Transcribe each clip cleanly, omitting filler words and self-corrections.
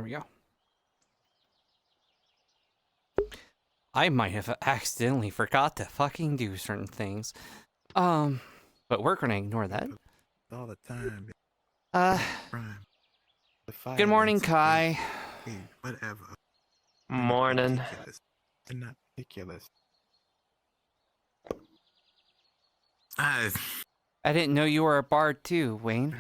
There we go. I might have accidentally forgot to fucking do certain things. But we're gonna ignore that. All the time. Good morning, Kai. Whatever. Morning. They're not ridiculous. I didn't know you were a bard too, Wayne.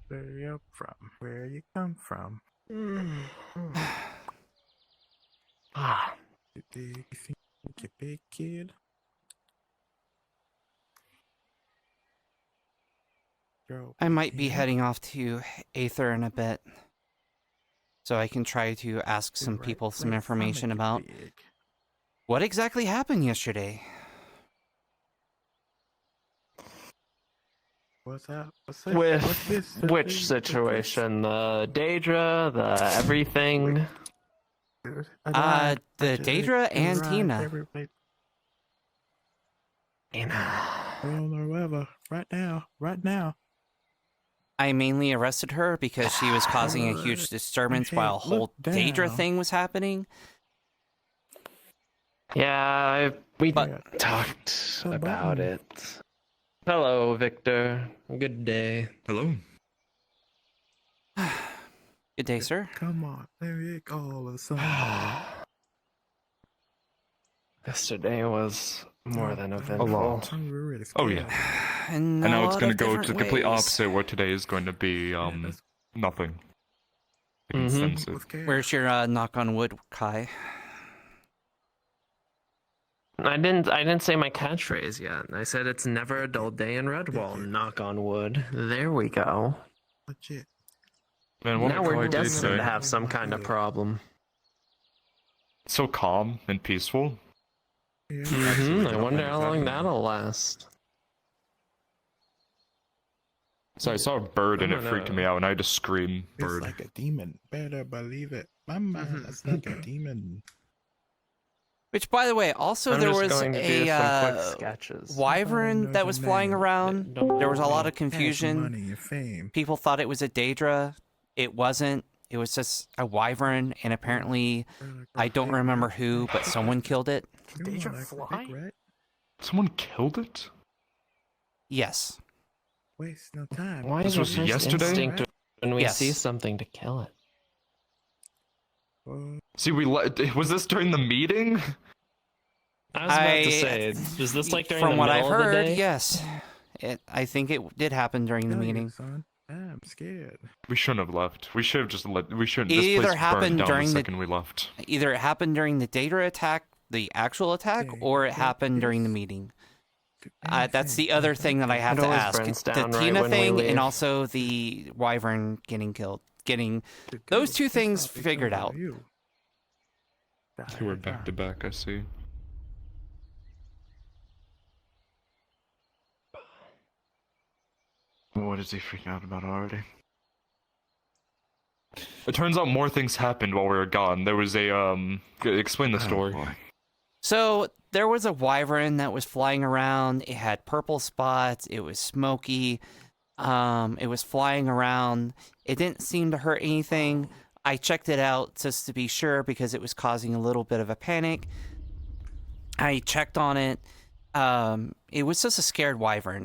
Where you from? Where you come from? You think you big kid? Girl, I might be heading off to Aether in a bit, so I can try to ask some people some information about what exactly happened yesterday. What's up? With which situation? The Daedra, the everything? The Daedra and Tina. Right now. I mainly arrested her because she was causing a huge disturbance while a whole Daedra thing was happening. Yeah, we talked about it. Hello, Victor. Good day. Hello. Good day, sir. Come on, there you go. Yesterday was more than eventful. Oh yeah. And now it's going to go to the complete ways. opposite, where today is going to be nothing. I can sense it. Where's your knock on wood, Kai? I didn't say my catchphrase yet. I said it's never a dull day in Redwall. Knock on wood. There we go. Legit. Man, what Now did we're Kai do destined say? to have some kind of problem. So calm and peaceful. I wonder how long that'll last. So I saw a bird and it freaked me out, and I had to scream, "Bird!" It's like a demon. Better believe it. Mama, that's like a demon. Which, by the way, also there was a wyvern that was flying around. There was a lot of confusion. People thought it was a Daedra. It wasn't. It was just a wyvern, and apparently, I don't remember who, but someone killed it. Did Daedra fly? Someone killed it? Yes. Waste no time. Why This is our was first yesterday? instinct when we Yes. see something to kill it? See, was this during the meeting? I was about to say, is this like during the From what middle I've of the heard, day? yes. I think it did happen during the meeting. Son. I'm scared. We shouldn't have left. We should have just let. We shouldn't. It This either place happened burned down during the the- second we left. Either it happened during the Daedra attack, the actual attack, or it happened during the meeting. That's the other thing that I have It to always ask. burns The down right Tina when we thing leave. and also the wyvern getting killed. Those two things figured out. They were back to back. I see. What is he freaking out about already? It turns out more things happened while we were gone. There was a explain the story. Boy. So there was a wyvern that was flying around. It had purple spots. It was smoky. It was flying around. It didn't seem to hurt anything. I checked it out just to be sure because it was causing a little bit of a panic. I checked on it. It was just a scared wyvern.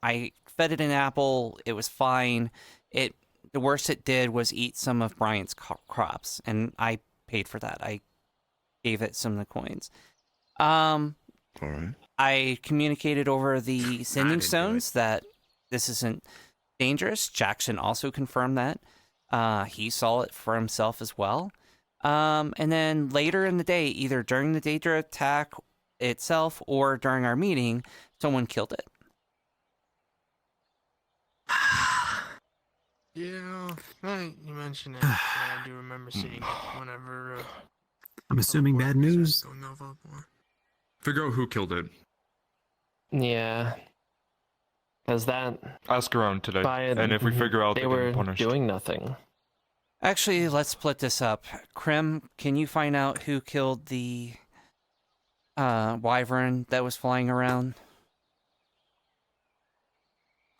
I fed it an apple. It was fine. The worst it did was eat some of Brian's crops, and I paid for that. I gave it some of the coins. All right. I communicated over the sending stones that this isn't dangerous. Jackson also confirmed that. He saw it for himself as well. And then later in the day, either during the Daedra attack itself or during our meeting, someone killed it. Yeah, you mentioned it. I do remember seeing it whenever. I'm assuming bad news. Going over more. Figure out who killed it. Yeah. Because that, Ask around today, and if we figure out, they were get punished. doing nothing. Actually, let's split this up. Krim, can you find out who killed the wyvern that was flying around?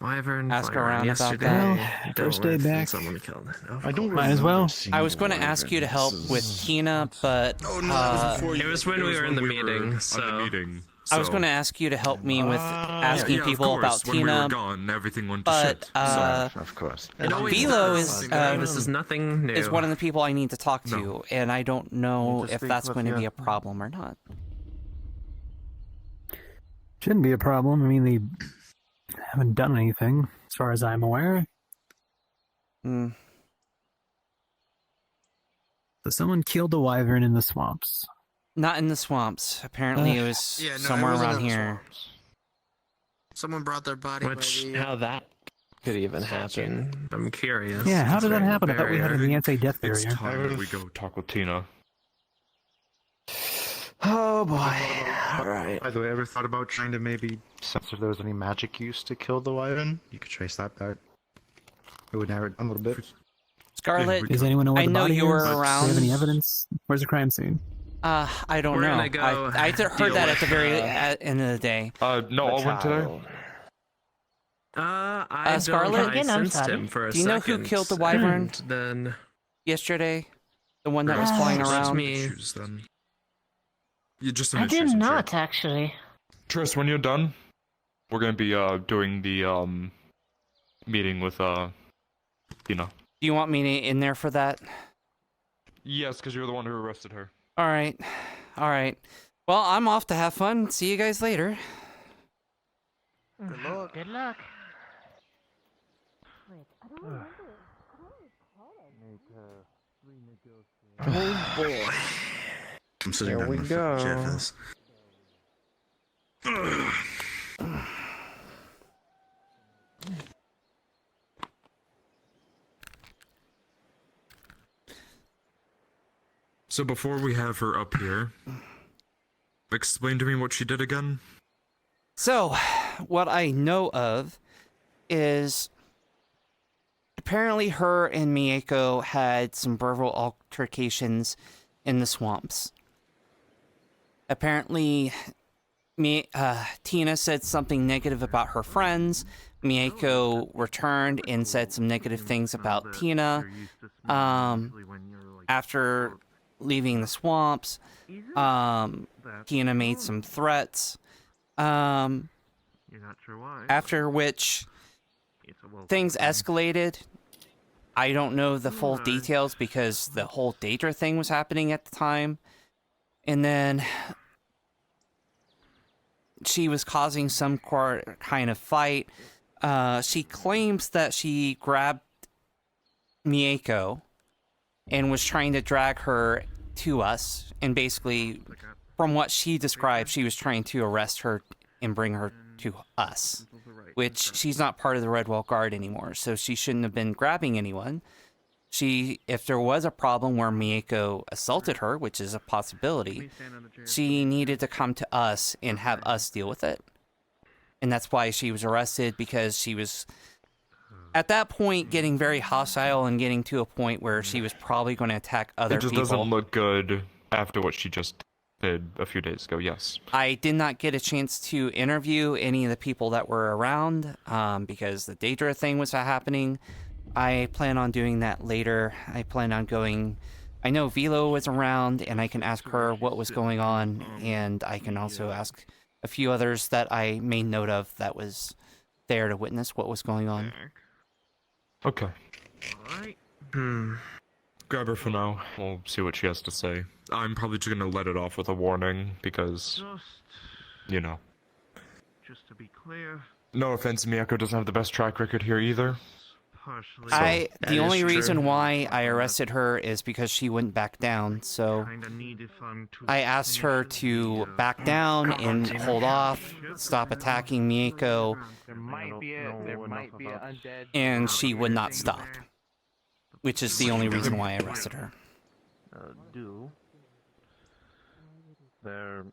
Wyvern. Ask flying around about yesterday, that. Well, dealt first day with, and back. Someone killed it. I don't Might as well. I was going to ask you to help with Tina, but Oh no, that was before you. It was when we were in the when meeting. on So the meeting. I was so- going to ask you to help me with asking yeah, people of course. about When we were Tina, gone, everything went to but shit. Of course. it always Velo does. is, This is nothing new. is one of the people I need to talk to, No. and I don't know Need to if speak that's with going to you. be a problem or not. Shouldn't be a problem. I mean, they haven't done anything, as far as I'm aware. Hmm. So someone killed a wyvern in the swamps. Not in the swamps. Apparently, it was Yeah, no, somewhere it wasn't around in the here. swamps. Someone brought their body Which, by the. how that could even happen? I'm curious. Yeah, how did that Considering the happen? I thought we had barrier. an anti-death It's barrier. time that we go talk with Tina. Oh boy! All right. By the way, ever thought about trying to maybe sense if there was any magic used to kill the wyvern? You could trace that back. It would narrow it down a little bit. Scarlet, Does anyone know where I the know body you were is? Do we around. have any evidence? Where's the crime scene? I don't We're know. gonna go I heard deal that with, at the very end of the day. No, I went today. I Scarlet? don't. I Again, I'm sensed sorry. him for a Do you know who second, killed the wyvern? and Then Yesterday, the one that was Ah. flying Just around. me. Issues, then. You just some I issues, did I'm sure. not actually. Tris, when you're done, we're gonna be doing the meeting with Tina. Do you want me in there for that? Yes, because you're the one who arrested her. All right, all right. Well, I'm off to have fun. See you guys later. Good luck. Good luck. Oh boy! I'm sitting There down we with go. Jeff is. So before we have her up here, explain to me what she did again. So, what I know of is apparently her and Mieko had some verbal altercations in the swamps. Apparently, Tina said something negative about her friends. Mieko returned and said some negative things about Tina. After leaving the swamps, Tina made some threats. After which things escalated. I don't know the full details because the whole Daedra thing was happening at the time. And then she was causing some kind of fight. She claims that she grabbed Mieko and was trying to drag her to us. And basically, from what she described, she was trying to arrest her and bring her to us, which she's not part of the Redwall Guard anymore, so she shouldn't have been grabbing anyone. If there was a problem where Mieko assaulted her, which is a possibility, she needed to come to us and have us deal with it. And that's why she was arrested, because she was, at that point, getting very hostile and getting to a point where she was probably going to attack other It just people. doesn't look good after what she just did a few days ago, yes. I did not get a chance to interview any of the people that were around because the Daedra thing was happening. I plan on doing that later. I plan on going... I know Velo was around, and I can ask her what was going on, and I can also ask a few others that I made note of that was there to witness what was going on. Okay. Grab her for now. We'll see what she has to say. I'm probably just gonna let it off with a warning, because, you know. Just to be clear, No offense, Miyako doesn't have the best track record here either. partially. The only is true. reason why I arrested her is because she wouldn't back down, so Kinda need if I'm to I asked her to back down down and hold off, stop attacking Mieko, There might be a undead. and she would not stop. Which is the only reason why I arrested her. Do. There.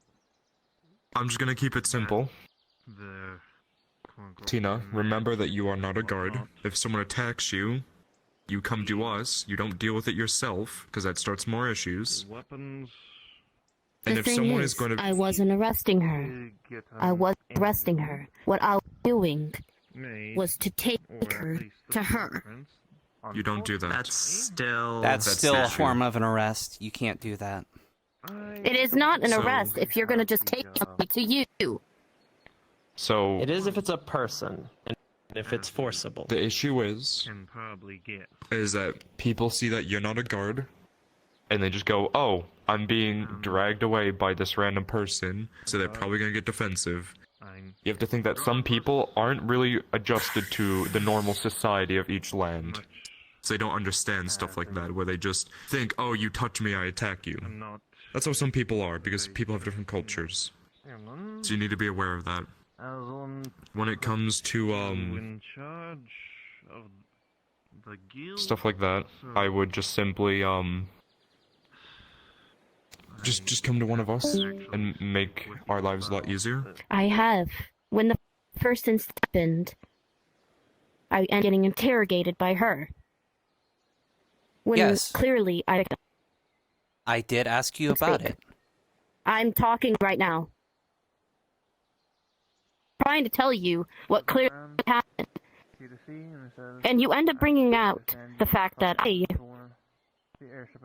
I'm just gonna keep it simple. There. Tina, remember that you are not a guard. If someone attacks you, you come to us. You don't deal with it yourself, because that starts more issues. Weapons. And The if thing someone is, is going to, I wasn't arresting her. I was arresting her. What I was doing was to take her to her. you don't do that. That's still. That's That's still a not true. form of an arrest. You can't do that. It is not an So- arrest if you're gonna just take me to you. So It is if it's a person, and if it's forcible. the issue is Can probably get. that people see that you're not a guard, and they just go, "Oh, I'm being dragged away by this random person," so they're probably gonna get defensive. You have to think that some people aren't really adjusted to the normal society of each land. So they don't understand stuff like that, where they just think, "Oh, you touch me, I attack you." I'm not. That's how some people are, because people have different cultures. So you need to be aware of that. When it comes to, in charge of the guild. stuff like that, I would just simply, just come to one of us and make our lives a lot easier. I have. When the first incident happened, I am getting interrogated by her. When Yes. clearly I did ask you about it. I'm talking right now. Trying to tell you what clearly happened. And you end up bringing out the fact that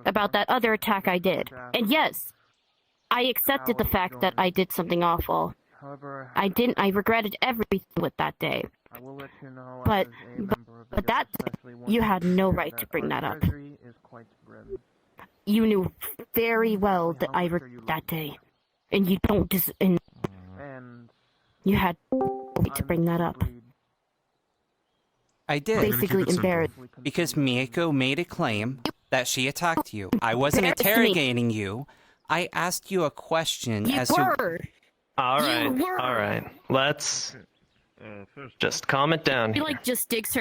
about that other attack I did. And yes, I accepted the fact that I did something awful. I regretted everything with that day. But that, you had no right to bring that up. You knew very well that I regret that day. And you don't and you had no right to bring that up. I did. Basically embarrassed. Because Mieko made a claim that she attacked you. I wasn't Embarrassed me. interrogating you. I asked you a question You as to... were! Alright, You were- alright. Let's just calm it down She here. like just digs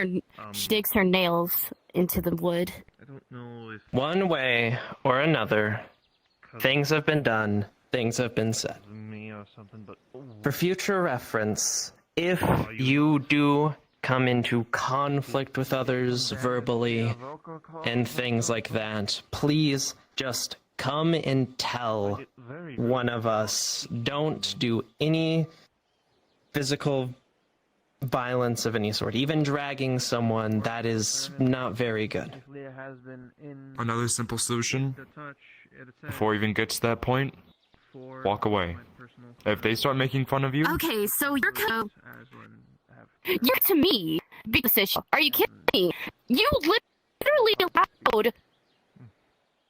her nails into the wood. I don't know if One way or another, things have been done, things have been said. it's me or something, but For future reference, if you do come into conflict with others verbally and things like that, please just come and tell one of us. Don't do any physical violence of any sort. Even dragging someone, that is not very good. Another simple solution, before it even gets to that point, walk away. If they start making fun of you, Okay, so you're to me, big decision. Are you kidding me? You literally allowed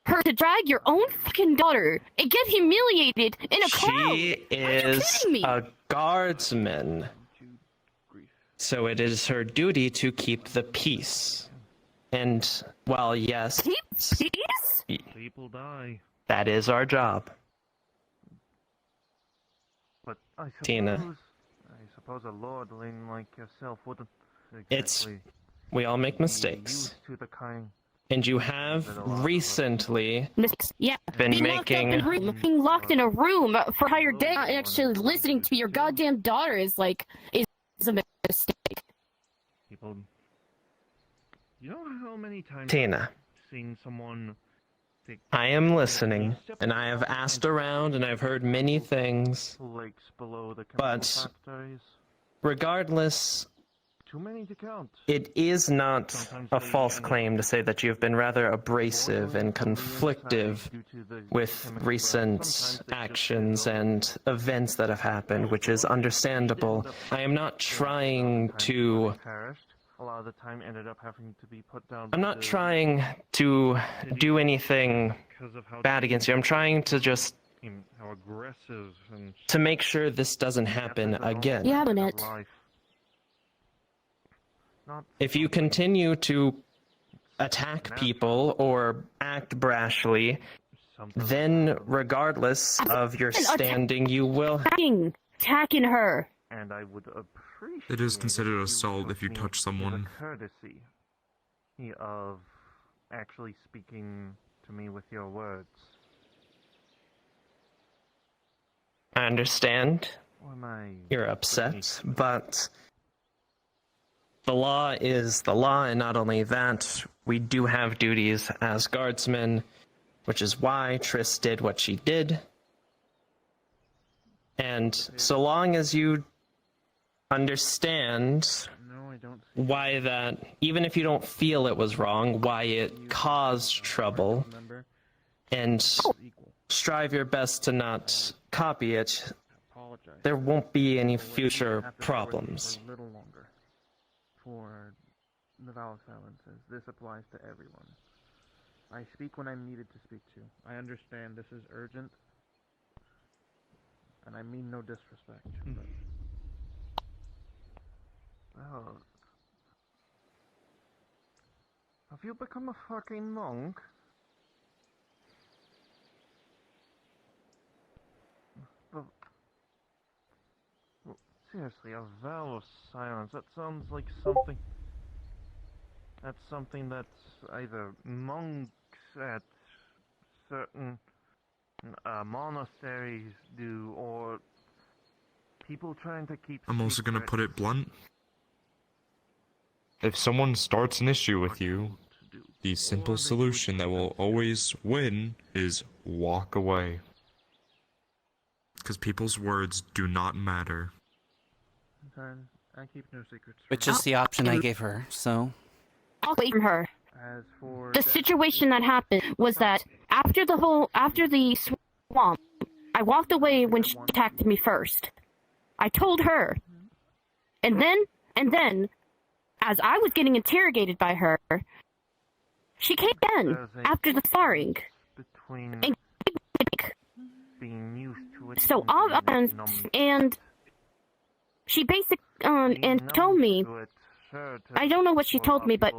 her to drag your own fucking daughter and get humiliated in a crowd. She is kidding me? a guardsman. So it is her duty to keep the peace. And, well, yes, Peace? people die. that is our job. But I suppose, Tina. I suppose a lordling like yourself wouldn't It's- exactly We all make be mistakes. used to the kind. And you have recently Yeah. been Being locked in a room for a entire day, not actually listening to your goddamn daughter is a mistake. People. You know how many times Tina, I've seen someone. I am listening, and I have asked around, and I've heard many things. Lakes below the But- chemical factories. Regardless, Too many to count. it is not a false claim to say that you've been rather abrasive and conflictive with recent actions and events that have happened, which is understandable. I am not trying to... A lot of the time ended up having to be put down. I'm not trying to do anything because of how bad against you. I'm trying to just... how aggressive and to make sure this doesn't happen again. Yeah, Lynette. If you continue to attack people or act brashly, then regardless of your standing, you will... Attacking her. and I would appreciate it is considered you assault if you would touch give someone. the courtesy of actually speaking to me with your words. I understand Or am I you're upset, but the law is the law, and not only that, we do have duties as guardsmen, which is why Triss did what she did. And so long as you understand No, I don't. why that, even if you don't feel it was wrong, why it caused trouble, Remember? and Equal. strive your best to not copy it, Apologize. there won't be any Have to future forward this problems. For a little longer. For the vow of silences, this applies to everyone. I speak when I'm needed to speak to. I understand this is urgent, and I mean no disrespect. But... Oh. Have you become a fucking monk? But... Well, seriously, a vow of silence, that sounds like something... That's something that either monks at certain monasteries do, or people trying to keep I'm also gonna secrets. put it blunt. If someone starts an issue with you, the simple solution that will always win is walk away. Because people's words do not matter. Turn. I keep no secrets. Which is the option I gave her, so... I'll wait from her. As for The situation that happened was that after the swamp, I walked away when she attacked me first. I told her. And then, as I was getting interrogated by her, she came in after the sparring. between And being used to it so and and she basically and told me, I don't know what she told me, but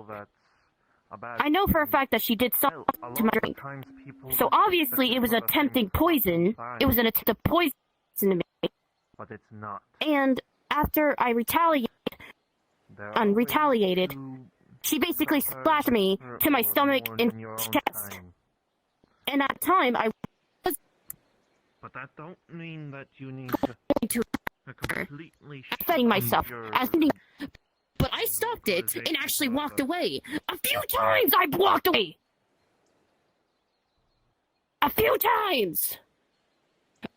I know for a fact that she did something to my drink. So obviously it was attempting poison. It was an attempt to poison me. But it's not. And after I retaliated, she basically splashed me to my stomach and chest. And at the time, I was But that don't mean that you need going to completely defending myself as but I stopped it and actually walked away. A few times I walked away. A few times.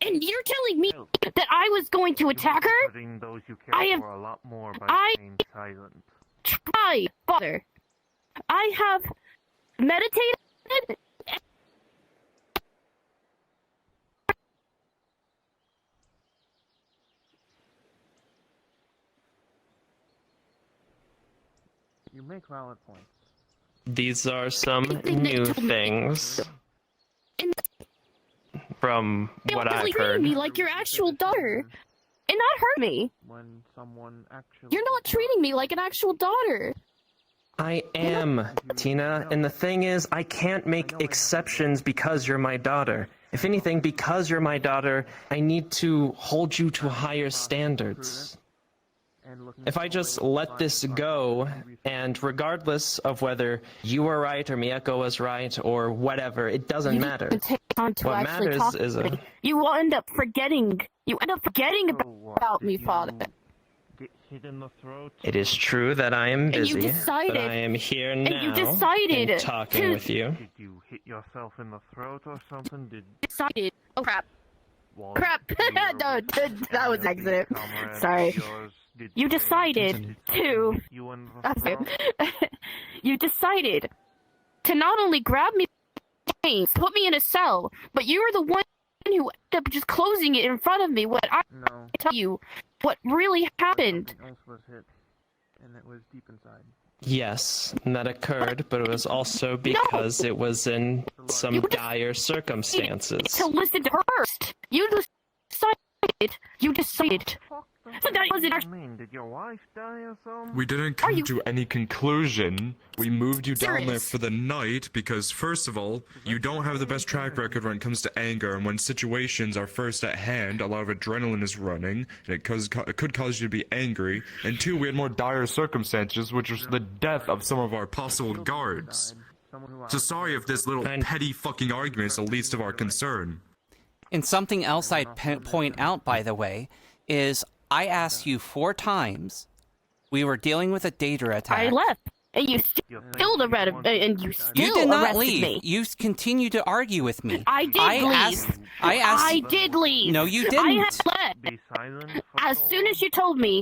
And you're telling me that I was going to attack her? Those you care I have- for a lot more by I- staying silent. Try, father. I have meditated. You make valid points. These are some Everything that new told me- things And from what you're I've treating heard. me like your actual daughter. And that hurt me. When someone actually You're not treating me like an actual daughter. I am, Tina, and the thing is, I can't make exceptions because you're my daughter. If anything, because you're my daughter, I need to hold you to higher standards. If I just let this go, and regardless of whether you were right or Miyako was right or whatever, it doesn't matter. You take time to What actually matters talk is to a- me. You end up forgetting. You end up forgetting about me, father. Get hit in the throat. It is true that I am And you busy, decided- but I am here now you decided and talking to- with you. Did you hit yourself in the throat or something? Did Decided. Oh crap! while Crap! you were No, with that was any of these accident. comrades of Sorry. yours, did You they decided hit to. you in the Okay. throat? You decided to not only grab me, put me in a cell, but you were the one who ended up just closing it in front of me. What I No. tell you, what really happened? Something else was hit, and it was deep inside. Yes, and that occurred, but it was also because it was in some You just- dire circumstances. To listen to her first. You decided. You decided. So that wasn't What do you mean? Did your wife die or something? We didn't come you- to any conclusion. We moved you down there Serious? for the night because, first of all, you don't have the best track record when it comes to anger, and when situations are first at hand, a lot of adrenaline is running, and it could cause you to be angry. And two, we had more dire circumstances, which was the death of some of our possible guards. Someone who So sorry if this little And- petty fucking argument is the least of our concern. And something else I'd point out, by the way, is I asked you 4 times. We were dealing with a data attack. I left. And you still arrested You did not leave. me. You continued to argue with me. I did leave. I asked. I did leave. No, you I didn't. had left. Be silent. For As so soon as you told me,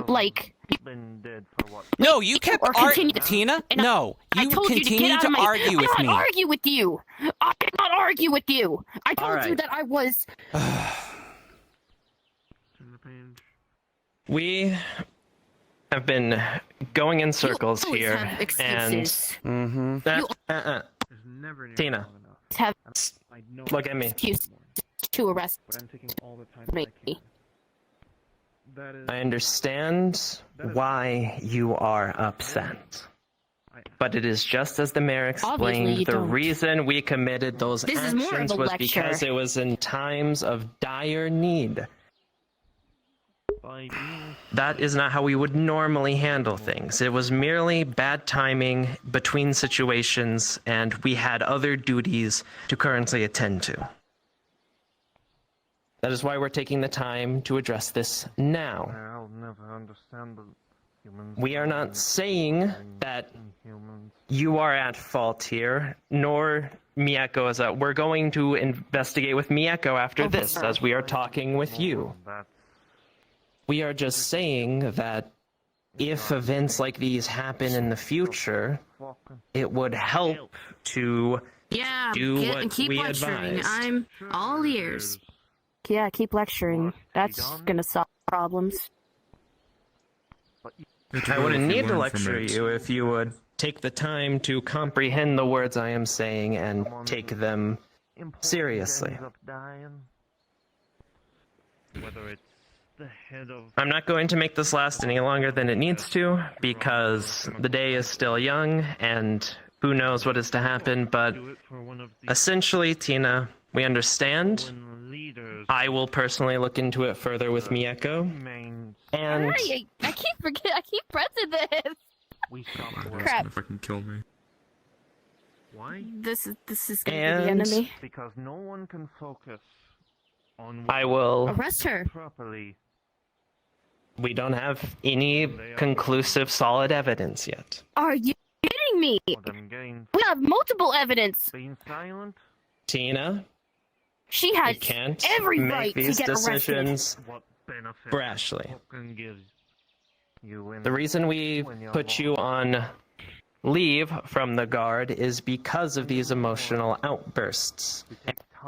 like, been dead for what? No, you kept Or continue- Tina. and No, I you told you to get continued out to of my. argue with I did me. not argue with you. I did not argue with you. I told you Alright. that I was. Turn the page. We have been going in circles you always here, have and excuses. Mm-hmm. that, There's never an Tina. Have I know look at me. excuses to arrest but I'm taking all the time me. that I can. That is I understand why you are upset. But it is just as the mayor Obviously, explained, you the don't. reason we committed those This is more of actions a was lecture. because it was in times of dire need. By being That is not how we would normally handle things. It was merely bad timing between situations, and we had other duties to currently attend to. That is why we're taking the time to address this now. I'll never understand the humans. We are not saying that Humans. you are at fault here, nor Miyako is at. We're going to investigate with Miyako after this, as we are talking with you. That's We are just saying that if events like these happen in the future, fucking. it would help to Yeah, do get, what and keep we lecturing. advised. I'm all ears. Yeah, keep lecturing. That's gonna solve problems. I wouldn't need to lecture you if you would take the time to comprehend the words I am saying and take them Important seriously. ends up dying. Whether it's the head of I'm not going to make this last any longer than it needs to, because the day is still young, and who knows what is to happen, but do it for one of the essentially, Tina, we understand. when leaders I will personally look into it further with Miyako, main and I keep pressing this. we stop work. Crap. If I can kill me. Why? This is gonna be And- the enemy. Because no one can focus on I will. Arrest her. properly. We don't have any conclusive, solid evidence yet. Are you kidding me? For them getting We have multiple evidence. being silent. Tina, She you has can't every make right to these get arrested. decisions What benefit brashly. fucking gives you in The reason we put you on leave from the guard is because of these emotional outbursts.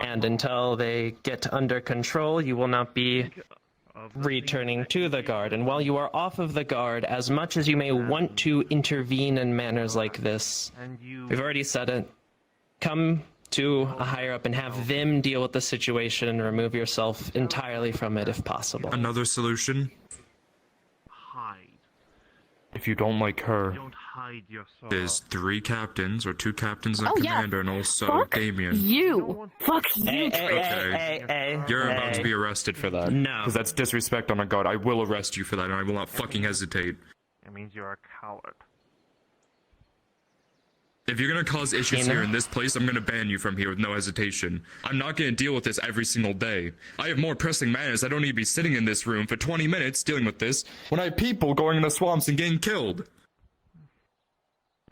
And until they get under control, you will not be of the returning to the guard. And while you are off of the guard, as much as you may want to intervene in manners like this, and you we've already said it, come to a higher up and have them deal with the situation and remove yourself entirely from it if possible. Another solution? hide. If you don't like her, Don't hide your sorrow. there's 3 captains, or 2 captains and a Oh, yeah. commander, and also Fuck Damien. you. Fuck you. You're about to be arrested for that. No. Because that's disrespect on a guard. I will arrest you for that, and I will not fucking hesitate. It means you're a coward. If you're gonna cause issues Tina? here in this place, I'm gonna ban you from here with no hesitation. I'm not gonna deal with this every single day. I have more pressing matters. I don't need to be sitting in this room for 20 minutes dealing with this when I have people going in the swamps and getting killed.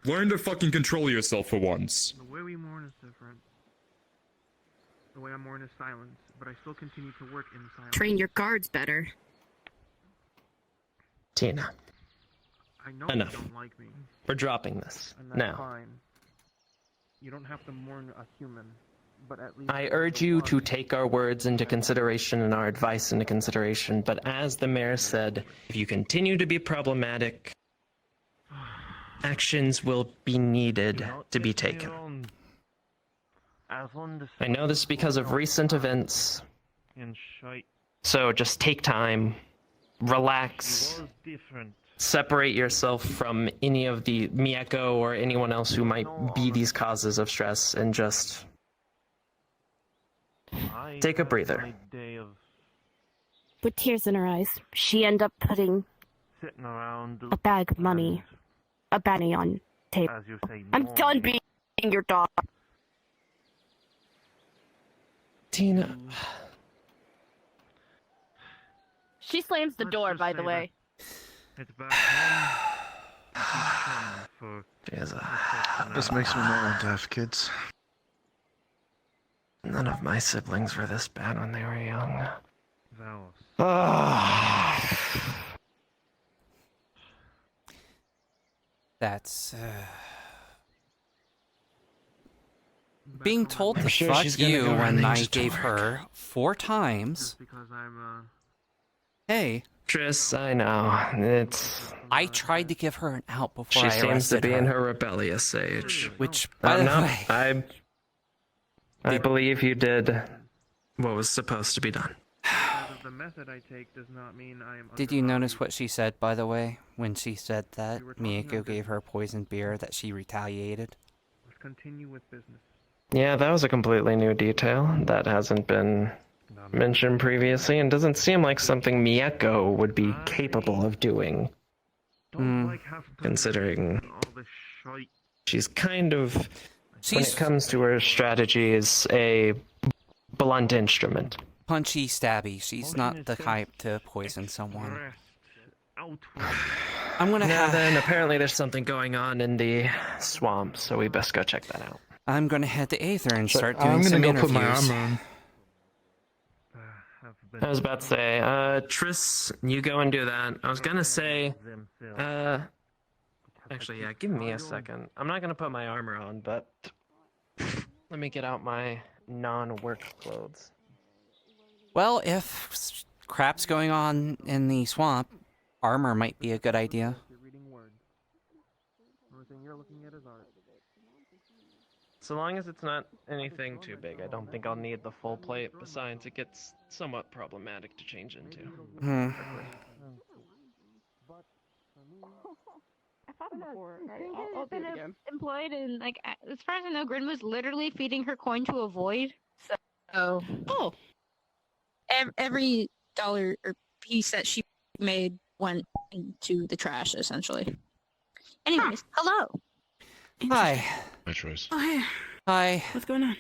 Learn to fucking control yourself for once. The way we mourn is different. The way I mourn is silence, but I still continue to work in silence. Train your guards better. Tina, I know Enough. you don't like me, we're dropping this and that's now. fine. You don't have to mourn a human, but at least I urge you to take our words into consideration and our advice into consideration, but as the mayor said, if you continue to be problematic, actions will be needed to be taken. I know this because of recent events, In shite. so just take time, relax, Was different. separate yourself from any of the Miyako or anyone else who might be these causes of stress, and just I Take a had breather. my day of With tears in her eyes, she ended up putting sitting around. a bag of money, a bounty on table. As you say, I'm mourning. done being your dog. Tina. She slams the Let's door, just by the say way. It's back home. for... This makes me not want to have kids. None of my siblings were this bad when they were young. Valos. That's being told I'm to sure fuck she's gonna you go when running I just to gave work. her 4 times. Just because I'm, Hey, Triss, I know. It's... I tried to give her an out before She I seems to arrested be in her. her rebellious age. Which, by the No, way, I believe you did what was supposed to be done. because of the method I take does not mean I am did you notice undervalued. what she said, by the way, when she said that We were talking Miyako about gave her poisoned beer, that she retaliated? Let's continue with business. Yeah, that was a completely new detail that hasn't been mentioned previously and doesn't seem like something Miyako would be capable of doing, Don't like half considering all this shite. she's kind of, when She's it comes to her strategies, a blunt instrument. punchy, stabby. She's not the type to poison someone. Rest. Outward. I'm gonna Now have. then, apparently there's something going on in the swamp, so we best go check that out. I'm gonna head to Aether and start doing I'm gonna some go interviews. put my armor on. I was about to say, Triss, you go and do that. I was gonna say, actually, yeah, give me a second. I'm not gonna put my armor on, but let me get out my non-work clothes. Well, if crap's going on in the swamp, armor might be a good idea. You're reading words. Only thing you're looking at is art. So long as it's not anything too big, I don't think I'll need the full plate. Besides, it gets somewhat problematic to change into. I've had it before. I'll do it again. Employed in, like, as far as I know, Grin was literally feeding her coin to a void. So, every dollar or piece that she made went into the trash, essentially. Anyways, hello. Hi. My choice. Oh, hey. Hi. What's going on?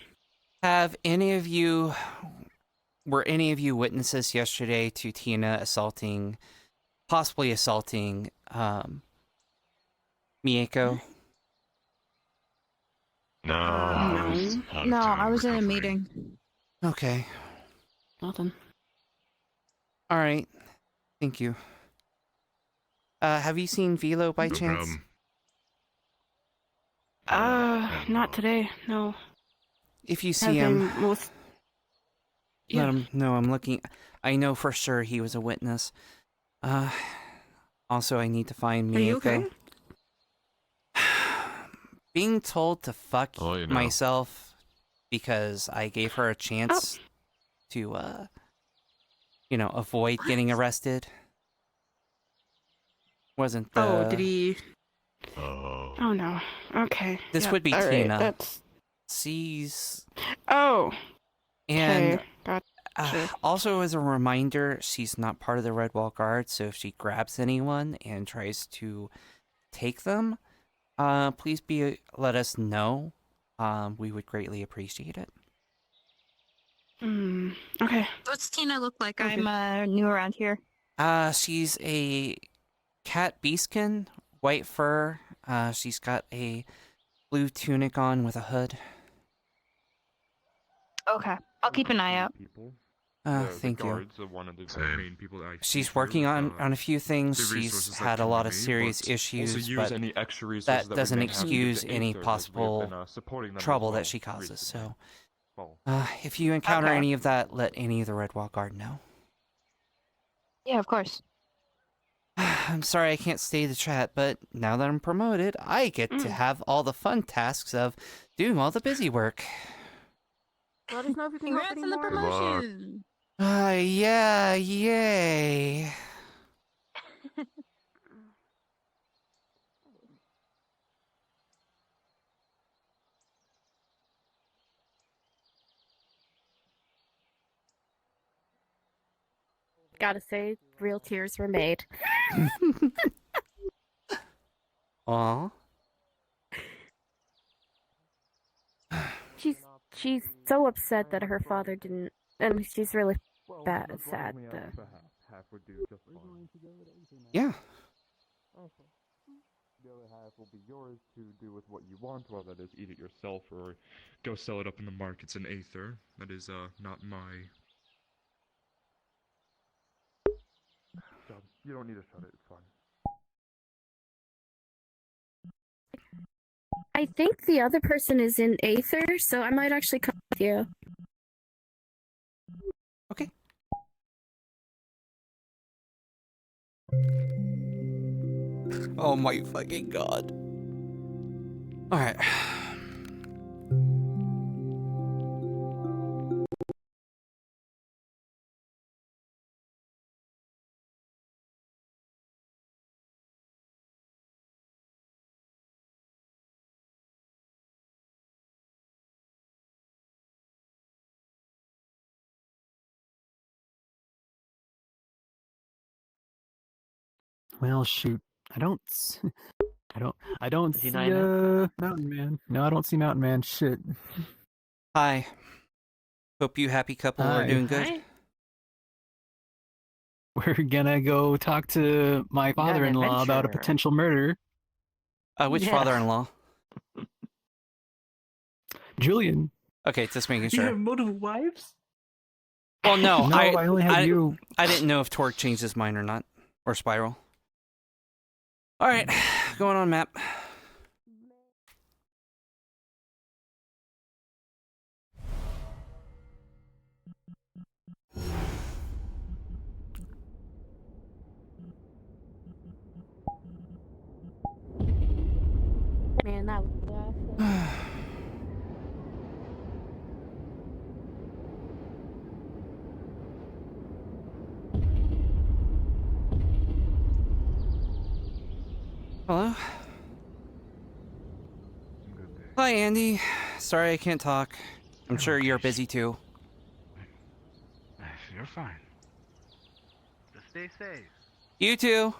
Were any of you witnesses yesterday to Tina possibly assaulting, Miyako? No. I was out of No, town I was in a recovering. meeting. Okay. Nothing. Alright. Thank you. Have you seen Velo by No chance? problem. Not today, no. If you see him, let Yeah. him know I'm looking. I know for sure he was a witness. Also, I need to find Miyako. Are you okay? Being told to fuck Oh, you know. myself because I gave her a chance to, avoid getting arrested. Wasn't the... Oh, did he... Oh. Oh, no. Okay. This yeah, would be all right, Tina. That's... She's... Oh! And Okay, gotcha. also as a reminder, she's not part of the Red Wall Guard, so if she grabs anyone and tries to take them, please let us know. We would greatly appreciate it. Okay. What's Tina look like? Okay. I'm new around here. She's a cat beastkin, white fur. She's got a blue tunic on with a hood. Okay. I'll keep an eye out. People. Thank the you. guards are one of the Same. main people that I She's speak working to, on a few things. the She's resources that had a come lot to of me, serious but also issues, use but any extra resources that we doesn't may have to excuse give to any Aether, as we have possible been, supporting them as trouble well that she causes. recently. So, Well, if you encounter Okay. any of that, let any of the Red Wall Guard know. Yeah, of course. I'm sorry I can't stay to chat, but now that I'm promoted, I get to have all the fun tasks of doing all the busy work. Let us know if you can help Congrats on the anymore. promotion. Yeah, yay. Gotta say, real tears were made. Aw. She's so upset that her father didn't, and she's really sad. Yeah. The other half will be yours to do with what you want, whether that is eat it yourself or go sell it up in the markets in Aether. That is, not my... So, you don't need to shut it, it's fine. I think the other person is in Aether, so I might actually come with you. Okay. Oh my fucking god. Alright. Well, shoot. I don't see Mountain Man. No, I don't see Mountain Man. Shit. Hi. Hope you happy couple are Hi. doing good. Hi. We're gonna go talk to my father-in-law about a adventure. potential murder. Which Yeah. father-in-law? Julian. Okay, just making sure. multiple wives? Well, no, No, I only had you. I didn't know if Torque changed his mind or not. Or Spiral. Alright, going on map. Man, that was awful. Hello? Hi, Andy. Sorry I can't talk. I'm sure you're busy too. You're fine. Just stay safe. You too.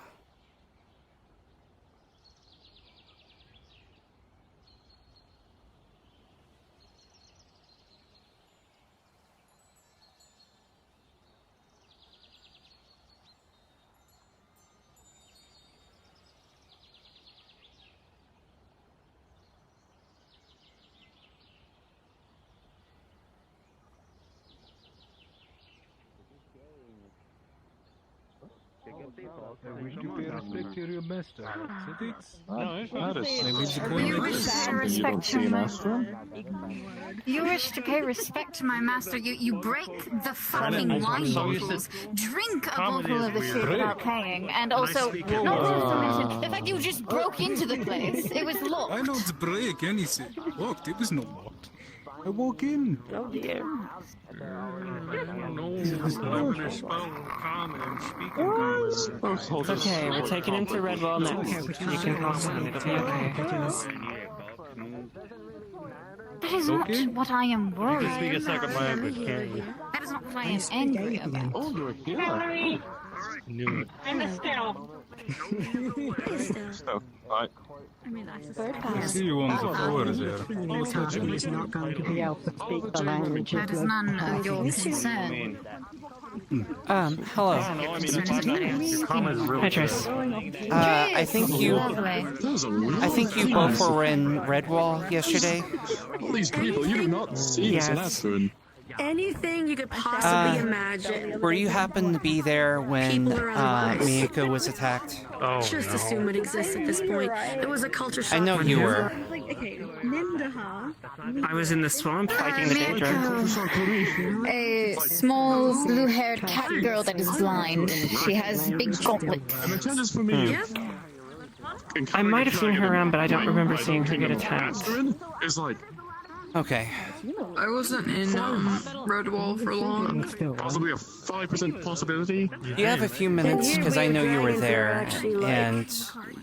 We should pay respect to your master. You wish to pay respect to my master? You wish to pay respect to my master? You break the fucking wine bottles, drink a bottle of the shit without paying, and also, not just to mention, the fact you just broke into the place. It was locked. I don't break anything. Locked. It was not locked. I walk in. Oh dear. It's okay, we're taking him to Redwall next. You can cross him, it'll be okay. That is not what I am worried about. Speak a second language, can't you? That is not what I am angry about. Knew it. I'm a stealth. I mean, I suppose. I see you on the floor there. He's not going to be able to speak the language. That is none of your concern. Hello. Your comment is really Hi, Tris. I think you both were in Redwall yesterday. All these people, you do not see Yes. this Latin. Anything you could possibly imagine. Were you happen to be there when People are otherwise. Miyako was attacked? Oh, Just no. assume it exists at this point. It was a culture shock. I know for you him. were. I was in the swamp fighting the Daedra. A small blue-haired cat girl that is blind. She has big gauntlets. And it is for me. Yep. I might have seen her around, but I don't remember seeing her get attacked. It's like Okay. I wasn't in Redwall for long. possibly a 5% possibility. You have a few minutes because I know you were there and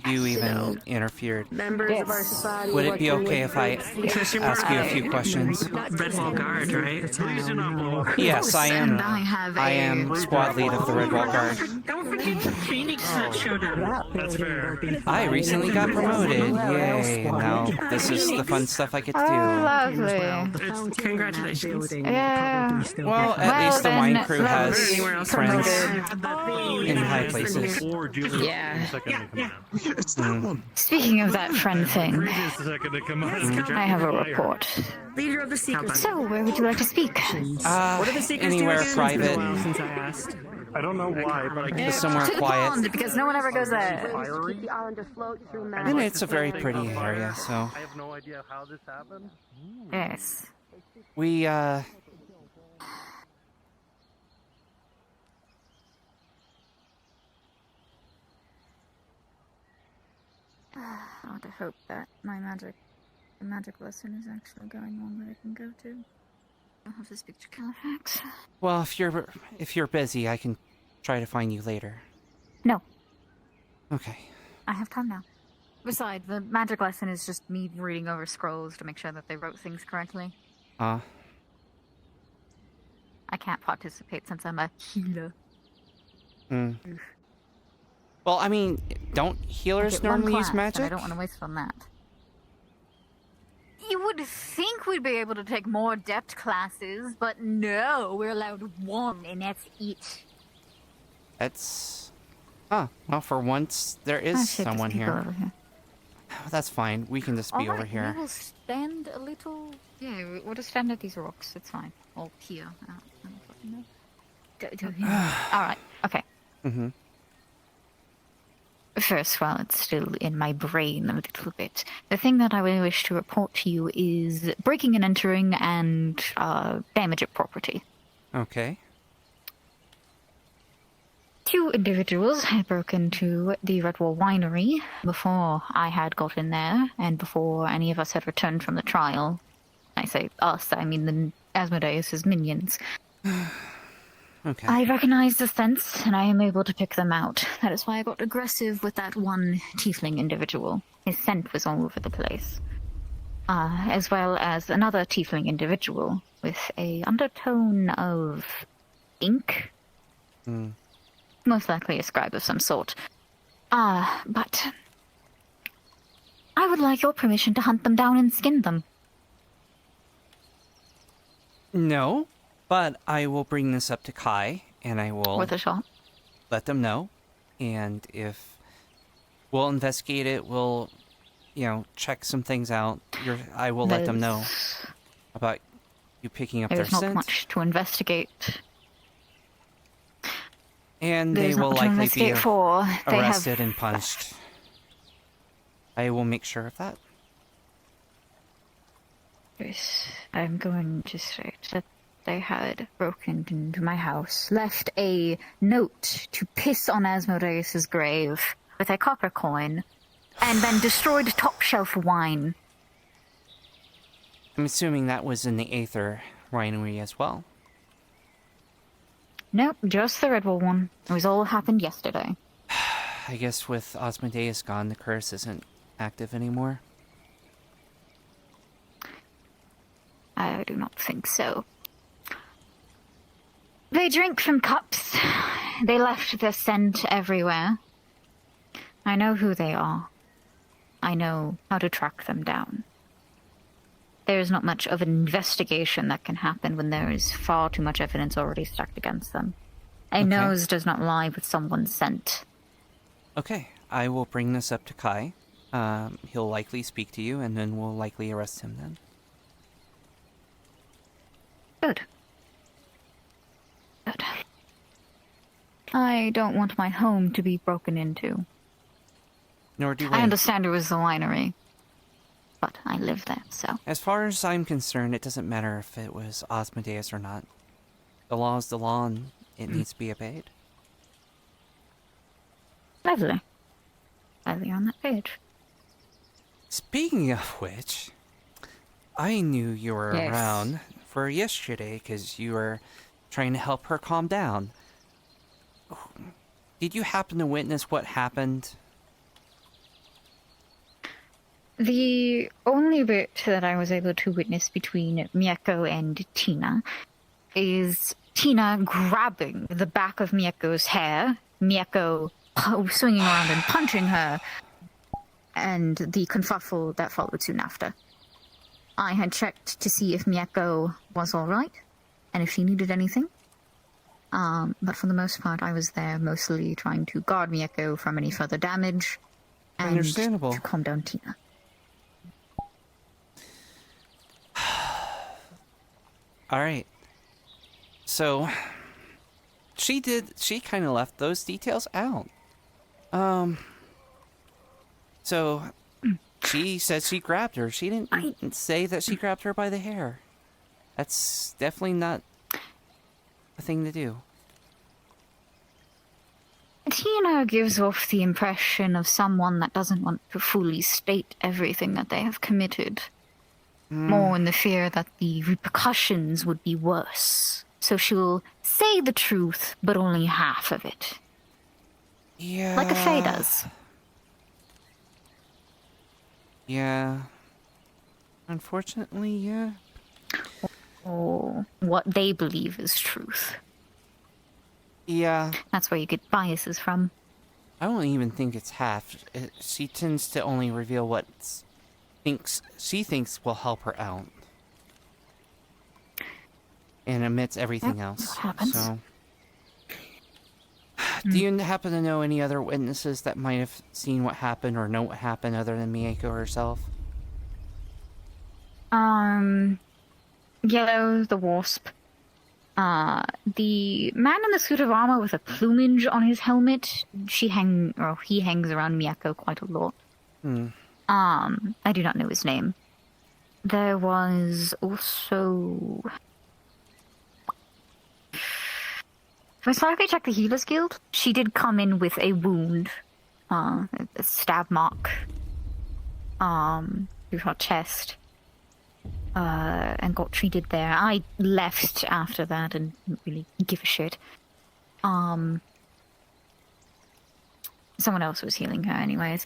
you even interfered. Members of our society. Would it be okay if I ask you a few questions? Redwall Guard, right? Yes, I am. And I have a... I am squad lead of the Redwall Guard. Don't forget the Phoenix that showed up. That's fair. I recently got promoted. Yay. Now this is the fun stuff I get to do. Lovely. Congratulations. Yeah. Well, at least the wine crew has Anywhere else friends promoted. in high places. Yeah. It's that one. Speaking of that friend thing, I have a report. Leader of the Secret. So, where would you like to speak? What do the Seekers do Anywhere again? private. It's been a while since I asked. I don't know why, but I Just somewhere To the quiet. pond, because no one ever goes there. And it's a very pretty area, so I have no idea how this happened. Yes. we I want to hope that the magic lesson is actually going on that I can go to. I'll have to speak to Califax. well, if you're busy, I can try to find you later. No, Okay. I have time now. Besides, the magic lesson is just me reading over scrolls to make sure that they wrote things correctly. Uh, I can't participate since I'm a healer. mm. Well, I mean, don't I healers get one normally use class, and magic? I don't want to waste it on that. You would think we'd be able to take more adept classes, but no, we're allowed one, and that's it. That's... well, for once, there is shit, there's someone people here. over here. That's fine. We can just be over Alright, here. we will stand a little... Yeah, we'll just stand at these rocks. It's fine. Or here. I don't fucking know. Alright, okay. Mm-hmm. First, while it's still in my brain a little bit, the thing that I would wish to report to you is breaking and entering and damage of property. Okay. 2 individuals had broken into the Redwall Winery before I had got in there, and before any of us had returned from the trial. I say us, I mean the Asmodeus' minions. Okay. I recognize the scents, and I am able to pick them out. That is why I got aggressive with that one tiefling individual. His scent was all over the place. As well as another tiefling individual with a undertone of ink. Mm. Most likely a scribe of some sort. But I would like your permission to hunt them down and skin them. No, but I will bring this up to Kai, and I will Worth a shot. let them know. And if we'll investigate it, we'll, check some things out. I will let them know about you picking up their There's not scent. much to investigate. And they There's will not much to likely be investigate for. They have arrested and punished. I will make sure of that. Yes, I'm going to state that they had broken into my house, left a note to piss on Asmodeus' grave with a copper coin, and then destroyed top shelf wine. I'm assuming that was in the Aether Winery as well. Nope, just the Redwall one. It was all happened yesterday. I guess with Asmodeus gone, the curse isn't active anymore. I do not think so. They drink from cups. They left their scent everywhere. I know who they are. I know how to track them down. There is not much of an investigation that can happen when there is far too much evidence already stacked against them. A nose does not lie with someone's scent. Okay, I will bring this up to Kai. He'll likely speak to you, and then we'll likely arrest him then. Good. Good. I don't want my home to be broken into. Nor do I understand it was the winery, but I live there, so... As far as I'm concerned, it doesn't matter if it was Asmodeus or not. The law is the law, and it needs to be obeyed. Lovely. Glad you're on that page. Speaking of which, I knew you were Yes. around for yesterday because you were trying to help her calm down. Did you happen to witness what happened? The only bit that I was able to witness between Mieko and Tina is Tina grabbing the back of Mieko's hair, Mieko swinging around and punching her, and the kerfuffle that followed soon after. I had checked to see if Mieko was alright, and if she needed anything. But for the most part, I was there mostly trying to guard Mieko from any further damage, and Understandable. to calm down Tina. Alright. So, she kind of left those details out. So, she says she grabbed her. She didn't say that she grabbed her by the hair. That's definitely not a thing to do. Tina gives off the impression of someone that doesn't want to fully state everything that they have committed. More in the fear that the repercussions would be worse. So she'll say the truth, but only half of it. Yeah. Like a fae does. Yeah. Unfortunately, yeah. Or what they believe is truth. Yeah. That's where you get biases from. I don't even think it's half. She tends to only reveal what she thinks will help her out. And omits everything else. What happens? So, do you happen to know any other witnesses that might have seen what happened or know what happened other than Mieko herself? Yellow, the wasp. The man in the suit of armor with a plumage on his helmet. He hangs around Mieko quite a lot. I do not know his name. There was also... If I slightly check the Healers Guild, she did come in with a wound, a stab mark, through her chest, and got treated there. I left after that and didn't really give a shit. Someone else was healing her anyways.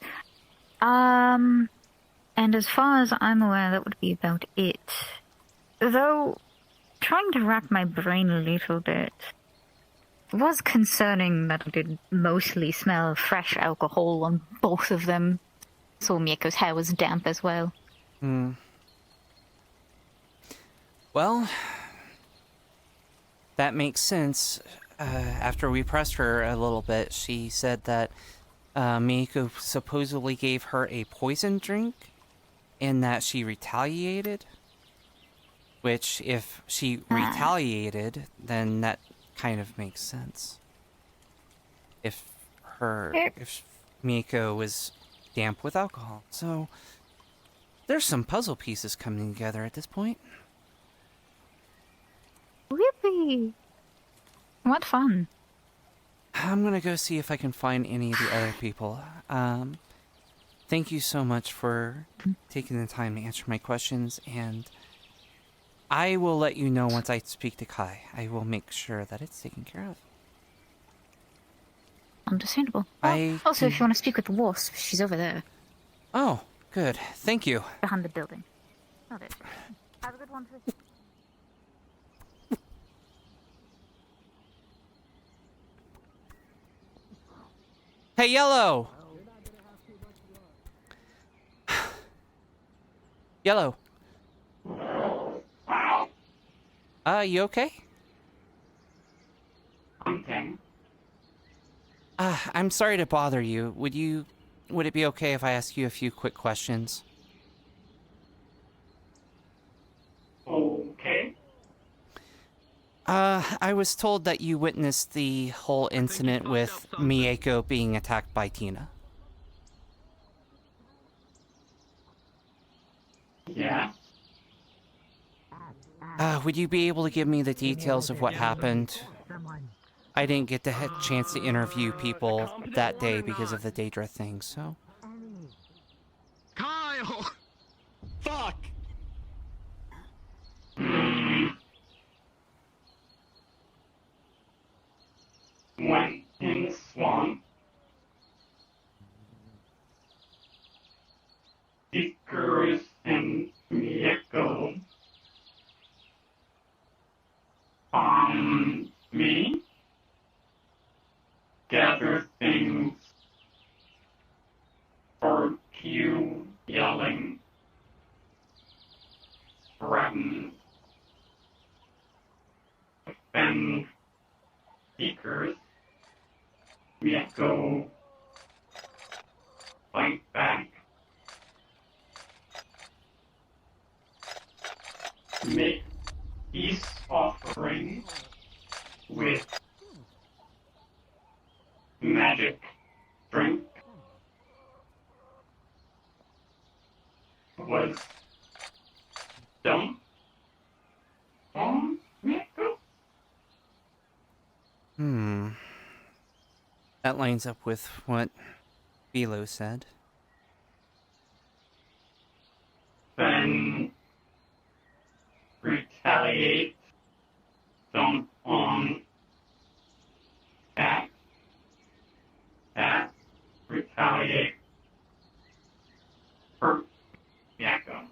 And as far as I'm aware, that would be about it. Though, trying to rack my brain a little bit, it was concerning that I did mostly smell fresh alcohol on both of them. So Mieko's hair was damp as well. Well, that makes sense. After we pressed her a little bit, she said that Mieko supposedly gave her a poison drink and that she retaliated. Which, if she retaliated, then that kind of makes sense. If Mieko was damp with alcohol. So, there's some puzzle pieces coming together at this point. Yippee! What fun. I'm gonna go see if I can find any of the other people. Thank you so much for taking the time to answer my questions, and I will let you know once I speak to Kai. I will make sure that it's taken care of. Understandable. Also, if you want to speak with the wasp, she's over there. Oh, good. Thank you. Behind the building. Oh, there. Have a good one, too. Hey, Yellow! Yellow. You okay? Okay. I'm sorry to bother you. Would it be okay if I ask you a few quick questions? Okay. I was told that you witnessed the whole incident with Mieko being attacked by Tina. Yeah. Would you be able to give me the details of what happened? I didn't get the chance to interview people that day because of the Daedra thing, so... Kyle! Fuck! Went in the swamp. Icarus and Mieko. On me. Gather things. For Q yelling. offend seekers, Mieko fight back, make peace offering with magic drink was dumped on Mieko. That lines up with what Philo said. Then retaliate, dump on Cat, retaliate, hurt Mieko.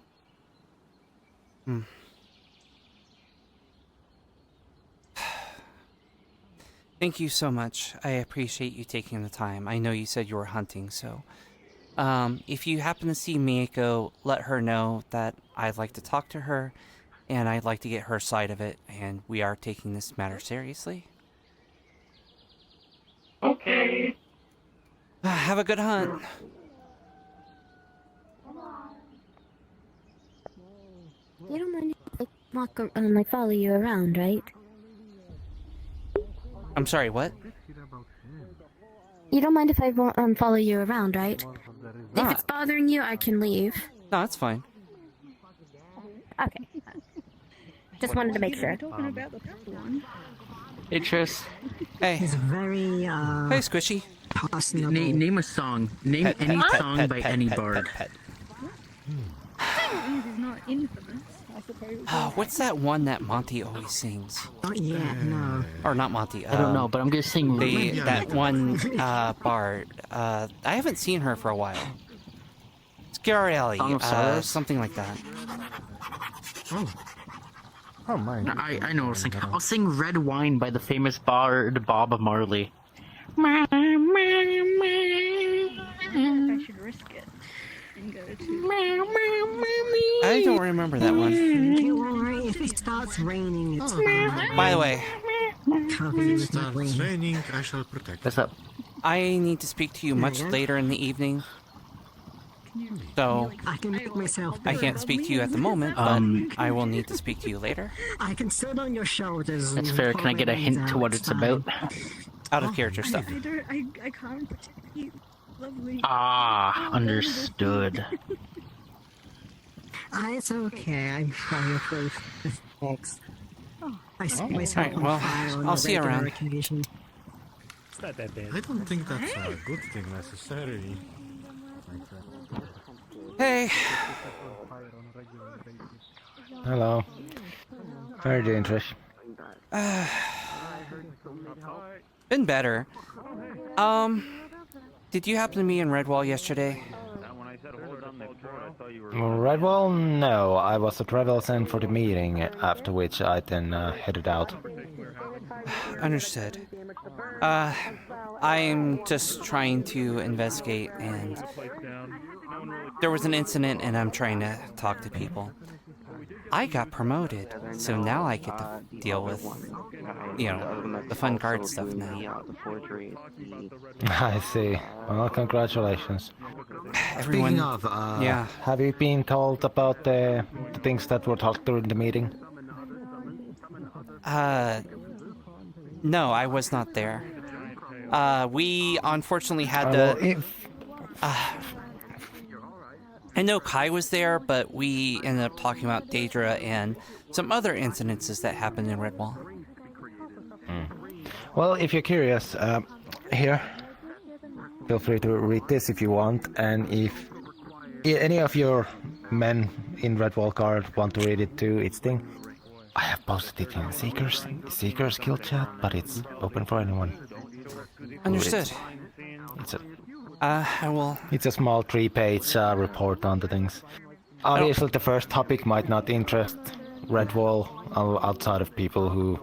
Thank you so much. I appreciate you taking the time. I know you said you were hunting, so... if you happen to see Mieko, let her know that I'd like to talk to her, and I'd like to get her side of it, and we are taking this matter seriously. Okay. Have a good hunt. You don't mind if I walk and like follow you around, right? I'm sorry, what? You don't mind if I follow you around, right? Nah. If it's bothering you, I can leave. No, it's fine. Okay. Just wanted to make sure. Hey, Tris. Hey. He's very, Hey, Squishy. personable. Name a song. Name Pet, any pet, song pet, by pet, any pet, bard. pet, pet. He's not infamous, I suppose. Oh, what's that one that Monty always sings? Not yet, no. Or not Monty. I don't know, but I'm gonna sing that one bard. I haven't seen her for a while. Song of Sorrows? Something like that. Oh my. I know what I'll sing. I'll sing Red Wine by the famous bard Bob Marley. I should risk it and go to. I don't remember that one. Don't worry, if it starts raining, it's fine. By the way, Cover you with my Starts wings. raining, I shall protect. What's up? I need to speak to you much later in the evening. So, I can make myself I big. can't speak to you at the moment, but I will need to speak to you later. I can sit on your shoulders. That's and fair. pull Can I get a my hint wings to out, what it's about? Out of character stuff. I don't. I can't protect you. Lovely. Ah, understood. It's okay. I'm fireproof. Thanks. I set myself Alright, on well, fire on I'll a see you regular around. occasion. I don't think that's a good thing necessarily. Hey. Hello. Very dangerous. Been better. Did you happen to be in Redwall yesterday? Redwall? No, I was at Redwall's End for the meeting, after which I then headed out. Understood. I'm just trying to investigate, and there was an incident, and I'm trying to talk to people. I got promoted, so now I get to deal with, the fun guard stuff now. I see. Well, congratulations. Everyone, Speaking of, yeah. have you been told about the things that were talked during the meeting? No, I was not there. We unfortunately had Well, to... I know Kai was there, but we ended up talking about Daedra and some other incidences that happened in Redwall. Well, if you're curious, here, feel free to read this if you want, and if any of your men in Redwall Guard want to read it too, it's thing. I have posted it in Seekers Guild chat, but it's open for anyone. Understood. It's a I will... It's a small 3-page report on the things. Obviously, the first topic might not interest Redwall outside of people who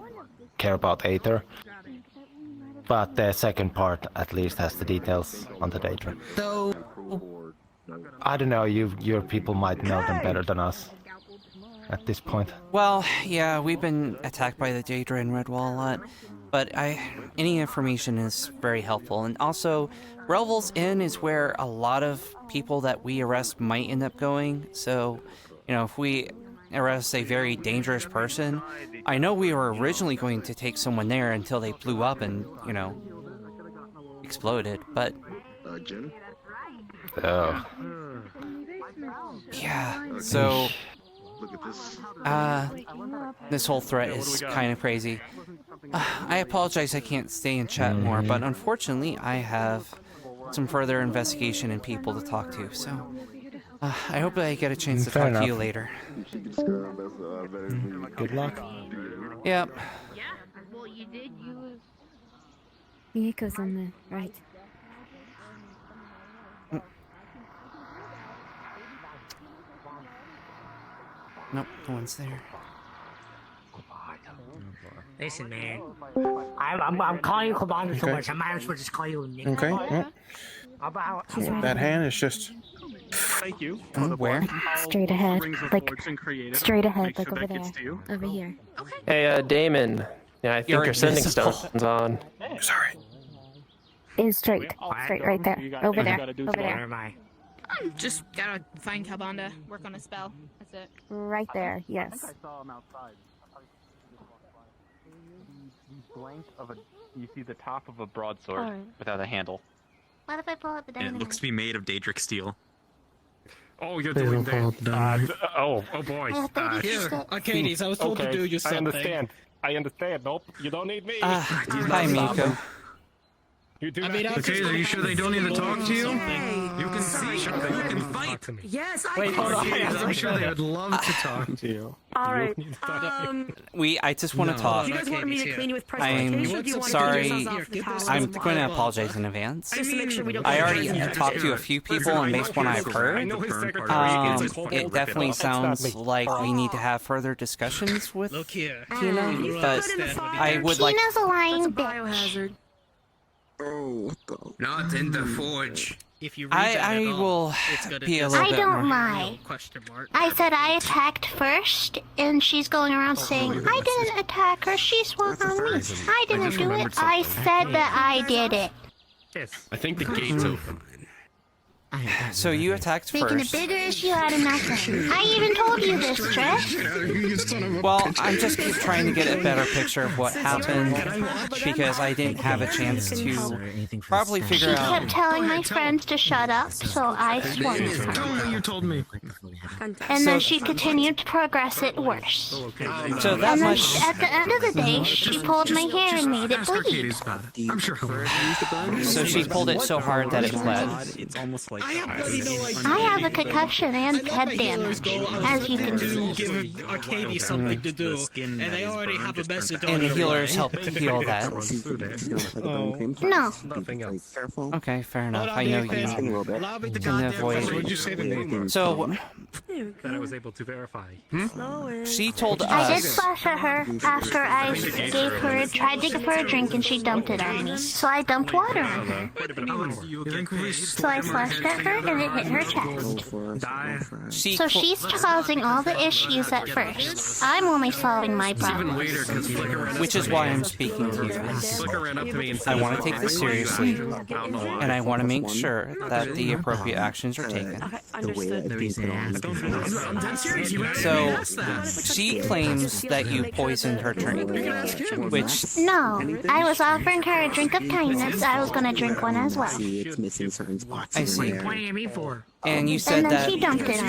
care about Aether, but the second part at least has the details on the data. So, I don't know, your people might know them better than us. at this point. Well, yeah, we've been attacked by the Daedra in Redwall a lot, but any information is very helpful. And also, Revel's Inn is where a lot of people that we arrest might end up going, so, you know, if we arrest a very dangerous person, I know we were originally going to take someone there until they blew up and, you know, exploded, but... Oh. Yeah, so... this whole threat is kind of crazy. I apologize I can't stay and chat more, but unfortunately I have some further investigation and people to talk to, so I hope I get a chance to talk to you later. Good luck. Yep. Yeah, well, you did use... The echo's on the right. Nope, no one's there. Listen, man. I'm calling you Commander so Okay. much. I might as well just call you Nick. Okay. Well, About that hand is just. Thank you. Where? Straight ahead. Like, straight ahead, like over there. Over here. Hey, Damon. Yeah, I think You're your sending invisible. stone's on. Sorry. In straight. Straight right there. Over there. Over Where there. am I? Just gotta find Calbanda, work on a spell. That's it. Right there, yes. saw him outside. Blank of a. You see the top of a broadsword Alright. without a handle. What if I pull out the dynamite? It looks to be made of Daedric steel. Oh, you're Please doing don't fall off that. Oh boy. I have 30 Here, sticks. Arcades, I was told to do you something. I understand. Nope, you don't need me. Hi, Miko. You do Okay, are you sure they don't need to talk to you? You can see, you can fight. Yes, I Wait, hold on. I'm sure they would love to talk to you. Alright. I just want to talk. Do you guys want me to clean you with I'm precipitation? or do you want to sorry. clean yourselves off the towel? I'm going to apologize in advance. Just to make sure we don't I get already crazy. talked to a few people, and based on what I've heard, it definitely sounds like we need to have further discussions with Tina, but I would like... Tina's a lying bitch. Biohazard. Oh, not in the forge. If you read that I at all, will it's gonna be a just- little I bit don't more... lie. Question mark. I said I attacked first, and she's going around saying, I didn't attack her, she swung on me. I didn't do it, I said that I did it. I think the gate's open. So you attacked Making a first. bigger issue out of nothing. I even told you this, Trish. Well, I'm just trying to get a better picture of what happened, because I didn't have a chance to probably She figure out... kept telling my friends to shut up, so I swung at her. Tell me you told me. And then she continued to progress it worse. So that And then much... at the end of the day, she pulled my hair and made it bleed. I'm sure he'll So she pulled it so hard that it bled. It's almost like I have a concussion and head damage, as you can see. give Arcady something to do, and they already have a message on And the their healers way. helped to heal that. No. Nothing else. Okay, fair enough. I know you Allow me to can avoid... What did you say the name was? So, That I was able to verify. she told I did us... splash at her after I tried to give her a drink and she dumped it on me. So I dumped water on her. So I splashed at her and it hit her chest. She So she's causing all the issues at first. I'm only solving my problem. Which is why I'm speaking to you. I want to take this seriously, and I want to make sure that the appropriate actions are taken. So, she claims that you poisoned her drink, which... No, I was offering her a drink of kindness. I was gonna drink one as well. I see. Pointing at me for? And you said And then that... she dumped it on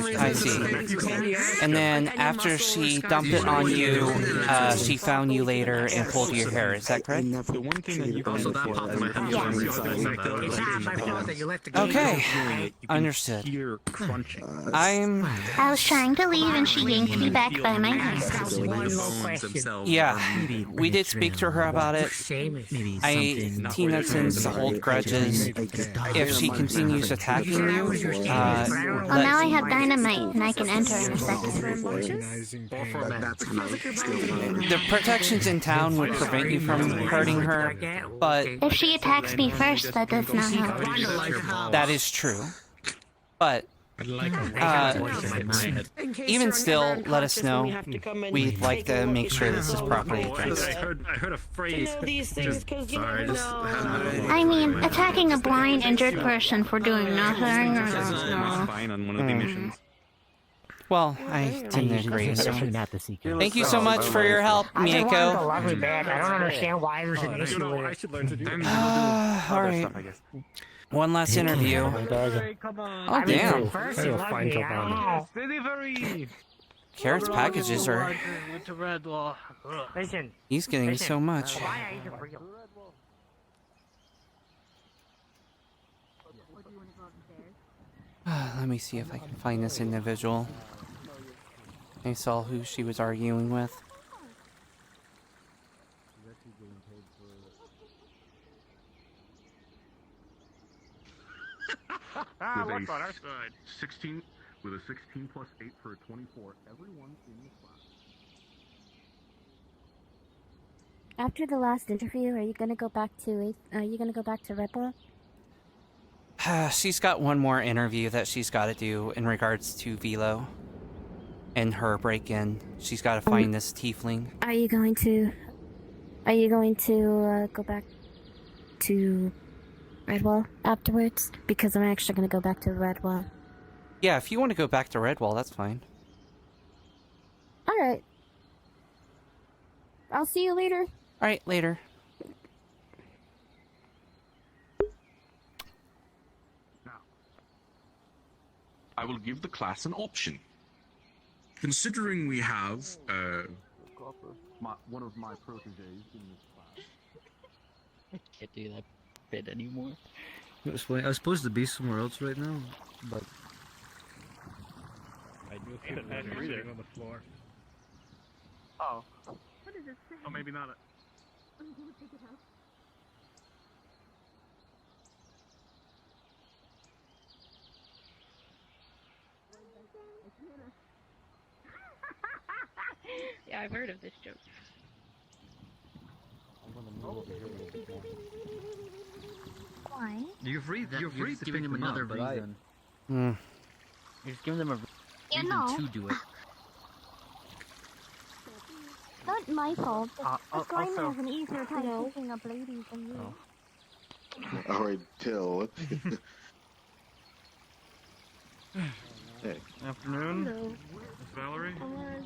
me. I see. And then after she dumped it on you, she found you later and pulled your hair. Is that correct? Okay. Understood. I was trying to leave and she yanked me back by my hair. Yeah, we did speak to her about it. Tina tends to hold grudges. If she continues attacking you, Well, now I have dynamite and I can enter in a second. the protections in town would prevent you from hurting her, but If she attacks me first, that does not help. that is true. But I'd like a voice in my head. Even still, let us know. We'd like to make sure this is properly addressed. I heard a phrase. these things because you Sorry, never just know. I mean, attacking a blind injured person for doing nothing. Fine on one of the missions. Well, I tend to agree. So. Not the secret. Thank you so much for your help, I just wanted the Mieko. lovely bag. I don't understand why there's an issue with I it. should learn to do that. Alright. One last interview. Oh, damn. First, he loved me. I don't know. Delivery! Carrot's packages are... Listen. He's getting so much. Why are you real? Let me see if I can find this individual. I saw who she was arguing with. What's on our side? 16 with a 16 plus 8 for a 24. Everyone in the class. After the last interview, are you gonna go back to Red Bull? She's got one more interview that she's got to do in regards to Velo and her break-in. She's got to find this tiefling. Are you going to go back to Redwall afterwards? Because I'm actually gonna go back to Redwall. Yeah, if you want to go back to Redwall, that's fine. Alright. I'll see you later. Alright, later. I will give the class an option. Considering we have one of my proteges in this class. I can't do that bit anymore. I was supposed to be somewhere else right now, but I do feel that sitting on the floor. Oh. What does it say? Oh, maybe not. I'm gonna pick it up. Yeah, I've heard of this joke. Why? you're free You're to giving pick them another up, but I- reason. Hmm. You're just giving them a You reason know. to do it. Not my fault. This guy also- has an easier time picking up ladies than you. Alright, Till. Hey. Afternoon. Hello. Miss Valerie. I wanted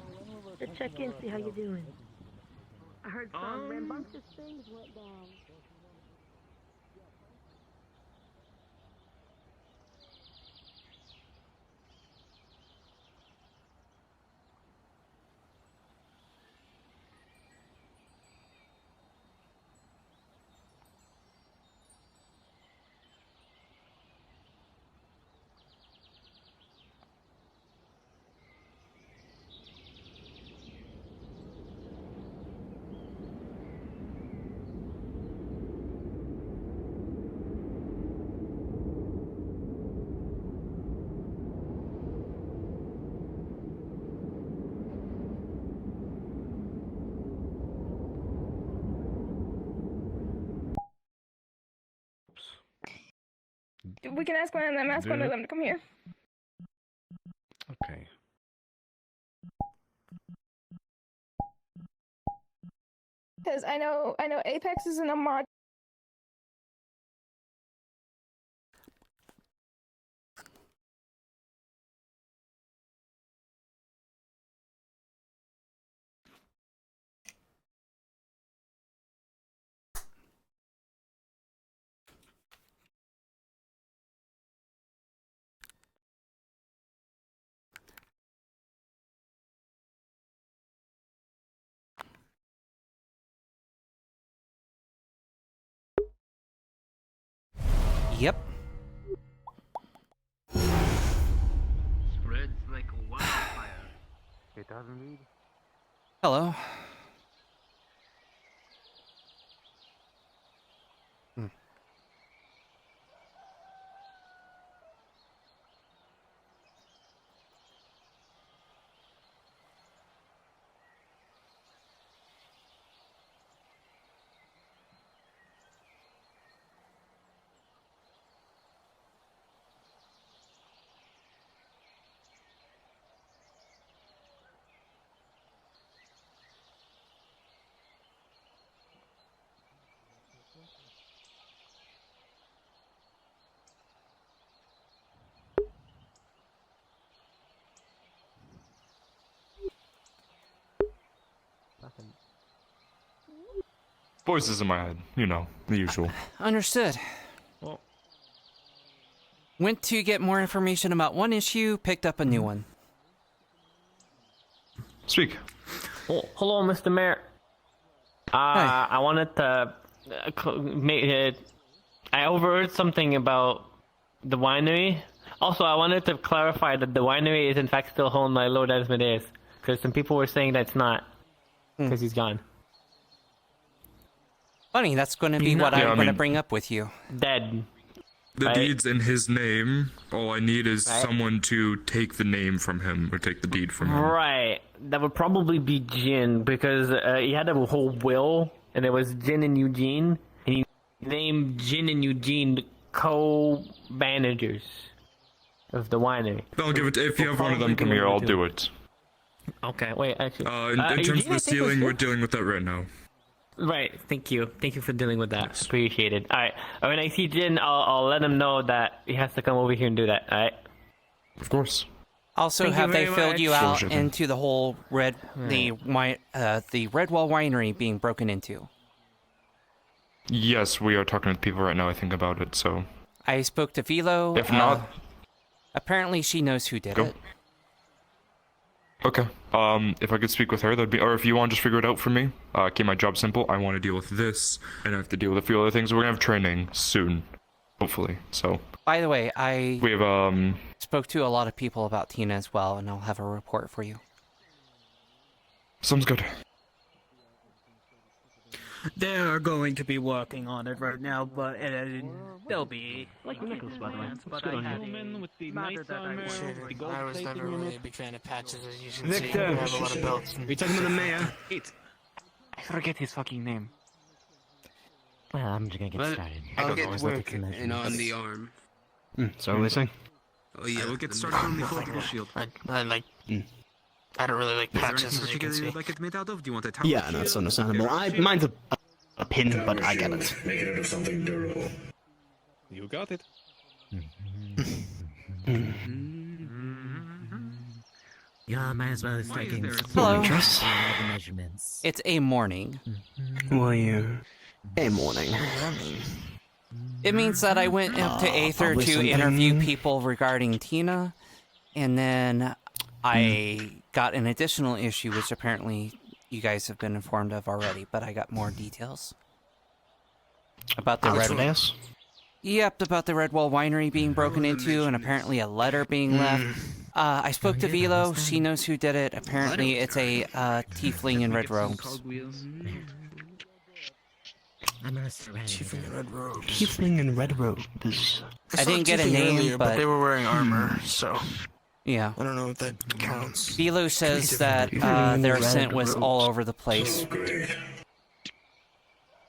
to check in, see how you're doing. I heard some rambunctious things went down. We can ask one of them. Ask one of them to come here. Okay. Because I know Apex is in a mod. Yep. Spreads like wildfire. It doesn't read. Hello. Voices in my head, you know, the usual. Understood. Went to get more information about one issue, picked up a new one. Speak. Oh, hello, Mr. Mayor. I wanted to I overheard something about the winery. Also, I wanted to clarify that the winery is in fact still owned by Lord Asmodeus, because some people were saying that's not, because he's gone. Funny, that's going to be what I'm going to bring up with you. Dead. The Right. deed's in his name. All I need is someone to take the name from him, or take the deed from him. Right. That would probably be Jin, because he had a whole will, and it was Jin and Eugene, and he named Jin and Eugene co-managers of the winery. I'll give it if you have one of them come here, I'll do it. Okay, wait, actually. In terms of the ceiling, we're dealing with that right now. Right, thank you. Thank you for dealing with that. Appreciate it. Alright, when I see Jin, I'll let him know that he has to come over here and do that, alright? Of course. Also, Thank have you they very filled much. you out Sure. into the whole the Redwall Winery being broken into? Yes, we are talking to people right now, I think, about it, so... I spoke to Velo. If not... Apparently she knows who did it. Okay. If I could speak with her, that'd be... Or if you want to just figure it out for me. Keep my job simple. I want to deal with this, and I have to deal with a few other things. We're gonna have training soon. Hopefully, so... By the way, I We have, spoke to a lot of people about Tina as well, and I'll have a report for you. Sounds good. They're going to be working on it right now, but they'll be Like Nichols, by the way. But Good I on had you. with the nice armor, the gold I was plated never really unit. a big fan of patches, as you should Victor! see. I have a lot of belts. We talking about the mayor? I forget his fucking name. Well, I'm just gonna get But started. I'll get working and on the arm. So what are we saying? Oh yeah, we'll get started on the portable shield. I like. I don't really like Is there patches, anything as you can particular see. you'd like it made out of? Do you want a tower Yeah, no, that's understandable. Mine's a pin, but I get it. Make it out of something durable. You got it. Yeah, might as well start getting Hello. the measurements. It's a morning. Well, you... A morning. It means that I went up to Aether probably to something- interview people regarding Tina, and then I got an additional issue, which apparently you guys have been informed of already, but I got more details. About the Asmodeus? Yep, about the Redwall Winery being broken into, and apparently a letter being left. I spoke to Velo. She knows who did it. Apparently, it's a tiefling in red robes. I'm gonna surrender. Tiefling in red robes. Tiefling in red robes. I didn't get a name, earlier, but they were wearing armor, so yeah. I don't know if that counts. Velo says that their scent was all over the place.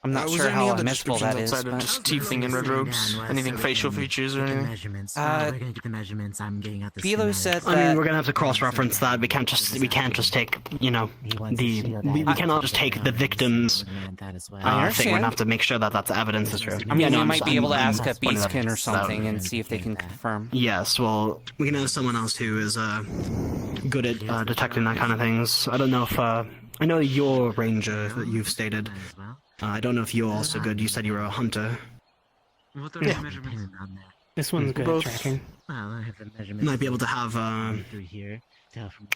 I'm not was sure there any how other admissible that descriptions is. outside of but- just tiefling in red robes? Anything facial features or anything? Measurements. Uh, We're gonna get the measurements. I'm getting out the Velo schematics. said I mean, that we're gonna have to cross-reference that. We can't just take, you know, we cannot just take the victim's thing. We're gonna have to make sure that that's evidence is true. I mean, Yeah, no, you I'm might just- be able to I'm ask a pointing that beastkin or out. something and see if they can confirm. Yes, well, we can have someone else who is good at detecting that kind of things. I don't know if I know you're a ranger that you've stated. I don't know if you're also good. You said you were a hunter. What are Yeah. the measurements? This one's good Both. at tracking. Well, I have the measurements. Might be able to have through here.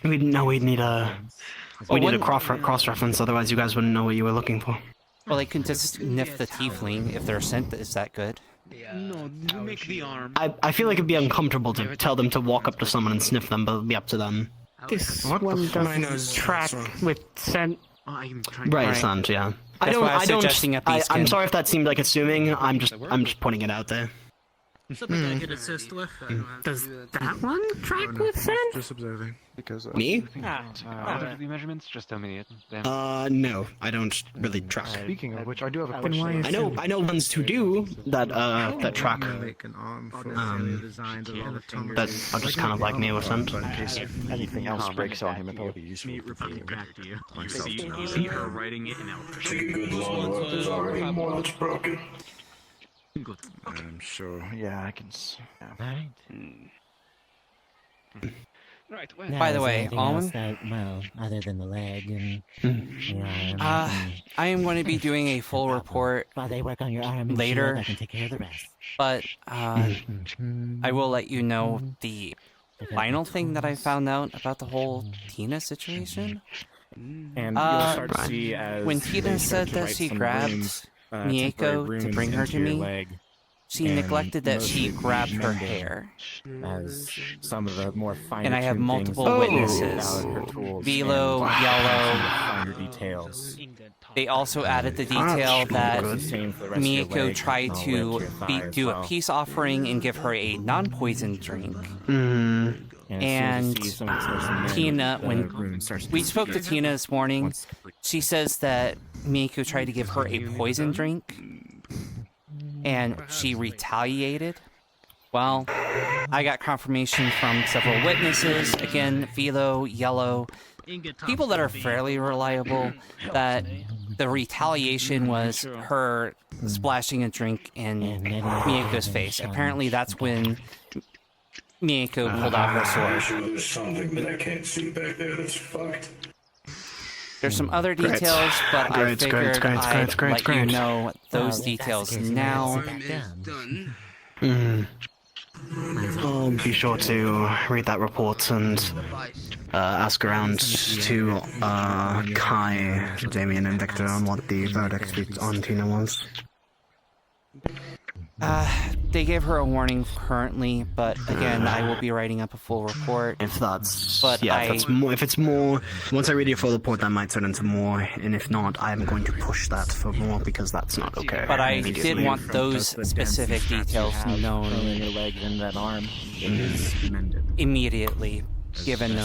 we'd need a Well, we need a wouldn't- cross reference. Otherwise, you guys wouldn't know what you were looking for. Well, they can just sniff the tiefling if their scent is that good. No, you make the arm. I feel like it'd be uncomfortable to tell them to walk up to someone and sniff them, but it'd be up to them. This What one the fuck? My nose doesn't is track wrong. with scent. I'm trying Right, Right. Sand, yeah. That's why I was suggesting a I'm beastkin. sorry if that seemed like assuming. I'm just pointing it out there. Something I could assist with. Does that one track with scent? Just observing. Because Me? the measurements? Just tell me it. No, I don't really track. Speaking of which, I do have a Then question. why I know ones who do that that track. Make an arm for That are just kind of like me with scent. in case anything else breaks on him, it will be useful. back to you. You see her writing it in Elvish. Take a good long look. There's already more that's broken. Good. I'm sure. Yeah, I can. Yeah. Alright. By the way, anything Almond? else that, well, other than the leg and your arm. I am going to be doing a full report While they work on your arm and later, shield, I can take care of the rest. but I will let you know the final thing that I found out about the whole Tina situation. And you'll start to see as when they Tina start said to that write she some grabbed runes, Mieko temporary to bring runes her into to your me, leg, she and neglected that most she of the grabbed her mending hair. as some of the more finer And I have tuned multiple things witnesses. about her tools Velo, and Yellow. some of the finer details. They also added the detail that Mieko tried to do a peace offering and give her a non-poison drink. And Tina, when we spoke to Tina this morning, she says that Mieko tried to give her a poison drink, and she retaliated. Well, I got confirmation from several witnesses, again, Velo, Yellow, people that are fairly reliable, that the retaliation was her splashing a drink in Mieko's face. Apparently that's when Mieko pulled out her sword. There's something that I can't see back there that's fucked. There's some other details, but I figured I'd let you know those details now. Be sure to read that report and ask around to Kai, Damien, and Victor on what the verdict on Tina was. They gave her a warning currently, but again, I will be writing up a full report. If that's if it's more, once I read your full report, that might turn into more, and if not, I'm going to push that for more because that's not okay. But I did want those specific details known immediately, given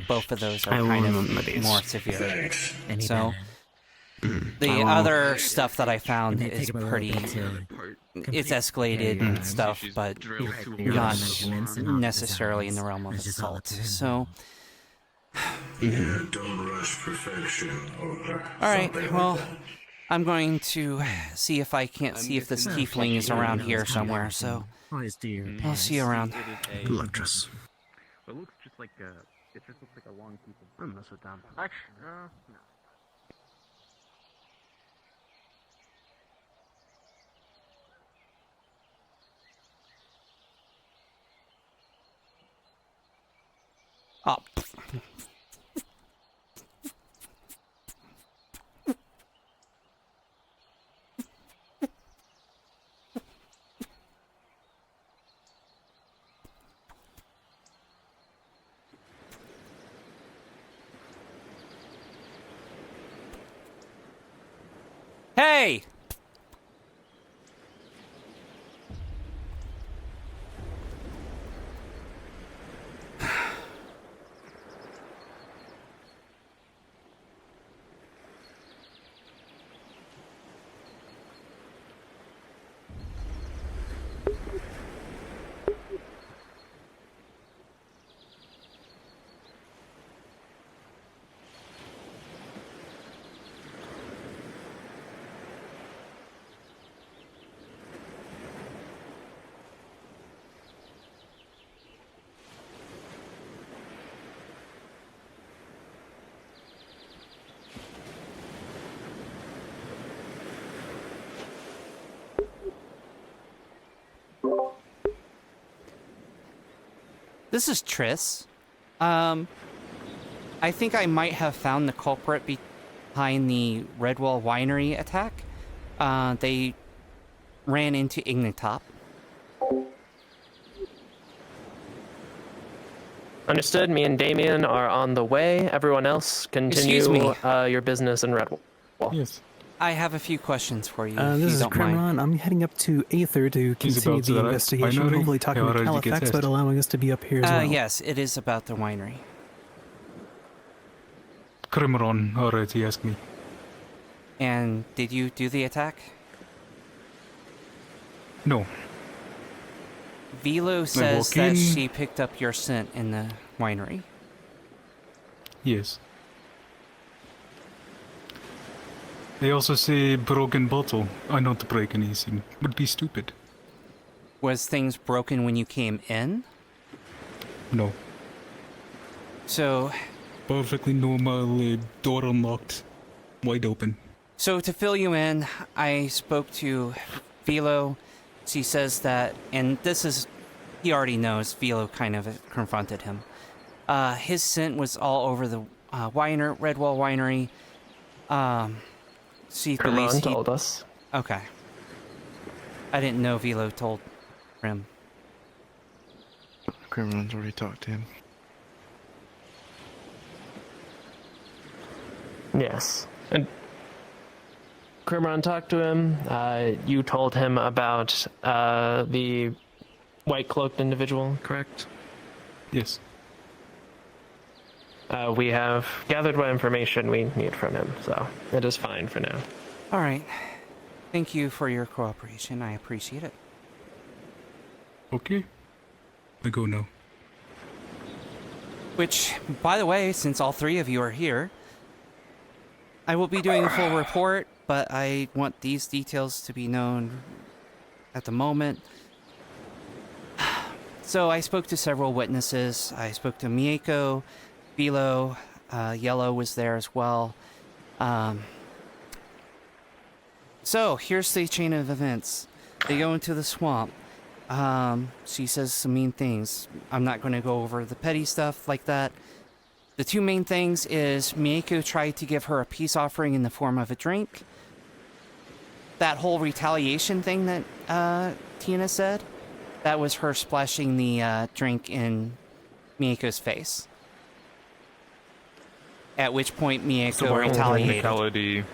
both of those are kind of more severe. So. The other stuff that I found is pretty... It's escalated stuff, but not necessarily in the realm of assault. So... Don't rush perfection. Alright, well, I'm going to see if I can't see if this tiefling is around here somewhere, so... I'll see you around. Electrus. It looks just like it just looks like a long piece of... I'm gonna sit down. Actually, no. Oh. Hey! This is Triss. I think I might have found the culprit behind the Redwall Winery attack. They ran into Ignitop. Understood. Me and Damien are on the way. Everyone else, continue your business in Redwall. Yes. I have a few questions for you. This is don't mind. Krimron. I'm heading up to Aether to continue the investigation, hopefully talking to Califax about allowing us to be up here as well. Yes, it is about the winery. Krimron already asked me. And did you do the attack? No. Velo says that she picked up your scent in the winery. Yes. They also say broken bottle. I not break anything. Would be stupid. Was things broken when you came in? No. So, Perfectly normal, door unlocked, wide open. so to fill you in, I spoke to Velo. She says that, and this is, he already knows, Velo kind of confronted him. His scent was all over the Redwall Winery. She believes he told us. Okay. I didn't know Velo told him. Criminal's already talked to him. Yes. And Crimron talked to him. You told him about the white-cloaked individual, correct? Yes. We have gathered what information we need from him, so it is fine for now. All right. Thank you for your cooperation. I appreciate it. Okay. I go now. Which, by the way, since all three of you are here, I will be doing a full report, but I want these details to be known at the moment. So I spoke to several witnesses. I spoke to Mieko, Velo, Yellow was there as well. So here's the chain of events. They go into the swamp. She says some mean things. I'm not going to go over the petty stuff like that. The two main things is Mieko tried to give her a peace offering in the form of a drink. That whole retaliation thing that Tina said, that was her splashing the drink in Mieko's face. At which point Mieko retaliated.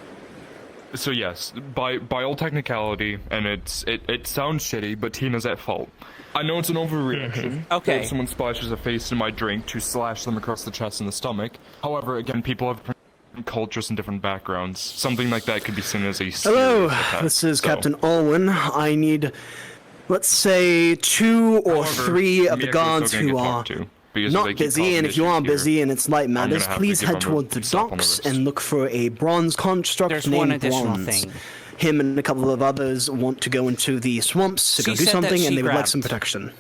So yes, by all technicality, and it sounds shitty, but Tina's at fault. I know it's an overreaction. Okay. If someone splashes a face in my drink to slash them across the chest and the stomach. However, again, people have different cultures and different backgrounds. Something like that could be seen as a Hello, serious attack. this is So, Captain Alwyn. I need, let's say, 2 or however, 3 of the Mieko is guards still gonna who get are talked to, because if they not keep busy, causing and if you issues are here, busy and it's light I'm gonna matters, have to please give head them a towards the slap on the docks wrist. and look for a bronze construct There's named one additional Bronze. thing. Him and a couple of others want to go into the swamps to She go do said that something, she and they would like grabbed- some protection.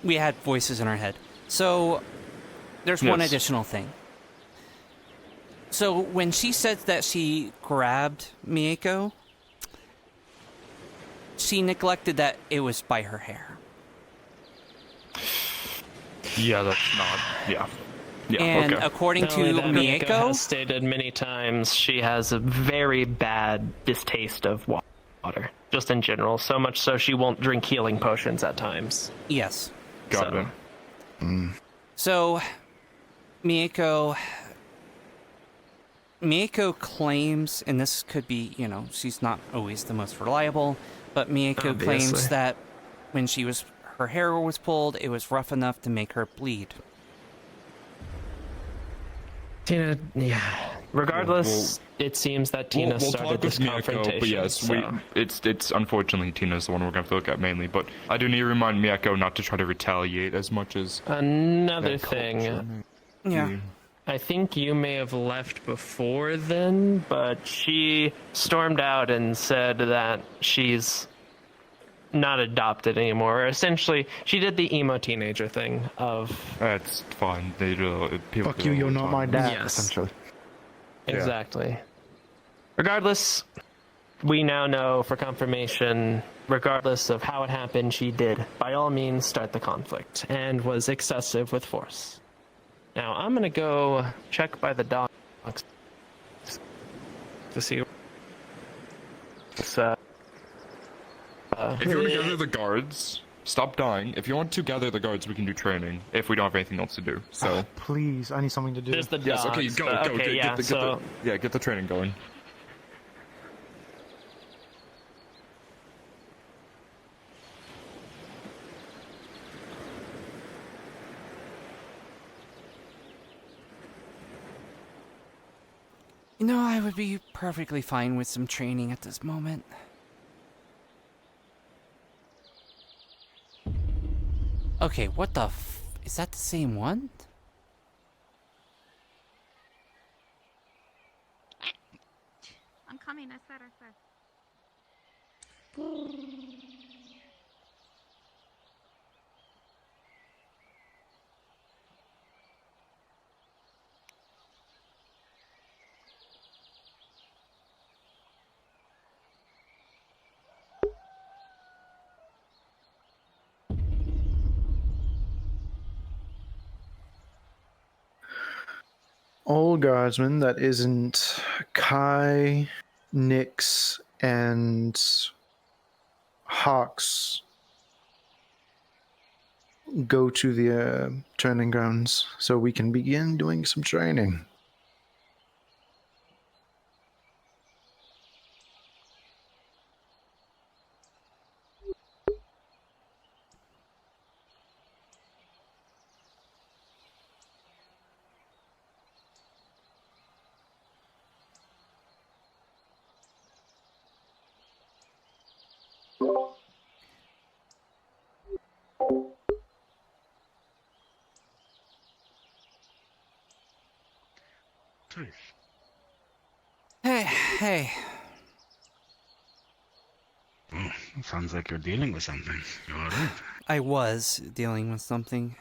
We had voices in our head. So, there's one Yes. additional thing. So, when she said that she grabbed Mieko, she neglected that it was by her hair. yeah, that's not. Yeah. Yeah. And okay. according Not only to that, Mieko Mieko, has stated many times she has a very bad distaste of water, just in general. So much so she won't drink healing potions at times. yes. Got it. So, Mieko claims, and this could be, she's not always the most reliable, but Mieko claims Obviously. that when her hair was pulled, it was rough enough to make her bleed. Tina, yeah. Regardless, it seems that Tina we'll started talk this with Mieko, confrontation. but yes, so. it's unfortunately Tina's the one we're gonna have to look at mainly. But I do need to remind Mieko not to try to retaliate as much as Another that thing. culture. Yeah. I think you may have left before then, but she stormed out and said that she's not adopted anymore. Essentially, she did the emo teenager thing of... That's fine. They do. People Fuck do you, it all you're the not time. my dad, Yes. essentially. Exactly. Regardless, we now know for confirmation, regardless of how it happened, she did, by all means, start the conflict and was excessive with force. Now, I'm gonna go check by the docks to see. If you want to gather the guards, stop dying. If you want to gather the guards, we can do training. If we don't have anything else to do, so. Please, I need something to do. There's the Yes. Okay. dogs, Go. but Go. okay, Get the training going. I would be perfectly fine with some training at this moment. Okay, what the is that the same one? I'm coming, I said. all guardsmen that isn't Kai, Nyx, and Hawks go to the training grounds so we can begin doing some training. Hey. Oh, sounds like you're dealing with something. You alright? I was dealing with something.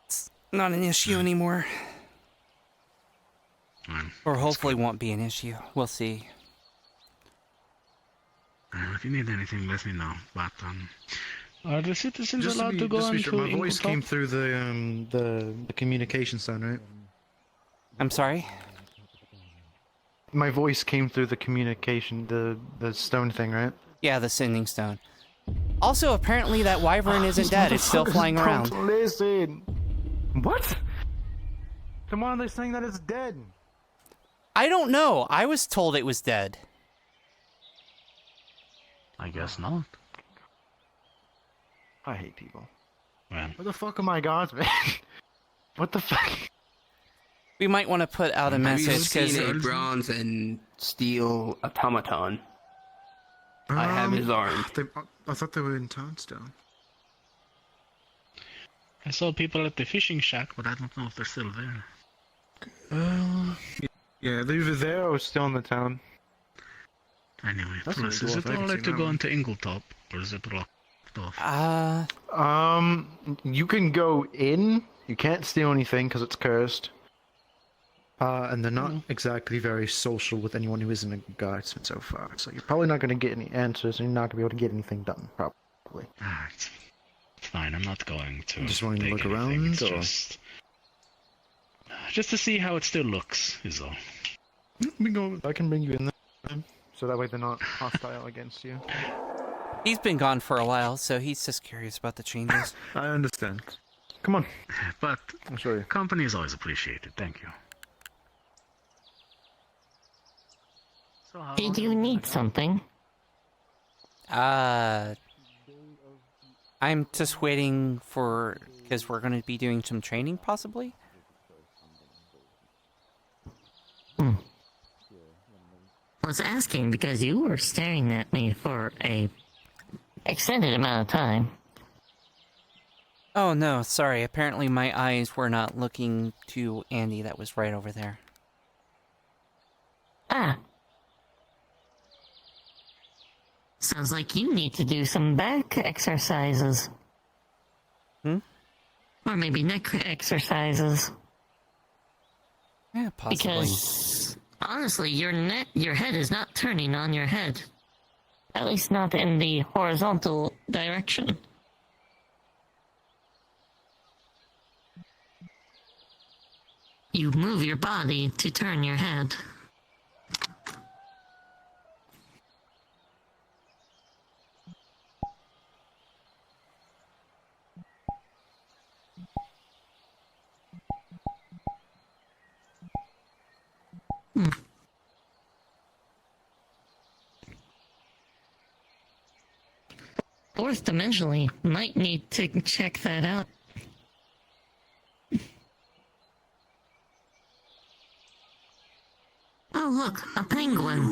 It's not an issue anymore. Or hopefully won't be an issue. We'll see. If you need anything, let me know. But are the citizens Just allowed to go just on be sure, to my voice Ingletop? came through the communication sound, right? I'm sorry? My voice came through the communication, the stone thing, right? Yeah, the sending stone. Also, apparently that wyvern isn't dead. It's still flying around. Listen. What? Then why are they saying that it's dead? I don't know. I was told it was dead. I guess not. I hate people. Well, What the fuck are my gods, man? What the fuck? We might want to put out a Have you message because seen a bronze and steel automaton? I have his arm. I thought they were in town still. I saw people at the fishing shack, but I don't know if they're still there. Yeah, they're either there or still in the town. Anyway, That's Plus, really is cool. it I haven't alright seen to that go one. into Ingletop, or is it locked off? You can go in. You can't steal anything because it's cursed. And they're not exactly very social with anyone who isn't a guardsman so far. So you're probably not going to get any answers, and you're not going to be able to get anything done, probably. It's fine, I'm not going to. Just wanting to take look anything, around, it's or? just to see how it still looks, is all. I can bring you in there, so that way they're not hostile against you. he's been gone for a while, so he's just curious about the changes. I understand. Come on. But I'll show you. company is always appreciated, thank you. Did you need something? I'm just waiting for... because we're going to be doing some training, possibly? Was asking because you were staring at me for a extended amount of time. Oh, no, sorry. Apparently my eyes were not looking to Andy that was right over there. Ah. Sounds like you need to do some back exercises. Or maybe neck exercises. Yeah, possibly. Because, honestly, your head is not turning on your head. At least not in the horizontal direction. You move your body to turn your head. Fourth dimensionally, might need to check that out. Oh look, a penguin.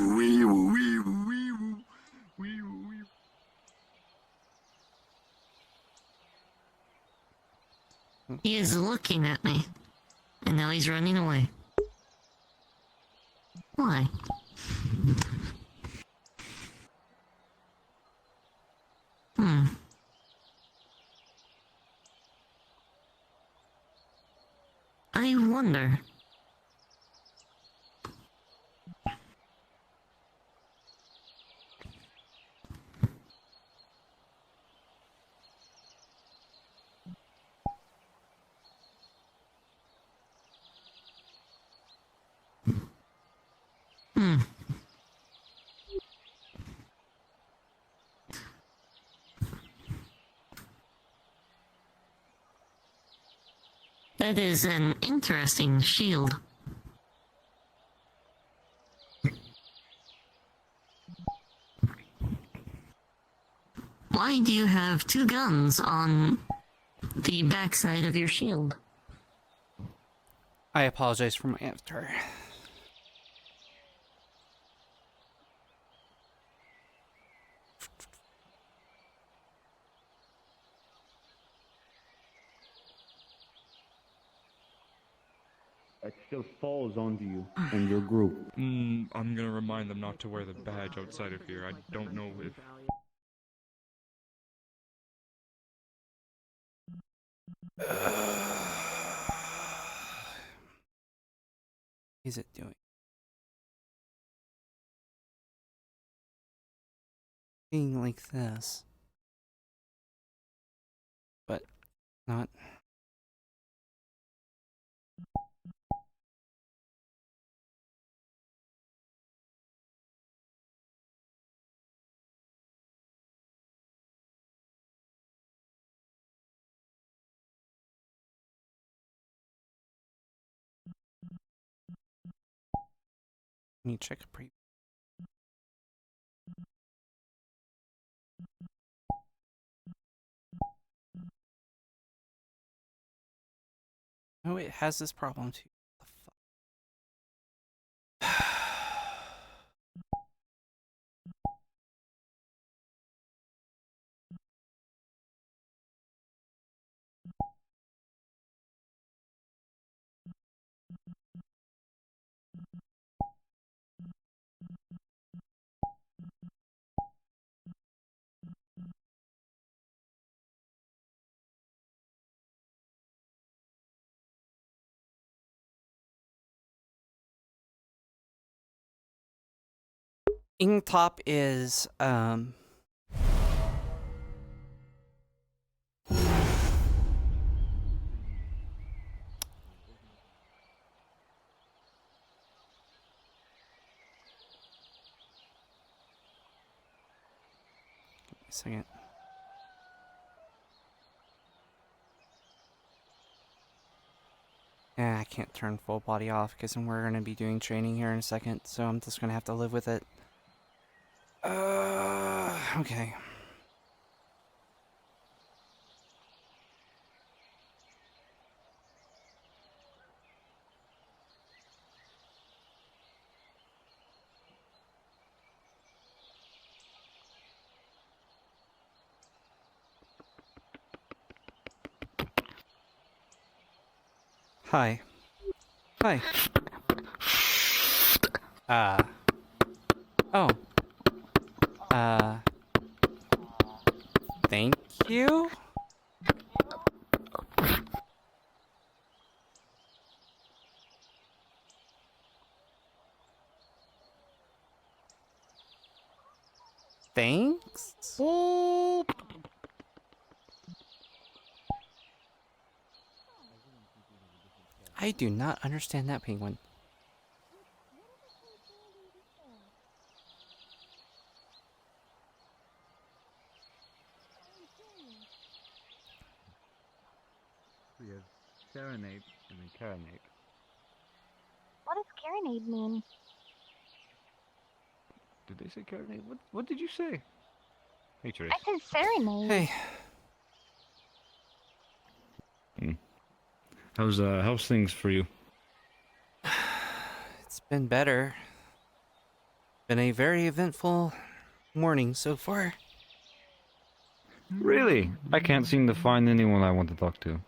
He is looking at me. And now he's running away. Why? I wonder. That is an interesting shield. Why do you have 2 guns on the backside of your shield? I apologize for my avatar. It still falls onto you and your group. I'm gonna remind them not to wear the badge outside of here. I don't know if... Is it doing? Being like this. But not. Let me check a preview. Oh, it has this problem too. What the fuck? Inktop is give me a second. Yeah, I can't turn full body off because we're going to be doing training here in a second, so I'm just going to have to live with it. Okay. Hi. Hi. Oh. Thank you? Thanks? I do not understand that, penguin. We have serenade and then carinate. What does carinade mean? Did they say carinate? What did you say? Hey, Trace. I said serenade. Hey. How's things for you? It's been better. Been a very eventful morning so far. Really? I can't seem to find anyone I want to talk to.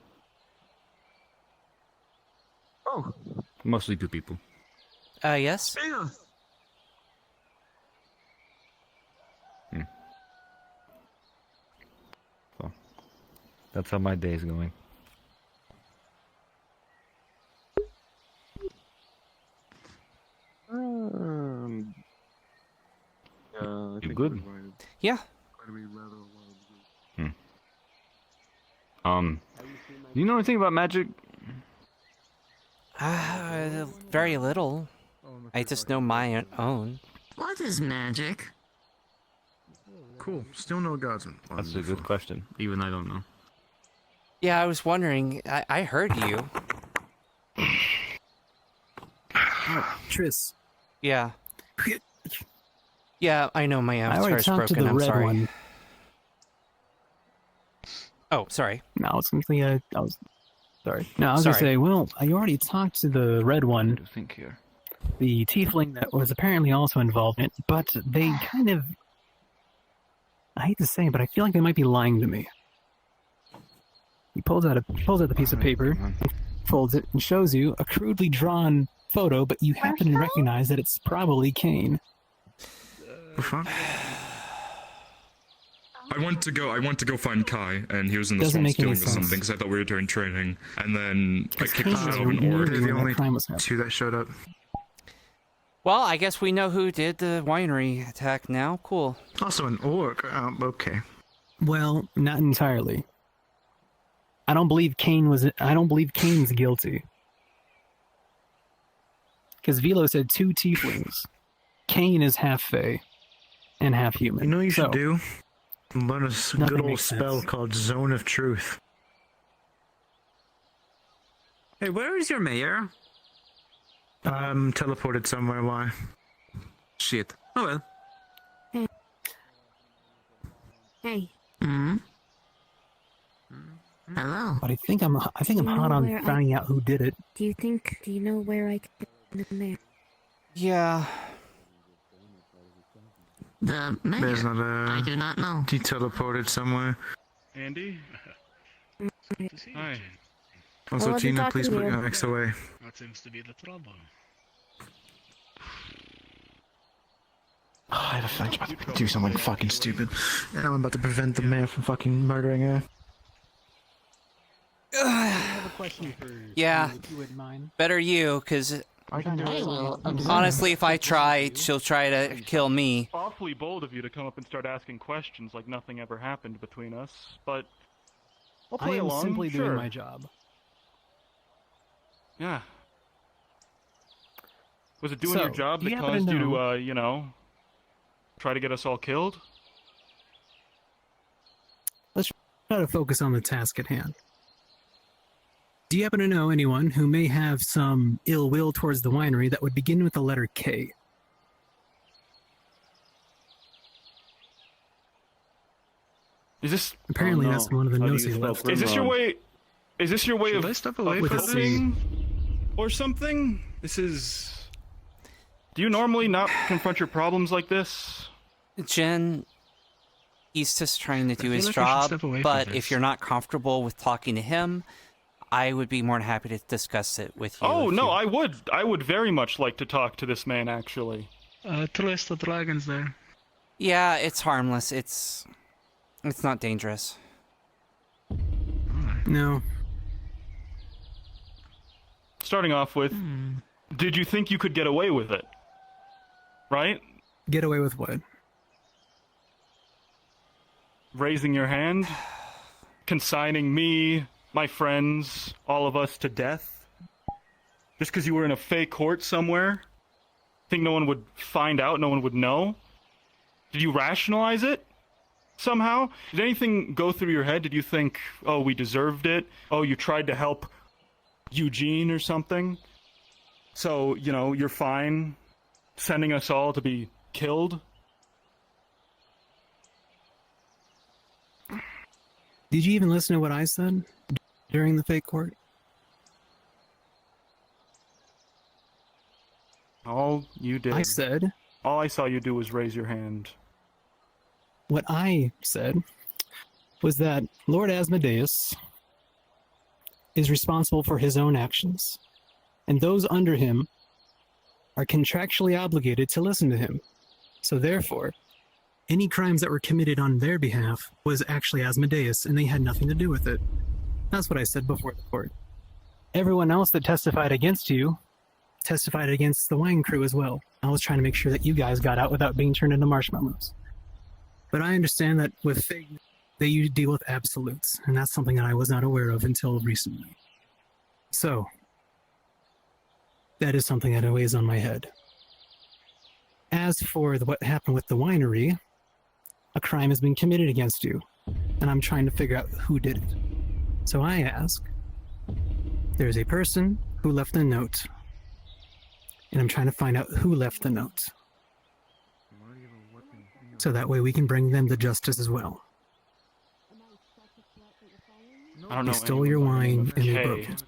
Oh. Mostly 2 people. Yes? So, that's how my day's going. You good? Yeah. Do you know anything about magic? Very little. I just know my own. What is magic? Cool. Still no gods. That's a good question. Even I don't know. Yeah, I was wondering. I heard you. Tris. Yeah. Yeah, I know my I already avatar's talked broken. to the I'm red sorry. one. Oh, sorry. No, it's something I was. Sorry. No, I was Sorry. gonna say. Well, I already talked to the red one. Think here. The tiefling that was apparently also involved in it, but they kind of. I hate to say it, but I feel like they might be lying to me. He pulls out the piece of paper, folds it, and shows you a crudely drawn photo, but you happen to recognize that it's probably Kane. I want to go find Kai, and he was in the Doesn't swamp make any stealing or something, sense. because I thought we were doing training. And then I kicked Kane's us out of an really org. weird. They're the only crime was happening. two that showed up. Well, I guess we know who did the winery attack now. Cool. Also an orc. Okay. Well, not entirely. I don't believe Kane's guilty. Because Velo said 2 tieflings. Kane is half fae and half human. You know what you should So, do? Learn a Nothing good old makes spell sense. called Zone of Truth. Hey, where is your mayor? Teleported somewhere. Why? Shit. Oh well. Hey. Hmm? Hello? But I think I'm hot on finding out who did it. Do you know where I can get in there? Yeah. The mayor? There's not a... I do not know. He teleported somewhere. Andy? Hi. Also, Well, Tina, I'll be please put talking to your you. next away. What seems to be the trouble? Oh, I have a feeling she's about to do something fucking stupid. And I'm about to prevent the mayor from fucking murdering her. I have a question for Yeah. you, if you wouldn't mind. Better you, because I can do it. honestly, if I try, she'll try to kill me. Awfully bold of you to come up and start asking questions like nothing ever happened between us, but I'll I play am along. simply sure. doing my job. Yeah. Was it doing So, your job do that you happen to caused you know- to, try to get us all killed? Let's try to focus on the task at hand. Do you happen to know anyone who may have some ill will towards the winery that would begin with the letter K? Is this Apparently that's one of the notes he left. Is this your way? Is this your way Should of I step away With a from C. coping or something? This is. Do you normally not confront your problems like this? Jen, he's just trying to do his like I should job, step away from but this. if you're not comfortable with talking to him, I would be more than happy to discuss it with you. Oh if no, you- I would very much like to talk to this man actually. Trust the dragons there. Yeah, it's harmless. It's not dangerous. No. Starting off with, did you think you could get away with it? Right? Get away with what? Raising your hand, consigning me, my friends, all of us to death? Just because you were in a fake court somewhere? Think no one would find out, no one would know? Did you rationalize it? Somehow? Did anything go through your head? Did you think, oh, we deserved it? Oh, you tried to help Eugene or something? So, you're fine sending us all to be killed? Did you even listen to what I said during the fake court? All you did. I said All I saw you do was raise your hand. what I said was that Lord Asmodeus is responsible for his own actions, and those under him are contractually obligated to listen to him. So therefore, any crimes that were committed on their behalf was actually Asmodeus, and they had nothing to do with it. That's what I said before the court. Everyone else that testified against you testified against the wine crew as well. I was trying to make sure that you guys got out without being turned into marshmallows. But I understand that with Fig, they deal with absolutes, and that's something that I was not aware of until recently. So, that is something that weighs on my head. As for what happened with the winery, a crime has been committed against you, and I'm trying to figure out who did it. So I ask, there's a person who left a note, And I'm trying to find out who left the notes. So that way we can bring them to justice as well. I don't know. They stole your wine and they K. broke it.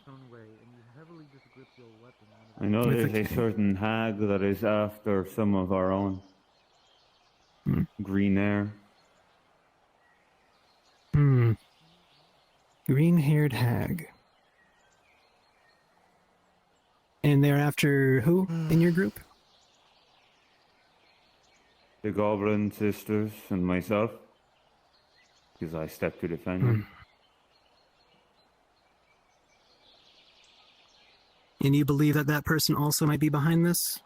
I know With there's a a K. certain hag that is after some of our own. Green hair. Green-haired hag. And they're after who in your group? The Goblin Sisters and myself. Because I stepped to defend them. And you believe that that person also might be behind this?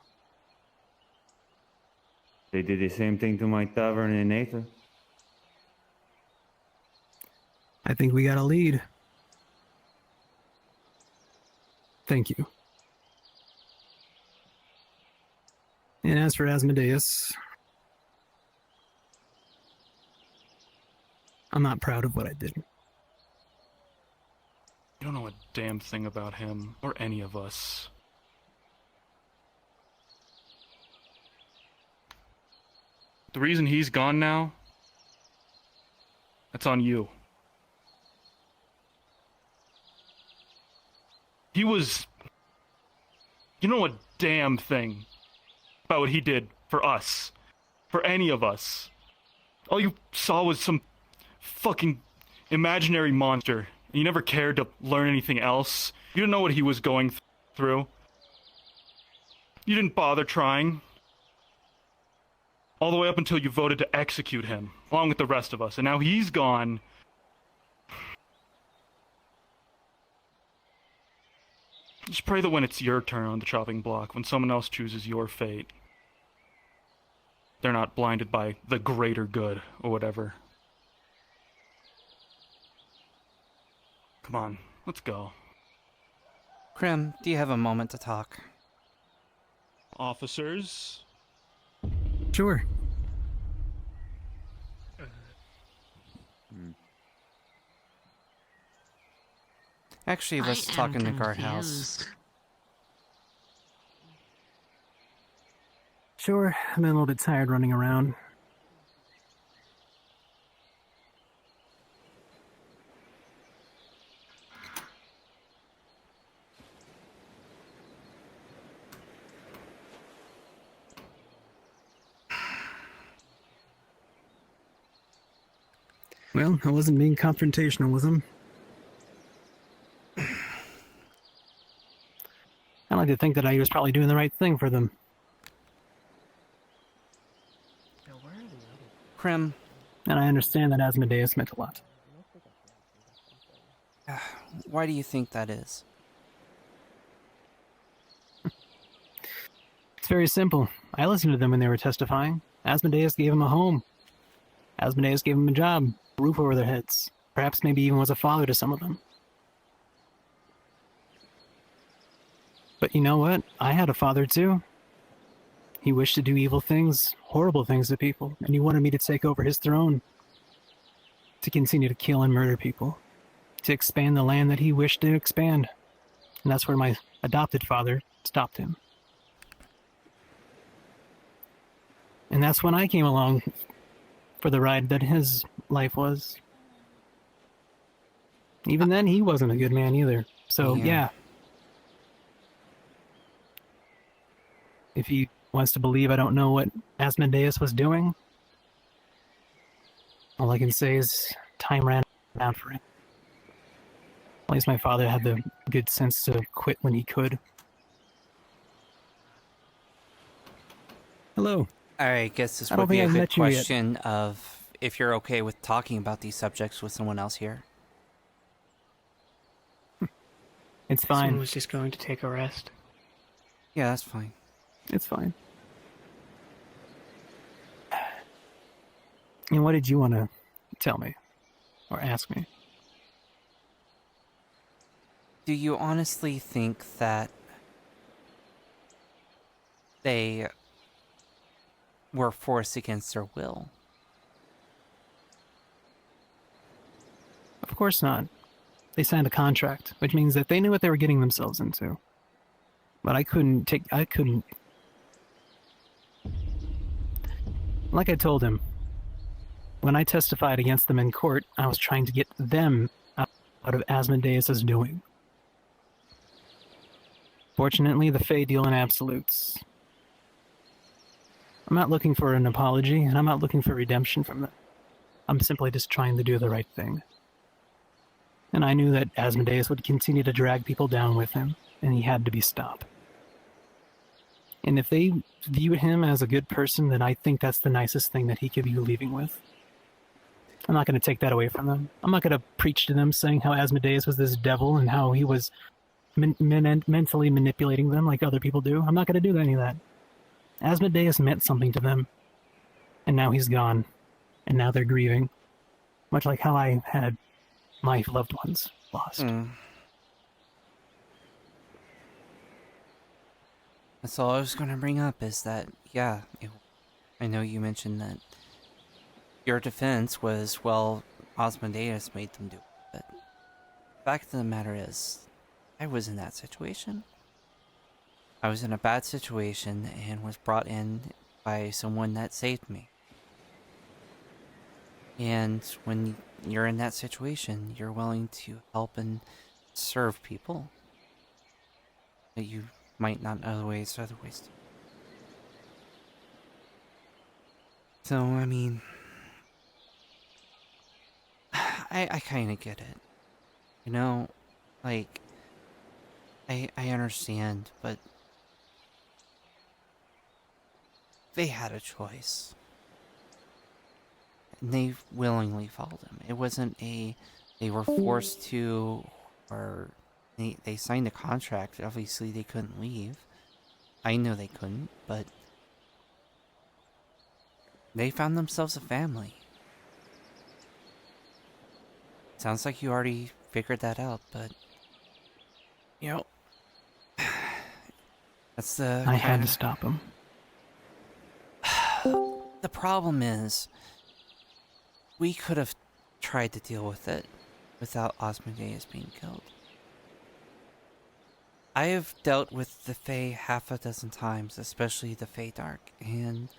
They did the same thing to my tavern in Aether. I think we got a lead. Thank you. And as for Asmodeus, I'm not proud of what I did. You don't know a damn thing about him, or any of us. The reason he's gone now, that's on you. He was... You know a damn thing about what he did for us. For any of us. All you saw was some fucking imaginary monster. You never cared to learn anything else. You didn't know what he was going through. You didn't bother trying. All the way up until you voted to execute him, along with the rest of us. And now he's gone. Just pray that when it's your turn on the chopping block, when someone else chooses your fate, they're not blinded by the greater good, or whatever. Come on, let's go. Krim, do you have a moment to talk? Officers? Sure. Actually, let's talk in the guardhouse. Sure, I'm a little bit tired running around. Well, I wasn't being confrontational with him. I like to think that I was probably doing the right thing for them. Krim. And I understand that Asmodeus meant a lot. Why do you think that is? It's very simple. I listened to them when they were testifying. Asmodeus gave them a home. Asmodeus gave them a job, a roof over their heads. Perhaps maybe even was a father to some of them. But you know what? I had a father too. He wished to do evil things, horrible things to people, and he wanted me to take over his throne. To continue to kill and murder people. To expand the land that he wished to expand. And that's where my adopted father stopped him. And that's when I came along for the ride that his life was. Even then, he wasn't a good man either. So, yeah. If he wants to believe I don't know what Asmodeus was doing, all I can say is time ran out for him. At least my father had the good sense to quit when he could. Hello. I guess this I don't would be think a I've good met you yet. question of if you're okay with talking about these subjects with someone else here. It's fine. Someone was just going to take a rest. Yeah, that's fine. It's fine. And what did you want to tell me? Or ask me? Do you honestly think that they were forced against their will? Of course not. They signed a contract, which means that they knew what they were getting themselves into. But I couldn't. Like I told him, when I testified against them in court, I was trying to get them out of Asmodeus' doing. Fortunately, the Fae deal in absolutes. I'm not looking for an apology, and I'm not looking for redemption from them. I'm simply just trying to do the right thing. And I knew that Asmodeus would continue to drag people down with him, and he had to be stopped. And if they view him as a good person, then I think that's the nicest thing that he could be leaving with. I'm not going to take that away from them. I'm not going to preach to them saying how Asmodeus was this devil and how he was mentally manipulating them like other people do. I'm not going to do any of that. Asmodeus meant something to them, and now he's gone, and now they're grieving, much like how I had my loved ones lost. That's all I was going to bring up is that, yeah, I know you mentioned that your defense was, well, Asmodeus made them do it, but the fact of the matter is, I was in that situation. I was in a bad situation and was brought in by someone that saved me. And when you're in that situation, you're willing to help and serve people that you might not otherwise do. So, I mean, I kind of get it. You know, like, I understand, but they had a choice. And they willingly followed him. It wasn't they were forced to, or they signed a contract. Obviously, they couldn't leave. I know they couldn't, but they found themselves a family. Sounds like you already figured that out, but you know, that's the. I had to stop him. The problem is, we could have tried to deal with it without Asmodeus being killed. I have dealt with the Fae half a dozen times, especially the Fae Dark, and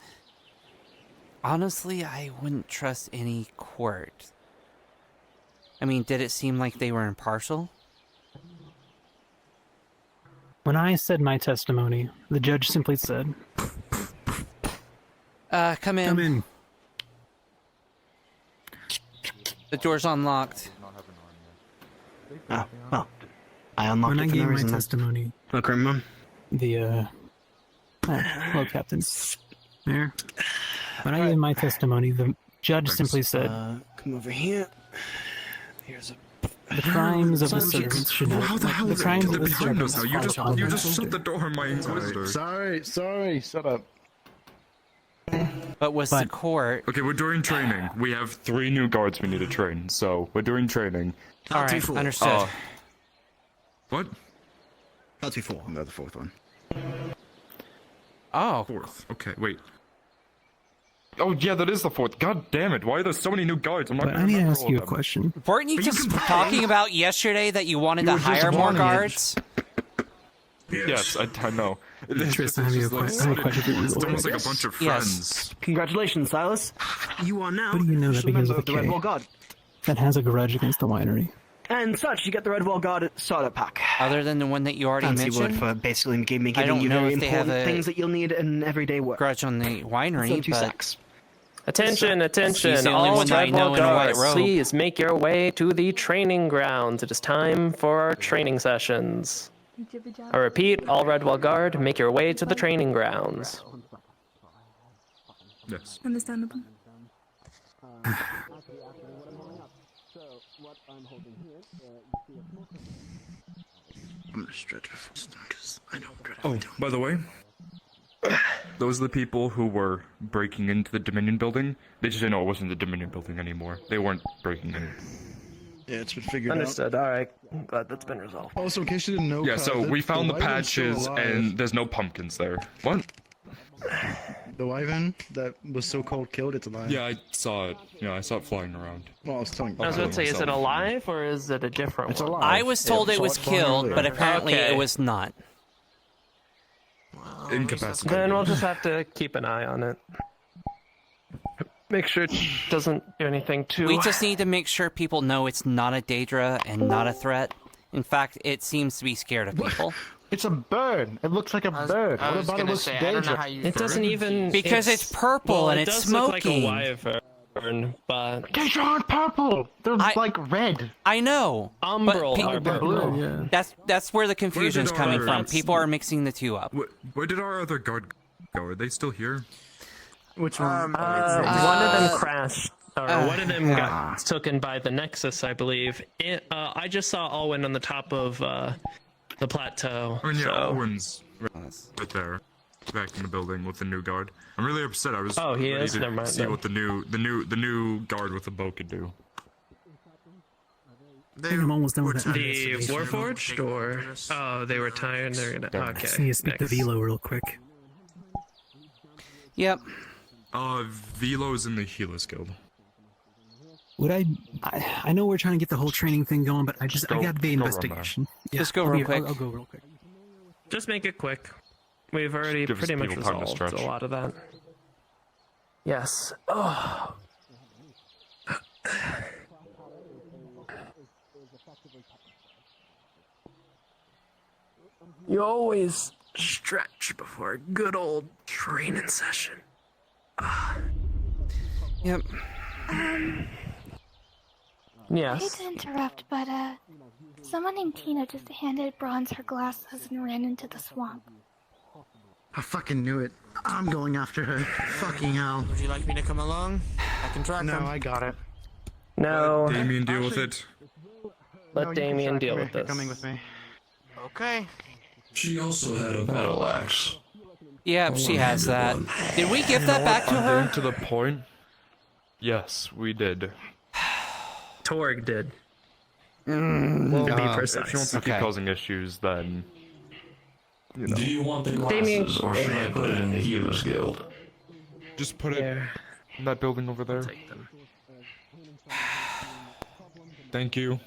honestly, I wouldn't trust any court. I mean, did it seem like they were impartial? When I said my testimony, the judge simply said, come in. Come in. The door's unlocked. Oh, well, I unlocked When it I for gave no my reason. testimony, Okay, Mum. Hello, Captain. There. When I gave my testimony, the judge simply said, Come over here. Here's a. the crimes of the servants should not. How the hell The is crimes it of the behind us servants now? fall You upon just my shut the shoulder. door, my Inquisitor. Sorry, shut up. But was the court... Okay, we're doing training. We have 3 new guards we need to train, so we're doing training. Alright, understood. What? That's before. No, the fourth one. Oh. Fourth. Okay, wait. Oh, yeah, that is the 4th. God damn it, why are there so many new guards? I'm not But gonna I need to remember ask all you of a them. question. Weren't you just talking about yesterday that you wanted to were just hire more wanting it. guards? Yes, I know. Tristan, I have a question for you. It's almost like a bunch of friends. Yes. Congratulations, Silas. You are now What do you know that official begins member with of the a Red K? Wall Guard. That has a grudge against the winery. And such, you get the Red Wall Guard starter pack. Other than the one that you already Fancy word mentioned? for basically me I giving don't you know very if they have important a things that you'll need in everyday work. grudge on the winery, So 2 but... sacks. Attention, He's attention, the only all one that I Red know Wall in a white guards, robe. please make your way to the training grounds. It is time for our training sessions. I repeat, all Red Wall Guard, make your way to the training grounds. Yes. Understandable. I'm gonna stretch before because I know what Oh, by the way, those are the people who were breaking into the Dominion building. They just didn't know it wasn't the Dominion building anymore. They weren't breaking in. Yeah, it's been figured Understood, alright. I'm glad that's been resolved. out. Also, in case you didn't know, Yeah, so we found the wyvern's still patches, alive. and there's no pumpkins there. What? The wyvern that was so-called killed, it's alive. Yeah, I saw it. Yeah, I saw it flying around. Well, I was telling I was going to say, is it alive or is it a different one? I was told it was killed, but apparently Okay. it was not. incapacitated. Then we'll just have to keep an eye on it. Make sure it doesn't do anything too. We just need to make sure people know it's not a Daedra and not a threat. In fact, it seems to be scared of people. It's a bird. It looks like a bird. What about it looks dangerous? It doesn't even... Because it's purple and it it's does smoking. look like a wyvern, but... Daedra aren't purple. They're like red. I know. Umbral but are purple. Yeah. That's where the confusion's our coming other- from. People are mixing the two up. Where did our other guard go? Are they still here? Which one? One of them crashed, or one of them got taken by the Nexus, I believe. I just saw Alwyn on the top of the plateau. I mean, yeah, so... Owen's right there, back in the building with the new guard. I'm really upset. I was he ready is? to Never mind, see then. what the new guard with the bow could do. I think I'm almost done with that. The Warforged, or... Oh, they were tired, they're gonna... I Okay. just need to speak to Velo real quick. Yep. Velo's in the Healers Guild. Would I know we're trying to get the whole training thing going, but I got the investigation. Yeah, Just go real quick. I'll go real quick. Just make it quick. We've already Give us pretty much people time to resolved stretch. a lot of that. Yes. Oh. You always stretch before a good old training session. Yep. Yes. I hate to interrupt, but someone named Tina just handed Bronze her glasses and ran into the swamp. I fucking knew it. I'm going after her. Fucking hell. Would you like me to come along? I can track No, them. I got it. No. Let Damien deal with it. Let Damien deal with this. Coming with me. Okay. She also had a battle axe. Yep, she has that. Did we give that back to her? To the point. Yes, we did. Torg did. Well, to be if she precise. wants to keep causing issues, then... You know. Do you want the Damien- glasses, or should I put it in the Healers Guild? Just put it in that building over there. Thank you.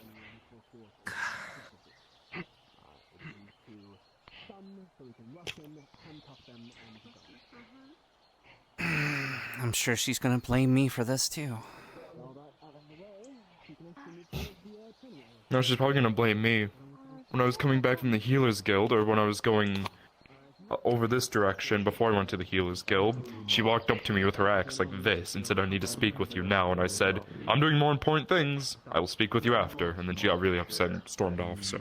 I'm sure she's gonna blame me for this too. No, she's probably gonna blame me. When I was coming back from the Healers Guild, or when I was going over this direction before I went to the Healers Guild, she walked up to me with her axe like this and said, I need to speak with you now, and I said, I'm doing more important things, I will speak with you after, and then she got really upset and stormed off, so...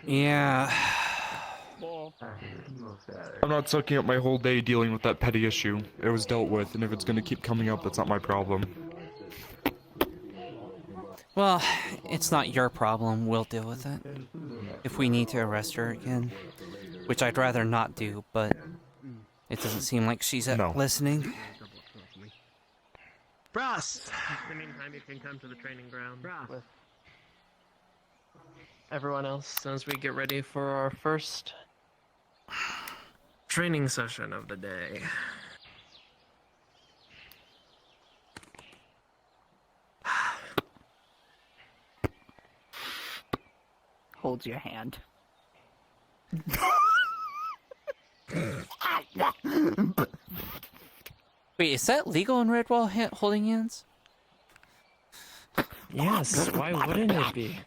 Yeah... I'm not sucking up my whole day dealing with that petty issue. It was dealt with, and if it's gonna keep coming up, that's not my problem. Well, it's not your problem. We'll deal with it. If we need to arrest her again. Which I'd rather not do, but it doesn't seem like she's listening. Brass! In the meantime, you can come to the training ground with everyone else as we get ready for our first training session of the day. Holds your hand. Wait, is that legal in Redwall, holding hands? Yes, why wouldn't it be?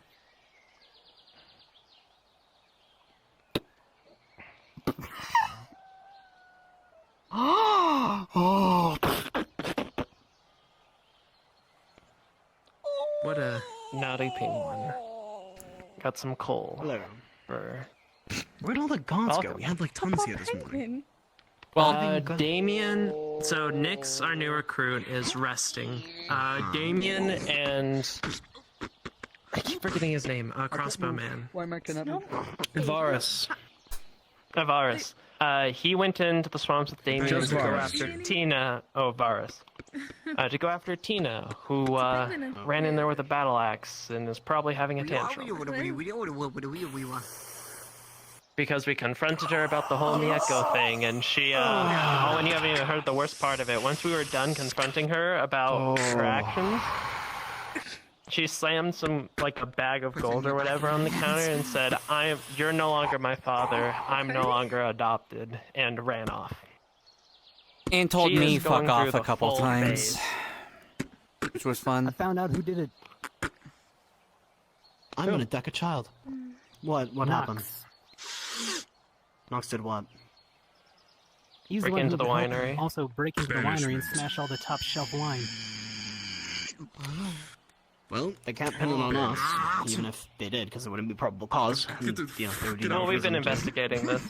Oh! What a naughty penguin. Got some coal. Hello. Where'd all the gaunts go? Welcome. We had like tons here this morning. Well, Damien, so Nyx, our new recruit, is resting. Damien and... I keep forgetting his name, Crossbow Man. Why am I connected? Varus. Varus. He went into the swamps with Damien Just to go Varus. after Tina. Oh, Varus. To go after Tina, who ran in there with a battle axe and is probably having a tantrum. Because we confronted her about the whole Mieko thing, and she, oh, and you haven't even heard the worst part of it. Once we were done confronting her about her actions, She slammed some, like, a bag of gold or whatever on the counter and said, you're no longer my father, I'm no longer adopted, and ran off. And told She me is going fuck off through a the couple full times. phase. Which was fun. I found out who did it. I'm gonna deck a child. What Nox. happened? Nox did what? He's Break the one into who the helped winery. Also break into the winery and Banishment. smash all the top shelf wine. Well, they can't pin it on us, even if they did, because it wouldn't be probable cause. And, they would do Well, that we've been prison. investigating this,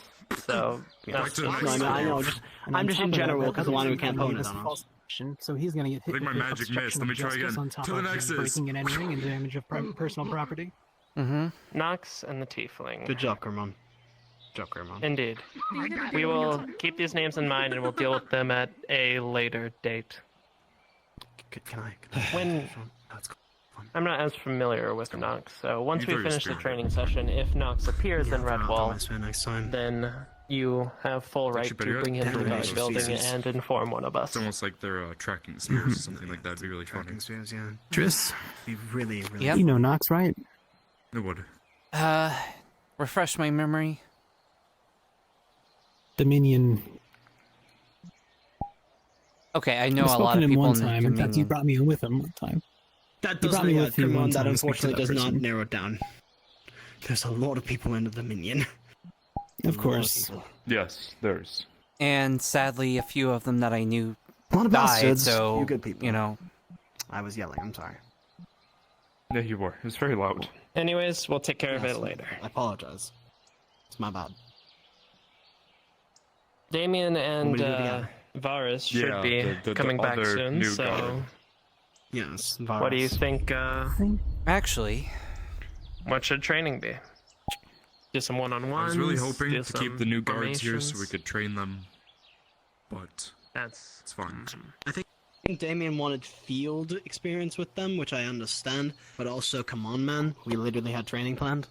so... Yeah. that's No, just- I know, And I'm on just top in of that, general, that because the other winery person can't gave pwn us it a on false us. information, so he's gonna get hit Like my with magic obstruction missed. of Let me try justice again. on top To the of nexus. breaking and entering and damage of personal property. Mm-hmm. Nox and the Tiefling. Good job, Kermon. Good job, Kermon. Indeed. We will keep these names in mind and we'll deal with them at a later date. Can I? When... I'm not as familiar with Nox, so once we Very finish the spirit. training session, if Nox appears in I'll Redwall, miss it next time. then you have full right Actually, to bring him to the better guard yet, building species. and inform one of us. It's almost like they're tracking spears or something like that. It'd be really funny. Spears, yeah. Tris, Be really, really. Yep. you know Nox, right? It would. Refresh my memory. Dominion. Okay, I know I've a lot spoken of to him people one in the time. In fact, you Dominion. brought me in with him one time. That You does brought me not, with you one Kermon, that time to speak to unfortunately that does not person. narrow it down. There's a lot of people in the Dominion. Of course. Yes, there's. And sadly, a few of them that I knew A lot of died, bastards. so, You good people. you know. I was yelling, I'm sorry. Yeah, you were. It was very loud. Anyways, we'll take care of Yes, it later. I apologize. It's my bad. Damien and Want me to do it again? Varus should Yeah, be the coming back other soon, new so... guard. Yes, What do you think, Actually, what should training be? Do some I one-on-ones? was really hoping do to keep some the new guards here so we formations? could train them, but That's... it's fine. I think Damien wanted field experience with them, which I understand, but also, come on, man, we literally had training planned.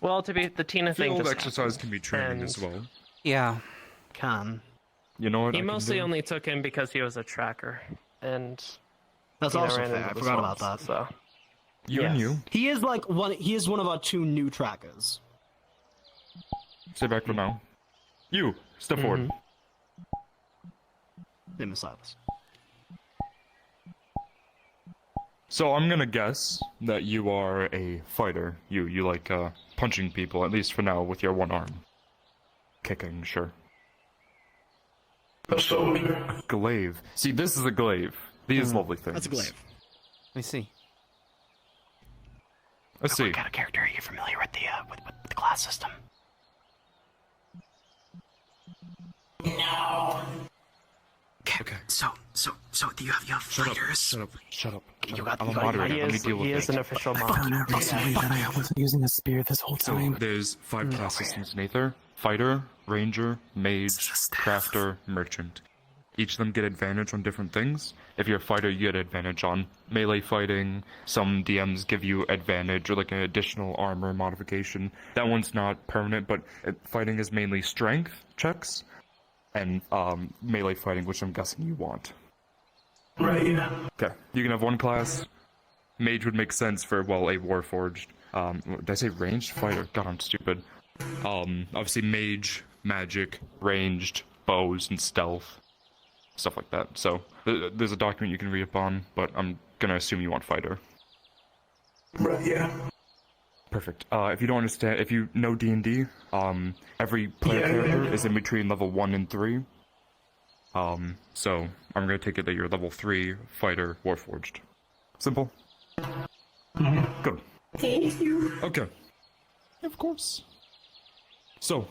Well, to be the Tina thing Field just exercise happened, can be training and as well. yeah. Can. You know what? He I can mostly do? only took him because he was a tracker, and That's Tina also ran fair. into I the forgot about swamps, that. So You and yes. you. He is like one. He is one of our two new trackers. Stay back for now. You, step forward. Name is Silas. So I'm gonna guess that you are a fighter. You like punching people, at least for now, with your one arm. Kicking, sure. A soldier. Glaive. See, this is a glaive. These lovely things. That's a glaive. Let me see. Let's see. What kind of character are you familiar with with the class system? No. Okay. So do you have fighters? Shut up. You got. I'm a you got- moderator. He Let me is, deal with he is it. an official I mod. found out recently that I wasn't using a spear this whole So time. there's 5 Class classes. systems in Aether: Fighter, Ranger, Mage, Crafter, Merchant. Each of them get advantage on different things. If you're a fighter, you get advantage on melee fighting. Some DMs give you advantage or like an additional armor modification. That one's not permanent, but fighting is mainly strength checks and melee fighting, which I'm guessing you want. Right. Okay, you can have one class. Mage would make sense for, well, a Warforged. Did I say ranged fighter? God, I'm stupid. Obviously mage, magic, ranged, bows, and stealth. Stuff like that. So, there's a document you can read up on, but I'm gonna assume you want fighter. Right, yeah. Perfect. If you don't understand, if you know D&D, every player character is in between level 1 and 3. So, I'm gonna take it that you're level 3 fighter Warforged. Simple? Good. Thank you. Okay. Of course. So,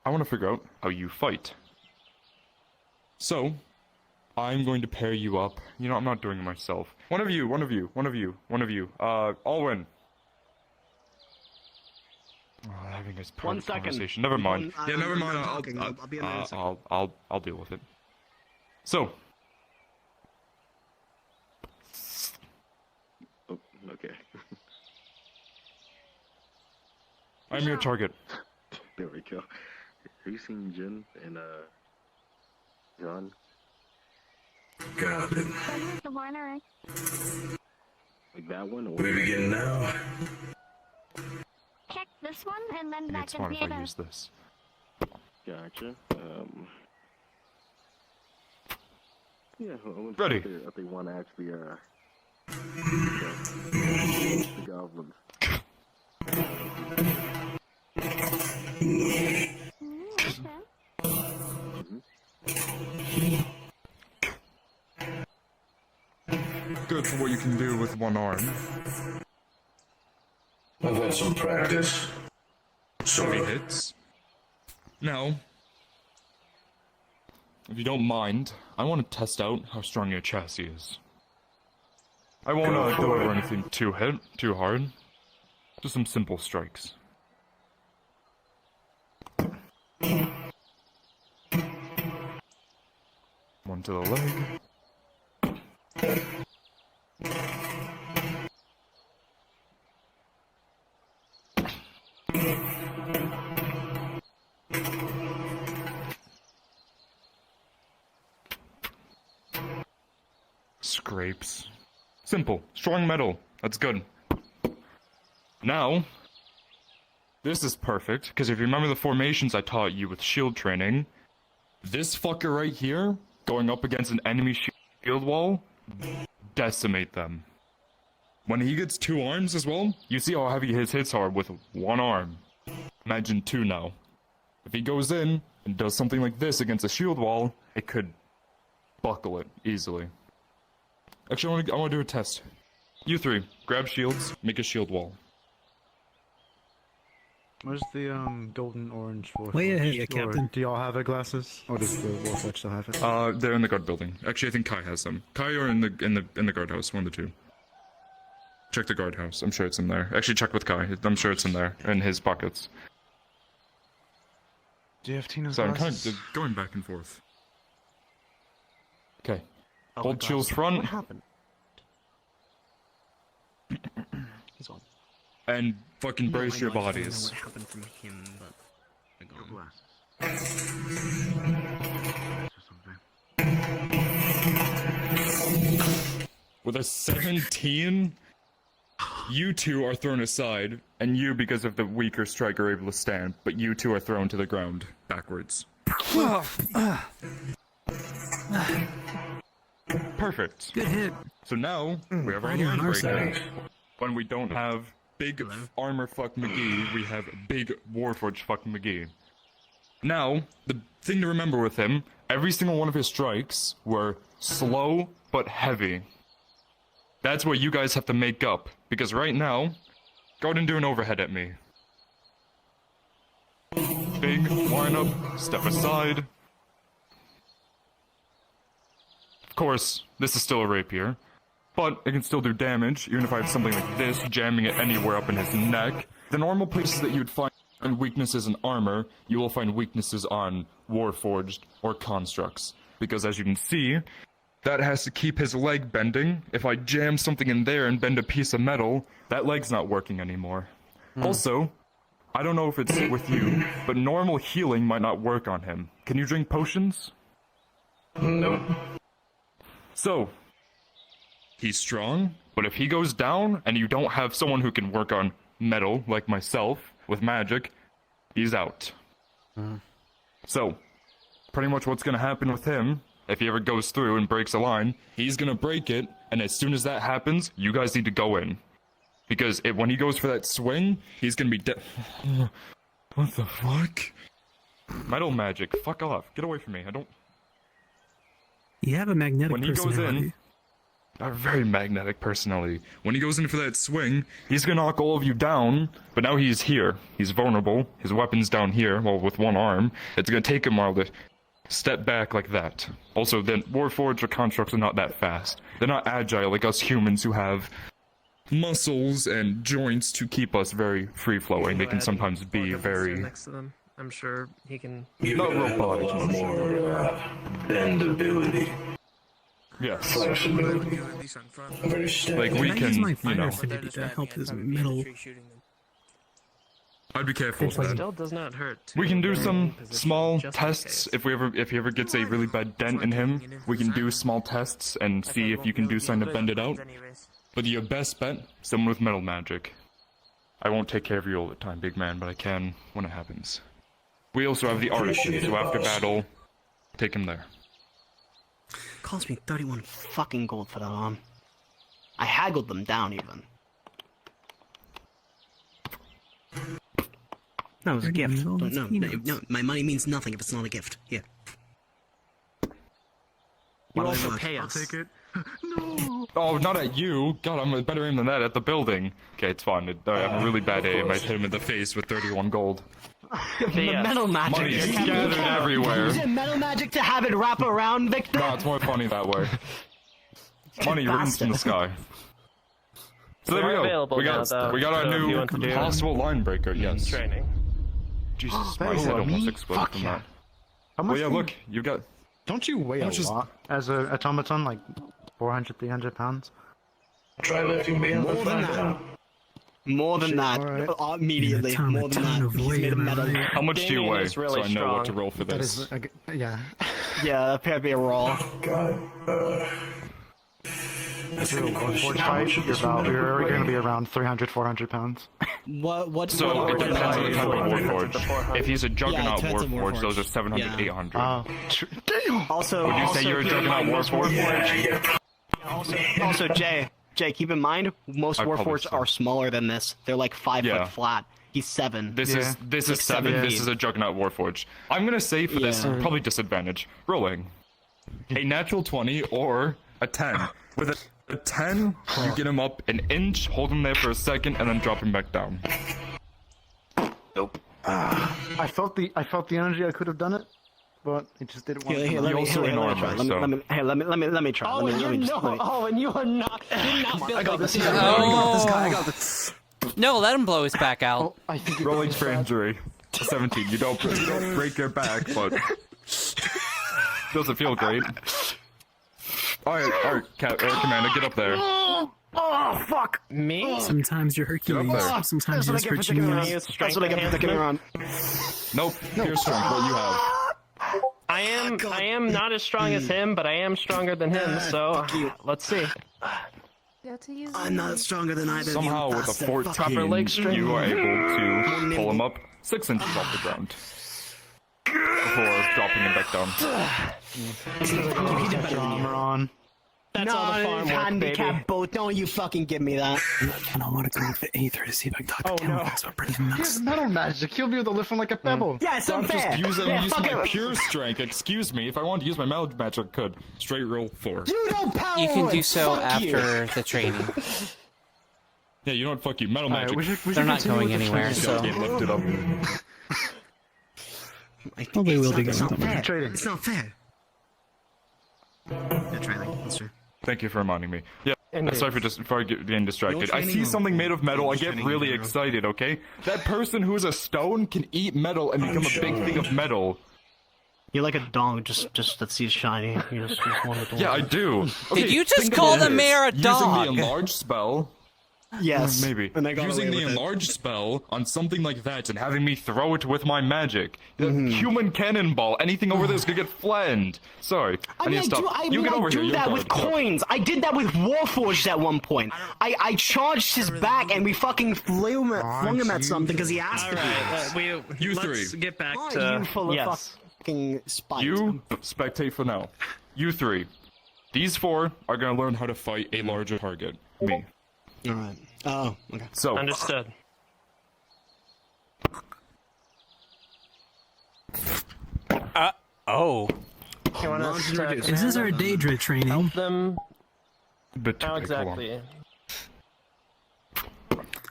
I want to figure out how you fight. So, I'm going to pair you up. You know, I'm not doing it myself. One of you. Alwyn. Oh, having this part 1 of the second. conversation. Never mind. Yeah, never mind. I'll be a minute. I'll deal with it. So. Oh, okay. I'm your target. There we go. Have you seen Jin and John? Got it. The winery. that one? Or We begin now. Check this one, and then that It's can fine be if I the... use this. Gotcha. Yeah, Ready. I think one actually, the goblins. Good for what you can do with one arm. I've had some practice. So he hits. Now, if you don't mind, I want to test out how strong your chassis is. I won't deliver anything too hard. Just some simple strikes. One to the leg. Scrapes. Simple. Strong metal. That's good. Now, this is perfect, because if you remember the formations I taught you with shield training, this fucker right here, going up against an enemy shield wall, decimate them. When he gets 2 arms as well, you see how heavy his hits are with 1 arm. Imagine 2 now. If he goes in and does something like this against a shield wall, it could buckle it easily. Actually, I want to do a test. You 3, grab shields, make a shield wall. Where's the golden orange Warforged? Way ahead, Or Captain. do y'all have our glasses? Or does the Warforged still have it? They're in the guard building. Actually, I think Kai has them. Kai or in the guardhouse, one of the 2. Check the guardhouse. I'm sure it's in there. Actually, check with Kai. I'm sure it's in there, in his pockets. Do you have Tina's So I'm glasses? kind of going back and forth. Okay. Oh, Hold my shields God. front. What happened? He's gone. And fucking No, brace I your know, I don't know bodies. what happened from him, but With a 17, you 2 are thrown aside, and you, because of the weaker strike, are able to stand, but you 2 are thrown to the ground, backwards. Perfect. Good hit. So now, we have our Right on line our breaker. side. When we don't have big armor fuck McGee, we have big Warforged fuck McGee. Now, the thing to remember with him, every single one of his strikes were slow but heavy. That's what you guys have to make up, because right now, go ahead and do an overhead at me. Big line up, step aside. Of course, this is still a rapier, but it can still do damage, even if I have something like this jamming it anywhere up in his neck. The normal places that you'd find weaknesses in armor, you will find weaknesses on Warforged or constructs, because as you can see, that has to keep his leg bending. If I jam something in there and bend a piece of metal, that leg's not working anymore. Also, I don't know if it's with you, but normal healing might not work on him. Can you drink potions? No. So, he's strong, but if he goes down and you don't have someone who can work on metal, like myself, with magic, he's out. So, pretty much what's gonna happen with him, if he ever goes through and breaks a line, he's gonna break it, and as soon as that happens, you guys need to go in. Because when he goes for that swing, he's gonna be dead. What the fuck? Metal magic, fuck off. Get away from me, I don't... You have a magnetic When he goes personality. in, a very magnetic personality. When he goes in for that swing, he's gonna knock all of you down, but now he's here. He's vulnerable. His weapon's down here, well, with one arm. It's gonna take him a while to step back like that. Also, then Warforged or constructs are not that fast. They're not agile like us humans who have muscles and joints to keep us very free-flowing. They can sometimes be very... next to them. I'm sure he can. Not robotic. More bendability. Yes. Flexibility. Very steady. Like, we I use my can, you know... fire affinity to help his metal. I'd be careful with It that. still does not hurt. We can do some Position small just in tests case. if he ever gets a really bad dent in him. We can do small tests and see if you can do something to bend it out. But your best bet, someone with metal magic. I won't take care of you all the time, big man, but I can when it happens. We also have the artisan, so after battle, take him there. Cost me 31 fucking gold for that arm. I haggled them down even. No, it was a gift. No, my money means nothing if it's not a gift. Here. You also pay us. I'll take it. Oh, not at you! God, I'm a better aim than that at the building. Okay, it's fine. I have a really bad aim. I hit him in the face with 31 gold. The metal magic. Money's scattered everywhere. Is it metal magic to have it wrap around, Victor? No, it's more funny that way. Money rings from the sky. So there we go. We got our new possible line breaker. Yes. Training. Jesus, my head almost exploded from that. Well, yeah, look, you got. Don't you weigh a lot as an automaton, like 400, 300 pounds? Try lifting me More than that. More than that. Right. Immediately. More than that. He's made of metal. How much do you weigh? Really so I know what to strong. roll for That this. is, yeah. Yeah, that appeared to be a roll. God. If you're a Warforged fight, you're going to be around 300, 400 pounds. What? So it depends on the type of Warforged. If he's a Juggernaut depends on Warforged, those are 700, Yeah. 800. Damn! Also, Would you say you're a Juggernaut Warforged? Also, Jay, keep in mind, most I probably Warforged so. are smaller than this. They're like 5 Yeah. foot flat. He's 7. This is Like 7. 7 This feet. is a Juggernaut Warforged. I'm gonna say for this, Yeah. probably disadvantage. Rolling a natural 20 or a 10. With a 10, you get him up an inch, hold him there for a second, and then drop him back down. Nope. I felt the energy. I could have done it, but it just didn't want to. Let me try. Oh, and you are not. You're not built like this. Oh. No, let him blow his back out. I think Rolling for injury. 17. You don't break your back, but doesn't feel great. Alright, Commander, get up there. Oh, fuck! Me? Sometimes you're Hercules. Sometimes you're Hercules. That's what I get for sticking around. Nope. Here's strength. What you have? I am not as strong as him, but I am stronger than him. So let's see. I'm not stronger than either. Somehow, with a 14, Proper leg strength. you are able to pull him up 6 inches off the ground before dropping him back down. armor on. That's all the farm work, handicap baby. boat. Don't you fucking give me that. And I want to go with the Aether to see if I can talk to Camouflage about bringing He nuts. has metal magic. He'll be able to lift him like a pebble. Yeah, it's I'm unfair. just using Yeah, use fuck my it. pure strength. Excuse me. If I wanted to use my metal magic, I could. Straight roll 4. You don't power. You can do it. so Fuck after the training. Yeah, you know what? Fuck you. Metal magic. They're not going anywhere, so. Get lifted up. Probably will be It's going not fair. Trading. It's not fair. Yeah, training. That's true. Thank you for reminding me. Yeah, And sorry for getting distracted. I see something made of metal, I get really excited, okay? That person who's a stone can eat metal and become a big thing of metal. You're like a dog, just that sees shiny. You just want to. Yeah, I do. Did you just think call about the this. mayor a dog? Using the enlarge spell. Yes. Maybe. And they got Using away the with it. enlarge spell on something like that and having me throw it with my magic. Human cannonball. Anything over there is gonna get flattened. Sorry. I need to stop. You get over here. do You're that with guard. coins. I did that with Warforged at one point. I charged his back and we fucking flung him at something because he asked Alright, You let's three. get back Oh, to you full of yes. fucking spite. You spectate for now. You 3. These 4 are gonna learn how to fight a larger target. Me. Alright. Oh, okay. So Understood. Oh. You want us to Is this our Daedra training? help them? but How hold on. exactly?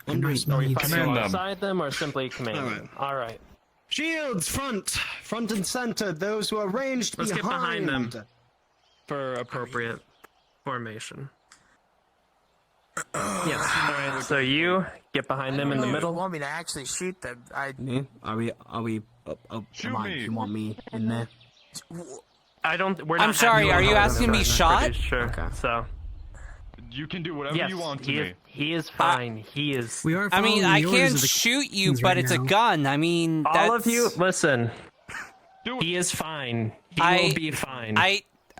I might Are we need fighting Command them. alongside them or simply commanding? All right. Shields, front and center. Those who are ranged Let's get behind. behind them for appropriate formation. Yes. All right. So you get behind them in the middle. Want me to actually shoot them? Are we? Shoot come on, me. you want me in there? I don't. We're I'm not sorry, having are you one of asking them, me I'm shot? pretty Sure. Okay. So You can do whatever yes, you want to me. he is fine. He is. We are. I mean, following I the orders can of the shoot you, kings but right it's a now. gun. I mean, All of that's- you, listen. Do it. He is fine. He I- will be fine.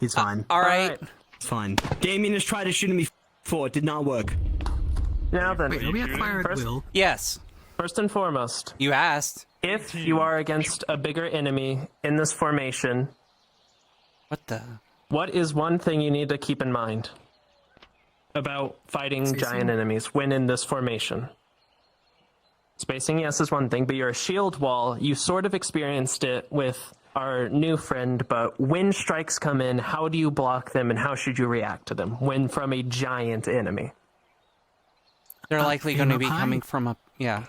He's fine. All right. It's fine. Damien has tried to shoot me 4. It did not work. Now then, Wait, are we at fire at will? Yes. First and foremost, you asked. If you are against a bigger enemy in this formation, what is one thing you need to keep in mind about fighting giant enemies when in this formation? Spacing, yes, is one thing, but you're a shield wall. You sort of experienced it with our new friend, but when strikes come in, how do you block them and how should you react to them when from a giant enemy? They're likely going to be coming from a... Yeah.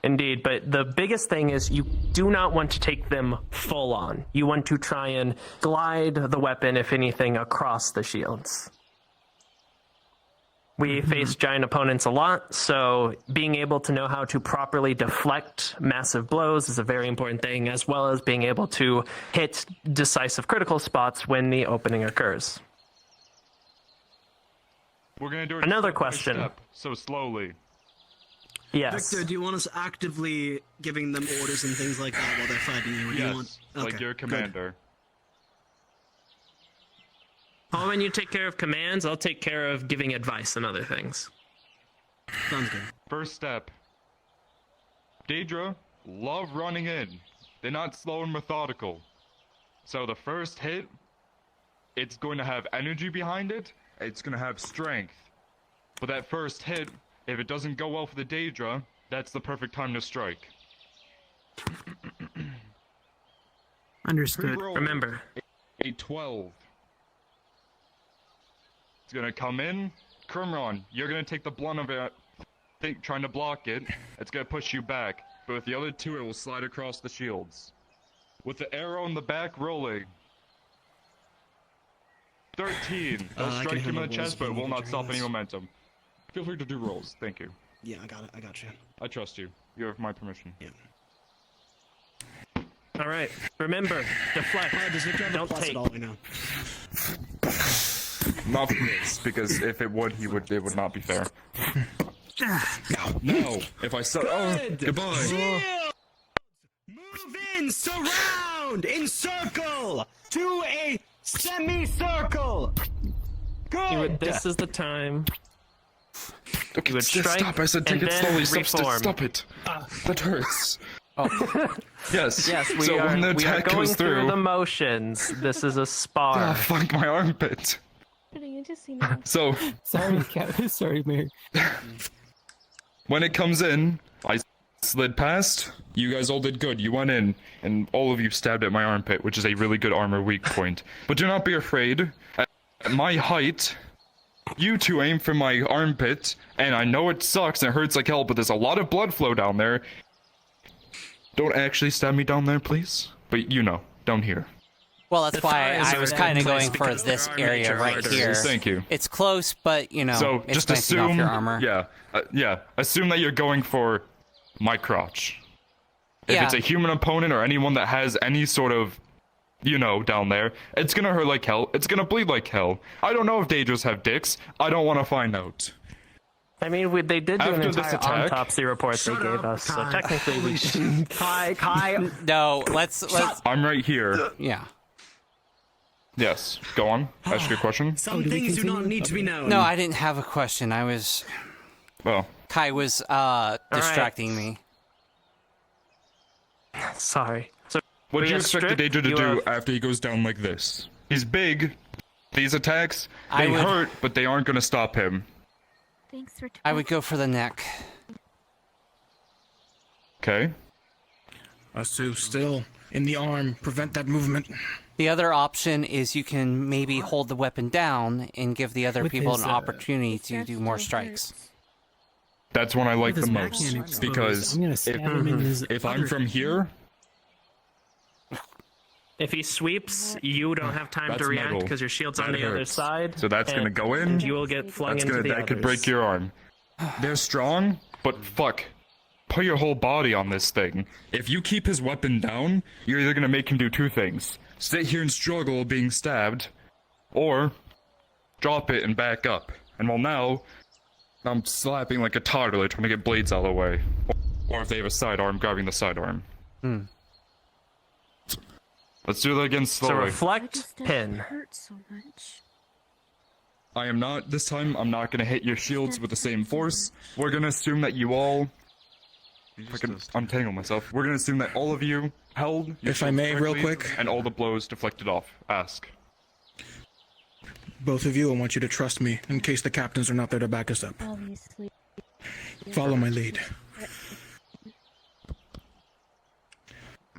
Indeed, but the biggest thing is you do not want to take them full on. You want to try and glide the weapon, if anything, across the shields. We face giant opponents a lot, so being able to know how to properly deflect massive blows is a very important thing, as well as being able to hit decisive critical spots when the opening occurs. We're gonna do it Another step by question. step, so slowly. Yes. Victor, do you want us actively giving them orders and things like that while they're fighting you? Or do you want... like Okay, your good. commander. Oh, when you take care of commands, I'll take care of giving advice and other things. Sounds good. First step. Daedra love running in. They're not slow and methodical. So the first hit, it's going to have energy behind it. It's going to have strength. But that first hit, if it doesn't go well for the Daedra, that's the perfect time to strike. Understood. Pre-roll Remember. A 12. It's gonna come in. Krimron, you're gonna take the blunt of it. Trying to block it. It's gonna push you back. But with the other two, it will slide across the shields. With the arrow in the back rolling. 13. It'll I strike can him in the handle chest, rolls but it when will you not get stop your any rolls. momentum. Feel free to do rolls. Thank you. Yeah, I got it. I got you. I trust you. You have my permission. Yeah. All right. Remember, deflect. Does Victor have a Don't plus take. at all right now? Not for this, because if it would, it would not be fair. No. If I said, goodbye. Shield! Move in, surround, encircle to a semicircle. Good. This is the time. Okay, You would strike stop. I said take and it then slowly. reform. Stop it. That hurts. Yes. Yes, we so are. when the We are attack going goes through through, the motions. This is a spar. fuck my armpit. So Sorry, Kevin. Sorry, Mary. when it comes in, I slid past. You guys all did good. You went in, and all of you stabbed at my armpit, which is a really good armor weak point. But do not be afraid. At my height, you two aim for my armpit, and I know it sucks and it hurts like hell, but there's a lot of blood flow down there. Don't actually stab me down there, please. But you know, down here. Well, that's The why thighs I are was in kind of place going for because this there are area major right arteries. here. Thank you. It's close, but you know, So it's just bouncing off assume, your armor. yeah, assume that you're going for my crotch. If Yeah. it's a human opponent or anyone that has any sort of, down there, it's gonna hurt like hell. It's gonna bleed like hell. I don't know if Daedras have dicks. I don't want to find out. I mean, they did do an After this entire attack- autopsy report they gave us, so technically we... Kai. No, let's. I'm right here. Yeah. Yes. Go on. Ask your question. Some things do not need to be known. No, I didn't have a question. I was. Well. Kai was distracting me. Sorry. So What do we you have expect the strict, Daedra to you do have- after he goes down like this? He's big. These attacks, I they would- hurt, but they aren't gonna stop him. Thanks for. I would go for the neck. Okay. Sue, still in the arm. Prevent that movement. The other option is you can maybe hold the weapon down and give the other With people his, an opportunity to do more strikes. That's one I like With the his most backhand exposed, because I'm gonna stab him in his if I'm other from hand. here, If he sweeps, you don't have time That's to react metal. because your shield's on That the other hurts. side. So that's gonna go in. And you will get flung that's into gonna the that could others. break your arm. They're strong, but fuck. Put your whole body on this thing. If you keep his weapon down, you're either gonna make him do two things: sit here and struggle being stabbed, or drop it and back up. And well, now I'm slapping like a toddler trying to get blades out of the way. Or if they have a sidearm, grabbing the sidearm. Let's do that again So slowly. reflect, pin. Hurt so much. I am not, this time, I'm not gonna hit your shields with the same force. We're gonna assume that you all... If I can untangle myself. We're gonna assume that all of you held... If I may, real quick. And all the blows deflected off. Ask. Both of you, I want you to trust me, in case the captains are not there to back us up. Obviously. Follow my lead.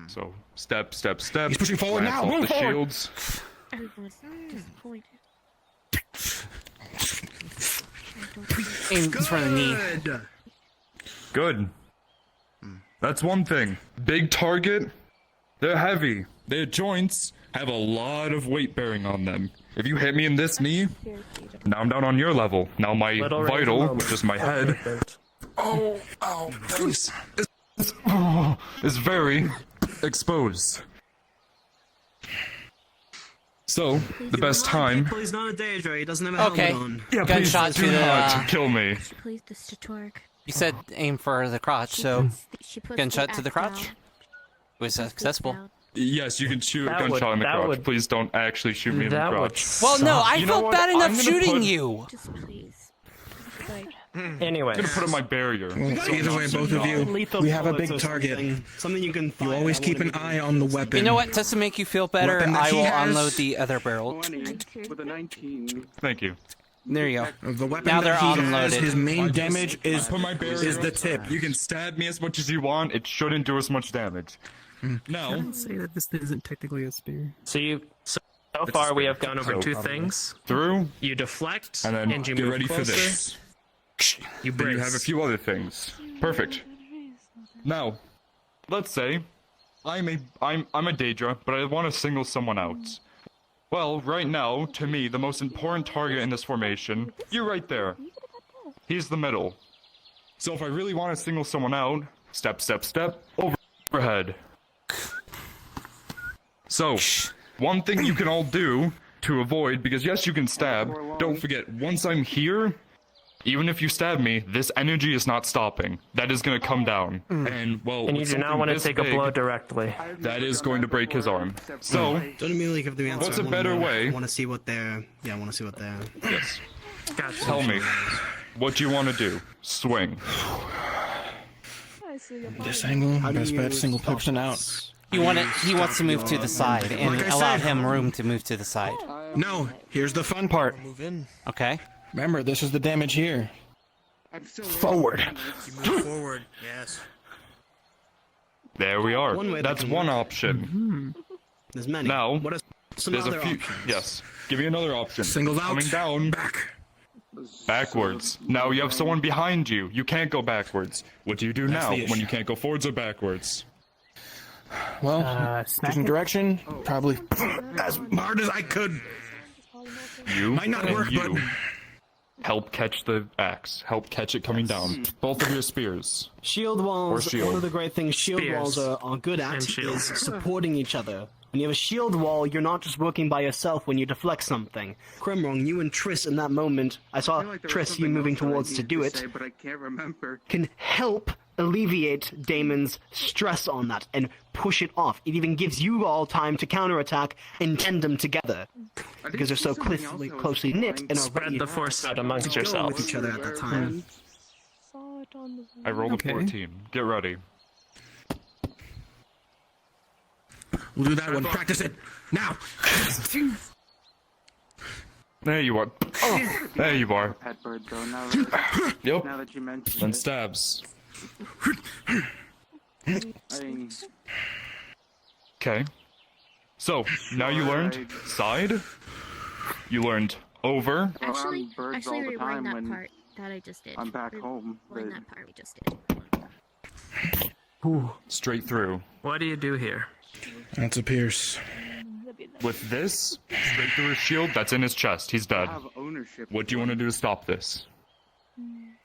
So, step, step, step. He's pushing forward Glance now! off Move the forward! shields. Everyone's disappointed. Aim for the knee. Good. That's one thing. Big target. They're heavy. Their joints have a lot of weight bearing on them. If you hit me in this knee, now I'm down on your level. Now my vital, which is my head, is very exposed. So, the best time... He's not a Daedra, he doesn't have a helmet on. Yeah, Gunshot please to do the, not kill me. Please, this to Torg. You said aim for the crotch, so She puts gunshot the to the axe crotch. down. It was successful. Yes, you can shoot a That gunshot would- in the that crotch. would- Please don't actually shoot me in the that would crotch. Well, no, I You know felt what? bad I'm enough gonna shooting put- you. Just please. Like, Anyway. I'm gonna put up my barrier. Well, either way, both of you, we have a big target. Something you can You always keep an eye on the weapon. You know what? Just to make you feel better, Weapon that I he will has- unload the other barrel. With a 19. Thank you. There you go. The weapon Now that they're he has, unloaded. his main damage is is the tip. You can stab me as much as you want. It shouldn't do as much damage. Now, I'd say that this isn't technically a spear. So far we have gone over two things. Through, You deflect, and then you get move ready closer. for this. You Then brace. you have a few other things. Perfect. Now, let's say I'm a Daedra, but I want to single someone out. Well, right now, to me, the most important target in this formation, you're right there. He's the middle. So if I really want to single someone out, step, step, step, overhead. So, one thing you can all do to avoid, because yes, you can stab, don't forget, once I'm here, even if you stab me, this energy is not stopping. That is going to come down. And, well, And you with do not something want to this take a big, blow directly. that is going to break his arm. So, Don't immediately give the answer. what's a better way? I want to see what they're. Yeah, I want to see what they're. Yes. Gotcha. Tell me, what do you want to do? Swing. This angle, best bet, single person out. He wants to move to the side and Like I allow said. him room to move to the side. No, here's the fun part. Okay. Remember, this is the damage here. Forward. Move forward. Yes. There we are. One way that That's can one work. option. There's many. Now, What are some there's other a few. options? Yes. Give me another option. Singles out. Coming down. Back. Backwards. Now you have someone behind you. You can't go backwards. What do you do That's now the when issue. you can't go forwards or backwards? Well, different direction. Probably as hard as I could. You Might not and work, you but- help catch the axe. Help catch it coming down. Both of your spears. Shield walls. Or shield. One of the great things shield Spears. walls are good at And shields. is supporting each other. When you have a shield wall, you're not just working by yourself when you deflect something. Kremrong, you and Triss in that moment, I saw Triss, you moving towards to do it, But I can't remember. can help alleviate Damon's stress on that and push it off. It even gives you all time to counterattack and tandem together. Because they're so closely knit and are Spread ready the force out amongst to go yourselves. with each other at that time. I rolled a 14. Get ready. We'll do that one. Practice it now. There you are. Oh, there you are. Pet bird though. Yep. Now that you mention And it. stabs. I mean, Okay. So, now you learned side. You learned over. Actually, birds all the rewind time that when part that I just did. I'm back home. Rewind but- that part we just did. Straight through. What do you do here? That's a pierce. With this, straight through his shield, that's in his chest. He's dead. have ownership. What do you want to do to stop this?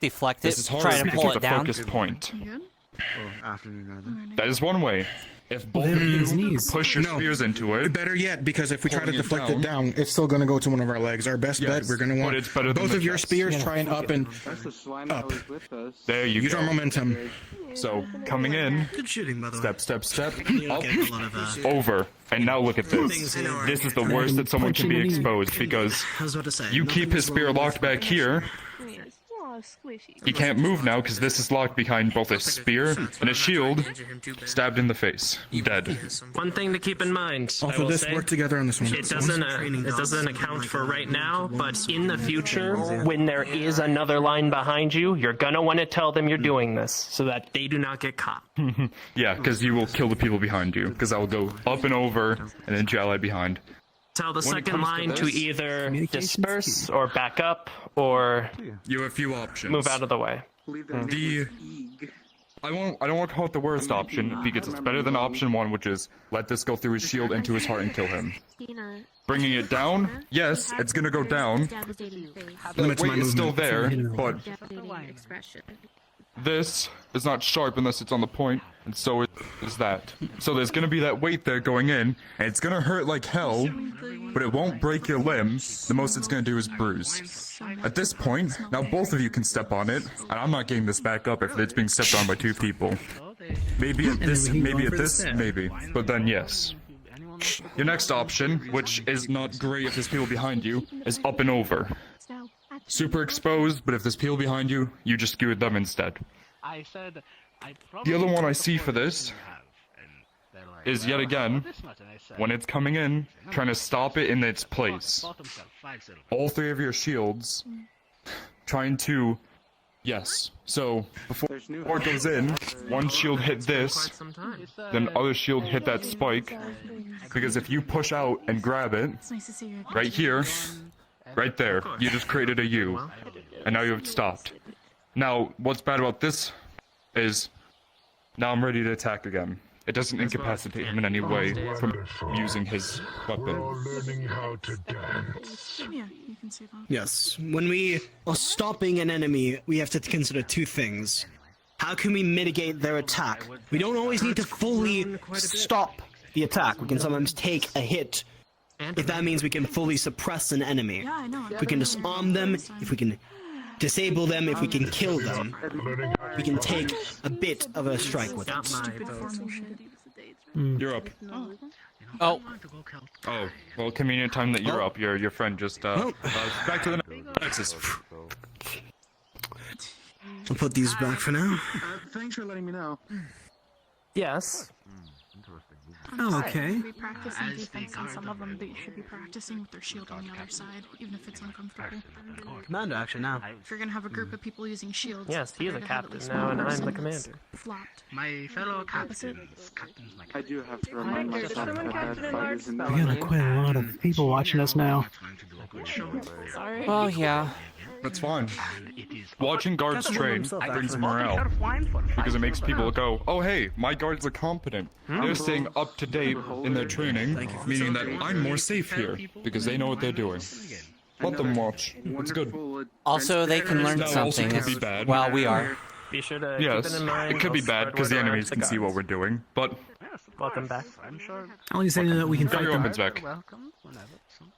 Deflect it. This is hard Try to because pull it's it a down. focus point. Oh, afternoon, rather. That is one way. If both of you push your No. spears into it, Better yet, because if we try to Holding it deflect it down, it's still going to go to one of our legs. Our best bet, we're going to but want it's better than both the of your chest. spears trying up and up. there you Use go. our momentum. So, coming in, Good shooting, by the way. step, step, step, You don't up, get a lot of, over. And now look at this. This is the worst that someone can be exposed, because I was about to say, you keep his spear locked back here. He can't move now because this is locked behind both a spear and a shield. Stabbed in the face. Dead. One thing to keep in mind. I Also, will this say, work together on this one. It doesn't account for right now, but in the future, when there is another line behind you, you're gonna want to tell them you're doing this so that they do not get caught. Yeah, because you will kill the people behind you. Because I will go up and over, and then ally behind. Tell the When it second comes to line to this- either disperse or back up or You have a few options. move out of the way. I don't want to call it the worst option because it's better than option 1, which is let this go through his shield into his heart and kill him. Bringing it down, yes, it's gonna go down. The weight is still there, but this is not sharp unless it's on the point, and so is that. So there's gonna be that weight there going in, and it's gonna hurt like hell, but it won't break your limb. The most it's gonna do is bruise. At this point, now both of you can step on it, and I'm not getting this back up if it's being stepped on by 2 people. Maybe at this, maybe. But then yes. Your next option, which is not great if there's people behind you, is up and over. Super exposed, but if there's people behind you, you just skewered them instead. The other one I see for this is yet again, when it's coming in, trying to stop it in its place. All 3 of your shields, trying to, yes. So, before it goes in, one shield hit this, then other shield hit that spike, because if you push out and grab it, right here, right there, you just created a U, and now you've stopped. Now, what's bad about this is, now I'm ready to attack again. It doesn't incapacitate him in any way from using his weapon. Yes. When we are stopping an enemy, we have to consider 2 things. How can we mitigate their attack? We don't always need to fully stop the attack. We can sometimes take a hit if that means we can fully suppress an enemy. If we can disarm them, if we can disable them, if we can kill them, we can take a bit of a strike with it. You're up. Oh, well, convenient time that you're up. Your friend just, back to the nexus. I'll put these back for now. Thanks for letting me know. Yes. Oh, okay. Be practicing defense, and some of them should be practicing with their shield on the other side, even if it's uncomfortable. Commander action now. If you're gonna have a group of people using shields, Yes, he's a captain now, and I'm the commander. Flopped. My fellow captains. I do have to remind myself that that fight is in We got quite a lot of people watching us now. Sorry. Oh, yeah. That's fine. Watching guards train brings morale, because it makes people go, oh hey, my guards are competent. They're staying up to date in their training, meaning that I'm more safe here, because they know what they're doing. Let them watch. It's good. Also, they can learn Now, also something could be bad. while we are. Be sure to Yes, keep it in mind. it could be bad because the Spread enemies word can see around what we're doing, but Welcome back. Only saying that we can got fight your them. weapons back.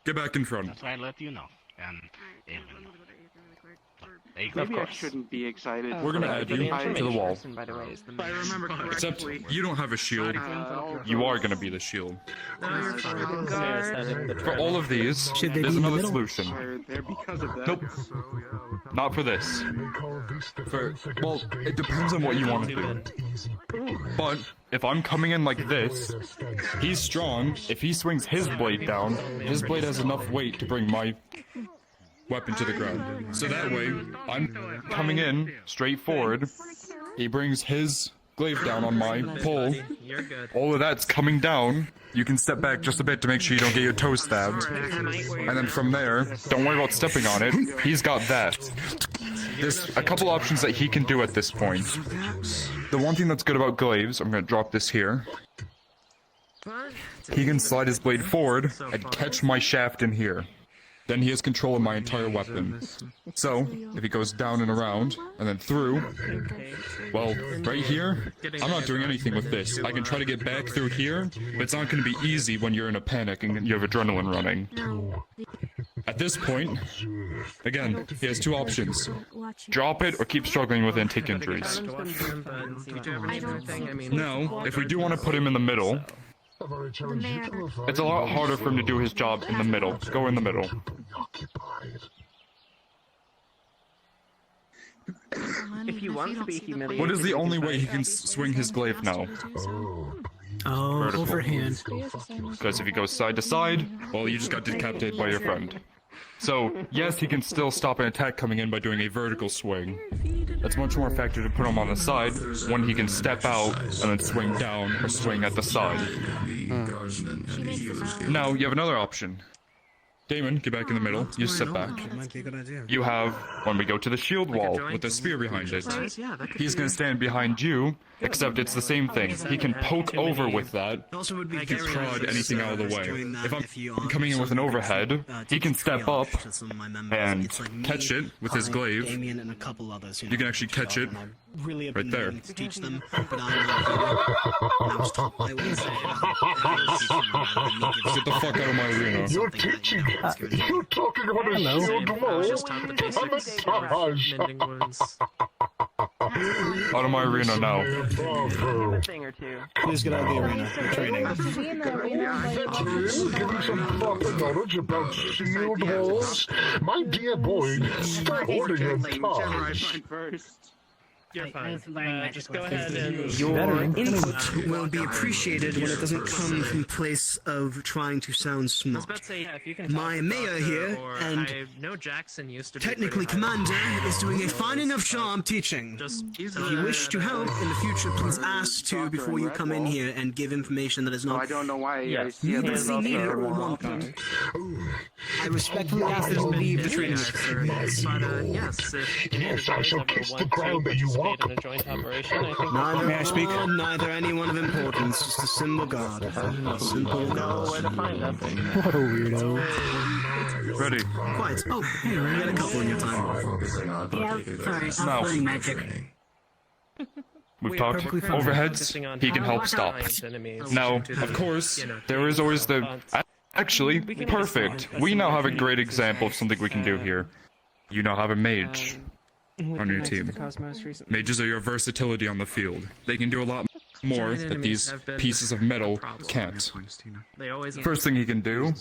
Get back in front. That's why I let you know. And Maybe I shouldn't be excited. We're gonna add you to the wall. If I remember Except correctly, you don't have a shield. You are gonna be the shield. For all of these, Should they there's be in the another middle? solution. they're because of that. Nope. Not for this. Well, it depends on what you want to do. But if I'm coming in like this, he's strong. If he swings his blade down, his blade has enough weight to bring my weapon to the ground. So that way, I'm coming in straight forward. He brings his glaive down on my pole. All of that's coming down. You can step back just a bit to make sure you don't get your toe stabbed. And then from there, don't worry about stepping on it. He's got that. There's a couple options that he can do at this point. The one thing that's good about glaives, I'm going to drop this here. He can slide his blade forward and catch my shaft in here. then he has control of my entire weapon. So, if he goes down and around, and then through, well, right here, I'm not doing anything with this. I can try to get back through here, but it's not going to be easy when you're in a panic and you have adrenaline running. At this point, again, he has two options. Drop it or keep struggling with it and take injuries. Now, if we do want to put him in the middle, it's a lot harder for him to do his job in the middle. Go in the middle. If you want to be humiliated... What is the only way he can swing his glaive now? Oh, Vertical. overhand. Because if he goes side to side, well, you just got decapitated by your friend. So, yes, he can still stop an attack coming in by doing a vertical swing. That's much more effective to put him on the side when he can step out and then swing down or swing at the side. Now, you have another option. Damon, get back in the middle. You sit back. You have, when we go to the shield wall with the spear behind it, he's going to stand behind you, except it's the same thing. He can poke over with that to prod anything out of the way. If I'm coming in with an overhead, he can step up and catch it with his glaive. You can actually catch it right there. Teach them, Get the fuck out of my arena. You're teaching. You're talking on a shield wall. Out of my arena now. Please get out of the arena. We're training. Give me some proper knowledge about shield walls. My dear boy, stop holding your tongue. You're fine. Just go ahead and... Your input will be appreciated when it doesn't come from place of trying to sound smart. My mayor here, and technically commander, is doing a fine enough job teaching. If you wish to help in the future, please ask to before you come in here and give information that is not... I don't know why I see needlessly needed or wanted. I respectfully ask that you leave the training experience. Yes, I shall kiss the ground that you walk. In a joint operation, I think... May I speak? Neither anyone of importance, just a simple guard. Simple guard. Where to find that thing. What a weirdo. Ready. Quite. Oh, hey, you got a couple in your time. Yeah, sorry, Now. I'm playing magic. We've talked overheads, he can help stop. Now, of course, there is always the... Actually, perfect. We now have a great example of something we can do here. You now have a mage on your team. Mages are your versatility on the field. They can do a lot more that these pieces of metal can't. First thing he can do,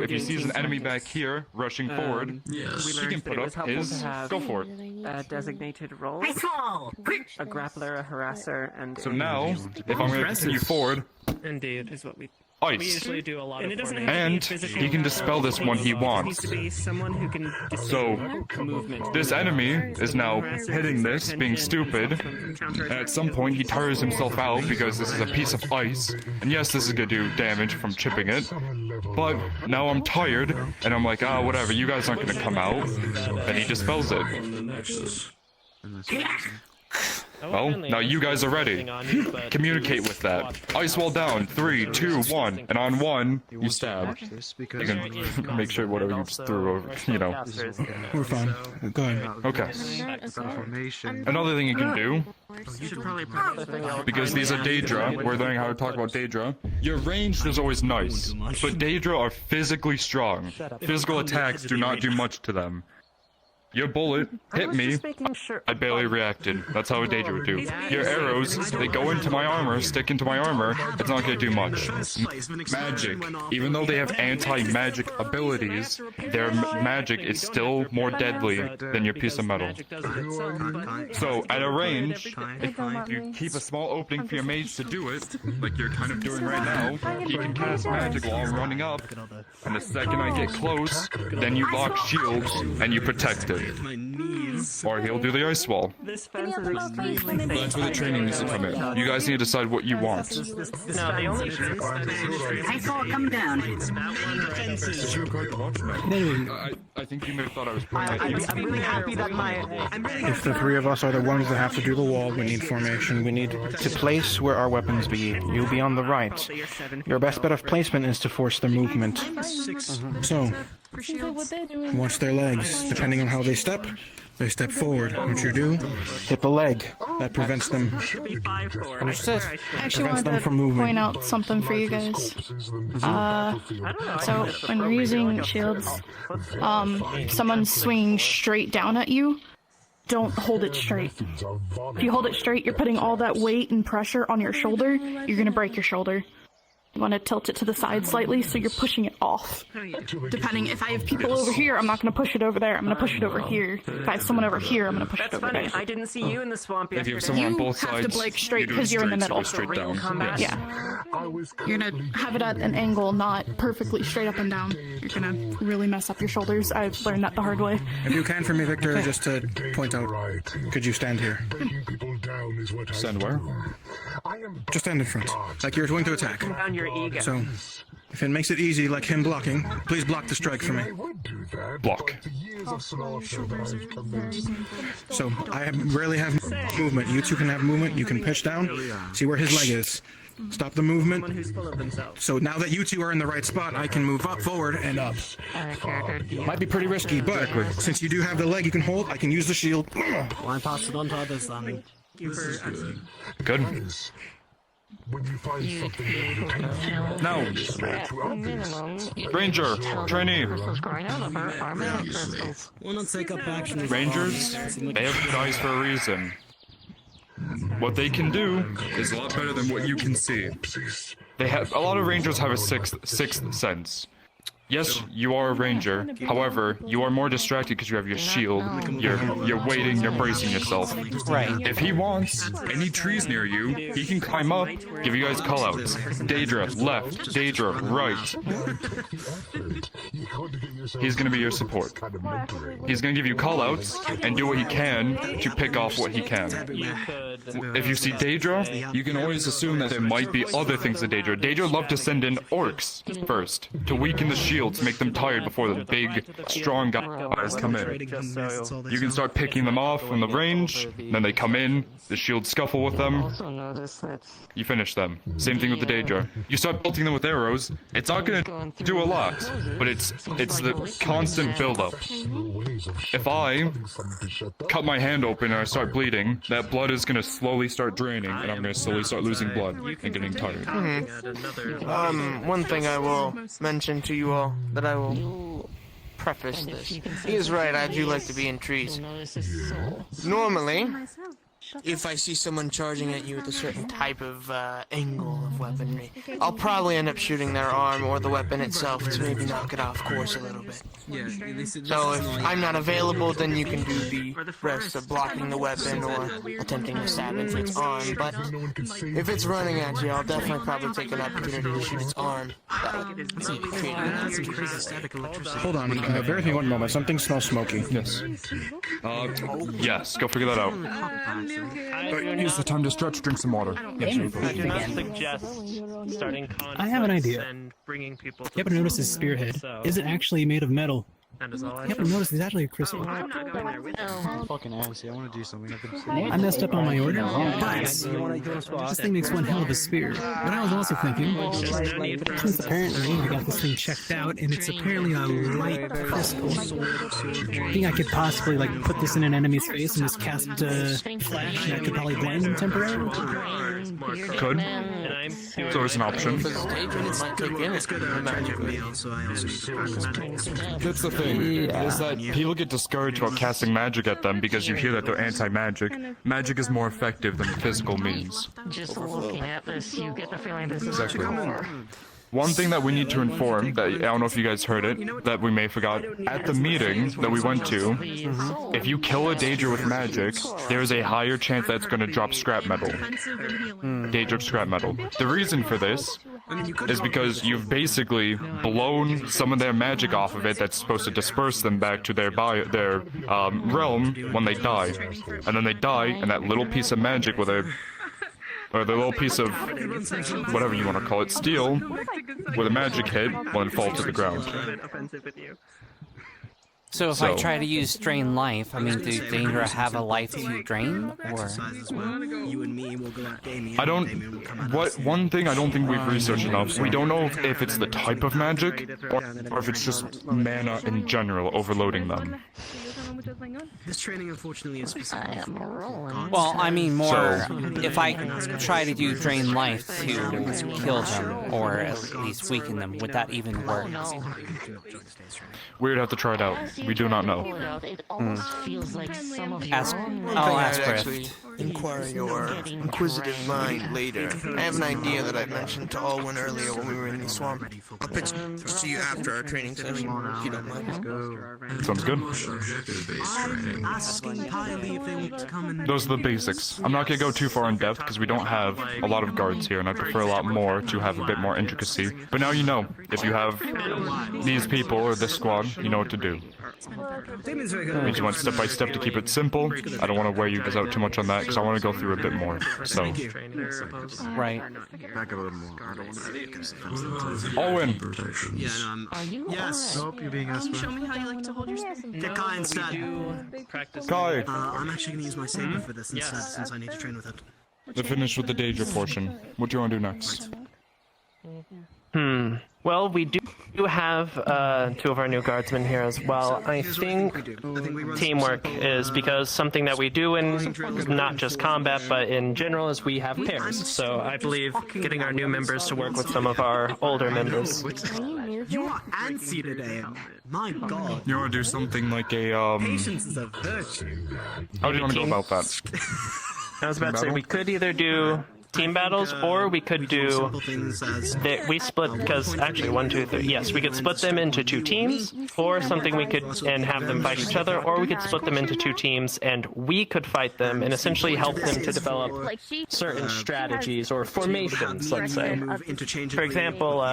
if he sees an enemy back here rushing forward, he can put up his, go for it. A designated role, a grappler, a harasser, and... So now, if I'm going to continue forward, Indeed, is what we ice. usually do a lot of. And he can dispel this when he wants. So, this enemy is now hitting this, being stupid, and at some point he tires himself out because this is a piece of ice, and yes, this is gonna do damage from chipping it, but now I'm tired, and I'm like, ah, whatever, you guys aren't gonna come out, and he dispels it. Well, now you guys are ready. Communicate with that. Ice wall down. 3, 2, 1. And on 1, you stab. You can make sure whatever you just threw over, you know. We're fine. Go ahead. Okay. Another thing you can do, because these are Daedra, we're learning how to talk about Daedra. Your ranged is always nice, but Daedra are physically strong. Physical attacks do not do much to them. Your bullet hit me, I barely reacted. That's how a Daedra would do. Your arrows, they go into my armor, stick into my armor, it's not gonna do much. Magic, even though they have anti-magic abilities, their magic is still more deadly than your piece of metal. So, at a range, if you keep a small opening for your mage to do it, like you're kind of doing right now, he can cast magic while I'm running up, and the second I get close, then you lock shields, and you protect it. or he'll do the ice wall. This fence is extremely safe. That's where the training needs to come in. You guys need to decide what you want. No, the only fence that I saw it come down. I think you may have thought I was pointing at you. I'm really happy that If the three of us are the ones that have to do the wall, we need formation. We need to place where our weapons be. You'll be on the right. Your best bet of placement is to force their movement. So, watch their legs. Depending on how they step forward. What you do, hit the leg. That prevents them. Understood. I actually Prevents them wanted from to moving. point out something for you guys. So when we're using shields, someone's swinging straight down at you, don't hold it straight. If you hold it straight, you're putting all that weight and pressure on your shoulder, you're gonna break your shoulder. You want to tilt it to the side slightly so you're pushing it off. Depending, if I have people over here, I'm not going to push it over there. I'm going to push it over here. If I have someone over here, I'm going to push it over there. I didn't see you in the swamp yesterday. If you have someone on both have sides, to break straight you do it because you're in the straight, middle. so go straight down. Yeah. You're going to have it at an angle, not perfectly straight up and down. You're going to really mess up your shoulders. I've learned that the hard way. If you can for me, Victor, just to point out, could you stand here? Stand where? Just stand in front, like you're going to attack. Down your ego. So, if it makes it easy, like him blocking, please block the strike for me. Block. So, rarely have movement. You two can have movement. You can pitch down. See where his leg is. Stop the movement. So now that you two are in the right spot, I can move up, forward, and up. Might be pretty risky, but since you do have the leg you can hold, I can use the shield. Why pass it on to others then? Good. No. Ranger, trainee. Why not take up action? Rangers, they have eyes for a reason. What they can do is a lot better than what you can see. A lot of rangers have a sixth sense. Yes, you are a ranger. However, you are more distracted because you have your shield. You're waiting. You're bracing yourself. Right. If he wants any trees near you, he can climb up, give you guys callouts. Daedra left. Daedra right. He's gonna be your support. He's gonna give you callouts and do what he can to pick off what he can. If you see Daedra, you can always assume that there might be other things to Daedra. Daedra loved to send in orcs first to weaken the shield. To make them tired before the big, strong guys come in. You can start picking them off from the range, then they come in, the shield scuffle with them, you finish them. Same thing with the Daedra. You start pelting them with arrows, it's not gonna do a lot, but it's the constant build-up. If I cut my hand open and I start bleeding, that blood is gonna slowly start draining, and I'm gonna slowly start losing blood and getting tired. One thing I will mention to you all, that I will preface this. He is right, I do like to be in trees. Normally, if I see someone charging at you with a certain type of angle of weaponry, I'll probably end up shooting their arm or the weapon itself to maybe knock it off course a little bit. So if I'm not available, then you can do the rest of blocking the weapon or attempting to stab into its arm. But if it's running at you, I'll definitely probably take an opportunity to shoot its arm. Hold on, bear with me one moment. Something smells smoky. Yes. Yes, go figure that out. Use the time to stretch, drink some water. Yes, I have an idea. You ever notice his spearhead isn't actually made of metal? You ever notice it's actually a crystal? Fucking ass, I want to do something. I messed up on my order, but this thing makes one hell of a spear. But I was also thinking, since apparently I got this thing checked out, and it's apparently a light crystal, I think I could possibly put this in an enemy's face and just cast flash, and I could probably blind them temporarily. Could. So it's an option. That's the thing, is that people get discouraged about casting magic at them because you hear that they're anti-magic. Magic is more effective than physical means. Just looking at this, you get the feeling this is Exactly. One thing that we need to inform, that I don't know if you guys heard it, that we may have forgot, at the meeting that we went to, if you kill a Daedra with magic, there's a higher chance that it's going to drop scrap metal. Daedra scrap metal. The reason for this is because you've basically blown some of their magic off of it that's supposed to disperse them back to their realm when they die. And then they die, and that little piece of magic or the little piece of whatever you want to call it, steel, with a magic hit, will then fall to the ground. So if I try to use drain life, I mean, do Danger have a life to drain, or? I don't. One thing I don't think we've researched enough. We don't know if it's the type of magic, or if it's just mana in general overloading them. This training, unfortunately, is specific. Well, I mean more if I try to do drain life to kill them, or at least weaken them, would that even work? We would have to try it out. We do not know. I'll ask Griff. Inquire your inquisitive mind later. I have an idea that I mentioned to Alwyn earlier when we were in the swamp. I'll pitch to you after our training session, if you don't mind. Sounds good. Those are the basics. I'm not going to go too far in depth because we don't have a lot of guards here, and I prefer a lot more to have a bit more intricacy. But now you know. If you have these people or this squad, you know what to do. We just went step by step to keep it simple. I don't want to wear you guys out too much on that because I want to go through a bit more. So, right. Owen. Yes. I hope you're being asked. Show me how you like to hold your Get Kai instead. Kai. I'm actually going to use my saber for this instead, since I need to train with it. To finish with the Danger portion, what do you want to do next? Well, we do have two of our new guardsmen here as well. I think teamwork is because something that we do in not just combat, but in general, is we have pairs. So I believe getting our new members to work with some of our older members. You are antsy today. My God. You want to do something like a Patience is a virtue. How do you want to go about that? I was about to say we could either do team battles, or we could do we split, because actually 1, 2, 3, yes, we could split them into 2 teams, or something we could and have them fight each other, or we could split them into 2 teams and we could fight them and essentially help them to develop certain strategies or formations, let's say. For example,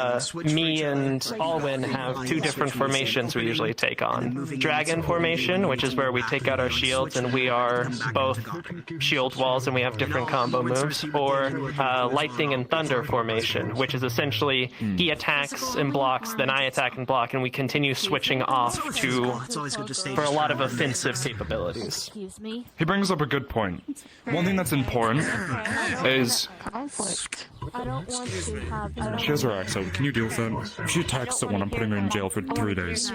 me and Alwyn have 2 different formations we usually take on. Dragon formation, which is where we take out our shields and we are both shield walls and we have different combo moves, or lightning and thunder formation, which is essentially he attacks and blocks, then I attack and block, and we continue switching off for a lot of offensive capabilities. He brings up a good point. One thing that's important is she has her accent. Can you deal with that? If she attacks someone, I'm putting her in jail for 3 days.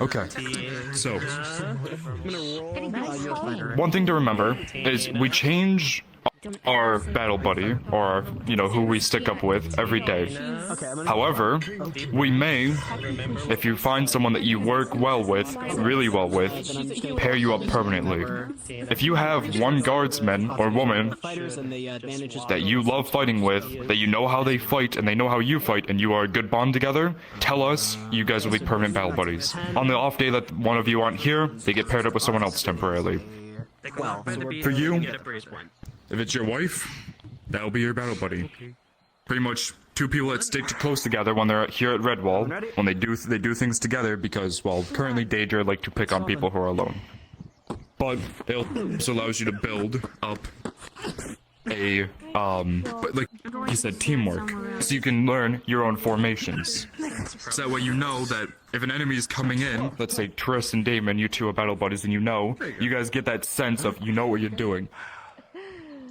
Okay. So, one thing to remember is we change our battle buddy, or who we stick up with every day. However, we may, if you find someone that you work well with, really well with, pair you up permanently. If you have one guardsman or woman that you love fighting with, that you know how they fight and they know how you fight, and you are a good bond together, tell us, you guys will be permanent battle buddies. On the off day that one of you aren't here, they get paired up with someone else temporarily. For you, if it's your wife, that'll be your battle buddy. Pretty much 2 people that stick close together when they're here at Redwall, when they do things together, because, well, currently Daedra like to pick on people who are alone. But it also allows you to build up a, like you said, teamwork. So you can learn your own formations. So that way you know that if an enemy is coming in, let's say Triss and Damon, you 2 are battle buddies, and you guys get that sense of you know what you're doing.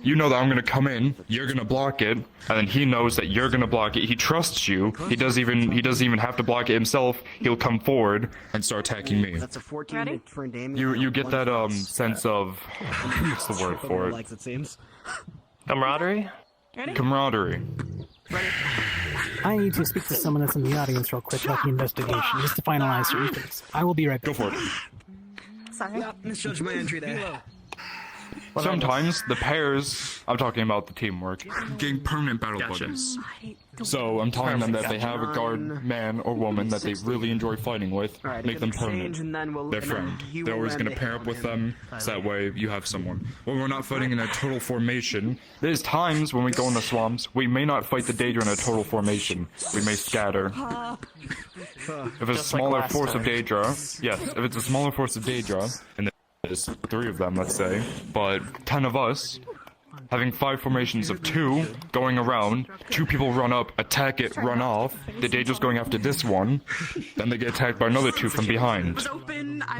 You know that I'm gonna come in, you're gonna block it, and then he knows that you're gonna block it. He trusts you. He doesn't even have to block it himself. He'll come forward and start attacking me. That's a 14 for Damien. You get that sense of what's the word for it? Camaraderie? Camaraderie. I need to speak to someone that's in the audience real quick about the investigation, just to finalize certain things. I will be right back. Go for it. Sorry. Misjudged my entry there. Sometimes the pairs, I'm talking about the teamwork, getting permanent battle buddies. So I'm telling them that they have a guard man or woman that they really enjoy fighting with, make them permanent. Their friend. They're always going to pair up with them, so that way you have someone. When we're not fighting in a total formation, there's times when we go in the swamps, we may not fight the Daedra in a total formation. We may scatter. If it's a smaller force of Daedra, yes, if it's a smaller force of Daedra, and there's 3 of them, let's say, but 10 of us, having 5 formations of 2 going around, 2 people run up, attack it, run off, the Daedra's going after this one, then they get attacked by another 2 from behind,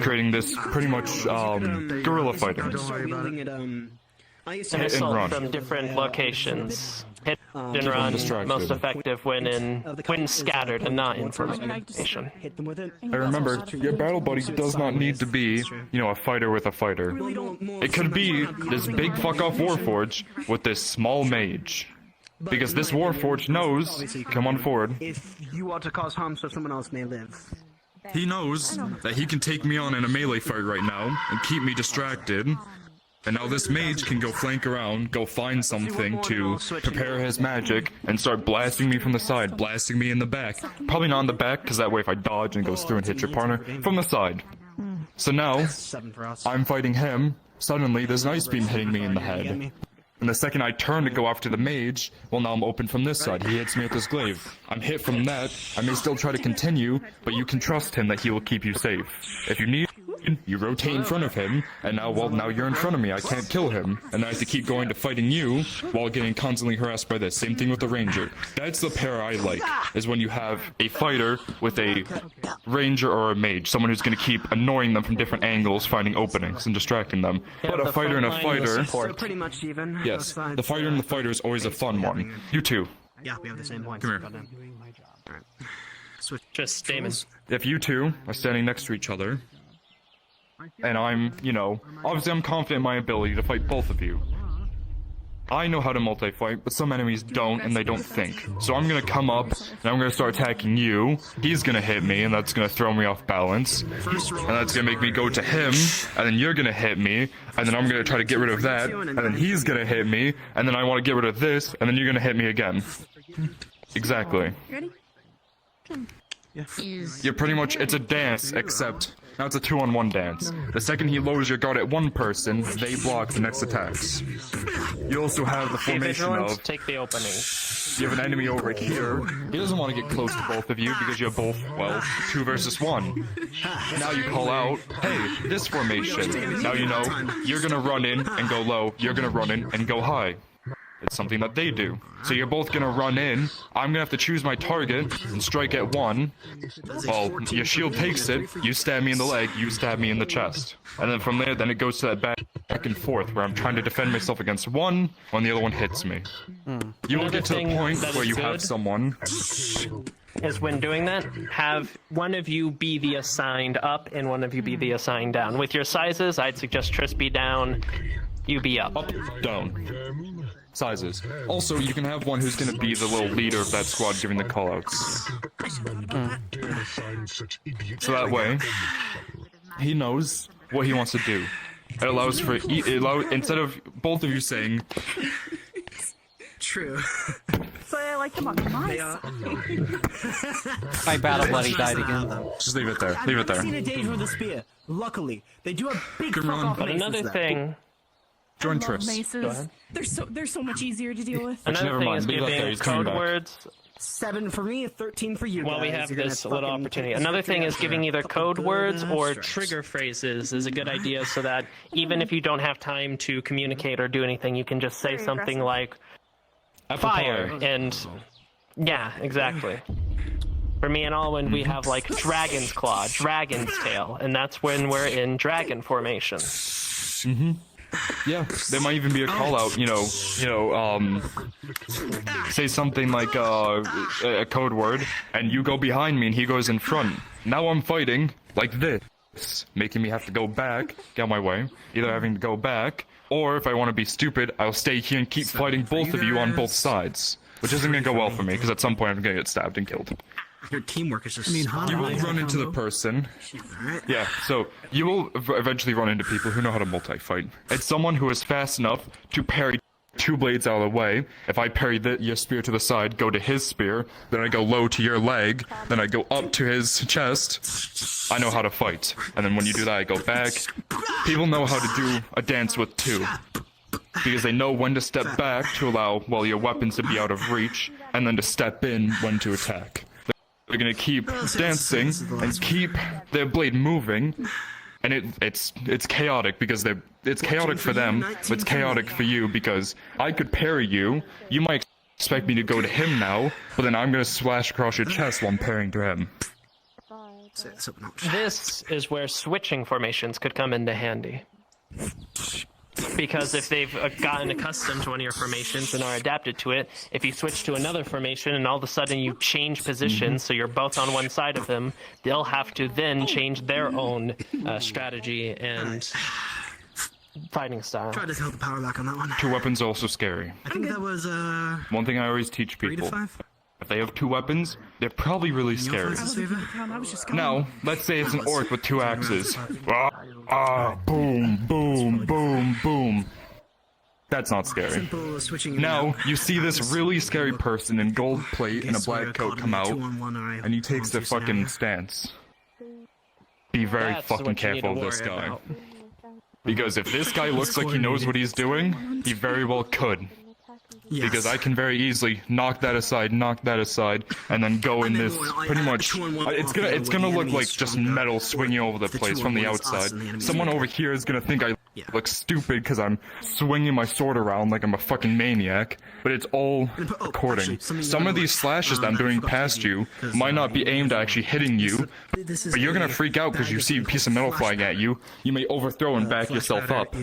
creating this pretty much guerrilla fighting. An assault from different locations. Hit and run, most effective when scattered and not in formation. And remember, your battle buddy does not need to be, a fighter with a fighter. It could be this big fuck-off Warforged with this small mage. Because this Warforged knows, come on forward. If you are to cause harm so someone else may live. He knows that he can take me on in a melee fight right now and keep me distracted. And now this mage can go flank around, go find something to prepare his magic, and start blasting me from the side, blasting me in the back. Probably not in the back, because that way if I dodge and goes through and hit your partner, from the side. So now, I'm fighting him, suddenly there's an ice beam hitting me in the head. And the second I turn to go after the mage, well now I'm open from this side, he hits me with his glaive. I'm hit from that, I may still try to continue, but you can trust him that he will keep you safe. If you need, you rotate in front of him, and now you're in front of me, I can't kill him, and I have to keep going to fighting you, while getting constantly harassed by this. Same thing with the ranger. That's the pair I like, is when you have a fighter with a ranger or a mage, someone who's going to keep annoying them from different angles, finding openings, and distracting them. But a fighter and a fighter... So pretty much even. Yes, the fighter and the fighter is always a fun one. You too. Yeah, we have the same points. Come here. Alright. Switch. Just Damon. If you two are standing next to each other, and I'm, obviously I'm confident in my ability to fight both of you. I know how to multi-fight, but some enemies don't, and they don't think. So I'm gonna come up, and I'm gonna start attacking you, he's gonna hit me, and that's gonna throw me off balance, and that's gonna make me go to him, and then you're gonna hit me, and then I'm gonna try to get rid of that, and then he's gonna hit me, and then I wanna get rid of this, and then you're gonna hit me again. Exactly. Ready? You're pretty much, it's a dance, except now it's a 2-on-1 dance. The second he lowers your guard at one person, they block the next attacks. You also have the formation of... Take the opening. You have an enemy over here. He doesn't want to get close to both of you because you're both, 2 versus 1. Now you call out, hey, this formation. Now you know, you're gonna run in and go low, you're gonna run in and go high. It's something that they do. So you're both gonna run in, I'm gonna have to choose my target and strike at one. Well, your shield takes it, you stab me in the leg, you stab me in the chest. And then from there, then it goes to that back and forth where I'm trying to defend myself against one when the other one hits me. You will get to the point where you have someone... Is when doing that, have one of you be the assigned up and one of you be the assigned down. With your sizes, I'd suggest Tris be down, you be up. Up, down. Sizes. Also, you can have one who's going to be the little leader of that squad giving the callouts. So that way, he knows what he wants to do. It allows for... instead of both of you saying... True. So I like to optimize. My battle buddy died again. Just leave it there. Leave it there. I've seen a Daedra with a spear. Luckily, they do have big fuck-off But another thing... Join I love Tris. maces. They're so much easier to deal with. Another thing is giving code words. 7 for me, 13 for you. While we have this little opportunity. Another thing is giving either code words or trigger phrases is a good idea so that even if you don't have time to communicate or do anything, you can just say something like fire and yeah, exactly. For me and Alwyn, we have like Dragon's Claw, Dragon's Tail, and that's when we're in dragon formation. Mm-hmm. Yeah, there might even be a call out, say something like a code word, and you go behind me and he goes in front. Now I'm fighting like this, making me have to go back, get out my way, either having to go back, or if I want to be stupid, I'll stay here and keep fighting both of you on both sides, which isn't going to go well for me, because at some point I'm going to get stabbed and killed. Your teamwork is just. You will run into the person. Yeah, so you will eventually run into people who know how to multi-fight. It's someone who is fast enough to parry 2 blades out of the way. If I parry your spear to the side, go to his spear, then I go low to your leg, then I go up to his chest. I know how to fight. And then when you do that, I go back. People know how to do a dance with 2. Because they know when to step back to allow, well, your weapons to be out of reach, and then to step in when to attack. They're gonna keep dancing and keep their blade moving, and it's chaotic because it's chaotic for them, but it's chaotic for you because I could parry you. You might expect me to go to him now, but then I'm gonna slash across your chest while I'm parrying to him. This is where switching formations could come into handy. Because if they've gotten accustomed to one of your formations and are adapted to it, if you switch to another formation and all of a sudden you change positions so you're both on one side of them, they'll have to then change their own strategy and fighting style. Try to hold the power back on that one. 2 weapons are also scary. I think that was One thing I always teach 3 to people. 5. If they have 2 weapons, they're probably really scary. Now, let's say it's an orc with 2 axes. Boom, boom, boom, boom. That's not scary. Now, you see this really scary person in gold plate and a black coat come out, and he takes their fucking stance. Be very fucking careful of this guy. Because if this guy looks like he knows what he's doing, he very well could. Because I can very easily knock that aside, and then go in this pretty much. It's gonna look like just metal swinging over the place from the outside. Someone over here is gonna think I look stupid because I'm swinging my sword around like I'm a fucking maniac. But it's all recording. Some of these slashes that I'm doing past you might not be aimed at actually hitting you, but you're gonna freak out because you see a piece of metal flying at you. You may overthrow and back yourself up.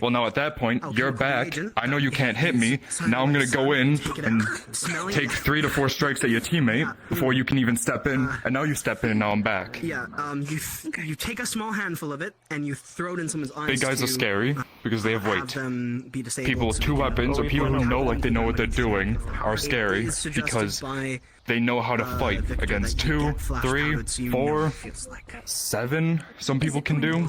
Well, now at that point, you're back. I know you can't hit me. Now I'm gonna go in and take 3 to 4 strikes at your teammate before you can even step in, and now you step in and now I'm back. Yeah, you take a small handful of it and you throw it in someone's eyes. Big guys are scary because they have weight. Be People with 2 weapons or people who know like they know what they're doing are scary because they know how to fight against 2, 3, 4, 7. Some people can do.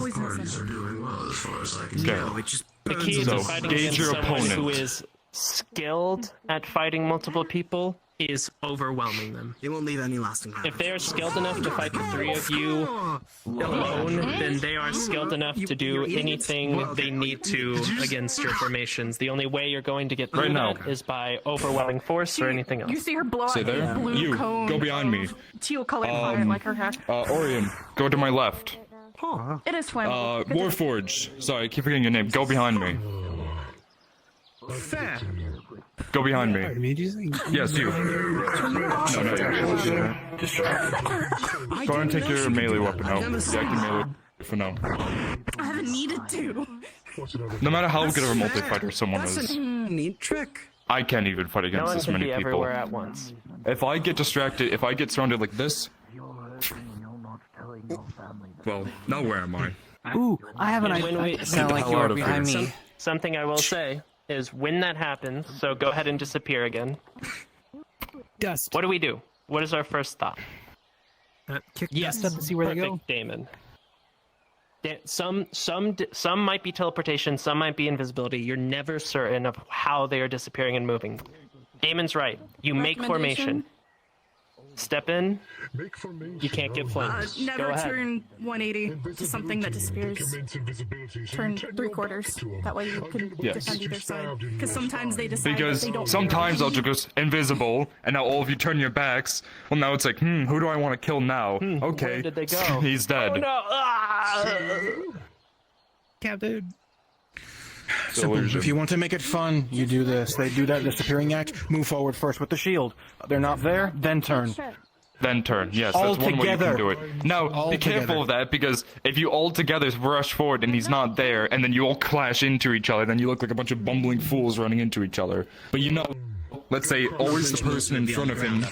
Scary. The key to fighting against someone who is skilled at fighting multiple people is overwhelming them. It won't leave any lasting damage. If they are skilled enough to fight the 3 of you alone, then they are skilled enough to do anything they need to against your formations. The only way you're going to get through that is by overwhelming force or anything else. You see her blow Stay out there. a blue You, cone go behind me. teal colored fire like her hair. Orion, go to my left. It is flammable. Warforged. Sorry, I keep forgetting your name. Go behind me. Fair. Go behind me. Yes, you. No, not you. Go ahead and take your melee weapon out. Yeah, I can melee for now. I haven't needed to. No matter how good of a multi-fighter someone That's is, a neat trick. I can't even fight No against one this can many be people. everywhere at once. If I get distracted, if I get surrounded like this, well, now where am I? Ooh, I have an And when idea. we- Sound like you were behind me. Something I will say is when that happens, so go ahead and disappear again. Dust. What do we do? What is our first thought? Yes. Step to see where they go. Perfect, Damon. Some might be teleportation, some might be invisibility. You're never certain of how they are disappearing and moving. Damon's right. You make formation. Step in. You can't get flames. Never Go ahead. turn 180 to something that disappears. Turn 3/4. That way you can Yes. defend either side. Because sometimes they decide Because that they don't. sometimes I'll just go invisible, and now all of you turn your backs. Well, now it's like, who do I want to kill now? Okay, where did they go? he's dead. Oh no! Ah! Captain. Simple. If you want to make it fun, you do this. They do that disappearing act. Move forward first with the shield. They're not there, then turn. Then turn. Yes, All that's one way you together. can do it. Now, All be careful together. of that, because if you all together rush forward and he's not there, and then you all clash into each other, then you look like a bunch of bumbling fools running into each other. But you know, let's say always the person in front of him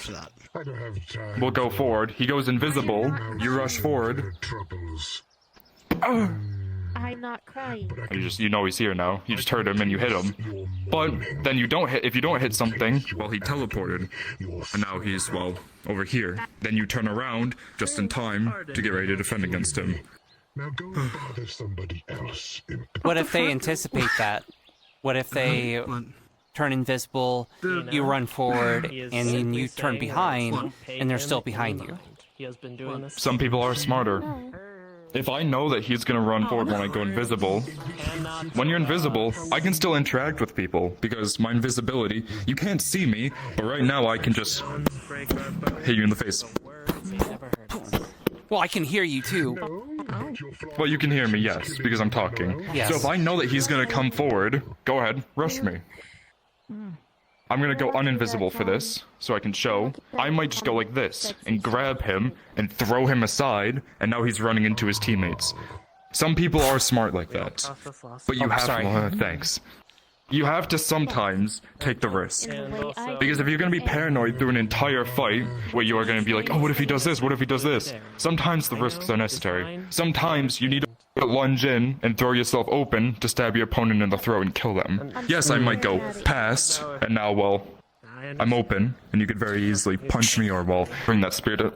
will go forward. He goes invisible. You rush forward. I'm not crying. You know he's here now. You just heard him and you hit him. But then if you don't hit something, well, he teleported. And now he's, well, over here. Then you turn around just in time to get ready to defend against him. Now go and bother somebody else. What if they anticipate that? What if they turn invisible, you run forward, and then you turn behind, and they're still behind you? He has been doing this. Some people are smarter. If I know that he's gonna run forward when I go invisible, when you're invisible, I can still interact with people, because my invisibility, you can't see me, but right now I can just hit you in the face. Well, I can hear you too. Well, you can hear me, yes, because I'm talking. Yes. So if I know that he's gonna come forward, go ahead, rush me. I'm gonna go uninvisible for this, so I can show. I might just go like this, and grab him, and throw him aside, and now he's running into his teammates. Some people are smart like that. But you have to, thanks. You have to sometimes take the risk. Because if you're gonna be paranoid through an entire fight, where you are gonna be like, oh, what if he does this, what if he does this? Sometimes the risks are necessary. Sometimes you need to lunge in and throw yourself open to stab your opponent in the throat and kill them. Yes, I might go past, and now, well, I'm open, and you could very easily punch me or, well, bring that spear to...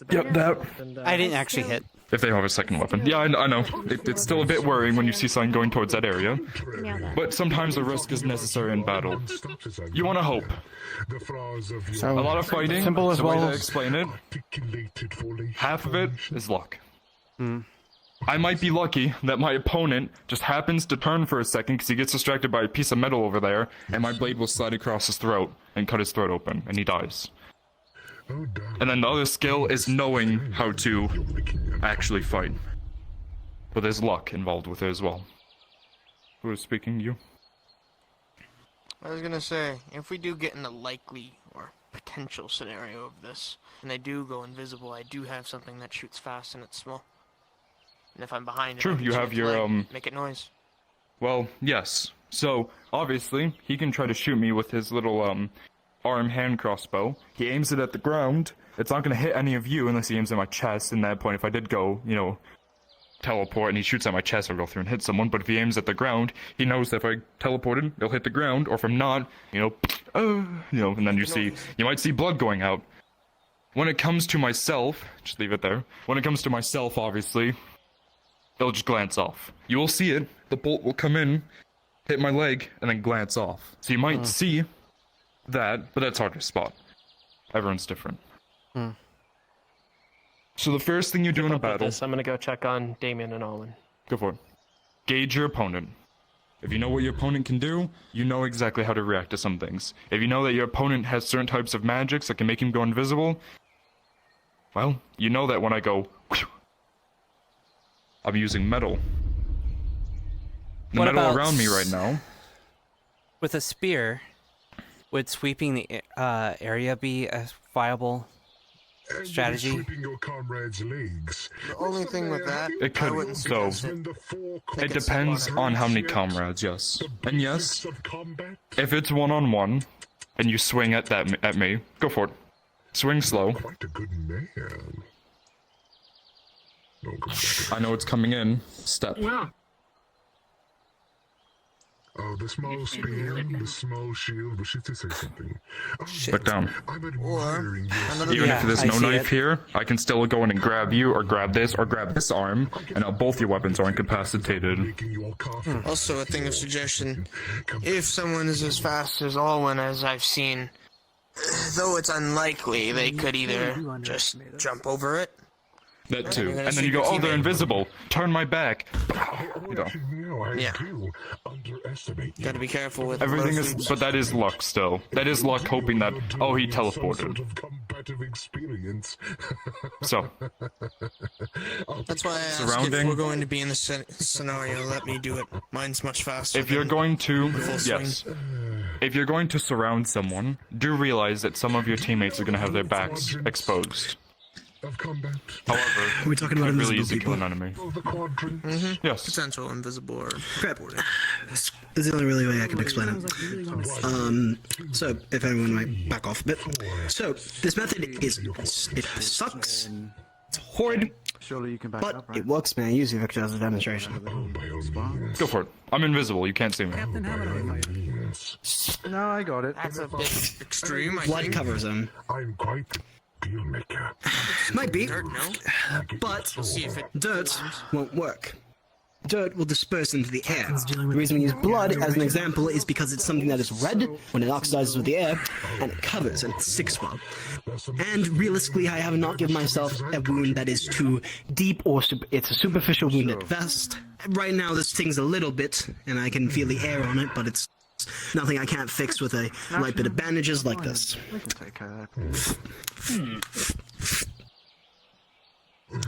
Yep, that... I didn't actually hit. If they have a second weapon. Yeah, I know. It's still a bit worrying when you see something going towards that area. But sometimes the risk is necessary in battle. You want to hope. So, a lot of fighting, simple as the way well. to explain it, half of it is luck. I might be lucky that my opponent just happens to turn for a second because he gets distracted by a piece of metal over there, and my blade will slide across his throat and cut his throat open, and he dies. And then the other skill is knowing how to actually fight. But there's luck involved with it as well. Who is speaking? You? I was gonna say, if we do get in the likely or potential scenario of this, and I do go invisible, I do have something that shoots fast and it's small. And if I'm behind it, True, I can you shoot have its your, leg, make it noise. Well, yes. So, obviously, he can try to shoot me with his little, arm hand crossbow. He aims it at the ground. It's not gonna hit any of you unless he aims at my chest. In that point, if I did go, you know, teleport and he shoots at my chest, I'll go through and hit someone. But if he aims at the ground, he knows that if I teleported, it'll hit the ground. Or if I'm not, you know, and then you might see blood going out. When it comes to myself, just leave it there. When it comes to myself, obviously, it'll just glance off. You will see it. The bolt will come in, hit my leg, and then glance off. So you might see that, but that's hard to spot. Everyone's different. So the first thing you do in a battle... I'm gonna go check on Damien and Olin. Go for it. Gauge your opponent. If you know what your opponent can do, you know exactly how to react to some things. If you know that your opponent has certain types of magics that can make him go invisible, well, you know that when I go... I'm using metal. The What metal about around me right now... With a spear, would sweeping the area be a viable strategy? Sweeping your comrades' legs. The only thing with that, It I could, wouldn't so... suggest It depends on how many comrades, yes. And yes, if it's one-on-one, and you swing at me, go for it. Swing slow. Quite a good man. I know it's coming in. Step. Oh, the small spear, the small shield. Wish to say something. Back down. Or Even if there's no knife here, I can still go in and grab you, or grab this arm, and now both your weapons are incapacitated. Also, a thing of suggestion: if someone is as fast as Alwyn as I've seen, though it's unlikely, they could either just jump over it. That too. And then you go, oh, they're invisible. Turn my back. You know. Yeah. Gotta be careful with Everything is, but that is luck still. That is luck hoping that, oh, he teleported. So. That's why I asked if we're going to be in this scenario, let me do it. Mine's much faster. If you're going to, yes. If you're going to surround someone, do realize that some of your teammates are going to have their backs exposed. However, we're talking about really invisible easy to kill an enemy. Yes. Potential invisible or... Crap. This is the only really way I can explain it. So, if everyone might back off a bit. So, this method is... it sucks. It's horrid. Surely you can back But up, right? it works, man. I use Victor as a demonstration. Go for it. I'm invisible. You can't see me. No, I got it. That's a bit extreme. I Blood think. covers him. I'm quite the deal maker. Might be, Dirt, no. but We'll see if it dirt won't work. Dirt will disperse into the air. The reason we use blood as an example is because it's something that is red when it oxidizes with the air, and it covers and it sticks well. And realistically, I have not given myself a wound that is too deep or it's a superficial wound at best. Right now, this stings a little bit, and I can feel the air on it, but it's nothing I can't fix with a light bit of bandages like this. We can take care of that.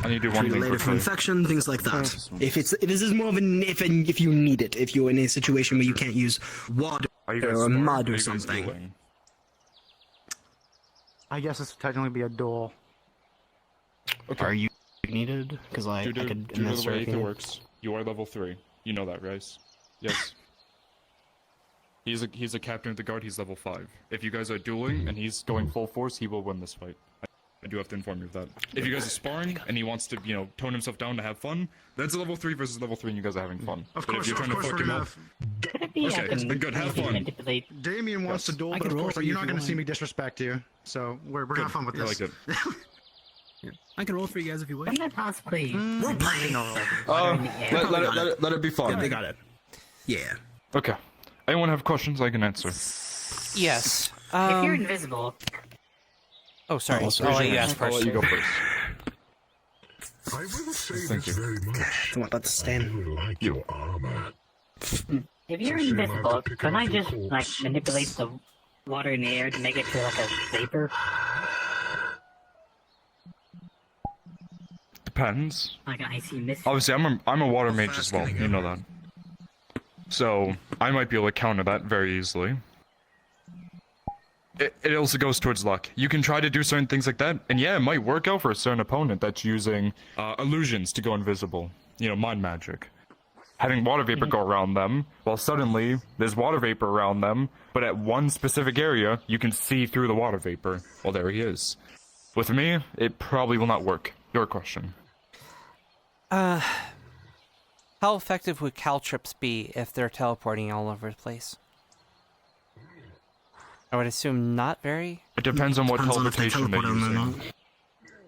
I need to do one Treat it thing later for quickly. infection, things like that. If this is more of an if you need it, if you're in a situation where you can't use water Are you guys or smart? mud Are or you guys something. dueling? I guess this would technically be a duel. Are you needed? Because I could Due to administer the way it. Aether works, you are level 3. You know that, guys? Yes. He's a captain of the guard, he's level 5. If you guys are dueling and he's going full force, he will win this fight. I do have to inform you of that. If you guys are sparring and he wants to, tone himself down to have fun, that's a level 3 versus level 3 and you guys are having fun. Of But course, if you're trying to fuck him up, okay, good, have fun. Damien wants to duel, but of course you're not going to see me disrespect you. So we're going to have fun with I this. like it. I can roll for you guys if you wish. Couldn't I possibly Let it be fun. Yeah, they got it. Yeah. Okay. Anyone have questions I can answer? Yes. if you're invisible, Oh, sorry. Oh, I'll let you ask I'll first. let you go first. I will say Thank this you. very much. I want that to I stand. really like your armor. if you're invisible, couldn't I just like manipulate the water in the air to make it feel like a vapor? Depends. Like an icy mist? Obviously, I'm a water mage as well. You know that. So I might be able to counter that very easily. It also goes towards luck. You can try to do certain things like that, and yeah, it might work out for a certain opponent that's using illusions to go invisible. Mind magic. Having water vapor go around them, while suddenly there's water vapor around them, but at one specific area, you can see through the water vapor. Well, there he is. With me, it probably will not work. Your question. How effective would caltrips be if they're teleporting all over the place? I would assume not very. It depends on what Depends on if they teleportation they're teleport them or using.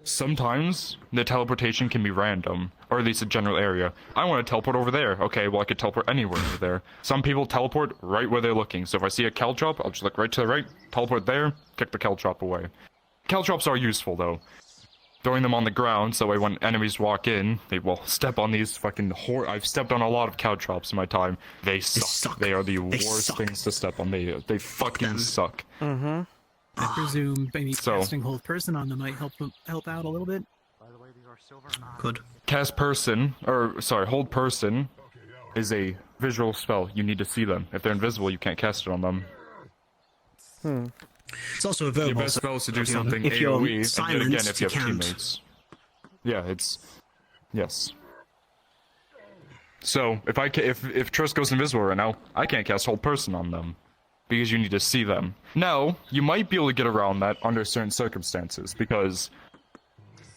Sometimes the teleportation can be random, or at least a general area. I want to teleport over there. Okay, well I could teleport anywhere over there. Some people teleport right where they're looking. So if I see a caltrop, I'll just look right to the right, teleport there, kick the caltrop away. Caltrops are useful though. Throwing them on the ground so that way when enemies walk in, they will step on these fucking I've stepped on a lot of caltrops in my time. They suck. They are the worst things to step on. They fucking suck. Mm-hmm. I presume maybe So- casting hold person on them might help out a little bit. Good. Hold person is a visual spell. You need to see them. If they're invisible, you can't cast it on them. It's also a verbal. Your best spell is to do if you're- something if you're AoE, and do it silenced, again if you you have can't. teammates. Yeah, yes. So if if Triss goes invisible right now, I can't cast hold person on them because you need to see them. Now you might be able to get around that under certain circumstances because,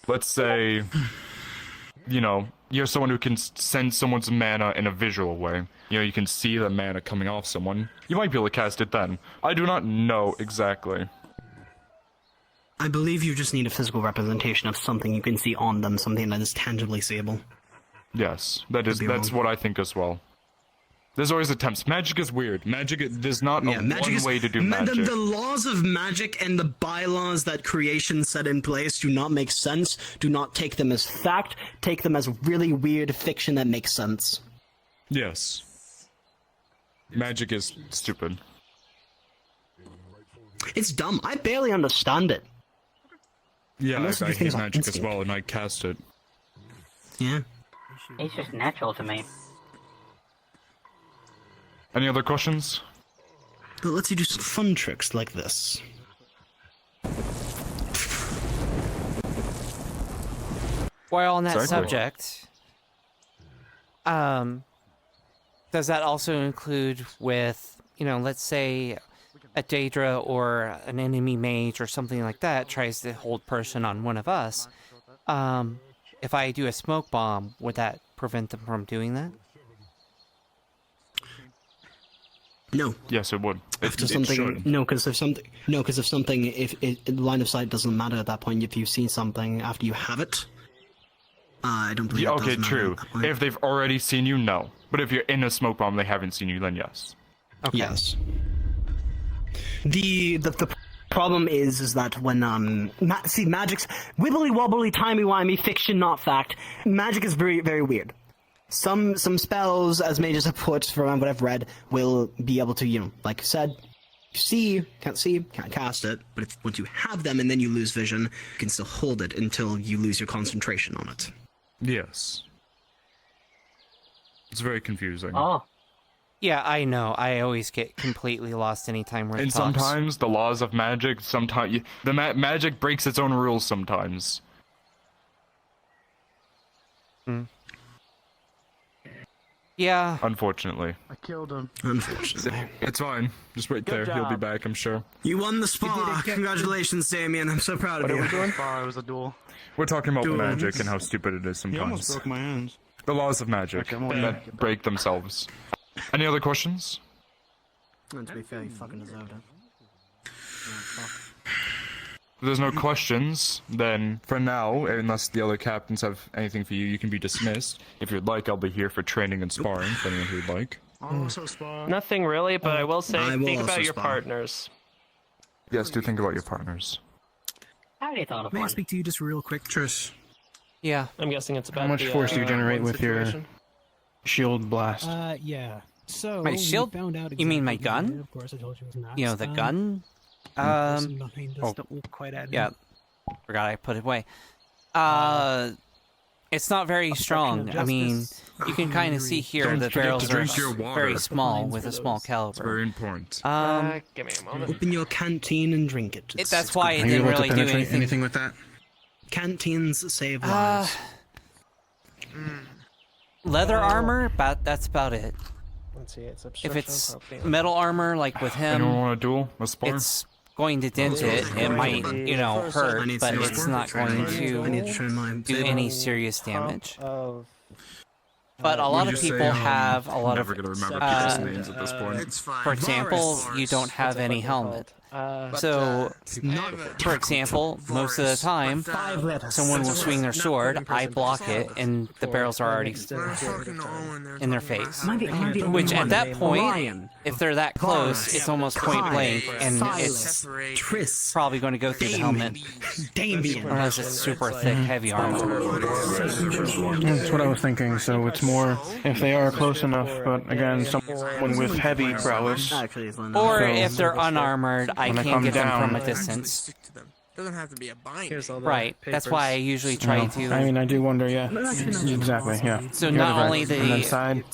let's say, you're someone who can send someone's mana in a visual way. You can see the mana coming off someone. You might be able to cast it then. I do not know exactly. I believe you just need a physical representation of something you can see on them, something that is tangibly seeable. Yes, be that's what I think as well. There's always attempts. Magic is weird. There's not one way to do magic. The laws of magic and the bylaws that creation set in place do not make sense. Do not take them as fact. Take them as really weird fiction that makes sense. Yes. Magic is stupid. It's dumb. I barely understand it. Yeah, Most of I these things hate are magic as instinct. well, and I cast it. Yeah. It's just natural to me. Any other questions? But it lets you do some fun tricks like this. While on that Exactly. subject, does that also include with, let's say a Daedra or an enemy mage or something like that tries to hold person on one of us, if I do a smoke bomb, would that prevent them from doing that? No. Yes, it would. After It something, should. no, because if something, if line of sight doesn't matter at that point. If you see something after you have it, I don't believe. Yeah, it okay, does matter true. at that point. If they've already seen you, no. But if you're in a smoke bomb, they haven't seen you, then yes. Okay. Yes. The problem is that when see, magic's wibbly wobbly, timey wimey, fiction not fact. Magic is very very weird. Some spells, as mages have put from what I've read, will be able to, you know, like I said, can't cast it, but once you have them and then you lose vision, you can still hold it until you lose your concentration on it. Yes. It's very confusing. Oh. Yeah, I know. I always get completely lost anytime Rick And talks. sometimes the laws of magic, sometimes the magic breaks its own rules sometimes. Yeah. Unfortunately. I killed him. Unfortunately. It's fine. Just wait there. He'll be job. back, I'm sure. You won the spa. Congratulations, Damien. I'm so proud of you. It was a duel. We're talking about Duel. magic and how stupid it is You almost sometimes. broke my hands. The laws of magic. Okay, I'm only- That break themselves. Any other questions? And to be fair, you fucking deserved it. If there's no questions, then For now, unless the other captains have anything for you, you can be dismissed. If you'd like, I'll be here for training and sparring for anyone who'd like. Also Nothing really, but I will say, I will think also about your spar. partners. Yes, do think about your partners. I already thought of May I one. speak to you just real quick? Tris, Yeah. I'm guessing it's about how much the, force do you generate one with your situation. shield blast? Yeah. So My we shield? found out You mean my exactly what it gun? did. Of course, I told you it was not. You know, the gun? The person behind us oh, don't look quite at yeah. Forgot I put it away. It's not very strong. I mean, you can kind of see here Don't the forget barrels to drink your are water. very small with a small It's caliber. very important. Give me a moment. Open your canteen and drink it. That's why it Are you didn't able to really do penetrate anything. with that? Canteens save lives. Leather armor, that's about it. Let's see, it's If it's metal armor, like with him, anyone want a duel? A spar? it's going to dent it. It might, you know, hurt, but it's not going I need to to train my do any serious damage. Of But a lot Would of you say, people have a lot never of. gonna remember people's names at this point. It's fine. For example, you don't have any helmet. So, for example, most of the time, someone will swing their sword, I block it, and the barrels are already in their face. Which at that point, if they're that close, it's almost point blank, and it's probably going to go through the helmet. Unless it's super thick, heavy armor. That's what I was thinking, so it's more if they are close enough, but again, someone with heavy prowess. Or So, if they're unarmored, I when I can't come get them from a down- distance. Doesn't have to be a bind. Right, that's why I usually try to. I mean, I do wonder, yeah. Exactly, yeah. So You're not right. only And then the, side.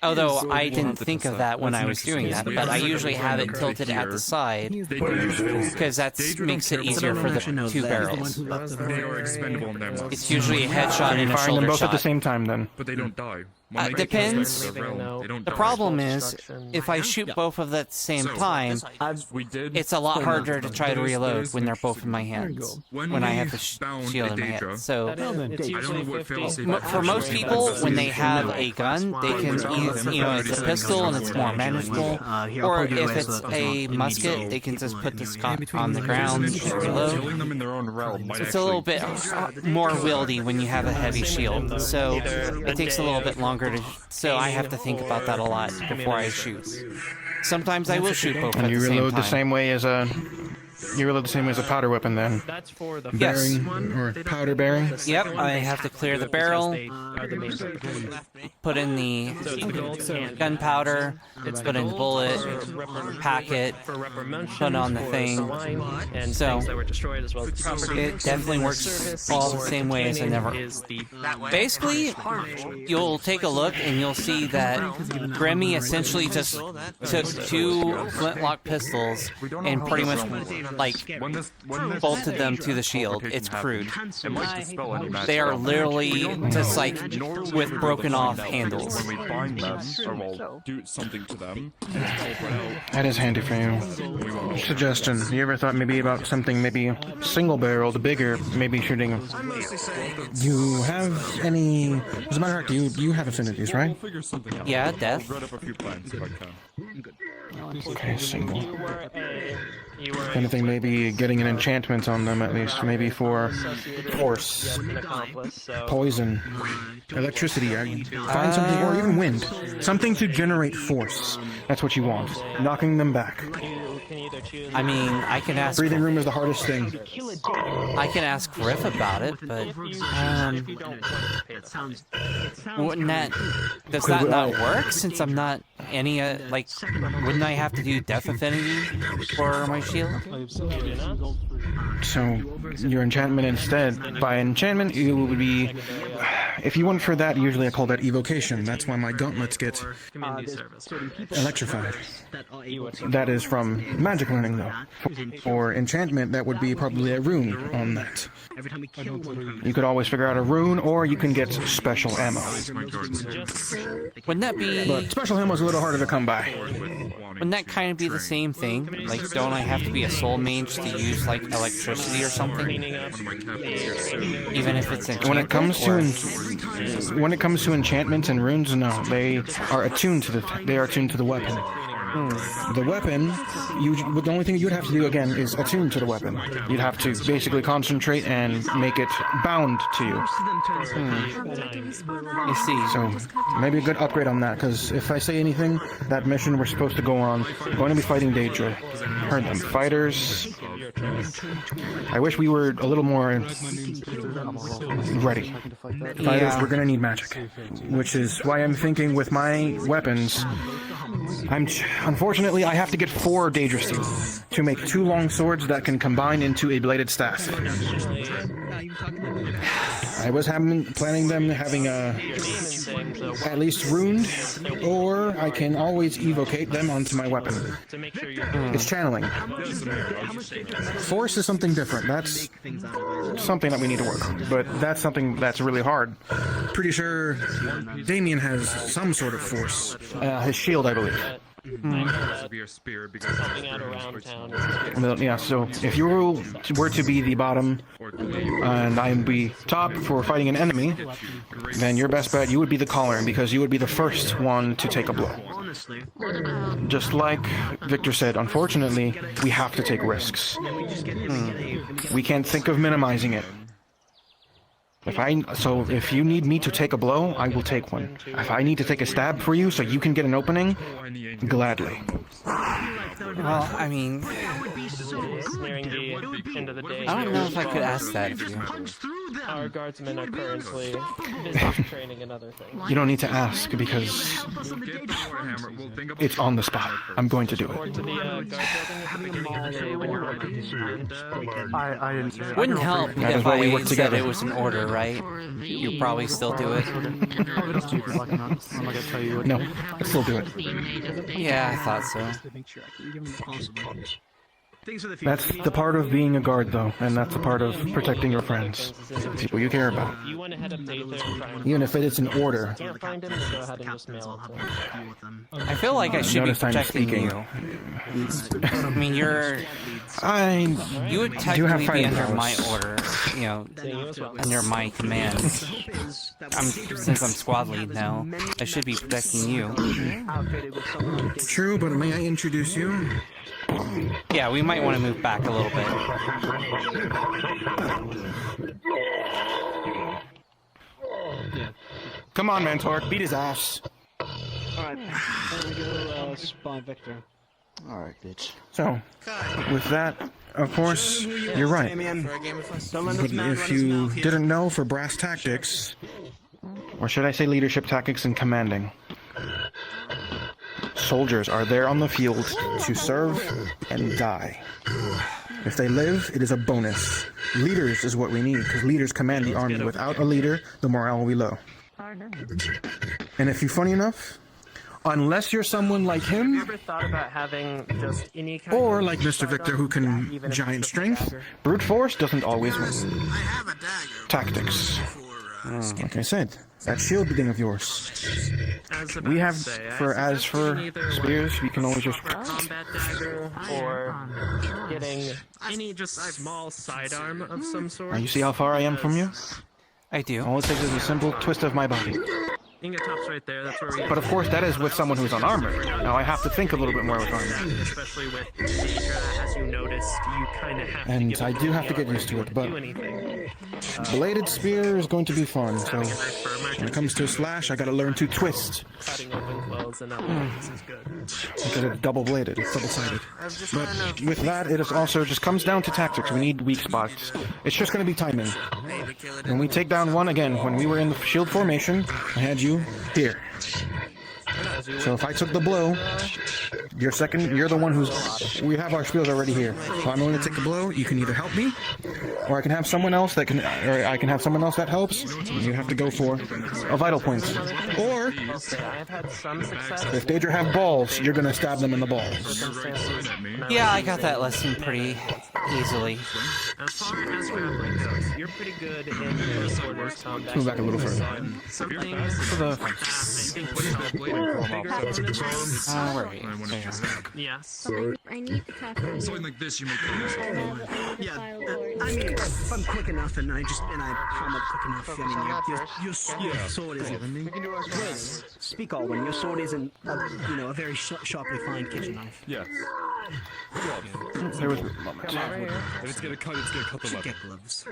although I didn't think of that when I was doing that, but I usually have it tilted at the side because that makes it easier for the two barrels. They are expendable in their muscles. It's usually a headshot and a Firing them shoulder both at the shot. same time, then. But they don't die. When they get Depends. close to the realm, they don't The die. problem is, if I shoot both of them at the same time, we did it's a lot harder to try to reload when they're both in my hands. When I have the shield in my hand. So, for most people, when they have a gun, they can either, you know, it's a pistol and it's more manageable, or if it's a musket, they can just put the Scott on the ground and reload. Killing them in their own realm might It's a little bit more wieldy when you have a heavy shield, so it takes a little bit longer to. So I have to think about that a lot before I shoot. Sometimes I will shoot both And at you the same reload time. the same way as a. You reload the same way as a powder weapon, then. That's for the Yes. Bearing or powder bearing. Yep, I have to clear the barrel, put in the gunpowder, put in the bullet, pack it, put on the thing. So it definitely works all the same way as I never. Basically, you'll take a look and you'll see that Grimmy essentially just took two flintlock pistols and pretty much like bolted them to the shield. It's crude. They are literally just like with broken off handles. When we bind them, or we'll do something to them, That is handy for you. Suggestion: you ever thought maybe about something maybe single-barreled, bigger, maybe shooting? You have any? As a matter of fact, you have affinities, right? Yeah, death. Okay, single. If anything, maybe getting an enchantment on them at least, maybe for force, poison, electricity, find something, or even wind. Something to generate force. That's what you want. Knocking them back. I mean, I can ask... Breathing room is the hardest thing. I can ask Riff about it, but... wouldn't that... Does that not work, since I'm not any, like... Wouldn't I have to do Death Affinity for my shield? So, your enchantment instead, by enchantment, it would be... If you went for that, usually I call that evocation. That's why my gauntlets get electrified. That is from magic learning, though. For enchantment, that would be probably a rune on that. You could always figure out a rune, or you can get special ammo. Wouldn't that be... But special ammo is a little harder to come by. Wouldn't that kind of be the same thing? Like, don't I have to be a soul mage to use, like, electricity or something? Even if it's enchantment? When it comes to enchantments and runes, no, they are attuned to the weapon. The weapon, the only thing you'd have to do again is attune to the weapon. You'd have to basically concentrate and make it bound to you. You see. So maybe a good upgrade on that, because if I say anything, that mission we're supposed to go on, we're going to be fighting Daedra. Heard them. Fighters. I wish we were a little more ready. Fighters, we're going to need magic, which is why I'm thinking with my weapons. Unfortunately, I have to get 4 Daedra Steel to make 2 long swords that can combine into a bladed staff. I was planning them having at least ruined, or I can always evocate them onto my weapon. It's channeling. Force is something different. That's something that we need to work on, but that's something that's really hard. Pretty sure Damien has some sort of force. His shield, I believe. Well, yeah, so if you were to be the bottom and I would be top for fighting an enemy, then your best bet, you would be the caller, because you would be the first one to take a blow. Just like Victor said, unfortunately, we have to take risks. We can't think of minimizing it. If you need me to take a blow, I will take one. If I need to take a stab for you so you can get an opening, gladly. Well, I mean... I don't know if I could ask that of you. Our guardsmen are currently busy training in other things. You don't need to ask, because it's on the spot. I'm going to do it. Wouldn't help if I said it was an order, right? You'd probably still do it. No, I'd still do it. Yeah, I thought so. That's the part of being a guard, though, and that's the part of protecting your friends, people you care about. Even if it is an order. I feel like I should be protecting you. I mean, you would technically be under my order, under my command. Since I'm squad lead now, I should be protecting you. True, but may I introduce you? Yeah, we might want to move back a little bit. Come on, Mentor, beat his ass. Alright, go spawn Victor. Alright, bitch. So, with that, of course, you're right. But if you didn't know, for brass tactics, or should I say leadership tactics and commanding, soldiers are there on the field to serve and die. If they live, it is a bonus. Leaders is what we need, because leaders command the army. Without a leader, the morale will be low. And if you're funny enough, Unless you're someone like Have you him, ever thought about having just any kind or of like Mr. Victor who can even if giant it's just a strength, dagger? brute force doesn't always win. Tactics. Like I said, that shield thing of yours. We have, as for spears, we can always just... Combat dagger or getting any just small sidearm of some sort. You see how far I am from you? I do. All it takes is a simple twist of my body. Ingot-tops right there, that's where we... But of course, that is with someone who's unarmored. Now I have to think a little bit more with armor. Especially with Trisyra, as you noticed, you kind of have to And give I it do the have to get armor used to it, but do anything. bladed spear is going to be fun, so when it comes to a slash, I gotta learn to twist. Cutting open clothes and this is good. Because it's double-bladed, it's double-sided. But with that, it is also just comes down to tactics. We need weak spots. It's just gonna be timing. When we take down one, again, when we were in the shield formation, I had you here. So if I took the blow, you're the one who's... We have our spears already here. So I'm going to take a blow, you can either help me, or I can have someone else that can... Or I can have someone else that helps. You have to go for a vital point. Or, if Daedra have balls, you're going to stab them in the balls. Yeah, I got that lesson pretty easily. As far as grappling goes, you're pretty good in close quarters combat. Let's move back a little further. Something For the... Yes. I need to talk to you. Something like this, you make Yeah, I mean, if I'm quick enough and I palm up quick enough, I mean, your sword isn't. Chris, speak Alwyn. Your sword isn't, a very sharply fine kitchen knife. Yes. There was a moment. If it's gonna cut the weapon. Get gloves.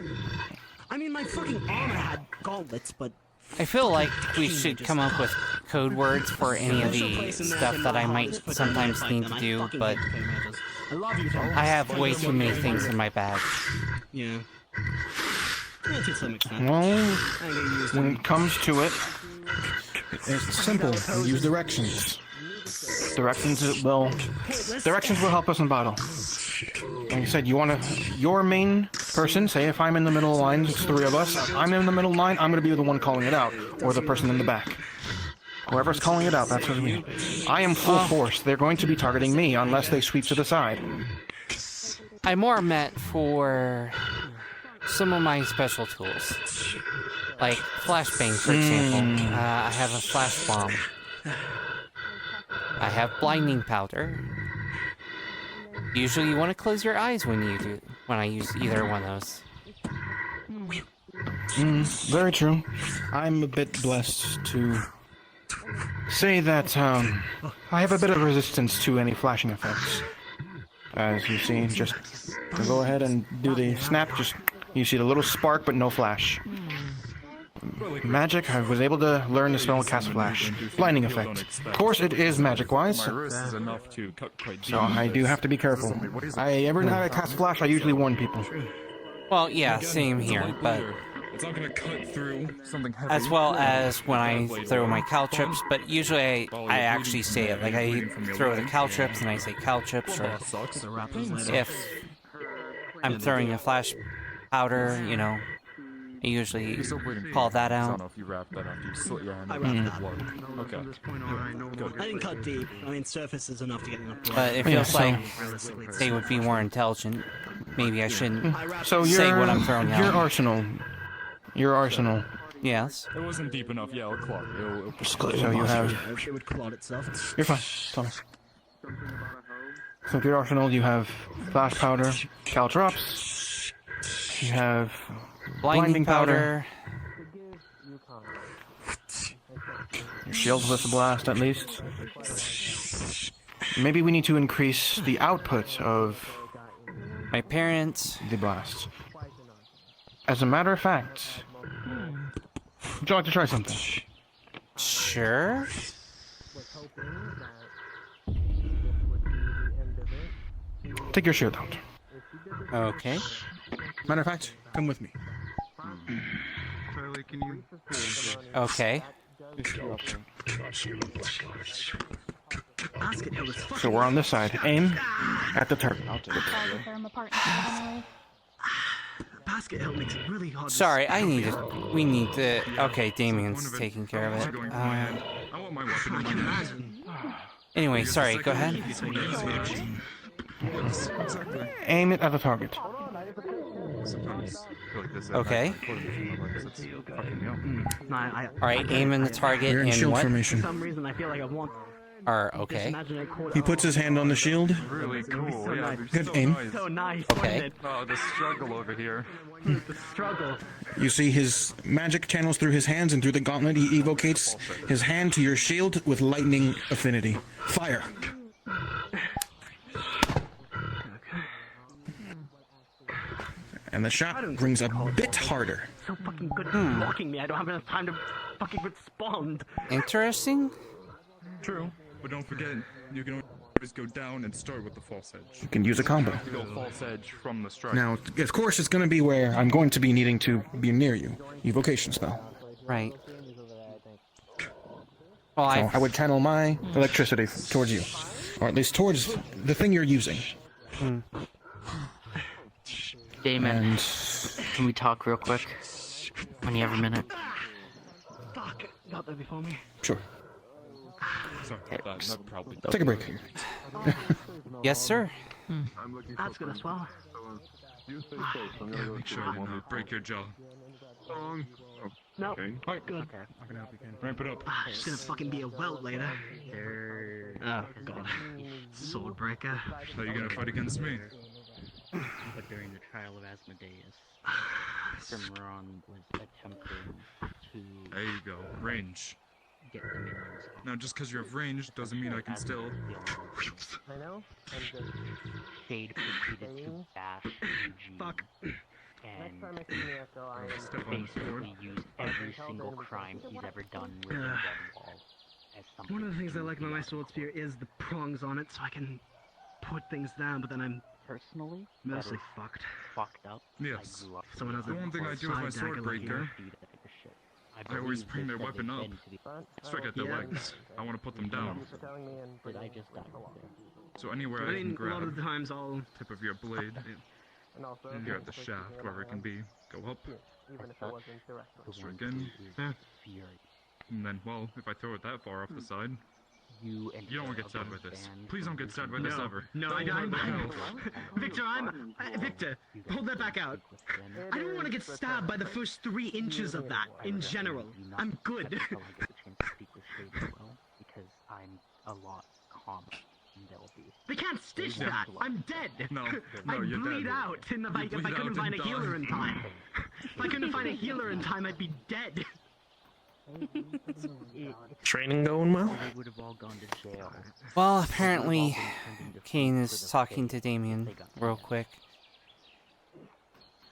I mean, my fucking armor had gauntlets, but I feel like we should come up with code words for any of the stuff that I might sometimes need to do, but I have way too many things in my bag. Yeah. Well, when it comes to it, it's simple. We use directions. Directions will help us in battle. Like I said, your main person, say if I'm in the middle of the line, it's three of us, I'm in the middle of the line, I'm going to be the one calling it out, or the person in the back. Whoever's calling it out, that's what I mean. I am full force. They're going to be targeting me unless they sweep to the side. I more meant for some of my special tools. Like flashbang, for example. I have a flash bomb. I have blinding powder. Usually you want to close your eyes when I use either one of those. Very true. I'm a bit blessed to say that I have a bit of resistance to any flashing effects. As you see, just go ahead and do the snap, you see the little spark but no flash. Magic, I was able to learn the spell cast flash. Blinding effect. Of course it is magic-wise, so I do have to be careful. Every time I cast flash, I usually warn people. Well, yeah, same here, but It's not gonna cut through something heavy. as well as when I throw my caltrips, but usually I actually say it. Like I throw the caltrips and I say caltrips, or if I'm throwing a flash powder, I usually call that I out. don't know if you wrap that after you slit your hand. I wrapped that. Okay. I didn't cut deep. I mean, surface is enough to get enough blood. But it feels like they would be more intelligent. Maybe I shouldn't say what I'm throwing out. Your arsenal. Yes. It wasn't deep enough. Yeah, it'll clog. So you have... It would clot itself. You're fine, Thomas. So with your arsenal, you have flash powder, caltrops, you have blinding powder, your shields with a blast at least. Maybe we need to increase the output of my parents. The blast. As a matter of fact, would you like to try something? Sure. Take your shield out. Okay. Matter of fact, come with me. Okay. So we're on this side. Aim at the turret. Basket help makes it really hard. Sorry, we need to. Okay, Damien's taking care of it. I want my weapon in my hand. Anyway, sorry, go ahead. Exactly. Aim it at the target. Okay. Alright, aim in the target You're in and shield what? formation. For some reason, I feel like I want. Okay. He puts his hand on the shield. Really cool. Yeah, Good aim. So nice. Okay. Oh, the struggle over here. The struggle. You see his magic channels through his hands, and through the gauntlet he evocates his hand to your shield with lightning affinity. Fire. And the shot rings a bit harder. So fucking good at blocking me. I don't have enough time to fucking respond. Interesting. True, but don't forget, you can always go down and start with the false edge. You can use a combo. Go false edge from the strike. Now, of course, it's going to be where I'm going to be needing to be near you. Evocation spell. Right. Well, So I would channel my electricity towards you. Or at least towards the thing you're using. Damon, And can we talk real quick? When you have a minute. Fuck. Got there before me. sure. Sorry, that probably Take a break. Yes, sir. That's gonna swell. make sure you break your jaw. No. Okay. Good. I can help you, Ken. Ramp it up. It's gonna fucking be a welt later. Oh god. Swordbreaker. How are you gonna fight against me? But during the trial of Asmodeus, Cimarron was attempting to There you go. Range. get the minions off. Now, just because you have range doesn't mean I can still. I know. Shade proceeded to bash Eugene. Fuck. And Step on forward. basically use every single crime he's ever done with a red wall as something. One of the things I to like about be my on. sword spear is the prongs on it, so I can put things down, but then I'm Personally, mostly that is fucked. fucked up. Yes. I grew up Someone has The a one thing I do with my side dagger like swordbreaker, I I always believe bring they their said weapon they've up. been to the- Strike at their Yeah. legs. I want to put them down. Did I just die right there? So anywhere I I can mean, a lot of the grab times I'll. tip of your blade, here at the shaft, wherever it can be, go up, strike in, and then, well, if I throw it that far off the side, you don't want to get stabbed by this. Please don't get stabbed by this ever. No, Victor, Victor, hold that back out. I don't want to get stabbed by the first 3 inches of that, in general. I'm good. Because I'm a lot calmer than they'll be. They can't stitch that! I'm dead! No, I'd you're bleed dead. out if I bleed couldn't out find and a healer die. in time. If I couldn't find a healer in time, I'd be dead. Training going well? They would have all gone to jail. Well, apparently, Kane is talking to Damien real quick.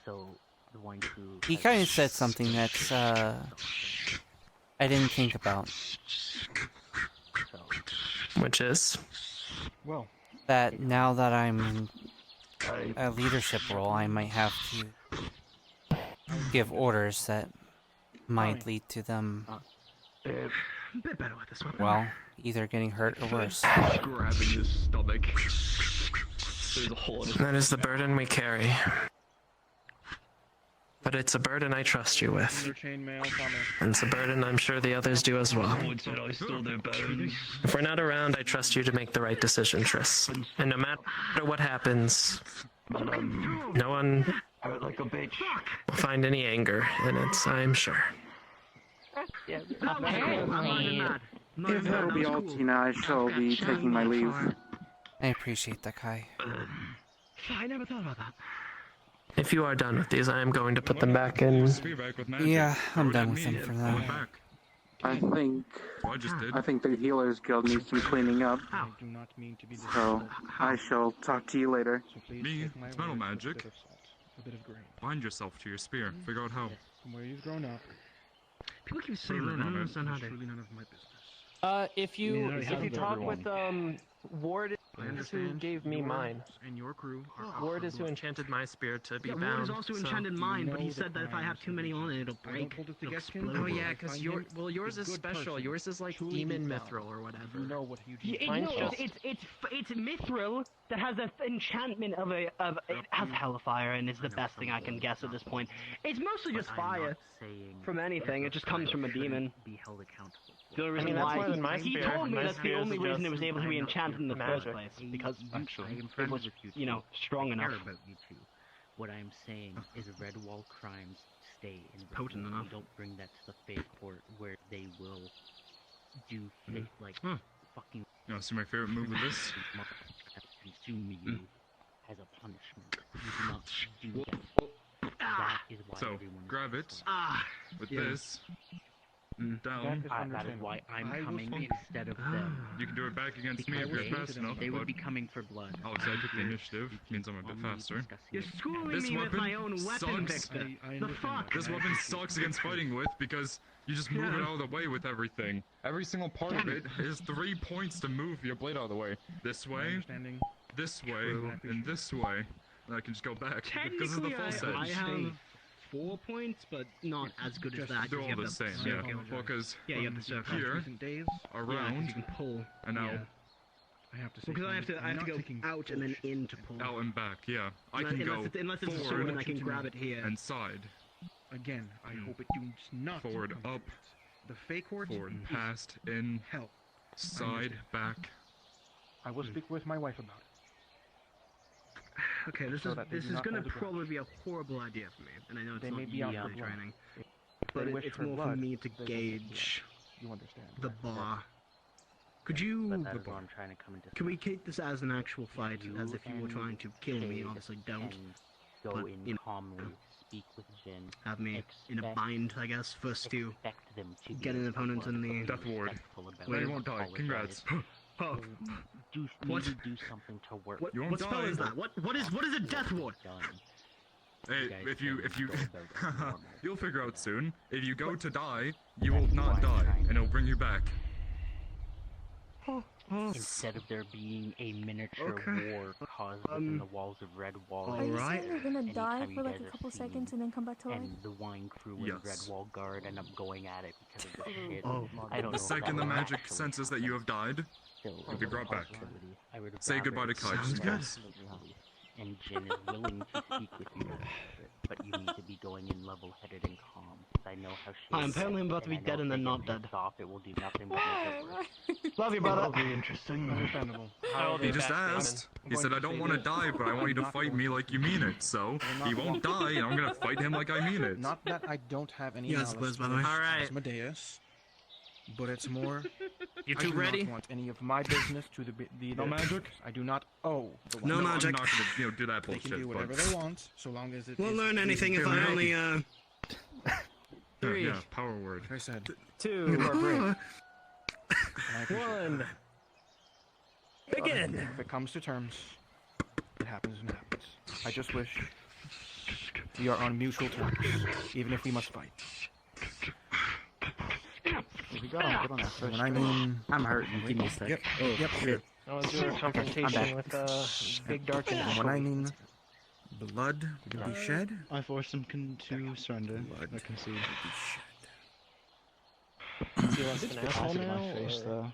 So the one who He kind of said something that's, I didn't think about. Which is? Well, That now that I'm in a leadership role, I might have to give orders that might lead to them, A bit better with this weapon. well, either getting hurt or worse. Grabbing his stomach. There's a hole in his That is the burden we carry. But it's a burden I trust you with. And it's a burden I'm sure the others do as well. If we're not around, I trust you to make the right decision, Tris. And no matter what happens, no one will find any anger in it, I'm sure. I'm not even mad. I'm not If even that'll mad. be That all, was cool. Tina, I shall be taking my leave. I appreciate that, Kai. I never thought about that. If you are done with these, I am going to put them back in. Yeah, I'm done with them for now. I think the Healers Guild needs some cleaning up. So, I shall talk to you later. Me, it's metal magic. Bind yourself to your spear. Figure out how. From where you've grown up. People keep saying that. I don't understand how they. If you talk with Ward, is who gave me mine. And your crew. Ward is who enchanted my spear to be Yeah, bound. Ward is also so- enchanted mine, but he said that if I have too many on it, it'll break. It'll explode. Oh yeah, because yours is special. Yours is like demon mithril or whatever. Yeah, Mine's no, just it's mithril that has an enchantment of it has hellfire and is the best thing I can guess at this point. It's mostly just fire from anything. It just comes from a demon. The only reason why he told me that's the only reason it was able to be enchanted in the first place, because it was, you know, strong enough. What I'm saying is red wall crimes stay in red potent wall. enough. Don't bring that to the fake court where they will do fake, like fucking. You want to see my favorite move with this? Consume you as a punishment. You do not do that. That is why So, everyone grab it with yeah. this. Down. That is why I'm coming instead of them. You can do it back against me if you're fast enough. They would but be coming for blood. Alex, I took the initiative. Means I'm a bit faster. You're schooling This me with weapon my own weapon, sucks. Victor. The fuck? This weapon sucks against fighting with because you just move it out of the way with everything. Every single part of it is 3 points to move your blade out of the way. This way, this way, and this way. And I can just go back because this is the full set. I have 4 points, but not as good as that. They're all the same, yeah. Well, because you have the circle. here, around, you can pull. and now. I have to. Because I have to go out and then in to pull. Out and back, yeah. I can go unless it's a sword, and I can grab it here. and side. Again, I hope it does not. Forward, up. The fake horde. Forward, past, in. Hell. Side, back. I will speak with my wife about it. Okay, this is gonna probably be a horrible idea for me, and I know it's not usually training, but it's more for me to gauge the bar. Could you? Can we take this as an actual fight, as if you were trying to kill me? Obviously, don't. Go in calmly, speak with Jin. Have me in a bind, I guess. First to get an opponent in the Death ward. No, you won't die. Congrats. Do something to work. What spell is that? What is a death ward? Hey, if you you'll figure out soon. If you go to die, you will not die, and it'll bring you back. Instead of there being a miniature war caused within the walls of Red Wall. Are you saying you're gonna die for like a couple seconds and then come back to life? And the wine crew and Red Wall Guard end up going at it because of the shit. I don't know. The second the magic senses that you have died, you'll be brought back. Say goodbye to Kai, just in case. And Jin is willing to speak with you, but you need to be going in level-headed and calm. I know how she is. Apparently I'm about to be dead and then not dead. It will do nothing but make it worse. Love you, brother. That'll be interesting. Understandable. He just asked. He said, I don't want to die, but I want you to fight me like you mean it. So, he won't die, and I'm gonna fight him like I mean it. Not that I don't have any Yes, knowledge by the way. towards Alright. Asmodeus, but it's more... You I two do ready? not want any of my business to the No magic? I do not owe the No I'm magic. not gonna, do that They bullshit. can do whatever but... they want, so long as it We'll is learn anything if I only Yeah, power word. Like I said, 2. you are brave. And I appreciate 1. Begin. If it comes to terms, it happens and happens. I just wish we are on mutual terms, even if we must fight. We got him good on that first. When I mean, I'm hurting. Give me a sec. yep, sure. I was doing a confrontation with Big Dark and When I mean blood to be shed, I forced him to surrender. I concede. Is he less than asshole now? Face, though.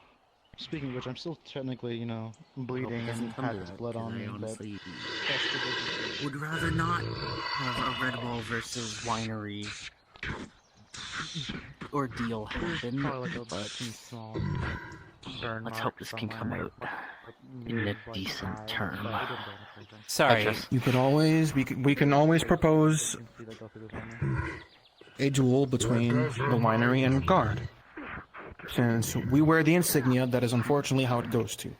Speaking of which, I'm still technically, you know, bleeding and have blood on me. But Would rather not have a Red Wall versus Winery ordeal happen, but let's hope this can come out in a decent term. Sorry. you could always we can always propose a duel between the winery and guard. Since we wear the insignia, that is unfortunately how it goes to.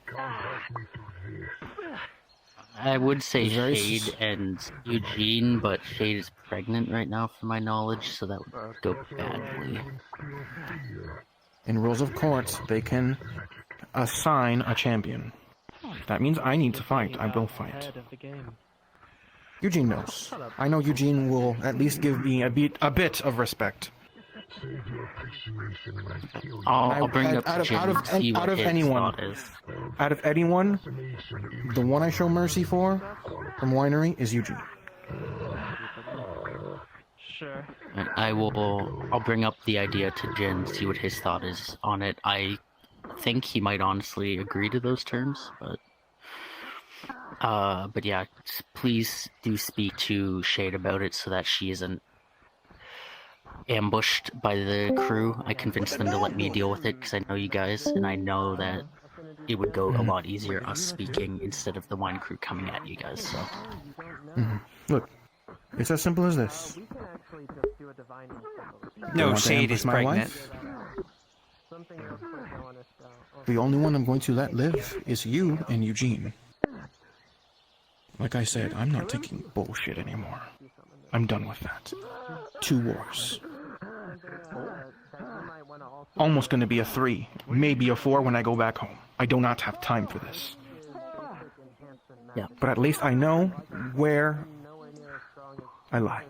I would say Very Shade and Eugene, but Shade is pregnant right now, from my knowledge, so that would go badly. In rules of court, they can assign a champion. That means I need to fight. I will fight. Eugene knows. I know Eugene will at least give me a bit of respect. I'll bring up Jin and see what his thought is. Out of anyone, the one I show mercy for from Winery is Eugene. Sure. And I'll bring up the idea to Jin, see what his thought is on it. I think he might honestly agree to those terms, but But yeah, please do speak to Shade about it so that she isn't ambushed by the crew. I convinced them to let me deal with it because I know you guys, and I know that it would go a lot easier us speaking instead of the wine crew coming at you guys. So. Look, it's as simple as this. No, Want to Shade ambush is my pregnant. wife? The only one I'm going to let live is you and Eugene. Like I said, I'm not taking bullshit anymore. I'm done with that. 2 wars. Almost gonna be a 3, maybe a 4 when I go back home. I do not have time for this. Yeah. But at least I know where I lie.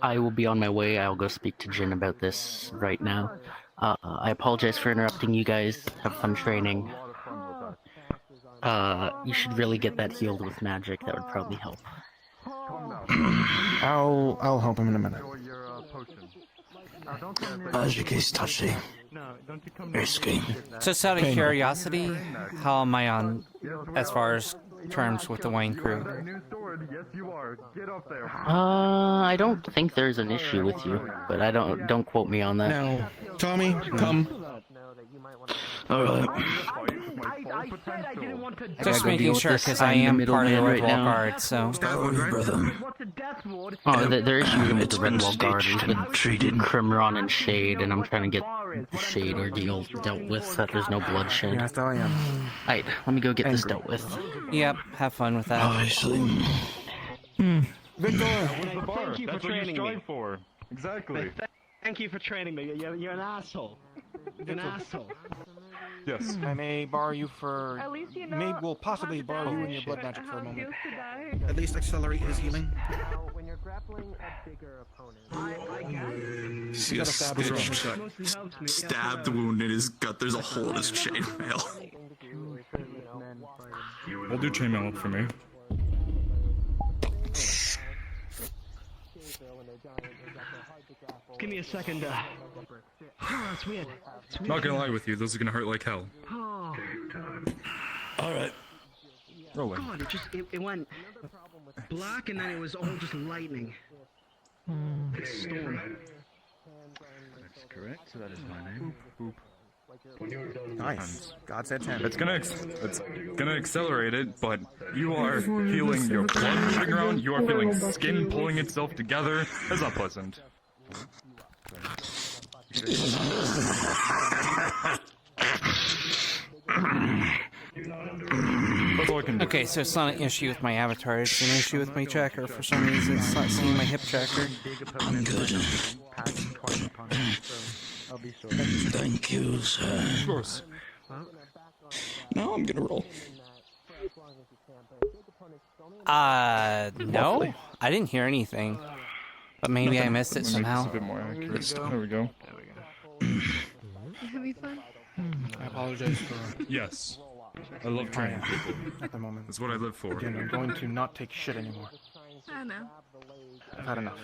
I will be on my way. I'll go speak to Jin about this right now. I apologize for interrupting you guys. Have fun training. You should really get that healed with magic. That would probably help. I'll help him in a minute. Magic is touchy. Risky. Just out of curiosity, how am I on as far as terms with the wine crew? I don't think there's an issue with you, but don't quote me on that. Now, Tommy, come. Alright. Just making sure, because I am part of the Red Wall Guard, so... Oh, their issue isn't with the Red Wall Guard, it's with Crimron and Shade, and I'm trying to get the Shade ordeal dealt with so that there's no bloodshed. Yes, I am. Alright, let me go get this dealt with. Yep, have fun with that. Thank you for training me. Exactly. Thank you for training me. You're an asshole. You're an asshole. Yes. I may borrow you for... At least you know will possibly how to borrow you die and your blood and magic for how a it moment. feels to die. At least accelerate his healing. When you're grappling a bigger opponent, See a stitch stab the wound in his gut. There's a hole in his chainmail. I'll do chainmail for me. Give me a second. It's weird. Not gonna lie with you, those are gonna hurt like hell. Alright. Rolling. God, it went black and then it was all just lightning. Storm. That's correct. So that is my name. Nice. God said 10. It's gonna accelerate it, but you are feeling your blood moving around. You are feeling skin pulling itself together. That's not pleasant. That's all I can do. Okay, so it's not an issue with my avatar, it's an issue with my tracker. For some reason, it's not seeing my hip tracker. I'm good. Thank you, sir. Of course. Now I'm gonna roll. No? I didn't hear anything. But maybe I missed it somehow. A bit more accurate. There we go. Having fun? I apologize for... Yes. I love training people. At the moment. That's what I live for. Again, I'm going to not take shit anymore. I know. I've had enough.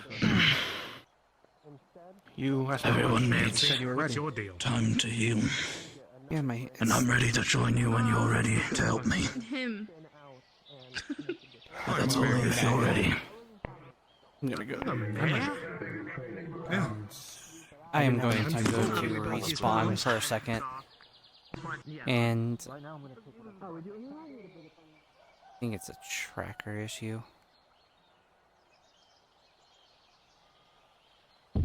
You asked Everyone me needs said you were ready. time to heal. Yeah, my... And I'm ready to join you when you're ready to help me. Him. But that's only if you're ready. I'm gonna go. I am going to go to respawn for a second. And... I think it's a tracker issue. Go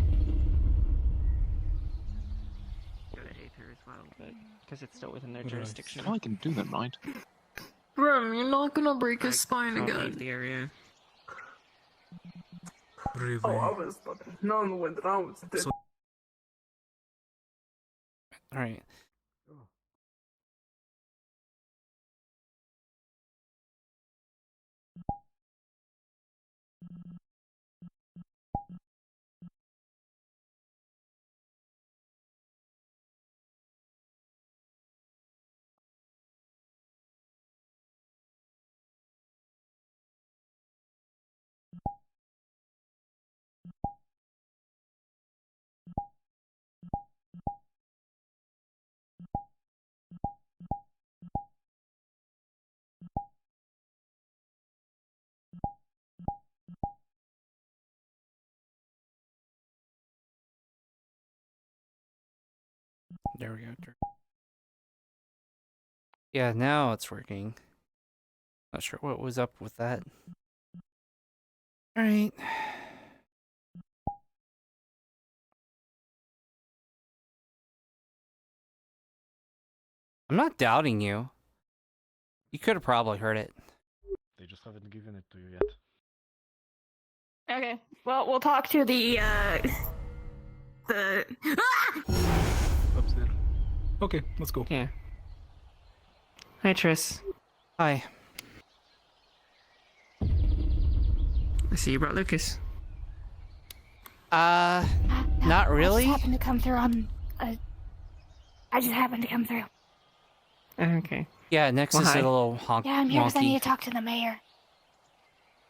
to Aether as well, but because it's still within their jurisdiction. I can do that, mind. Rem, you're not gonna break his spine Can't again. leave the area. Alright. There we go. Yeah, now it's working. Not sure what was up with that. Alright. I'm not doubting you. You could have probably heard it. They just haven't given it to you yet. Okay. Well, we'll talk to the Upstairs. Okay, let's go. Yeah. Hi, Tris. Hi. I see you brought Lucas. Not really. I just happened to come through on. I just happened to come through. Okay. Yeah, Nexus is a little Yeah, I'm here because I need wonky. to talk to the mayor.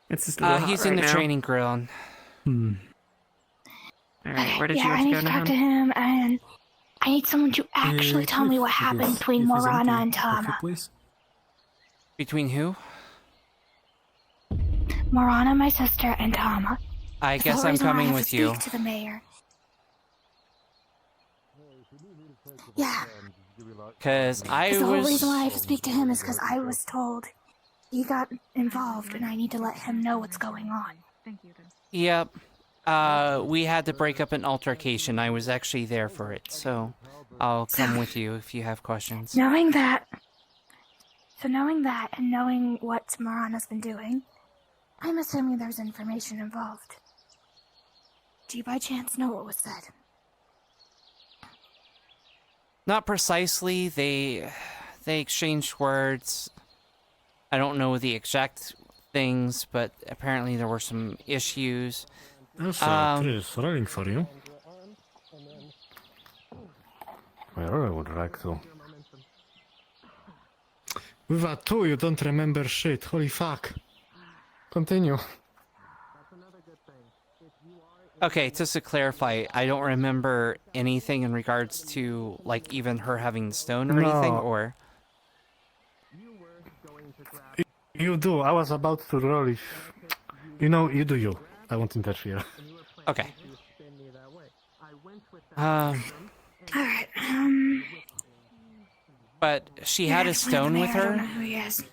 It's just a little hot He's right in the now. training ground. Alright, where did you Yeah, have I to need go to now? talk to him, and I need someone to actually tell me what happened between Morana and Tama. Between who? Morana, my sister, and Tama. I That's the guess whole I'm reason why I coming have with to you. speak to the mayor. Yeah, Because I because the whole was... reason why I have to speak to him is because I was told he got involved, and I need to let him know what's going on. Yep. We had to break up an altercation. I was actually there for it, so I'll come with you if you have questions. Knowing that, and knowing what Morana's been doing, I'm assuming there's information involved. Do you by chance know what was said? Not precisely. They exchanged words. I don't know the exact things, but apparently there were some issues. Tris, running for you. Where I would like to. With that too, you don't remember shit. Holy fuck. Continue. Okay, just to clarify, I don't remember anything in regards to, like, even her having the stone or anything, No. or... You do. I was about to roll if... You know, you do you. I won't interfere. Okay. Alright, But she yeah, had a explain to the stone mayor, with I don't know her, who he is.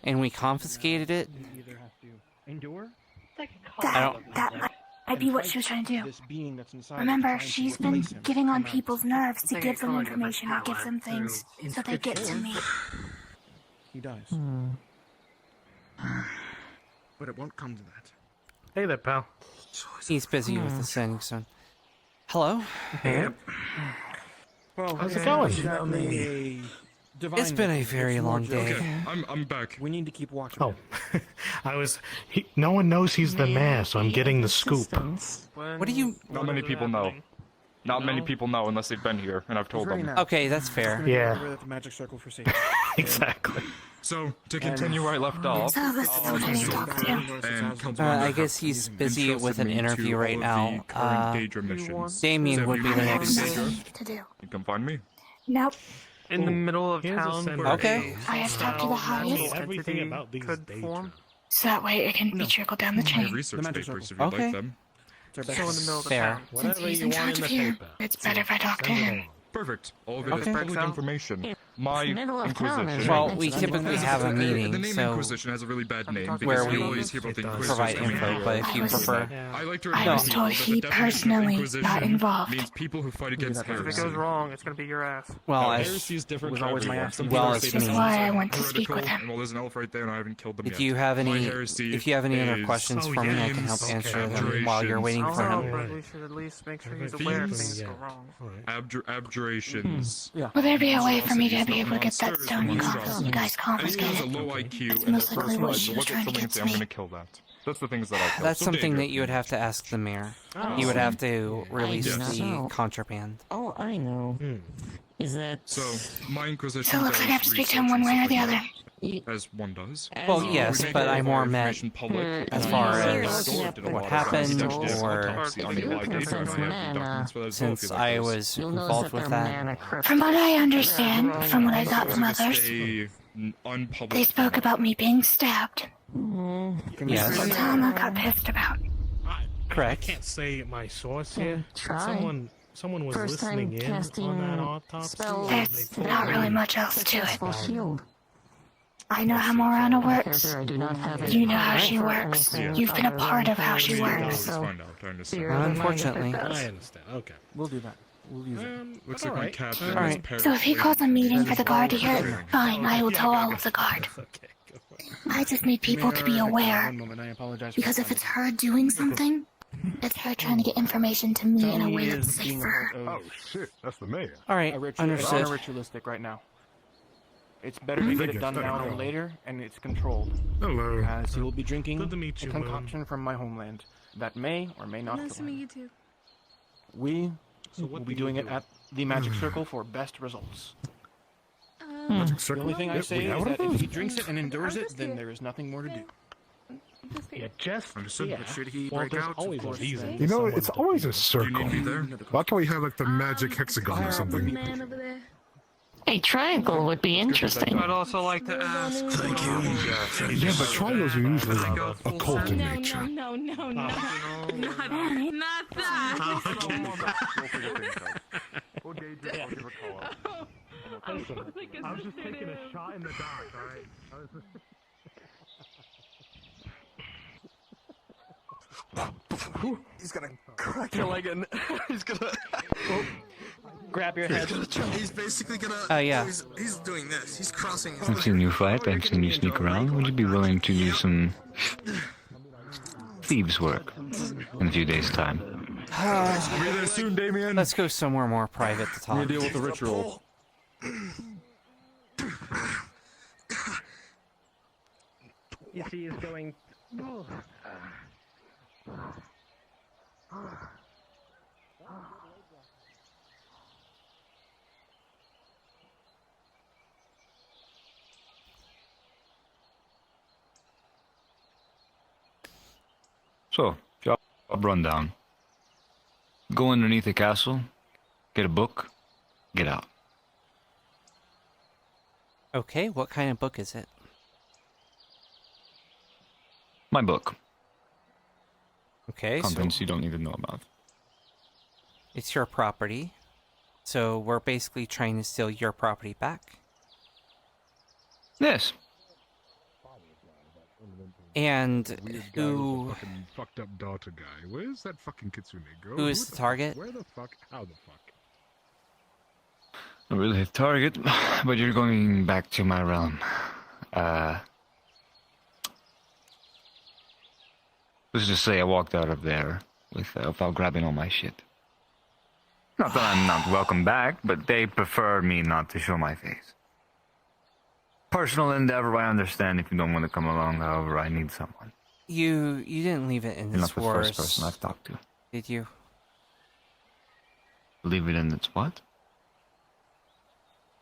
and we confiscated it. That might be what she was trying to do. Remember, she's been getting on people's nerves to give them information or give them things so they get to me. He dies. But it won't come to that. Hey there, pal. He's busy with the standing stone. Hello? Well, how's it going? It's been a very long day. Okay, I'm back. We need to keep watching. Oh, no one knows he's the mayor, so I'm getting the scoop. What do you... Not many people know. Not many people know unless they've been here, and I've told them. Okay, that's fair. Yeah. The magic circle for safety. Exactly. So, to continue where I left off, So this is what I need to talk to. and I guess he's busy with an interview right now. Damien would be the next. To do. You can find me. Nope. In the middle of town. Okay. I have to talk to the highest, Everything about these days. so that way it can be trickled down the I have chain. research papers if you'd Okay. like them. So in the middle of the Fair. town. Since he's in charge of here, it's better if I talk to him. Perfect. All of it is Okay. public information. My Inquisition. Well, we typically have a meeting, The name so Inquisition has a really bad name where because you we always hear about the Inquisitors provide coming info, out. but if you prefer... I like to I remind was people told that he the definition of personally Inquisition got involved. means people who fight against If it heresy. goes wrong, it's gonna be your ass. Well, Now, I... heresy is different was for always my everyone. ass. Some Well, people it's say me. this That's is why I want to speak heretical, with him. and well, there's an elf right there, and I haven't killed them yet. Do you have My any... heresy If you have any other is questions for me, I can help themes, answer them while you're waiting for I'll him. help, but we should at least make sure he's aware if things go wrong. abjurations. Will there be a way for me to be able to get that stone you guys Anything with a confiscated? low IQ That's and most a likely person what who she was look trying at to something get and say, to I'm me. gonna kill that. That's the things that I kill. That's So something Danger. that you would have to ask the mayor. Oh. He would have to release Yes. the contraband. All I know is that. So, my Inquisition So it looks like I have to does speak to him research one way or and the stuff other. like that, as one does. Well, We yes, make but all I of more our meant information public. as far as Stored in a what lot of happened, sensitive or autopsy on the live data, and I have documents for that as well, if since you like I those. was involved with that. From what I understand, from what I got from others, Stay unpublished. they spoke about me being stabbed. Yes. What Tama got pissed about. Correct. I can't say my source here. Try. Someone someone was First time listening in casting on that autopsy. spells. There's not really much else to it. Successful shield. I know how Morana works. Character I do not have a You know how right she for works. anything You've been a other part than of how she playing works. so Find out. I understand. fear doesn't Unfortunately. mind if it I does. understand. Okay. We'll do that. We'll use it. Looks like my cat. All right. So if he calls a meeting for the guard here, fine, I will tell all of the guard. I just need people to be aware. One moment, I apologize. for Because if that. it's her doing something, it's her trying to get information to me in a Tony way that's is being safer. Oh shit, that's the mayor. All right, understood. It's ritualistic right now. It's better to get it done now than later, and it's controlled. Hello. As he will be drinking Good to meet you, a concoction from my homeland that may or may not Nice to kill meet him. you too. We So will what be do you doing it do? at the Magic Circle for best results. Magic The circle? only thing I Yeah, say we have is one that of if he those? drinks it and endures I'm it, just then here. there is nothing more to do. Yeah, just Understood, yeah. but should he Well, break there's out, of always a course, reason. You know, someone it's to always be a circle. need me there? Why can't we have like the magic hexagon or something? Man over there. A triangle would be interesting. I'd also like to ask. Thank you. Yeah, but triangles are usually occult in nature. No. Not that. I was just taking a shot in the dark, alright? He's gonna crack your leg and he's gonna. Grab your head. He's basically gonna. Yeah. He's doing this. He's crossing his I've seen you fight. I've seen you sneak around. Would you be willing to do some thieves' work in a few days' time? Be there soon, Damien. Let's go somewhere more private to talk. deal with the ritual. You see, he's going. So, job rundown. Go underneath the castle, get a book, get out. Okay, what kind of book is it? My book. Okay, Contents you don't even know about. it's your property. So we're basically trying to steal your property back. Yes. And who Fucking fucked up daughter guy. Where's that fucking Kitsune girl? who is the target? Where the fuck? How the fuck? Not really a target, but you're going back to my realm. Let's just say I walked out of there without grabbing all my shit. Not that I'm not welcome back, but they prefer me not to show my face. Personal endeavor, I understand if you don't want to come along, however, I need someone. You didn't leave it in You're this not the wars, first person I've talked to. did you? Leave it in its what?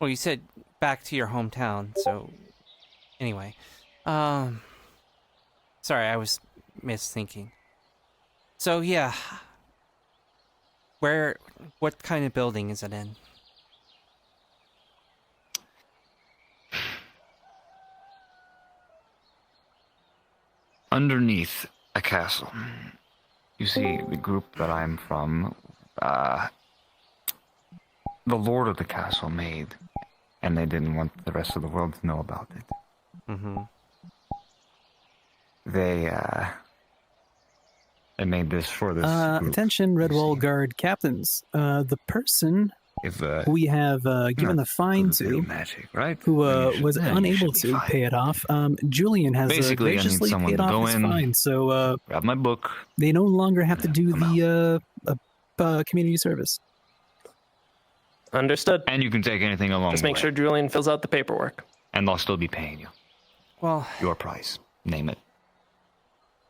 Well, you said back to your hometown, so anyway. Sorry, I was misthinking. So yeah. What kind of building is it in? Underneath a castle. You see, the group that I'm from, the lord of the castle made, and they didn't want the rest of the world to know about it. Mm-hmm. They made this for this group. Attention, Redwall Guard captains. The person If, we have given the fine to, right? who was unable to pay it off, Julian has Basically, I need graciously someone paid to off go his in, fine, so grab my book. they no longer have to do the community service. Understood. And you can take anything along Just the make way. sure Julian fills out the paperwork. And I'll still be paying you. Well, Your price. Name it.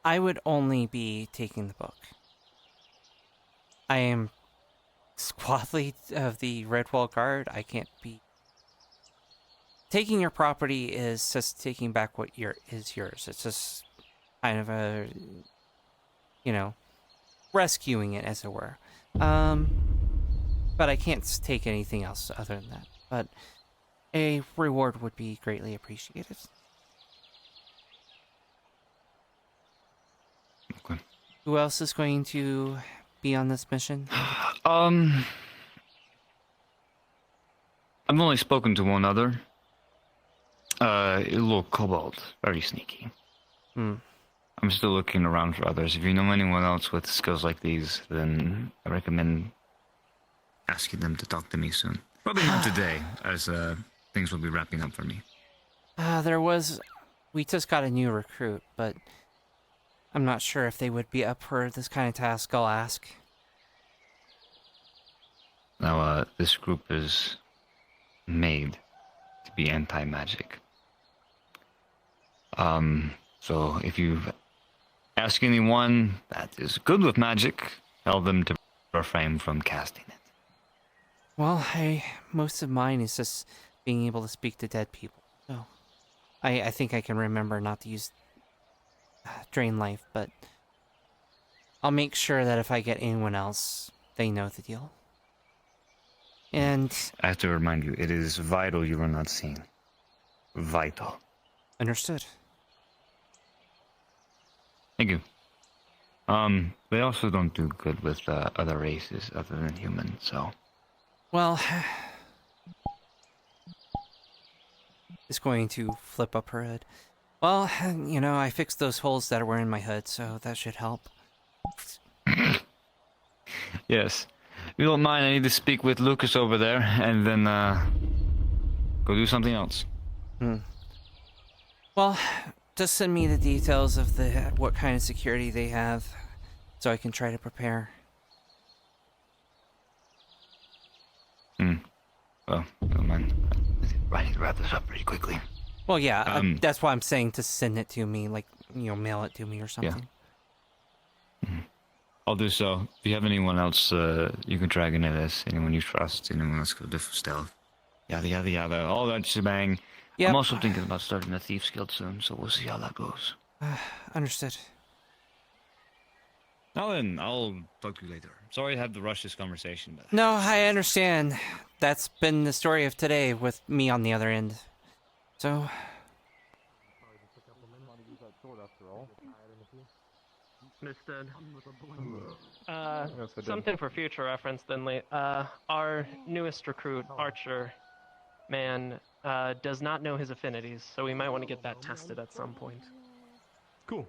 I would only be taking the book. I am squad lead of the Redwall Guard. I can't be... Taking your property is just taking back what is yours. It's just kind of a, rescuing it, as it were. But I can't take anything else other than that. But a reward would be greatly appreciated. Okay. Who else is going to be on this mission? I've only spoken to one other. A little kobold, very sneaky. I'm still looking around for others. If you know anyone else with skills like these, then I recommend asking them to talk to me soon. Probably not today, as things will be wrapping up for me. We just got a new recruit, but I'm not sure if they would be up for this kind of task. I'll ask. Now, this group is made to be anti-magic. So if you ask anyone that is good with magic, tell them to refrain from casting it. Well, most of mine is just being able to speak to dead people. So, I think I can remember not to use Drain Life, but I'll make sure that if I get anyone else, they know the deal. And I have to remind you, it is vital you are not seen. Vital. Understood. Thank you. They also don't do good with other races other than humans, so... Well... Is going to flip up her hood. Well, you know, I fixed those holes that were in my hood, so that should help. Yes. If you don't mind, I need to speak with Lucas over there, and then, go do something else. Well, just send me the details of what kind of security they have, so I can try to prepare. Well, never mind. I need to wrap this up pretty quickly. Well, yeah, that's why I'm saying to send it to me, like, you know, mail it to me or something. Yeah. I'll do so. If you have anyone else you can drag into this, anyone you trust, anyone else could do stealth. Yada, yada, yada. All that shebang. Yep. I'm also thinking about starting a Thieves Guild soon, so we'll see how that goes. Understood. Now then, I'll talk to you later. Sorry I had to rush this conversation, but... No, I understand. That's been the story of today with me on the other end. So... Understood. Something for future reference, then. Our newest recruit, Archer, man, does not know his affinities, so we might want to get that tested at some point. Cool.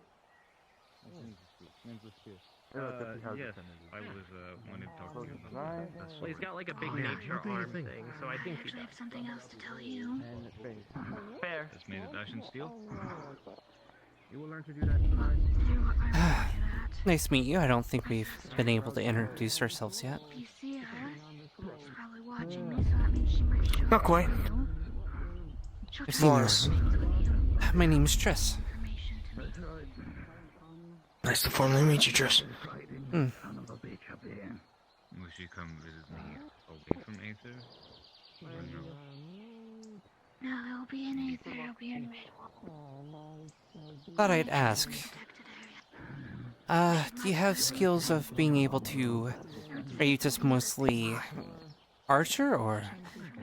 Yes, I was wanted to talk to you about that. Well, he's got like a big nature arm thing, so I think he does. I have something else to tell you. Fair. That's made of ash and steel? You will learn to do that. Nice to meet you. I don't think we've been able to introduce ourselves yet. If you see her, she's probably watching me, so that means she might show Not quite. I've seen her. My name is Triss. Nice to formally meet you, Triss. Will she come visit me away from Aether? Or no? No, it'll be in Aether, it'll be in Thought I'd ask. Do you have skills of being able to... Are you just mostly archer, or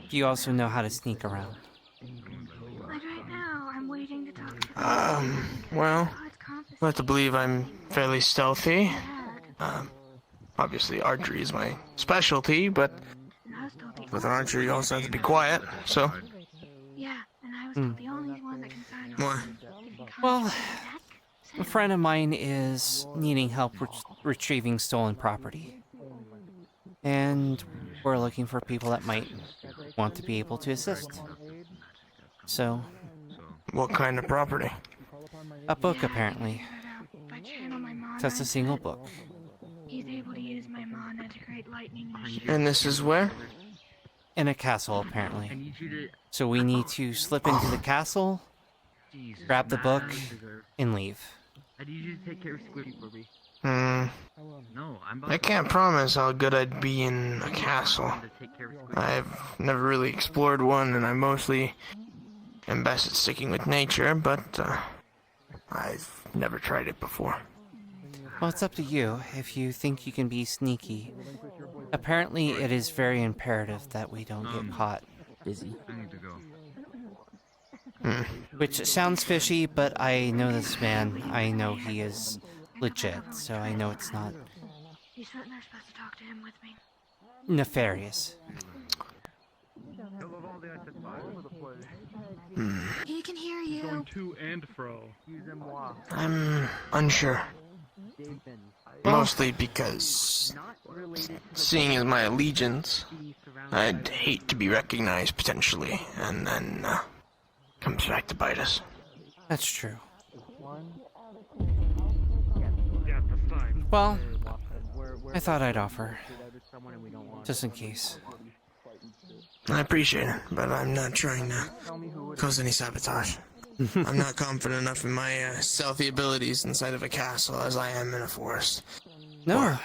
do you also know how to sneak around? Like right now, I'm waiting to talk to Well, I have to believe I'm fairly stealthy. Obviously archery is my specialty, but with an archer you also have to be quiet, so... Yeah, and I was the only one that can sign Why? Well, a friend of mine is needing help retrieving stolen property. And we're looking for people that might want to be able to assist. So... What kind of property? A book, apparently. Just a single book. He's able to use my mana to create lightning machines. And this is where? In a castle, apparently. So we need to slip into the castle, grab the book, and leave. I need you to take care of Squiddy for me. I can't promise how good I'd be in a castle. I've never really explored one, and I mostly am best at sticking with nature, but I've never tried it before. Well, it's up to you if you think you can be sneaky. Apparently, it is very imperative that we don't get caught. Busy. I need to go. Which sounds fishy, but I know this man. I know he is legit, so I know it's not certain they're supposed to talk to him with me? Nefarious. He can hear you. Going to and fro. I'm unsure. Mostly because, seeing as my allegiance, I'd hate to be recognized potentially, and then comes back to bite us. That's true. Well, I thought I'd offer. Just in case. I appreciate it, but I'm not trying to cause any sabotage. I'm not confident enough in my stealthy abilities inside of a castle as I am in a forest. No.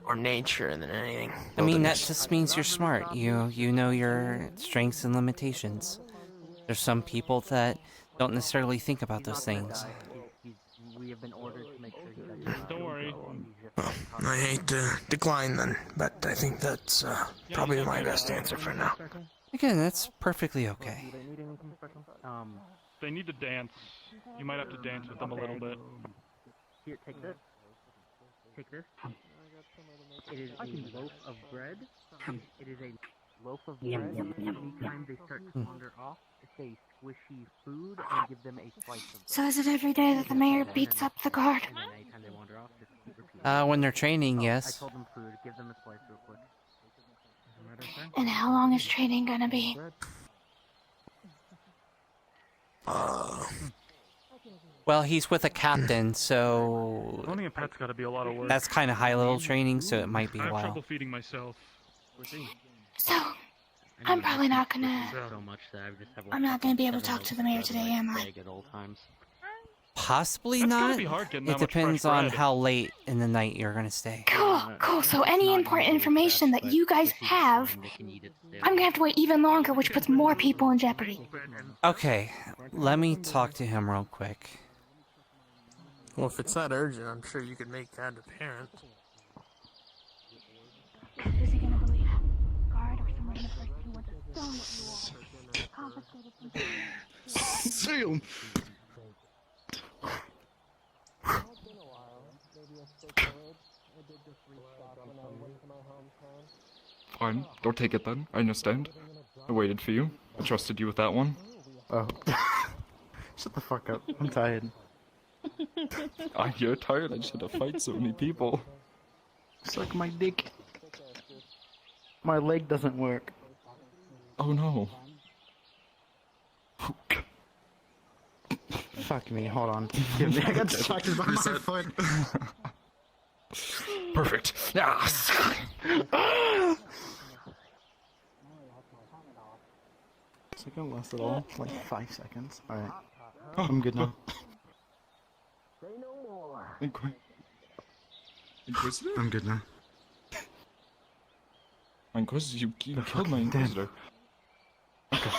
Or nature than anything. I mean, that just means you're smart. You know your strengths and limitations. There's some people that don't necessarily think about those things. Don't worry. Well, I hate to decline then, but I think that's probably my best answer for now. Again, that's perfectly okay. They need to dance. You might have to dance with them a little bit. Here, take this. Take this. It is a loaf of bread. It is a loaf of bread. Anytime they start to wander off, say squishy food and give them a slice of bread. So is it every day that the mayor beats up the guard? Anytime they wander off, just keep repeating. When they're training, yes. I told them food. Give them a slice real quick. And how long is training gonna be? Well, he's with a captain, so Owning a pet's got to be a lot of work. that's kind of high-level training, so it might be I a have while. trouble feeding myself. So, I'm probably not gonna... So much that I just have I'm not gonna be able to talk to the mayor today, am I? Possibly That's gotta not. be hard getting It that much depends fresh on bread. how late in the night you're gonna stay. Cool. So any important information that you guys have, I'm gonna have to wait even longer, which puts more people in jeopardy. Okay, let me talk to him real quick. Well, if it's that urgent, I'm sure you could make that apparent. Is he gonna believe? Guard or someone in the first who wants to stone what you want? Confiscated from Sam! Fine, don't take it then. I understand. I waited for you. I trusted you with that one. Oh. Shut the fuck up. I'm tired. You're tired. I just had to fight so many people. Suck my dick. My leg doesn't work. Oh no. Fuck me, hold on. Give me, I got distracted by my foot. Perfect. Yes. Is it gonna last at all? Like 5 seconds. Alright. I'm good now. Inquisitor? I'm good now. My Inquisitor, you killed my Inquisitor. Okay.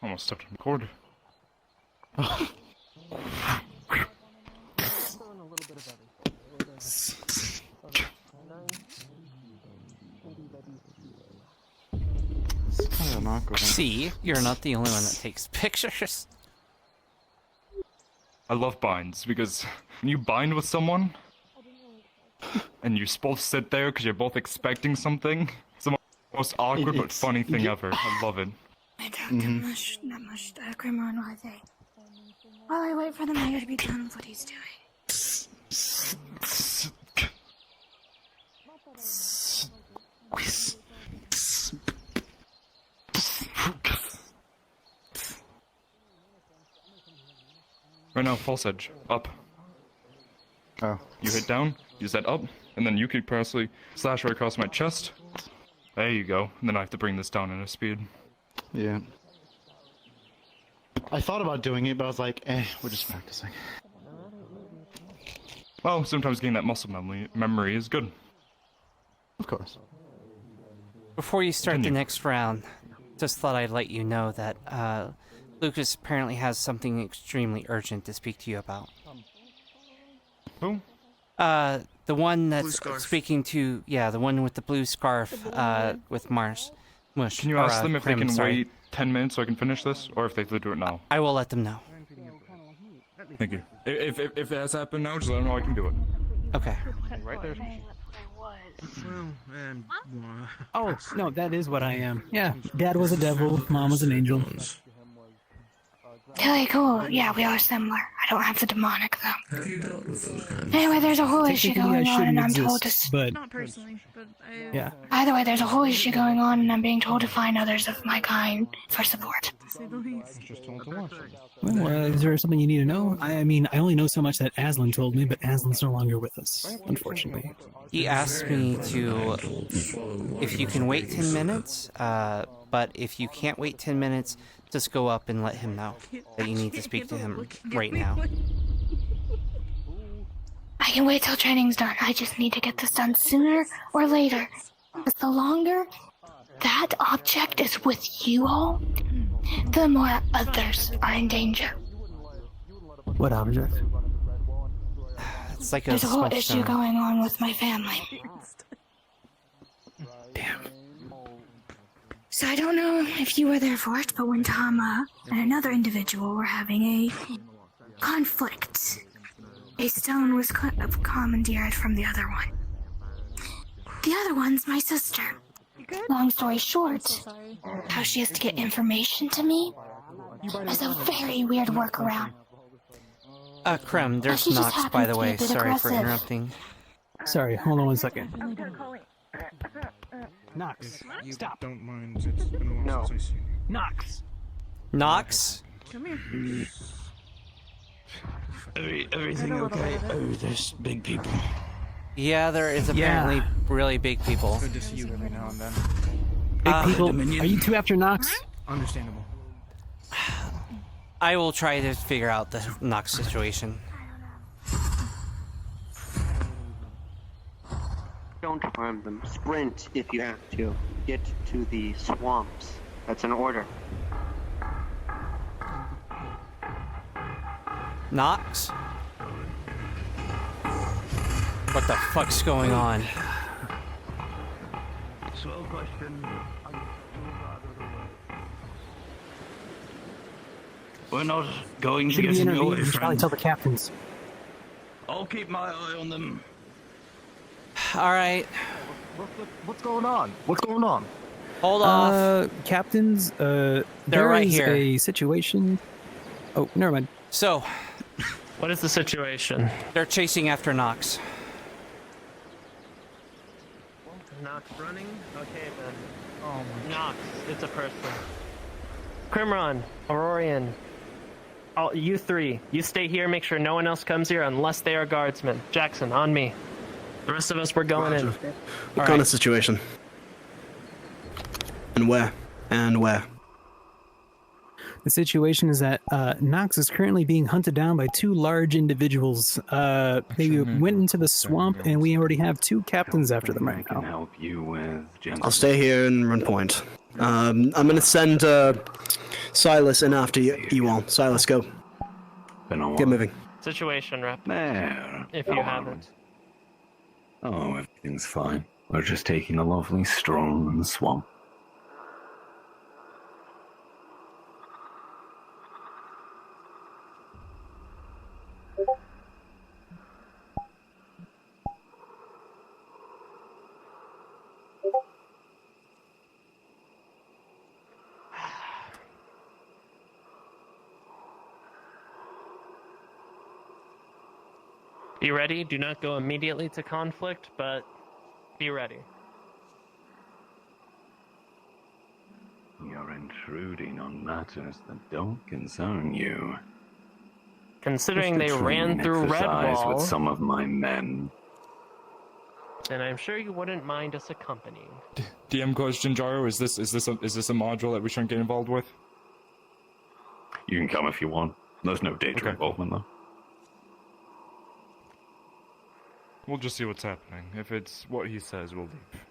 Almost stepped on the cord. See, you're not the only one that takes pictures. I love binds because when you bind with someone and you both sit there because you're both expecting something, it's the most awkward but funny thing ever. I love it. I don't get not much grammar on what I say. While I wait for the mayor to be done with what he's doing. Right now, false edge. Up. Oh. You hit down, use that up, and then you could personally slash right across my chest. There you go. And then I have to bring this down in a speed. Yeah. I thought about doing it, but I was like, we're just practicing. Well, sometimes getting that muscle memory is good. Of course. Before you start the next round, just thought I'd let you know that Lucas apparently has something extremely urgent to speak to you about. Who? The one that's speaking to, the one with the blue scarf, with Mush. Can you ask them if they Prim, can sorry. wait 10 minutes so I can finish this, or if they have to do it now? I will let them know. Thank you. If it has happened now, just let them know I can do it. Okay. Right there. Oh, no, that is what I am. Yeah, Dad was a devil, Mom was an angel. Okay, cool. Yeah, we are similar. I don't have the demonic, though. Anyway, there's a whole issue going on, and I'm told to... But... Not personally, but I... Yeah. Either way, there's a whole issue going on, and I'm being told to find others of my kind for support. Well, is there something you need to know? I mean, I only know so much that Aslan told me, but Aslan's no longer with us, unfortunately. He asked me to, if you can wait 10 minutes, but if you can't wait 10 minutes, just go up and let him know that you need to speak to him right now. I can wait till training's done. I just need to get this done sooner or later. Because the longer that object is with you all, the more others are in danger. What object? It's like There's a whole issue going on with my family. Damn. So I don't know if you were there for it, but when Tama and another individual were having a conflict, a stone was commandeered from the other one. The other one's my sister. Long story short, how she has to get information to me is a very weird workaround. Krem, there's She just Nox, by happens the to be way. a bit Sorry for aggressive. interrupting. Sorry, hold on one second. Nox, stop. Don't mind. It's been a while since I've seen you. Nox. Nox? Come here. Everything okay? Oh, there's big people. Yeah, there is apparently really big people. Good to see you every now and then. Big people? Are you two after Nox? Understandable. I will try to figure out the Nox situation. Don't harm them. Sprint if you have to. Get to the swamps. That's an order. Nox? What the fuck's going on? Swell question. We're not going to Should get we in your intervene? way, We should probably friend. tell the captains. I'll keep my eye on them. Alright. What's going on? What's going on? Hold off. Captains, They're there right is here. a situation... Oh, never mind. So... What is the situation? They're chasing after Nox. Nox running? Okay, then. Oh, Nox, it's a person. Crimron, Aurorian, you three, you stay here, make sure no one else comes here unless they are guardsmen. Jackson, on me. The rest of us, we're going in. What kind of situation? And where? And where? The situation is that Nox is currently being hunted down by two large individuals. They went into the swamp, and we already have two captains after them right now. Help you with I'll stay here and run point. I'm gonna send Silas in after you all. Silas, go. Get moving. Situation, Rep. There. If you haven't. Oh, everything's fine. We're just taking a lovely stroll in the swamp. Be ready. Do not go immediately to conflict, but be ready. You're intruding on matters that don't concern you. Considering Just a they ran training through exercise Redwall, with some of my men. and I'm sure you wouldn't mind us accompanying. DM question, Jaro, is this a module that we shouldn't get involved with? You can come if you want. There's no danger involvement though. We'll just see what's happening. If it's what he says, we'll leave.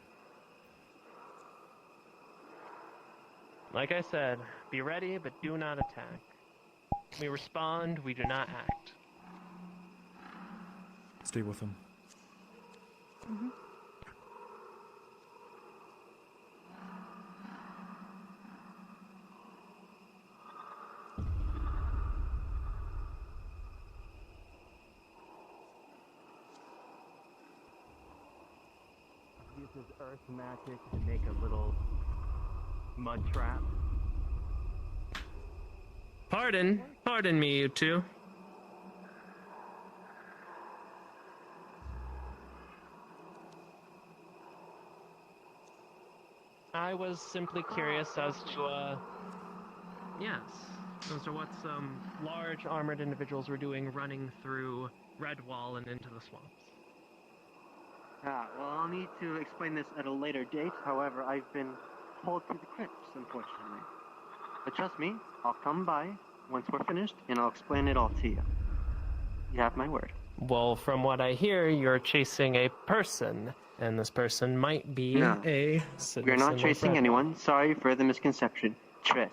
Like I said, be ready, but do not attack. We respond, we do not act. Stay with him. Uses earth magic to make a little mud trap. Pardon me, you two. I was simply curious as to, as to what some large armored individuals were doing running through Redwall and into the swamps. Well, I'll need to explain this at a later date. However, I've been pulled through the crypts, unfortunately. But trust me, I'll come by once we're finished, and I'll explain it all to you. You have my word. Well, from what I hear, you're chasing a person, and this person might be a citizen. We're not chasing of anyone. Sorry for the misconception. Tris,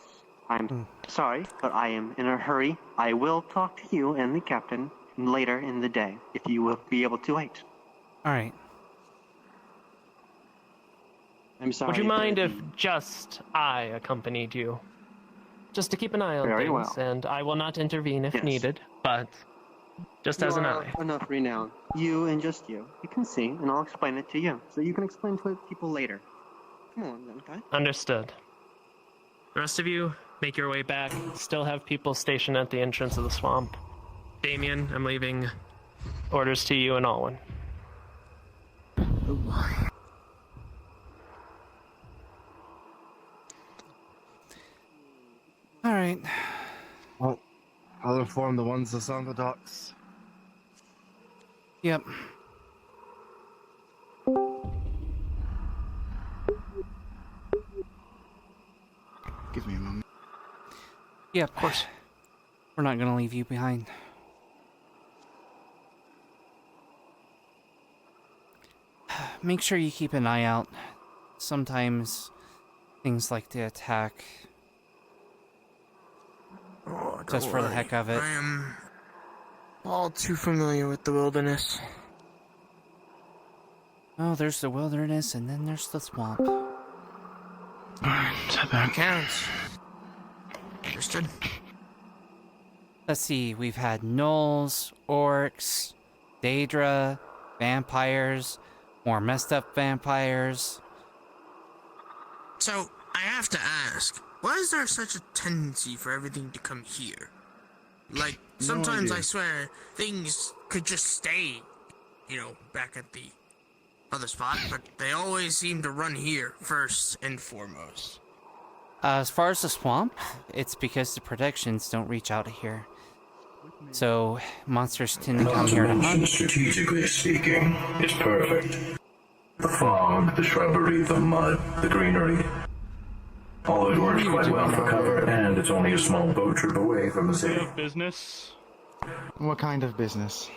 I'm sorry, but I am in a hurry. I will talk to you and the captain later in the day, if you will be able to wait. All right. I'm sorry. Would you mind if just I accompanied you? Just to keep an eye on Very things, well. and I will not intervene if Yes. needed, but just as an eye. Enough renown. You and just you. You can see, and I'll explain it to you, so you can explain to people later. Come on, then, guy. Understood. The rest of you, make your way back. Still have people stationed at the entrance of the swamp. Damien, I'm leaving orders to you and Alwyn. All right. Well, I'll inform the ones that's on the docks. Yep. Give me a moment. Yeah, of course. We're not gonna leave you behind. Make sure you keep an eye out. Sometimes things like to attack just for the heck of it. I am all too familiar with the wilderness. Oh, there's the wilderness, and then there's the swamp. That counts. Understood. Let's see, we've had gnolls, orcs, Daedra, vampires, more messed up vampires. So, I have to ask, why is there such a tendency for everything to come here? Like, sometimes I swear things could just stay, back at the other spot, but they always seem to run here first and foremost. As far as the swamp, it's because the protections don't reach out of here. So, monsters tend to come here to hunt. Strategically speaking, it's perfect. The fog, the shrubbery, the mud, the greenery. All it works quite well for cover, and it's only a small boat trip away from the city. Business? What kind of business?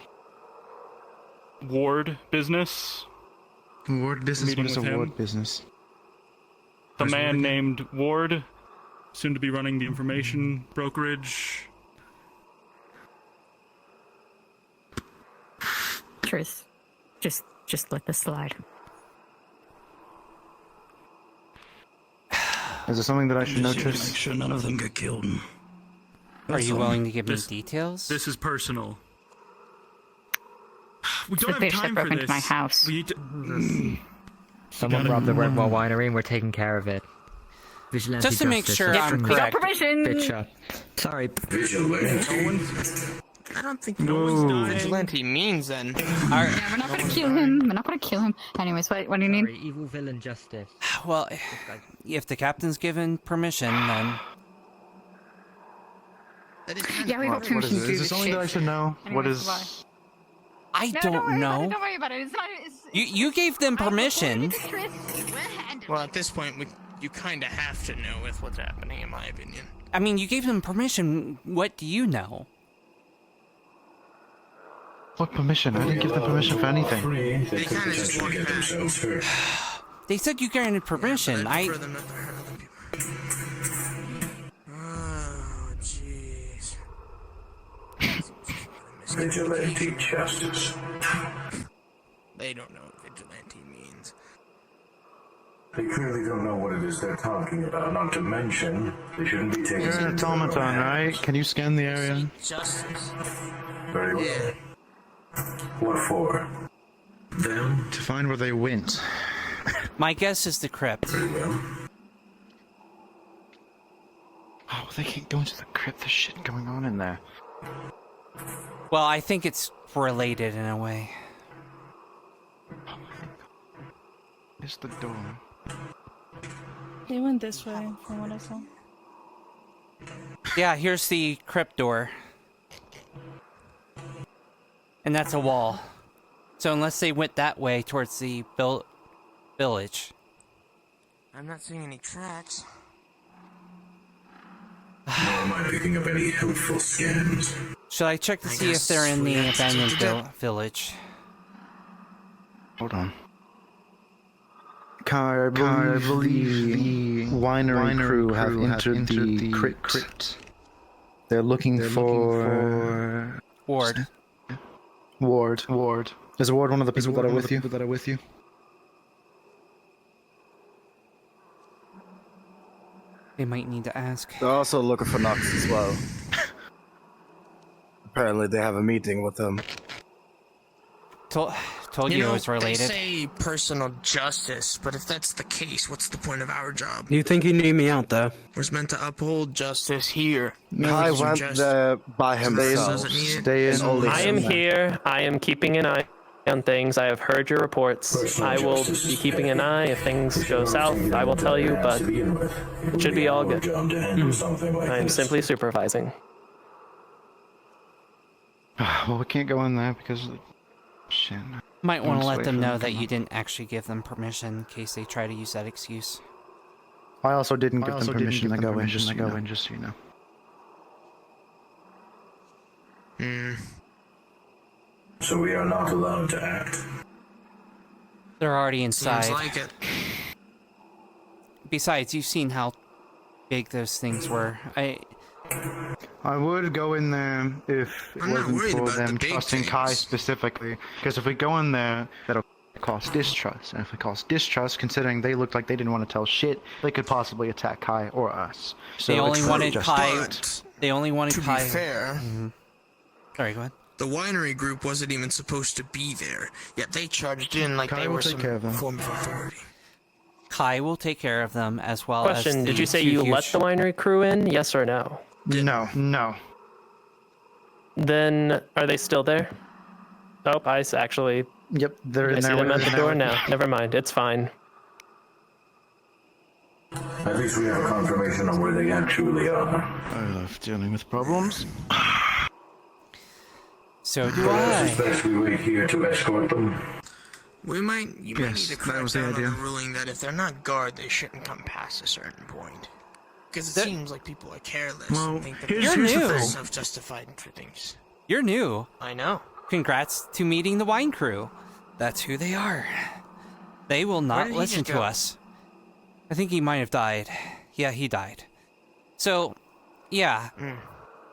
Ward business? Ward business? Meeting What is with a him. ward business? The man named Ward, soon to be running the information brokerage. Truth. Just let this slide. Is there something that I should notice? Make sure none of them get killed. Are you willing to give me This- details? This is personal. We It's don't the have fish time that for broke into this. my house. We need to... Someone robbed the Redwall Winery and we're taking care of it. Vigilante Just to make justice. sure I'm We correct. got permission! Bitch up. Sorry. I don't think no one's vigilante means then. Yeah, we're not gonna kill him. We're not gonna kill him. Anyways, what do you need? Sorry, evil villain justice. Well, if the captain's given permission, then... Yeah, we got What permission is to it? do Is there this something shit. that I should know? What Anyways, is... bye. I No, don't worry about know. it. Don't worry about it. It's not. You gave them permission. Well, at this point, you kind of have to know with what's happening, in my opinion. I mean, you gave them permission. What do you know? What permission? I didn't give them permission for anything. They kind of just walked back. They said you granted permission. I prefer them not to hurt other people. Oh, jeez. Vigilante justice. They don't know what vigilante means. They clearly don't know what it is they're talking about, not to mention, they shouldn't be taking... You're an automaton, right? Can you scan the area? Justice. Very well. Yeah. What for? Them? To find where they went. My guess is the crypt. Very well. Oh, they can't go into the crypt. There's shit going on in there. Well, I think it's related in a way. It's the door. They went this way, from what I saw. Yeah, here's the crypt door. And that's a wall. So unless they went that way towards the village. I'm not seeing any tracks. Nor am I picking up any helpful scans. Should I check to see if they're in the abandoned village? Hold on. I believe the winery crew have entered the crypt. They're looking for... Ward. Ward. Is Ward one of the people that are with you? They might need to ask. They're also looking for Nox as well. Apparently they have a meeting with them. Told you it was related. They say personal justice, but if that's the case, what's the point of our job? You think you need me out there? We're meant to uphold justice here. I went there by himself. Stay in. I am here. I am keeping an eye on things. I have heard your reports. I will be keeping an eye. If things go south, I will tell you, but it should be all good. I am simply supervising. Well, we can't go in there because of the shit. Might want to let them know that you didn't actually give them permission in case they try to use that excuse. I also didn't give them permission to go in, just so you know. So we are not allowed to act. They're already inside. Seems like it. Besides, you've seen how big those things were. I would go in there if it wasn't for them trusting Kai specifically. Because if we go in there, that'll cause distrust. And if it causes distrust, considering they looked like they didn't want to tell shit, they could possibly attack Kai or us. So they only wanted Kai. But They only wanted to Kai. be fair, Sorry, go ahead. the winery group wasn't even supposed to be there, yet they charged in like Kai they will were take some care of them. form of authority. Kai will take care of them as well as Question, the did you say you let the winery crew in? Yes or no? No. Then, are they still there? Oh, actually... Yep, they're in I see there. them at the door now. Never mind, it's fine. At least we have confirmation on where they actually are. I love dealing with problems. So do Perhaps it's I. best we wait here to escort them. You might need to crack was the down on idea. the ruling that if they're not guard, they shouldn't come past a certain point. Because it seems like people are careless Well, and think that here's they're the thing. self-justified for things. You're new. I know. Congrats to meeting the wine crew. That's who they are. They will Where not did he listen just to go? us. I think he might have died. Yeah, he died. So, yeah.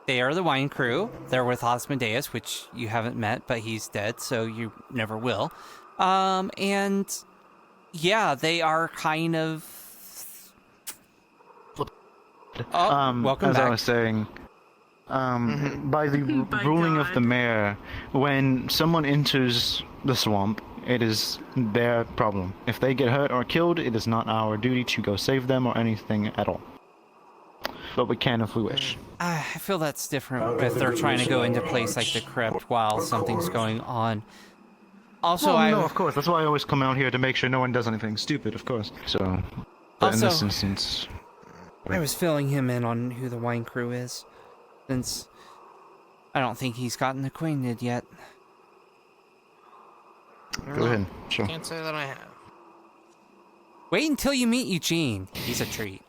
They are the wine crew. They're with Osmodeus, which you haven't met, but he's dead, so you never will. And yeah, they are kind of... welcome as back. I was saying, by the ruling of the mayor, when someone enters the swamp, it is their problem. If they get hurt or killed, it is not our duty to go save them or anything at all. But we can if we wish. I feel that's different if they're trying to go into a place like the crypt while something's going on. Also, no, of course. That's why I always come out here to make sure no one does anything stupid, of course. So, but in this instance... I was filling him in on who the wine crew is, since I don't think he's gotten acquainted yet. Go ahead, sure. Can't say that I have. Wait until you meet Eugene. He's a treat.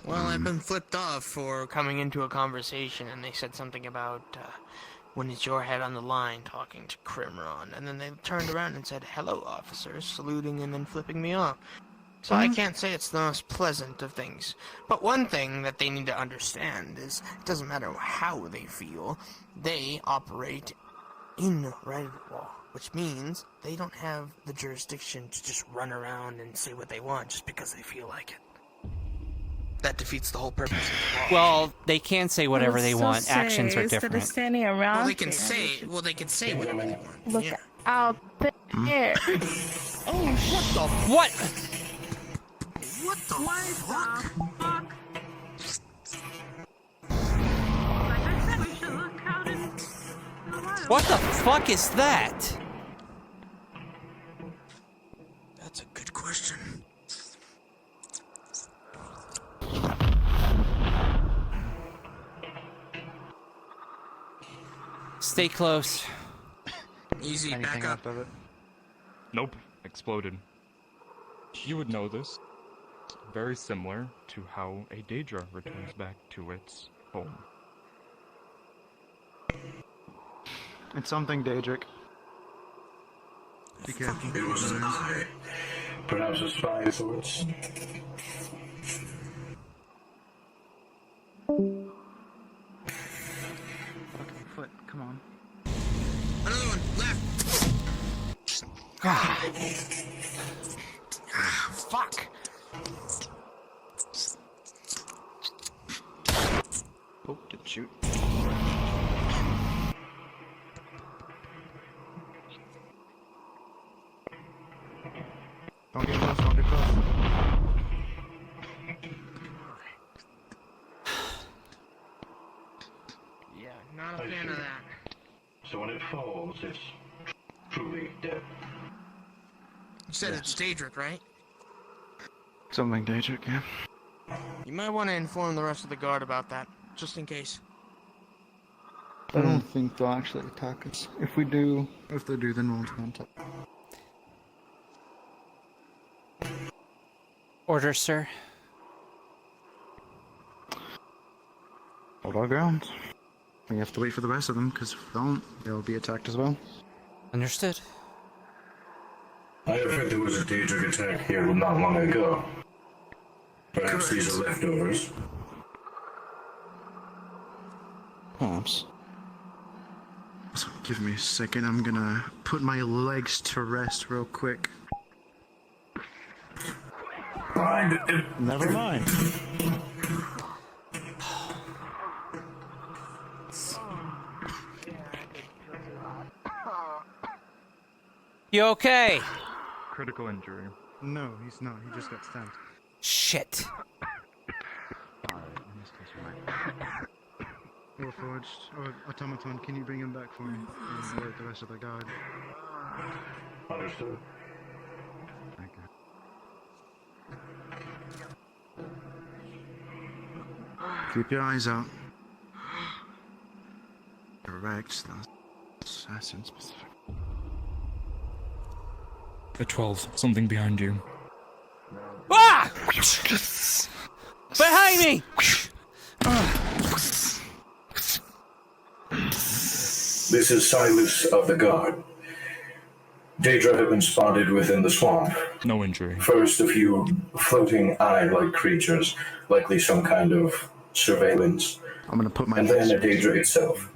Well, I've been flipped off for coming into a conversation, and they said something about when it's your head on the line talking to Crimron, and then they turned around and said, "Hello, officers," saluting and then flipping me off. So I can't say it's the most pleasant of things. But one thing that they need to understand is it doesn't matter how they feel, they operate in Redwall, which means they don't have the jurisdiction to just run around and say what they want just because they feel like it. That defeats the whole purpose of the law. Well, they can say whatever they want. Actions are Instead of different. standing around. Well, they can say whatever they want. Look Yeah. out there. Oh, what the what? What the fuck? What the fuck is that? That's a good question. Stay close. Easy, back up. Of it? Nope, exploded. You would know this. Very similar to how a Daedra returns back to its home. It's something, Daedric. Be careful. It was an eye. Perhaps a spy of sorts. Okay, foot, come on. Another one, left. Fuck. Oh, didn't shoot. Don't get close, don't get close. Yeah, not a fan of that. So when it falls, it's truly dead. You said it's Daedric, right? Something, Daedric, yeah. You might want to inform the rest of the guard about that, just in case. I don't think they'll actually attack us. If they do, then we'll contact. Order, sir. Hold our ground. We have to wait for the rest of them, because if we don't, they'll be attacked as well. Understood. I have heard there was a Daedric attack here not long ago. Perhaps these are leftovers. Perhaps. So give me a second, I'm gonna put my legs to rest real quick. Never mind. You okay? Critical injury. No, he's not. He just got stabbed. Shit. Warforged, or Automaton, can you bring him back for me? And alert the rest of the guard. Understood. Keep your eyes out. Correct. That's assassin specific. A 12, something behind you. Ah! Behind me! This is Silas of the Guard. Daedra have been spotted within the swamp. No injury. First, a few floating eye-like creatures, likely some kind of surveillance. I'm gonna put my and then a Daedra itself.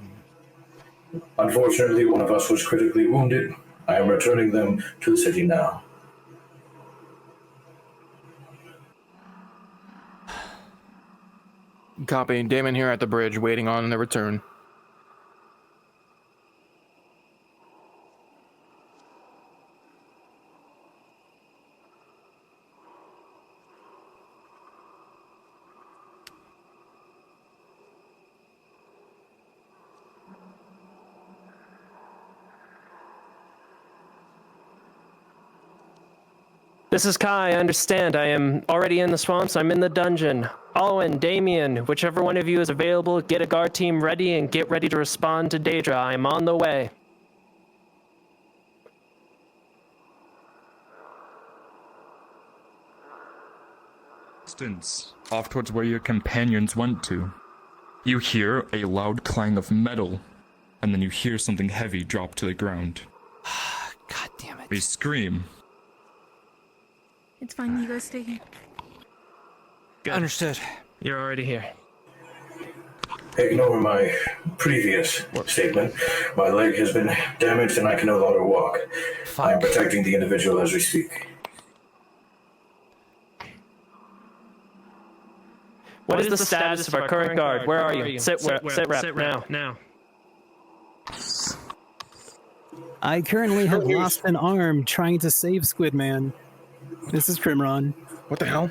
Unfortunately, one of us was critically wounded. I am returning them to the city now. Copy. Damon here at the bridge, waiting on the return. This is Kai. I understand. I am already in the swamps. I'm in the dungeon. Alwyn, Damien, whichever one of you is available, get a guard team ready and get ready to respond to Daedra. I am on the way. Distance, off towards where your companions went to. You hear a loud clang of metal and then you hear something heavy drop to the ground. God damn it. A scream. It's fine, you guys stay here. Understood. You're already here. Ignore my previous statement. My leg has been damaged and I can no longer walk. I am protecting the individual as we speak. What is the status of our current guard? Where are you? Sit rep, now. I currently have lost an arm trying to save Squidman. This is Primron. What the hell?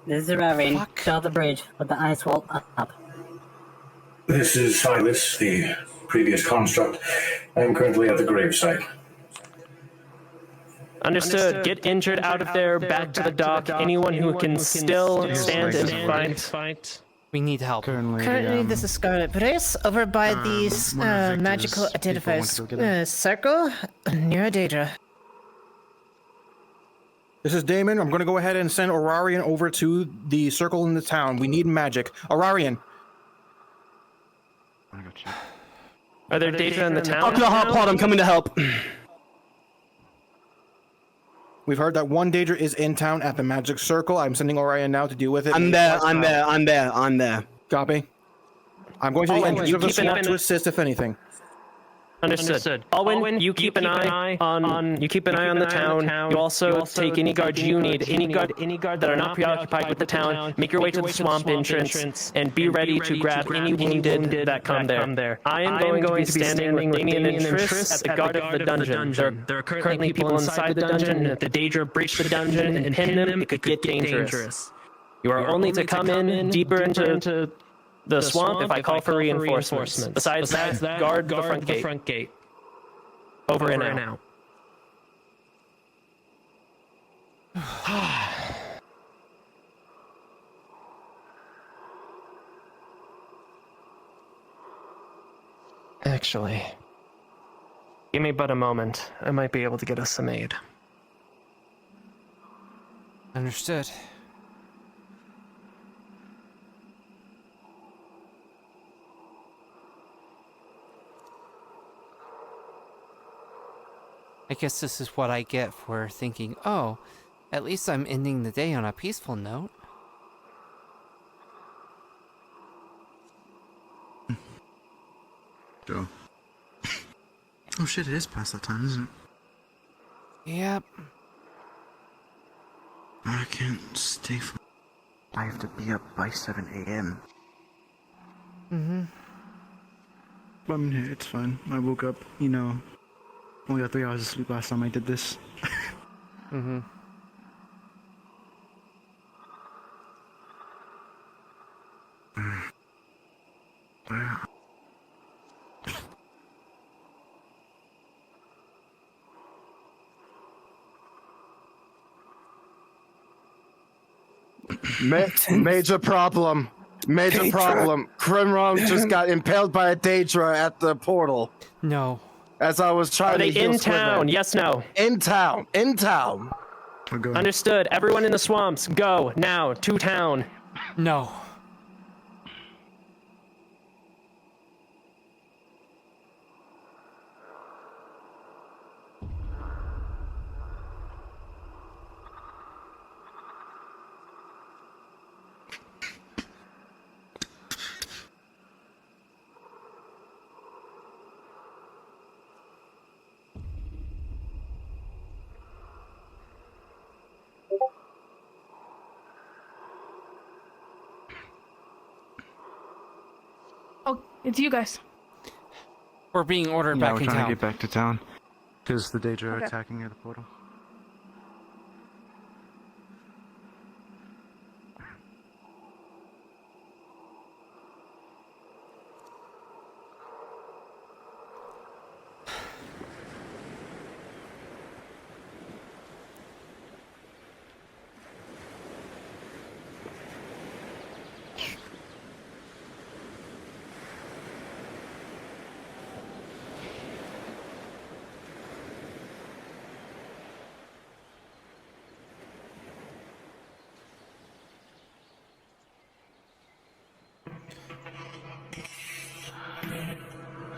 This is Raven. Fill the bridge with the ice wall up. This is Silas, the previous construct. I am currently at the gravesite. Understood. Get injured out of there, back to the dock. Anyone who can still stand and fight. We need help. Currently, this is Scarlet Brace over by the magical identifier circle near Daedra. This is Damon. I'm going to go ahead and send Aurarian over to the circle in the town. We need magic. Aurarian. Are there Daedra in the town? Up to the hot plot, I'm coming to help. We've heard that one Daedra is in town at the magic circle. I'm sending Aurarian now to deal with it. I'm there. Copy. I'm going to the entrance of the swamp to assist if anything. Understood. Alwyn, you keep an eye on the town. You also take any guards you need. Any guard that are not preoccupied with the town. Make your way to the swamp entrance and be ready to grab any wounded that come there. I am going to be standing with Damien and Triss at the guard of the dungeon. There are currently people inside the dungeon, and if the Daedra breach the dungeon and pin them, it could get dangerous. You are only to come in deeper into the swamp if I call for reinforcements. Besides that, guard the front gate. Over and out. Actually, give me but a moment. I might be able to get us some aid. Understood. I guess this is what I get for thinking, oh, at least I'm ending the day on a peaceful note. Joe. Oh shit, it is past that time, isn't it? Yep. I can't stay for... I have to be up by 7 a.m. I mean, it's fine. I woke up, only got 3 hours of sleep last time I did this. Major problem. Major problem. Krimron just got impaled by a Daedra at the portal. No. As I was trying Are they to heal in town? Squidman. Yes, no. In town. Understood. Everyone in the swamps, go now to town. No. Oh, it's you guys. We're being ordered back in We're trying town. to get back to town. Because the Daedra are Okay. attacking near the portal.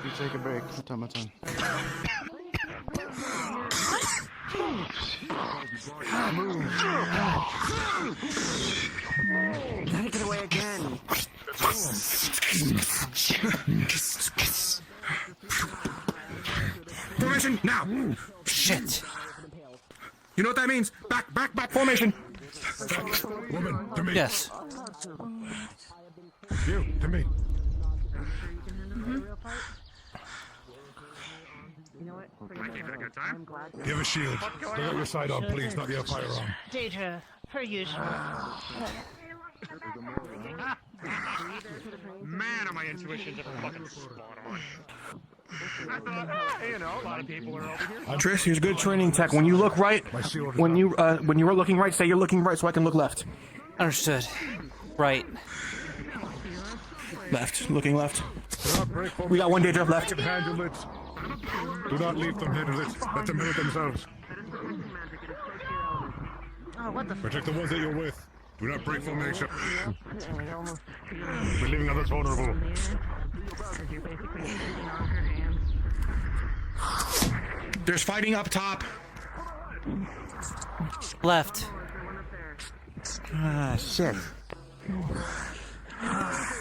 You take a break. My turn. Gotta get away again. Formation now! Shit! You know what that means? Back formation! Woman, to me. Yes. You, to me. You have a shield. Don't let your side on, please, not your firearm. Daedra, per usual. Man, are my intuitions ever fucking spot on. I thought, you know, a lot of people are over here. Trish, here's good training tech. When you look right, when you are looking right, say you're looking right so I can look left. Understood. Right. Left. Looking left. We got one Daedra left. Handle it. Do not leave them handle it. Let them handle it themselves. Oh, what the Protect the ones that you're with. Do not break formation. We're leaving others vulnerable. There's fighting up top. Left. Ah, shit.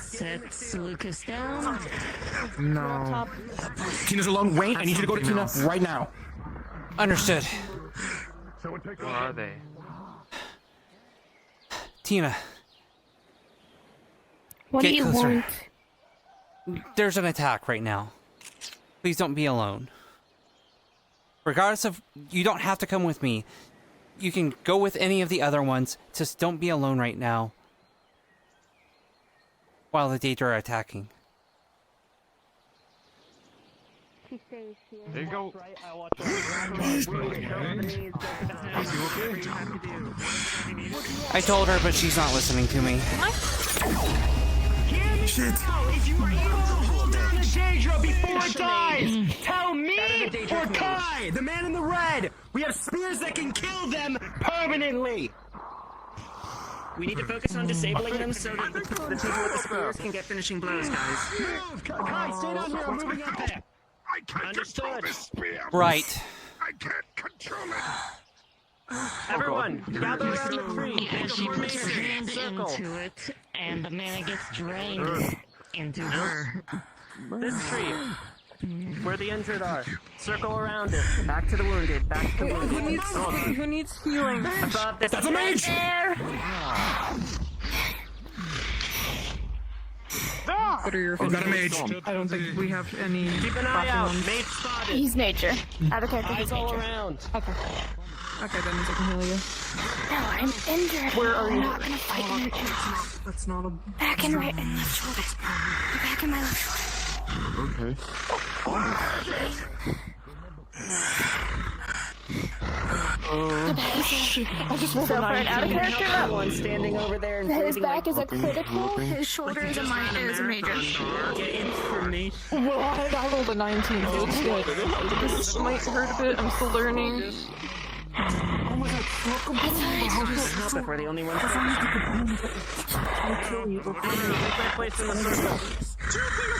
Set Lucas down. No. Tina's alone. Wayne, I need you to go to Tina right now. Understood. Where are they? Tina. What Get do you closer. want? There's an attack right now. Please don't be alone. Regardless of... You don't have to come with me. You can go with any of the other ones. Just don't be alone right now. While the Daedra are attacking. There you go. I told her, but she's not listening to me. Shit. If you were able to hold down the Daedra before it dies, tell me or Kai, the man in the red. We have spears that can kill them permanently. We need to focus on disabling them so that the people with the spears can get finishing blows, guys. Kai, stay down here. I'm moving up there. I can't control this spear. Right. I can't control it. Everyone, gather around the tree. Yeah, she puts her hand into it, and the mana gets drained into her. This tree, where the injured are. Circle around it. Back to the wounded. Back to the wounded. Who needs healing? That's a mage! What are your We've got a mage. I don't think we have any. Keep an eye out. Mage spotted. He's nature. Out of character, he's Eyes all nature. around. Okay. Okay, that means I can heal you. No, I'm injured. Where are I'm you? not gonna fight in your That's not a. back and right and left shoulder. The back and my left shoulder. Okay. The back is I just fell for an out of character up. One standing over there and His back is a critical. His shoulder is a major. Get information. Well, I rolled a 19, so it's good. This might hurt a bit. I'm still learning. Oh my god, if we're the only ones. I'll kill you. Take my place in the circle.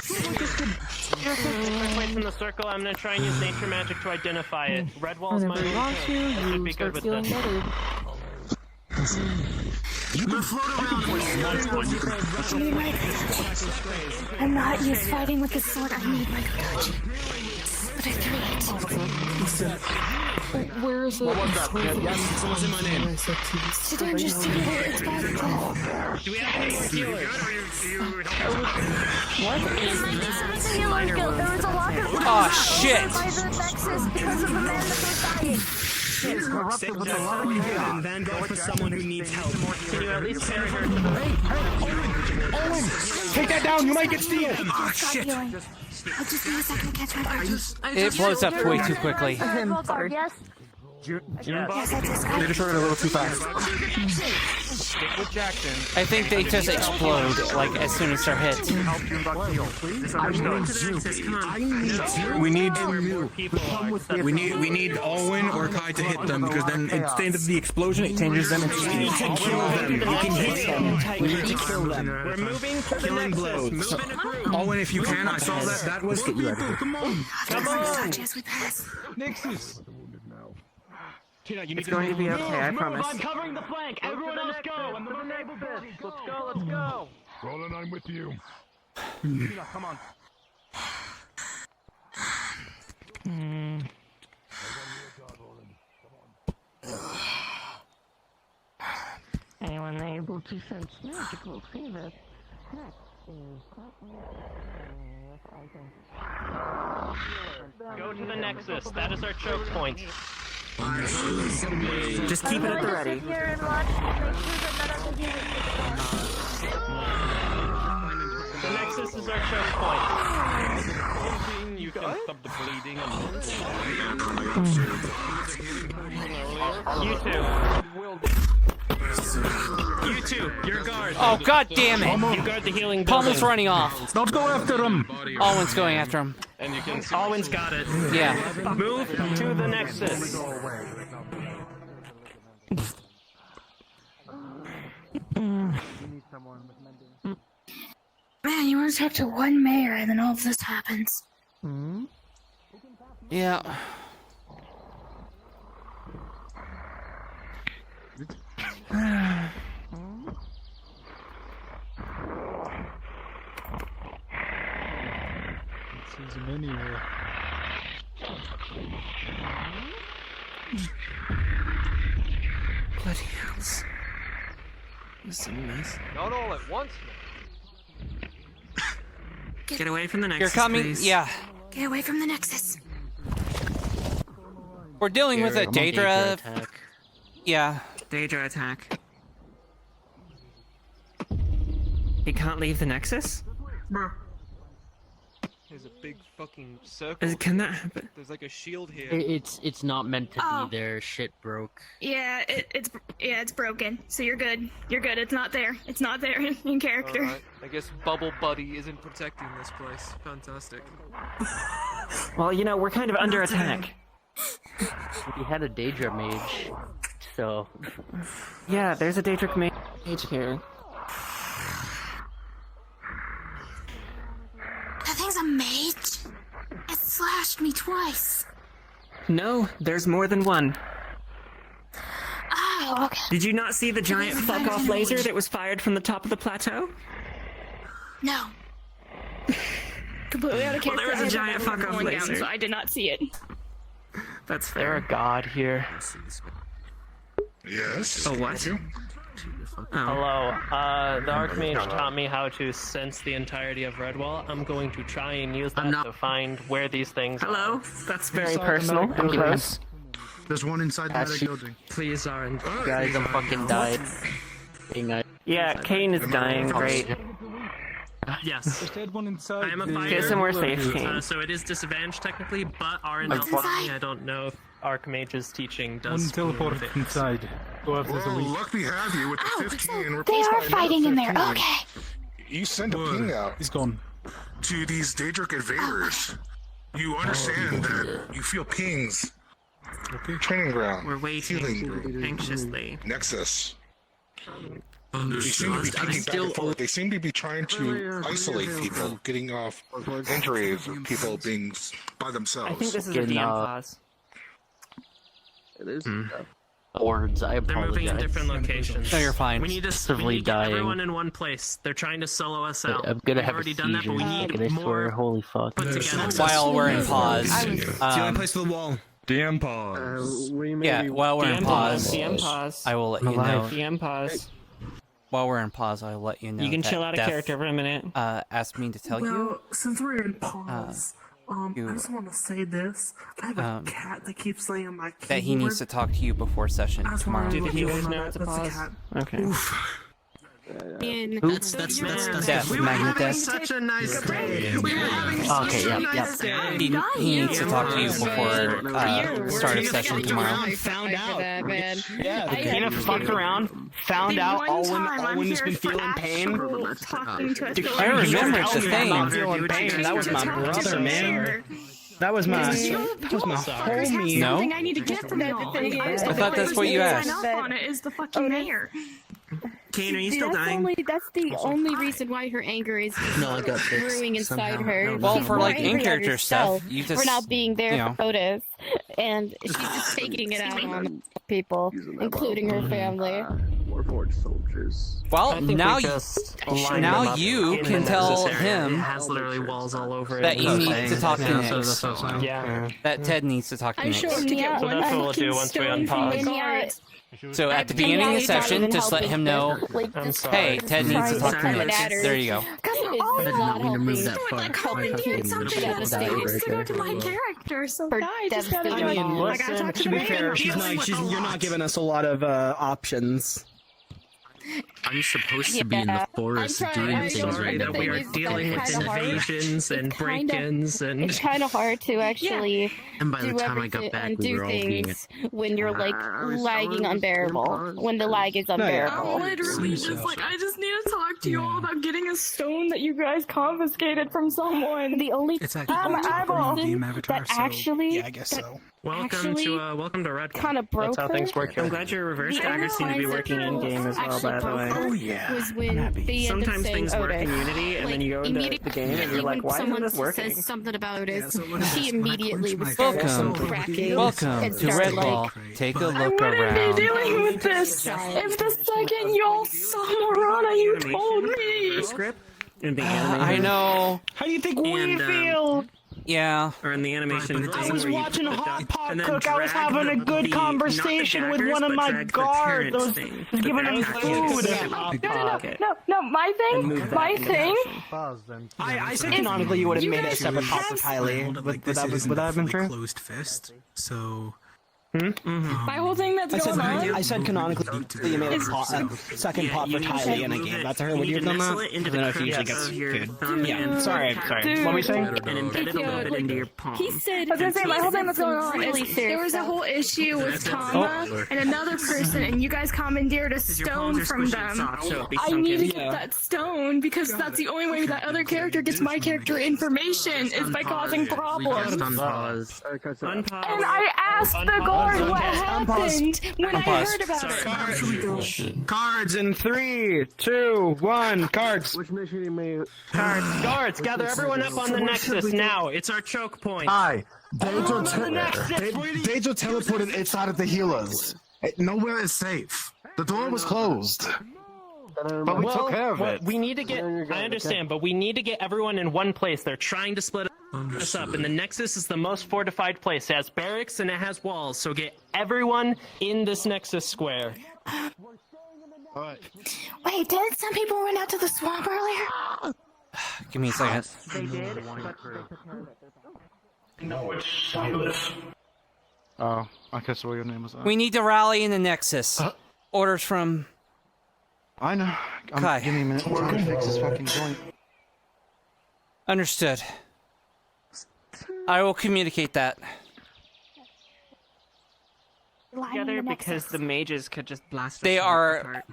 Take my place in the circle. I'm gonna try and use nature magic to identify it. Red wall's my Whenever you want to, should be you good start with feeling this. better. You can float around. Need my touch. I'm not used fighting with the sword. I need my touch. But I threw it. Where is it? What was that? Yes, someone said my name. Sit down, just do it. It's by the cliff. Do we have any more healers? What? Healer guild. There was a lot of Aw, shit. by the nexus because of the man that was dying. And then go for someone who needs help. Can you at least carry her to the Owen! Take that down, you might get steal! Ah, shit. I just need a second to catch my breath. It blows up way too quickly. Yes. Yes, I just got They just started a little too fast. Stick with Jackson. I think they just explode like as soon as they're hit. We need Alwyn or Kai to hit them because then instead of the explosion, it changes them into speed. We can kill them. We can hit them. We need to kill them. We're moving to the nexus. Move in a group. Alwyn, if you can, I saw that. That was. Come on. Come on. As we pass. Nexus. Tina, you need It's going to be okay, I promise. I'm covering the flank. Everyone else go. Let's go. Roland, I'm with you. Tina, come on. Anyone able to sense magical fever? Go to the nexus. That is our choke point. Just keep it at the ready. The nexus is our choke point. You can stop the bleeding. You two, your guard. Oh god damn it! You guard the healing building. Pommel's running off. Don't go after him. Alwyn's going after him. And you can. Alwyn's got it. Yeah. Move to the nexus. Man, you want to talk to one mayor and then all of this happens. Yeah. Sees him anywhere. Bloody hells. This is a mess. Not all at once. Get away from the nexus, You're coming? please. Yeah. Get away from the nexus. We're dealing with a Daedra. Yeah. Daedra attack. He can't leave the nexus? There's a big fucking circle. Can that happen? There's like a shield here. It's not meant to be there. Shit broke. Yeah, it's broken. So you're good. You're good. It's not there. It's not there in character. Alright, I guess Bubble Buddy isn't protecting this place. Fantastic. Well, you know, we're kind of under attack. We had a Daedra mage, so. Yeah, there's a Daedric mage here. That thing's a mage. It slashed me twice. No, there's more than one. Oh, okay. Did you not see the giant fuck-off laser that was fired from the top of the plateau? No. Completely out of character. Well, there was a giant fuck-off laser. So I did not see it. That's fair. There a god here. Yes. Oh, what? Hello. The Archmage taught me how to sense the entirety of Redwall. I'm going to try and use that to find where these things Hello? are. That's very personal and gross. There's one inside the medic building. Please, Aaron. Guys, I'm fucking died. Yeah, Kane is dying. Great. Yes. There's dead one inside. I am a the- fighter. Get somewhere safe, Kane. So it is disadvantaged technically, but Aaron What's inside? I don't know if Archmage's teaching One does. teleported inside. Go after the Well, weak. luck we have you with the 15 They replaced are by fighting in there. another Okay. 15. You send a ping out He's gone. to these Daedric invaders. You understand that you feel pings. Training ground. we're waiting Healing. anxiously. Nexus. They seem to be pinging back and forth. They seem to be trying to isolate people, getting off injuries of people being by themselves. I think this is a DM pause. It is. Words, I They're moving in apologize. different locations. No, you're fine. We need to Passively get dying. everyone in one place. They're trying to solo us out. I'm gonna We've have a already seizure. done that, but we need I swear, more holy fuck. put together. While we're in pause. It's the only place for the wall. DM pause. Yeah, while we're in pause, DM pause. I will let you know. DM pause. While we're in pause, I'll let you know. You can that chill out of Death, character for a minute. Asked me to tell you. Well, since we're in pause, I you- just want to say this. I have a cat that keeps laying on my keyboard. That he needs to talk to you before session I just tomorrow. wanna Do the let you healers know know it's a that's pause? cat. Okay. That's Death, Magnet Death. such a nice day. Okay, yep. He needs to talk to you before start of session tomorrow. Found out. Yeah, Tina fucked around, found out all women's been feeling pain. I remember the thing. Feeling pain. That was my brother, man. That was my homie. No? I need to get from y'all. I thought that's what you asked. On it is the fucking mayor. Kane, are you still that's dying? That's the only reason why her anger is No, I got this. brewing inside Somehow. her. No, Well, She's for more like angry at in-character stuff, herself you just for not being there you know. for Otis, and she's just taking it out on people, including her family. Warforged soldiers. Well, now you can tell him It has literally walls all over it. that you need to talk to Nick. Yeah. That Ted needs to talk to I Nick. showed him So that's what we'll do once we unpause. So at the beginning of the session, just let him know, hey, Ted needs to talk to Nick. There you go. To my character, so guys, just gotta I mean, listen, to be fair, you're not giving us a lot of options. I'm supposed to be in the forest doing things right now. We are dealing with invasions and break-ins and... It's kind of hard to actually And by the do time I got everything back, and we do were all being... things when you're like lagging unbearable. When the lag is unbearable. I'm literally just like, I just need to talk to you all about getting a stone that you guys confiscated from someone. The only It's person Avatar, that so- actually Yeah, I guess so. Welcome to Red kind of broke That's how things her. work here. I'm glad your reverse daggers seem to be working in game as well, by the way. Oh yeah. Was when they end up Sometimes saying things work Otis. in Unity, and then you go into the game and you're like, why isn't this working? Says something about Otis. She immediately was Welcome, cracking. welcome and to started Red like, Ball. Take a I look wouldn't around. be dealing with this if the second y'all saw Marana, you told me. Script in the I know. How do you think we feel? Yeah. Or in the animation. I was watching Hot Pot and then Cook. I was drag having a good the- conversation not with the one of daggers, my but drag the guards. I parents was thing. giving him food. No, my thing, I said canonically you would have made a separate pot for Kylie. Would that have been true? Closed fist, so. my whole thing that's going on. I said canonically you made a second pot for Kylie in a game. That's her. Would you have done that? I don't know if he usually gets food. Yeah, sorry. Dude. What were you saying? And embedded a little bit into your palm. He said, I was gonna say, my whole thing that's going on really is serious there was a whole issue with Tama and another person, and you guys commandeered a stone from them. I need to get that stone because that's the only way that other character gets my character information is by causing problems. Unpause. And I asked the guard what happened when I heard about it. Cards in 3, 2, 1. Cards. Which mission you made? Guards, gather everyone up on the Nexus now. It's our choke point. Hi. Dejo teleported inside of the healers. Nowhere is safe. The door was closed. But we took care of it. We need to get. I understand, but we need to get everyone in one place. They're trying to split us up, and the Nexus is the most fortified place. It has barracks and it has walls. So get everyone in this Nexus square. Wait, didn't some people run out to the swamp earlier? Give me a second. They did. No, it's Silas. Oh, I guess what your name was. We need to rally in the Nexus. Orders from... I know. Kai. Give me a minute. I'm trying to fix this fucking joint. Understood. I will communicate that. Together because the mages could just blast. They are.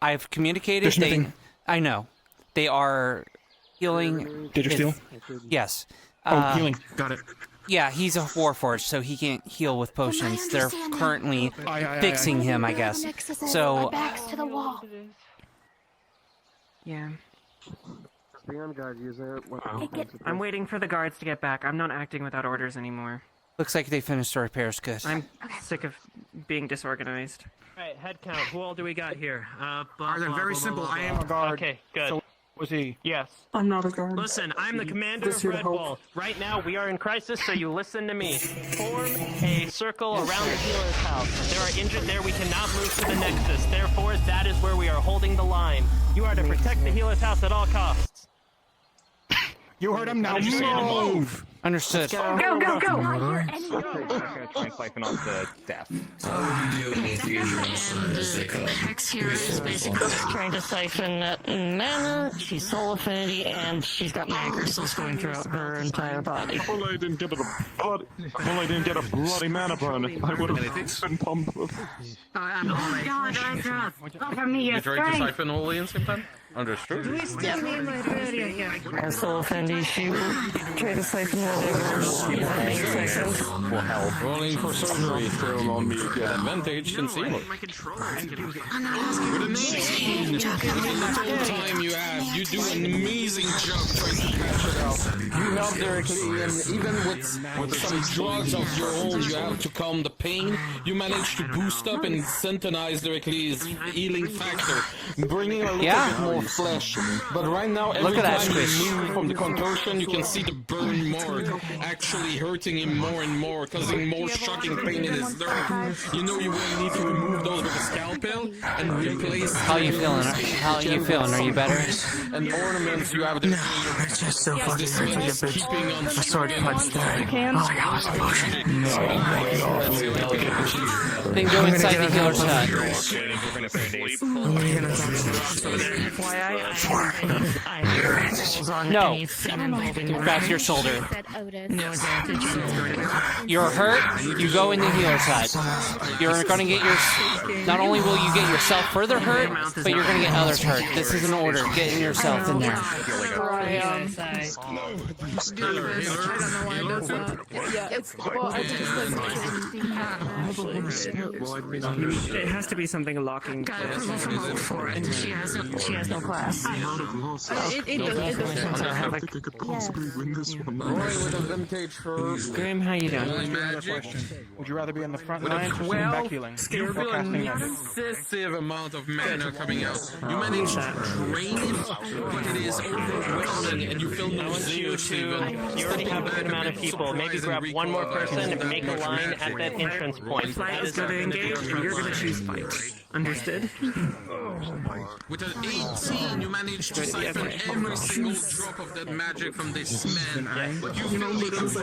I've communicated. I know. They are healing. Did you steal? Yes. Healing. Got it. Yeah, he's a warforged, so he can't heal with potions. They're currently fixing him, I guess. So. Backs to the wall. Yeah. Wow. I'm waiting for the guards to get back. I'm not acting without orders anymore. Looks like they finished the repairs. Good. I'm sick of being disorganized. Alright, head count. Who all do we got here? Very simple. I am a guard. Okay, good. So, was he? Yes. I'm not a guard. Listen, I'm the commander This of here to Red help. Bull. Right now, we are in crisis, so you listen to me. Form a circle around the healer's house. There are injured there. We cannot move to the Nexus. Therefore, that is where we are holding the line. You are to protect the healer's house at all costs. You heard him now. Move. Understood. Go, go, go! Try and siphon off the death. Hex here is basically trying to siphon mana, she's soul affinity, and she's got mana crystals going throughout her entire body. Well, I didn't get a bloody mana burn. I would have been pumped with. I'm God, I dropped. Offer me your You tried to strength. siphon Oli and same time? Understood. And soul affinity, she will try to siphon whatever. Well, hell. Rolling for surgery still on me. Get advantage and see it. With an 18, in the total time you have, you do an amazing job trying to patch it out. You help directly, and even with some drugs of your own, you have to calm the pain. You manage to boost up and synthesize directly his healing factor, bringing a little bit more flesh. But right now, every time you move from the contortion, you can see the burn mark actually hurting him more and more, causing more shocking pain in his nerve. You know you will need to remove those with a scalpel and replace. How you feeling? How you feeling? Are you better? And ornaments you have. No, it's just so fucking hard to get a sword punch there. Oh my god, it's emotion. Then go inside the healer's hut. No, back your shoulder. You're hurt, you go in the healer's hut. You're gonna get your... Not only will you get yourself further hurt, but you're gonna get others hurt. This is an order. Getting yourself in there. It has to be something locking. She has no class. Grim, how you doing? Would you rather be in the front lines or sitting back healing? Or casting magic? Excessive amount of mana coming out. You manage to drain it, but it is overwhelming, and you feel nauseous even. You already have a good amount of people. Maybe grab one more person and make a line at that entrance point. Fight is going to engage, and you're going to choose fight. Understood? With an 18, you manage to siphon every single drop of that magic from this man. But you feel the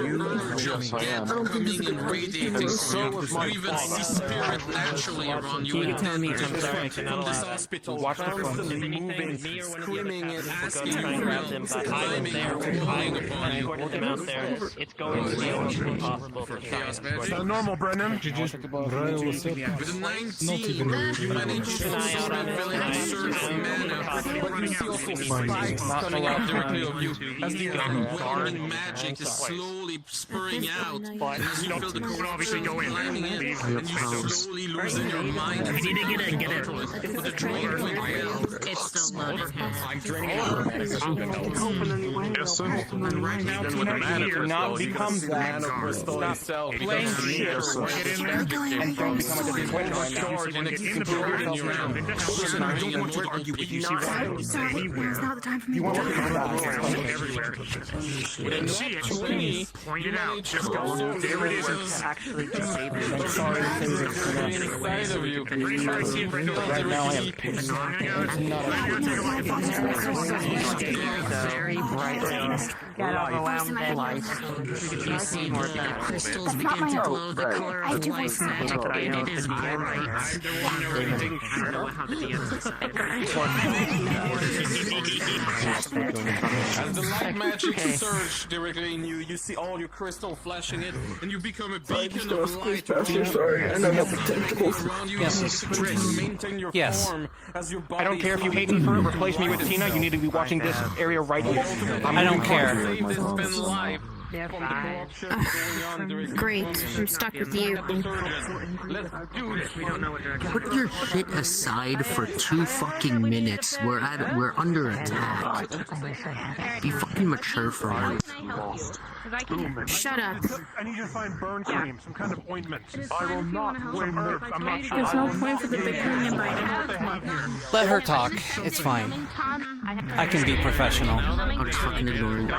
urge of death coming and radiating from you. You even see spirit naturally around you. And then from this hospital, constantly moving, screaming and asking you for help, climbing and calling upon you. It's going to be almost impossible for Chaos magic. Is that normal, Brennan? With a 19, you manage to villain surge mana, but you see also spikes coming out directly of you as the overwhelming magic is slowly spurring out. As you feel the corruption climbing in, and you slowly losing your mind. We need to get it. With the drain going well. It's still loaded. I'm draining it. Yes, sir. Right now, Do not become that. Stop playing shit. And don't become a different player right now. Listen, I don't want to argue with you. Sorry, it's not the time for me to talk. With a 20, point it out. Just go. There it is. Actually, disable it. I'm sorry to say this. Inside of you. Pretty sure I see it right now. Right now I am pissed. Very bright Get overwhelmed by light. You see the crystals begin to glow the color of light magic, and it is bright. I don't know how the DMs As the light magic surge directly in you, you see all your crystal flashing it, and you become a beacon of light. Sorry, I know my potentials. Around you, you need to maintain your form as your body. I don't care if you hate me for it, replace me with Tina, you need to be watching this area right here. I don't care. Great, I'm stuck with you. Put your shit aside for 2 fucking minutes. We're under attack. Be fucking mature for once. Shut up. I need you to find burn cream, some kind of ointment. I will not blame nerves. I'm not sure. There's no point for the big room inviting. Let her talk. It's fine. I can be professional. I'll just fucking ignore you.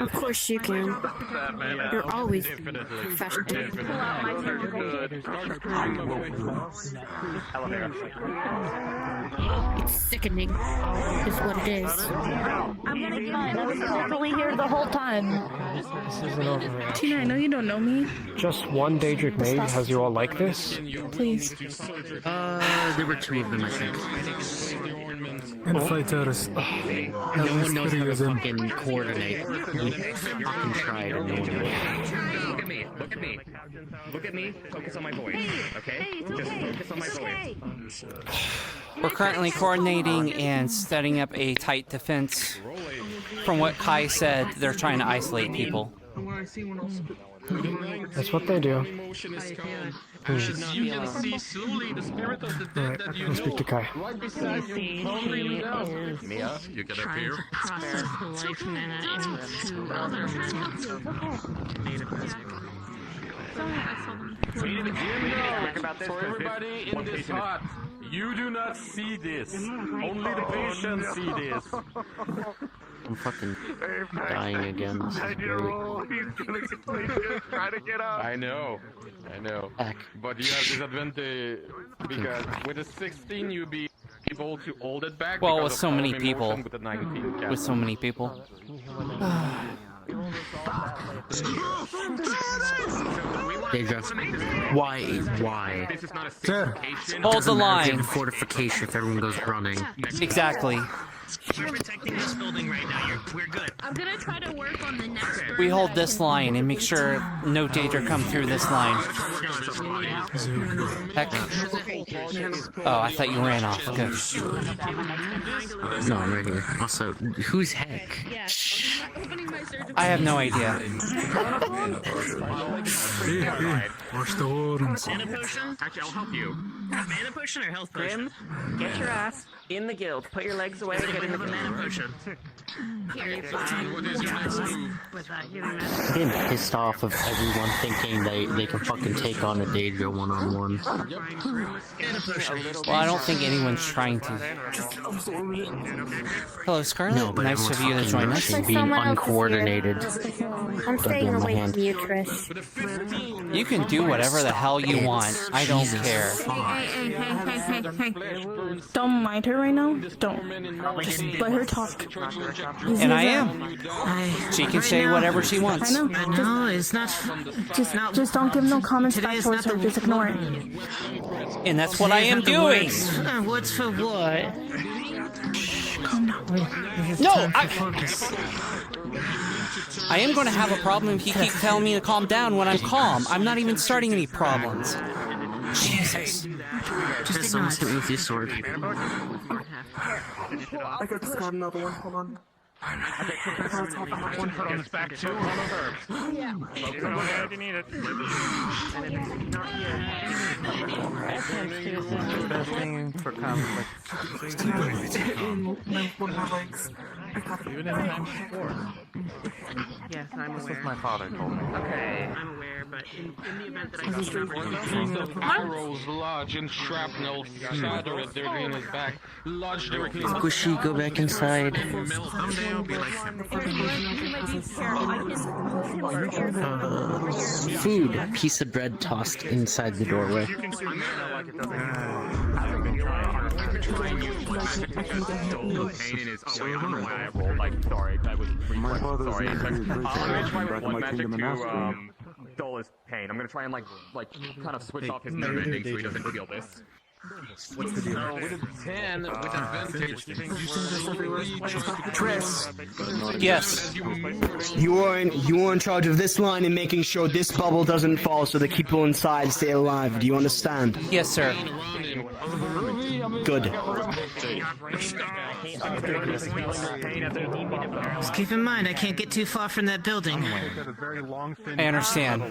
Okay. course you can. You're always professional. It's sickening, is what it is. I'm gonna be fine. I was totally here the whole time. This isn't over yet. Tina, I know you don't know me. Just one Daedric maid has you all like this? Please. There were 2 of them, I think. And fighters. No one knows how to fucking coordinate. We fucking tried and no one would. Look at me. Look at me. Look at me. Focus on my voice. Okay? Just focus on my voice. We're currently coordinating and setting up a tight defense. From what Kai said, they're trying to isolate people. That's what they do. You can see slowly the spirit of the dead that you I'll speak to Kai. right beside you. Only you down. Mia, you get up here. Process the life mana into other For everybody in this hut, you do not see this. Only the patients see this. I'm fucking dying again. This is great. I know. But you have disadvantage because with a 16 you'll be able to hold it back. Well, because with of so many power people. emotion with a 19 With so many people. Deja, why? Sir. Hold the line. Fortification if everyone goes running. Exactly. You're protecting this building right now. We're good. I'm gonna try to work on the next. We hold this line and make sure no Daedra come through this line. Heck. Oh, I thought you ran off. Good. No, I'm right here. Also, who's Heck? I have no idea. Watch the horns. Mana potion? Actually, I'll help you. Mana potion or health potion? Get your ass in the guild. Put your legs away and get in the mana potion. What is your next move? I'm getting pissed off of everyone thinking they can fucking take on a Daedra one-on-one. Well, I don't think anyone's trying to. Hello, Scarlet. No, but nice of you to everyone's join fucking us. rushing, being uncoordinated. I'm staying away from you, Trish. You can do whatever the hell you want. I don't care. Hey. Don't mind her right now. Don't. Just let her talk. And I am. She can say whatever she wants. I know. No, it's not. Just don't give no comments back towards her. Just ignore it. And that's what I am doing. What's for what? Calm down. No, I am going to have a problem if you keep telling me to calm down when I'm calm. I'm not even starting any problems. Jesus. Just almost hit me with your sword. I just got another one. Hold on. One foot on his back too. Yeah. You need it. Best thing for conflict. One of my legs. Even in time before. Yes, I'm aware. This was my father told me. Okay, I'm aware, but in the event that I The arrows lodge and shrapnel shatter at their in his back. Lodge directly. Squishy, go back inside. Food. Piece of bread tossed inside the doorway. Pain is. Oh wait, I don't know why I rolled. Like, sorry, that was sorry. I'm gonna try with one magic to dull his pain. I'm gonna try and like kind of switch off his nerve ending so he doesn't feel this. What's the deal? With a 10, with advantage. Triss. Yes. You are in charge of this line and making sure this bubble doesn't fall so the people inside stay alive. Do you understand? Yes, sir. Good. Just keep in mind, I can't get too far from that building. I understand.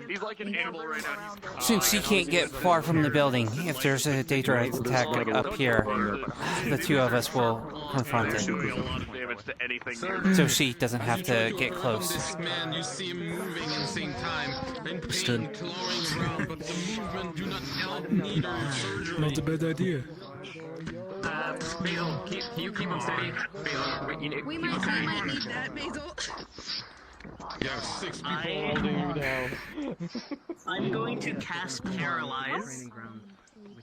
He's like an animal right now. Since she can't get far from the building, if there's a Daedra attack up here, the two of us will confront it. So she doesn't have to get close. This man, you see him moving in the same time. And pain clawing around, but the movement do not help neither surgery. Not a bad idea. Basil, can you keep him steady? Basil, We might need that, Basil. You have 6 people holding you down. I'm going to cast Paralyze.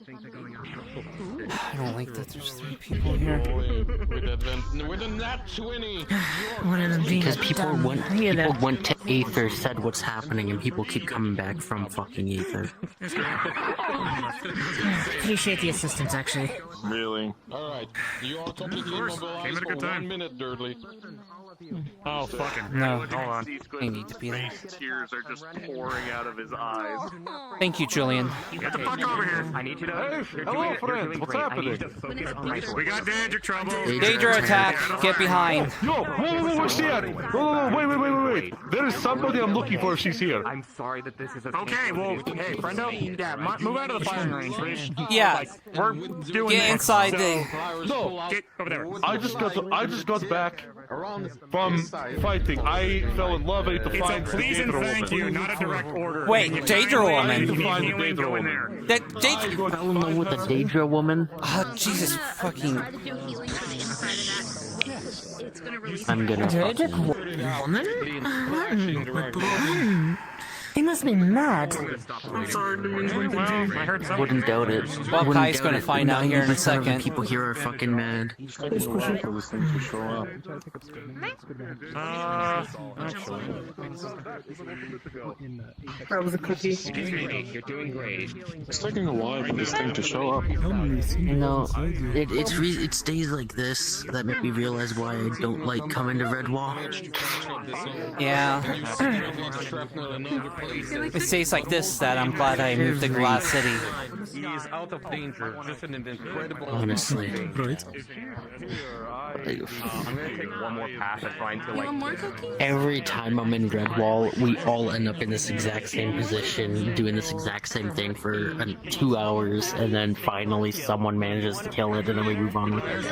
I don't like that there's 3 people here. With a nat 20. One of them because people went to Aether, said what's happening, and people keep coming back from fucking Aether. Appreciate the assistance, actually. Really? Alright, you are completely immobilized for 1 minute, Dudley. Oh, fucking no. Hold on. I need to be there. Tears are just pouring out of his eyes. Thank you, Julian. Get the fuck over here! I need you to. Hey, hello, friends. What's happening? We got danger trouble. Danger attack. Get behind. Yo, whoa, where's she at? Wait. There is somebody I'm looking for if she's here. I'm sorry that this is a. Okay, well, hey, friendo, move out of the firing range, please. Yeah. Like, we're doing Get inside the. No, get over there. I just got back from fighting. I fell in love with the fight. It's a please and thank you, not a direct order. Wait, Daedra woman. That Daedra. I don't know what the Daedra woman. Oh, Jesus fucking. I'm gonna. Woman? He must be mad. I'm sorry. Wouldn't doubt it. Well, Kai's gonna find out here in a second. People here are fucking mad. That was a cookie. You're doing great. It's taking a while for this thing to show up. No, it's days like this that make me realize why I don't like coming to Redwall. Yeah. It's days like this that I'm glad I moved to Glass City. He is out of danger. Just an incredible. Honestly. Right. I'm gonna take one more pass at trying to Every time I'm in Redwall, we all end up in this exact same position, doing this exact same thing for 2 hours, and then finally someone manages to kill it, and then we move on with it.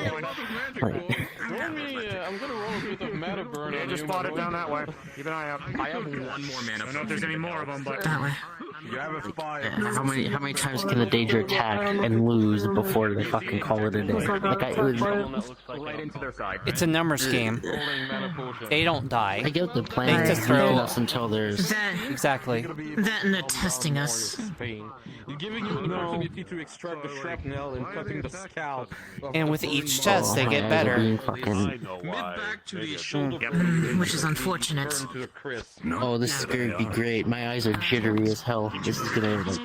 Like, I'm gonna roll a bit of mana burn. Yeah, just spot it down that way. Keep an eye out. I have 1 more mana. I don't know if there's any more of them, but That way. You have a spy. how many times can the Daedra attack and lose before they fucking call it a day? Right into their side. It's a numbers game. They don't die. I get the plan. They just throw us until there's exactly. That and they're testing us. Giving you an opportunity to extract the shrapnel and cutting the scalp. And with each test, they get better. Which is unfortunate. Oh, this is gonna be great. My eyes are jittery as hell. This is gonna like.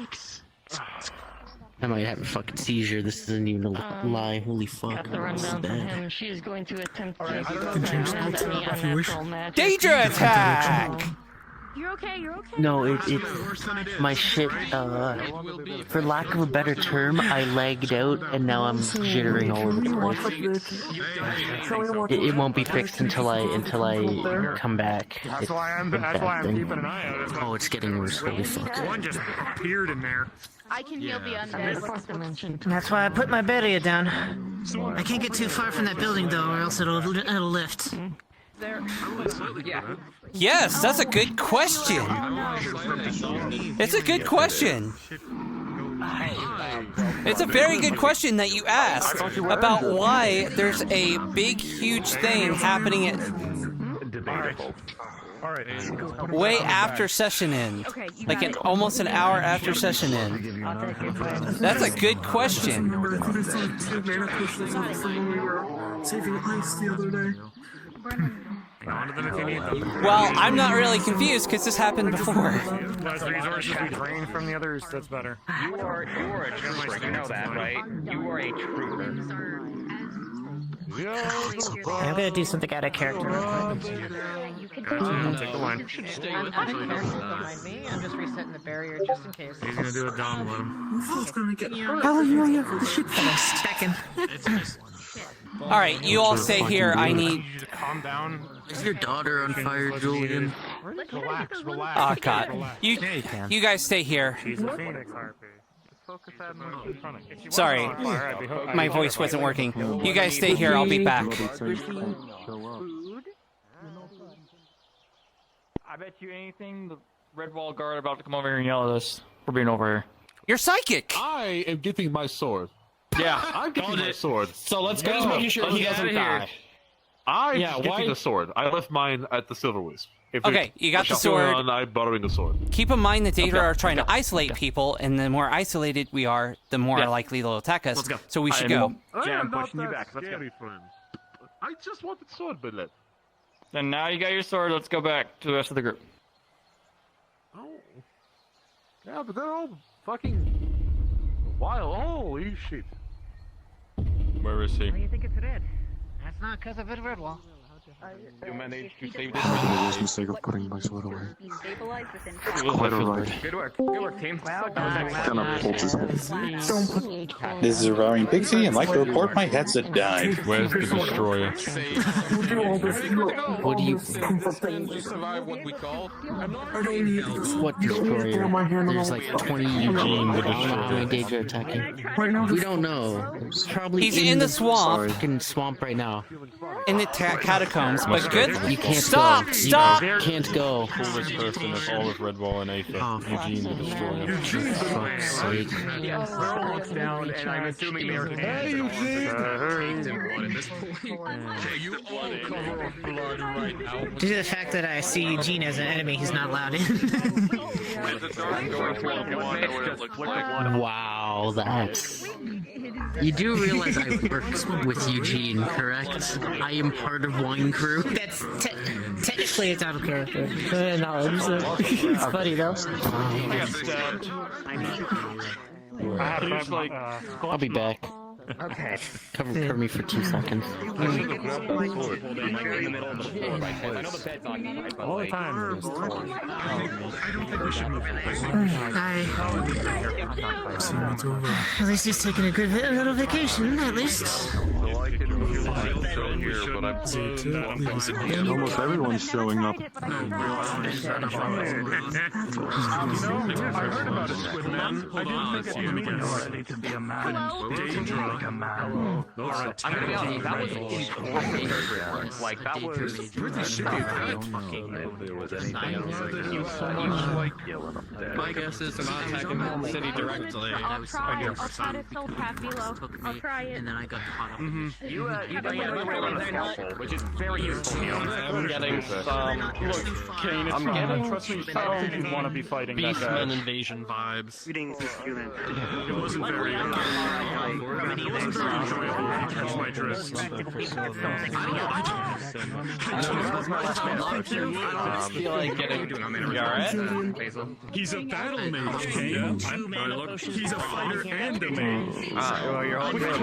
I might have a fucking seizure. This isn't even a lie. Holy fuck. Got the This is rundown from bad. him. She is going to attempt to use if you wish. Daedra attack! You're okay, you're okay. No, it's my shit. For lack of a better term, I lagged out and now I'm jittering all over the place. It won't be fixed until I come back. that's why I'm keeping an eye out. Oh, it's getting worse. Holy fuck. One just appeared in there. I can heal the undead. That's why I put my barrier down. I can't get too far from that building though, or else it'll lift. Yes, that's a good question. It's a good question. It's a very good question that you asked about why there's a big, huge thing happening at way after session end, like almost an hour after session end. That's a good question. Well, I'm not really confused because this happened before. Less resources we drain from the others, that's better. You are a trooper, you know that, right? You are a trooper. I'm gonna do something out of character real quick. Take the line. I'm just resetting the barrier just in case. He's gonna do a down with him. Hallelujah, the shit fast. Second. All right, you all stay here. I need. Calm down. Is your daughter on fire, Julian? Relax. Oh God, you guys stay here. She's a Phoenix Harpy. Sorry, my voice wasn't working. You guys stay here. I'll be back. I bet you anything the Red Wall guard about to come over here and yell at us for being over here. You're psychic. I am getting my sword. Yeah, I'm getting my sword. So let's go. Just making sure Let's he get doesn't outta here. die. I'm Yeah, getting why- the sword. I left mine at the Silver Wisp. If Okay, you got the it's still sword. on, I'm borrowing the sword. Keep in mind that Daedra Okay, are trying to isolate people, and the more isolated we are, the more likely they'll attack us. Let's go. So we should go. I'm pushing you back. Let's go. Friend. I just wanted sword billet. Then now you got your sword. Let's go back to the rest of the group. Oh. Yeah, but they're all fucking wild. Holy shit. Where is he? Why do you think it's red? That's not because of red wall. You managed to save this. I made the mistake of putting my sword away. It's quite alright. Good work, team. Kind of pulls his head. This is a Roaring Pixie, and like to report, my headset died. Where's the destroyer? What do you... survive what we call What destroyer? There's like 20 Eugene, but I don't know how many Daedra are attacking. We don't know. It's probably He's in the swamp. Fucking swamp right now. In the catacombs, but good. You can't Stop! go. Stop! You can't go. Coolest person of all of Redwall and Aether. Eugene the Destroyer. For fuck's sake. Yeah, we're all locked down, and I'm assuming they're You all cover of blood right now. Due to the fact that I see Eugene as an enemy, he's not allowed in. Wow, that's... You do realize I work with Eugene, correct? I am part of Wine Crew. That's technically it's out of character. Knowledge, so it's funny though. I got stabbed. I'll be back. Okay. Cover me for 2 seconds. all the time. At least he's taking a good little vacation, at least. Almost everyone's showing up. I heard about a squid man. I didn't think it ready to be a man. Danger. I'm gonna be honest, that was incorporated. Like, that was pretty shitty. My guess is to not attack him in the city directly. I'll try to still tap below. I'll try it. And then I got caught up. You don't run a scalpel, which is very useful here. I'm getting some. Look, Kane, it's fine. Trust me, I don't think you want to be fighting that guy. Beastman invasion vibes. It wasn't very enjoyable to catch my drift. I feel like getting. You alright? He's a battle mage, Kane. He's a fighter and a mage. Well, you're all good.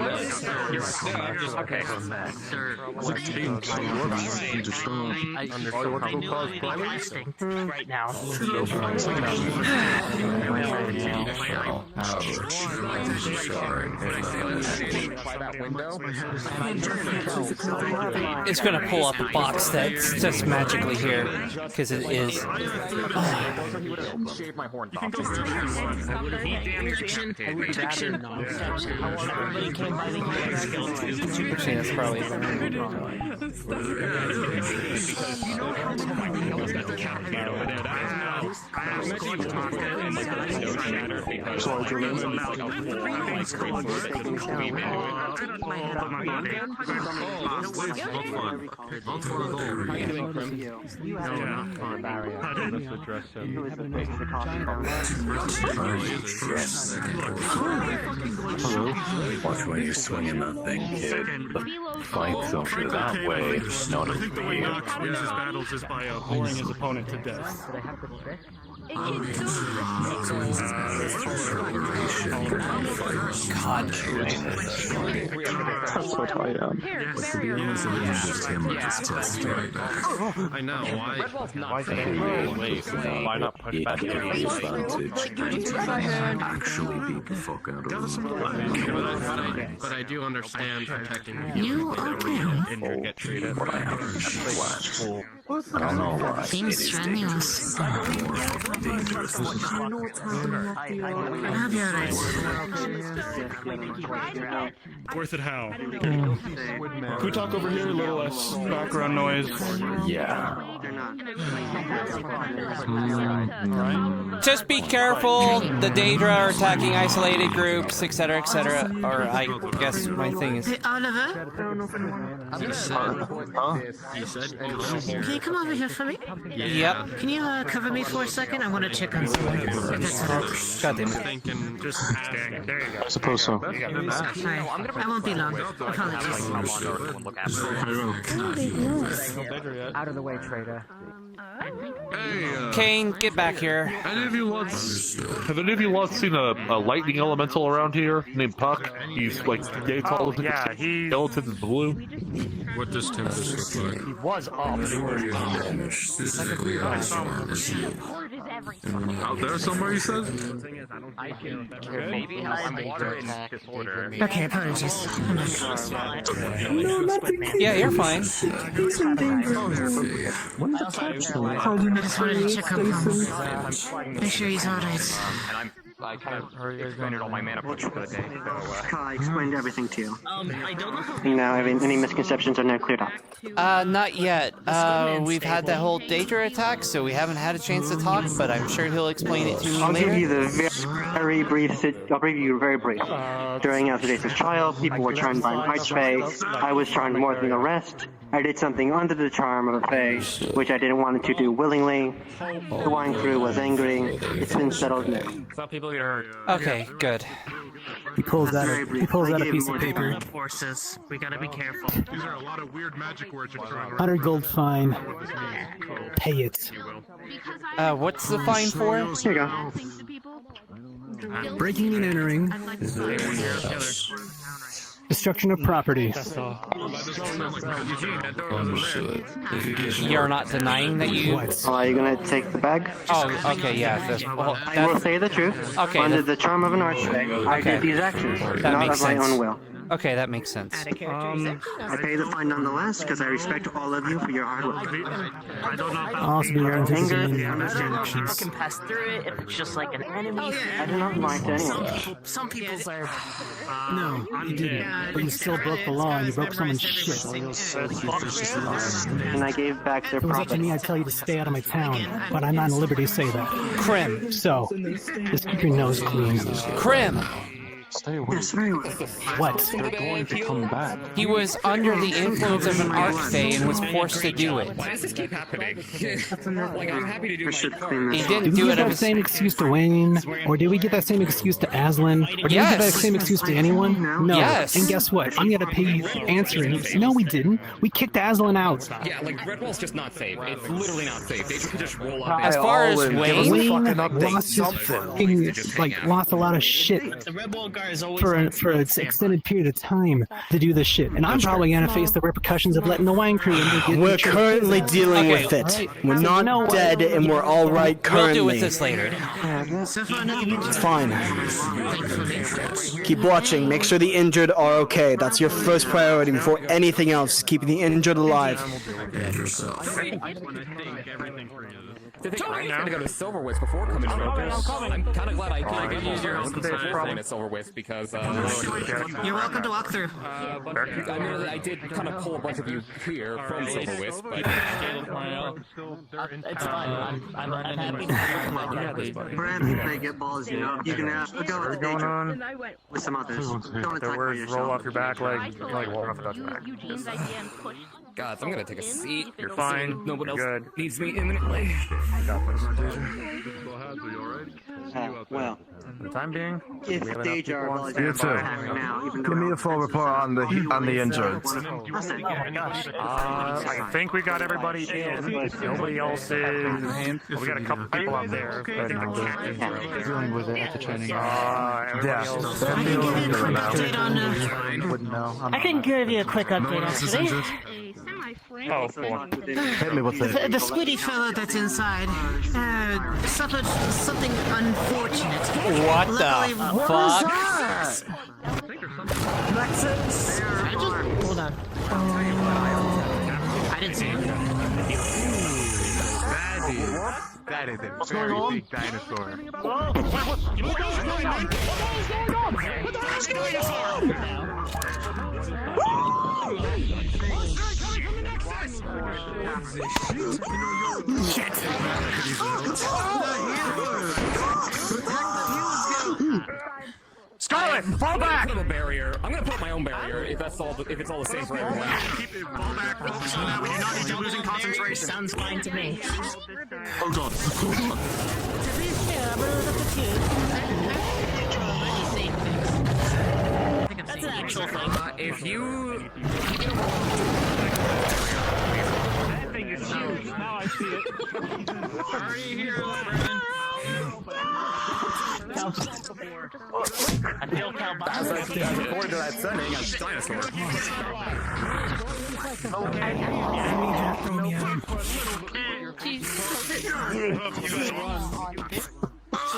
Okay. I understand. Right now. It's gonna pull up a box that's just magically here, because it is. Shave my horn off. Actually, that's probably. Hello? Watch where you're swinging that thing, kid. The fight's over that way, not over here. Wins his battles is by boring his opponent to death. God. That's what I am. But to be honest, I think just him with his test right now. I know, why? Why not push back? The advantage and actually beat the fuck out of him. But I do understand protecting You are injured get treated. I don't know why. Seems strenuous. I'll be alright. Worth it how? Can we talk over here? A little less background noise. Yeah. Just be careful. The Daedra are attacking isolated groups, etc., etc. Or I guess my thing is. Hey, Oliver? Can you come over here for me? Yep. Can you cover me for a second? I want to check on something. God damn it. There you go. I suppose so. Sorry. I won't be long. Apologies. Out of the way, trader. Hey, Kane, get back here. have any of you lot seen a lightning elemental around here named Puck? He's like yay tall with skeleton and blue. What does Tempest look like? He was off. Out there somewhere, he says? Okay, apologies. Yeah, you're fine. I just wanted to check up on him. Make sure he's alright. I kind of expended all my mana points for the day. I explained everything to you. I don't know. Now, any misconceptions are now cleared up. Not yet. We've had that whole Daedra attack, so we haven't had a chance to talk, but I'm sure he'll explain it to me I'll later. give you the very brief. I'll give you very brief. During Alcida's trial, people were charmed by an archfey. I was charmed more than the rest. I did something under the charm of a fae, which I didn't want to do willingly. The wine crew was angry. It's been settled now. Some people get hurt. Okay, good. He pulls out a piece of paper. Forces. We gotta be careful. These are a lot of weird magic words you're throwing around. 100 gold fine. Pay it. What's the fine for? Here you go. Breaking and entering. Destruction of property. You're not denying that you... Are you gonna take the bag? Oh, okay, yeah. I will say the truth. Okay, Under the charm of an archfey, I did these actions, not of my own will. Okay, that makes sense. I pay the fine nonetheless because I respect all of you for your hard work. Also, your Anger, I can pass through it if it's just like an enemy. I do not lie to anyone. Some people's are. No, you didn't. But you still broke the law and you broke someone's shit. And I gave back their If it was up to property. me, I'd tell you to stay out of my town, but I'm not at liberty to say that. Krim. So, just keep your nose clean. Krim! Stay away. Yes, very well. What? They're going to come back. He was under the influence of an archfey and was forced to do it. Why does this keep happening? Like, I'm happy to do my part. He didn't Did we do get it of that his... same excuse to Wayne? Or did we get that same excuse to Aslan? Or did we get that Yes. same excuse to anyone? No. Yes. And guess what? I'm gonna pay you answering. No, we didn't. We kicked Aslan out. Yeah, like, Redwall's just not safe. It's literally not safe. They could just roll up. As far as Wayne... Wayne lost his fucking, lost a lot of shit The Red Wall guard is always. for an extended period of time to do this shit. And I'm probably gonna face the repercussions of letting the wine crew in. We're currently dealing Okay. with it. We're not dead and we're alright We'll currently. deal with this later. So far, nothing interesting. Fine. Keep watching. Make sure the injured are okay. That's your first priority before anything else. Keeping the injured alive. Did they right now? To go to Silver Wisp before coming to Focus. I'm kind of glad I can get easier playing at Silver Wisp because You're welcome to walk through. I mean, I did kind of pull a bunch of you here from Silver Wisp, but It's fine. I'm happy. Brand, they get balls, you know. You can go with Daedra with some others. Don't attack by yourself. Roll off your back like roll off your back. God, I'm gonna take a seat. You're fine. No one else Good. needs me imminently. Well, For the time being, if we have enough Daedra people are on balls standby. right now, even though Give me a full report on the injured. I think we got everybody in. Nobody else is. We got a couple people out there. But Dealing with it at the training. everybody else. I can give you a quick update actually. Oh, cool. Hit me with it. The squiddy fellow that's inside suffered something unfortunate. What Luckily, the fuck? Hold on. on. I didn't see it. That is a very big dinosaur. Scarlet, fall back! A barrier. I'm gonna put up my own barrier if that's all. If it's all the same for everyone. Keep it, fall back, so that we do not need you losing concentration. Sounds fine to me. Hold on. That's an actual thing. If you. That thing is huge. Now I see it. Already here, Brennan. As according to that setting, a dinosaur.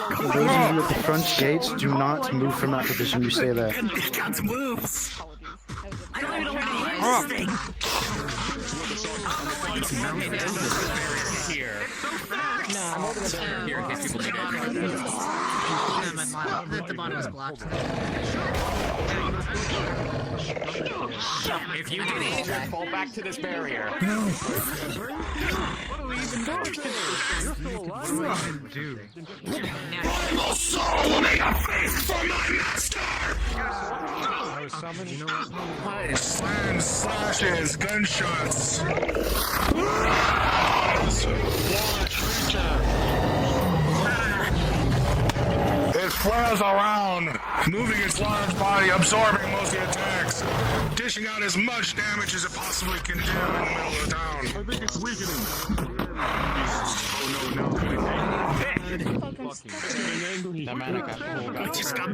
Those of you at the front gates, do not move from that position. You stay there. Got moves. I don't even know where to use this thing. Here. I'm holding the barrier here in case people need it. The bottom is blocked. If you get injured, fall back to this barrier. What are we even doing? You're still alive. What do we even do? My soul will make a face for my master! I was summoned. You know what? Slams, slashes, gunshots. It flails around, moving its large body, absorbing most of the attacks, dishing out as much damage as it possibly can do in the middle of the town. I think it's weakening. Oh no. That man got pulled out. Just got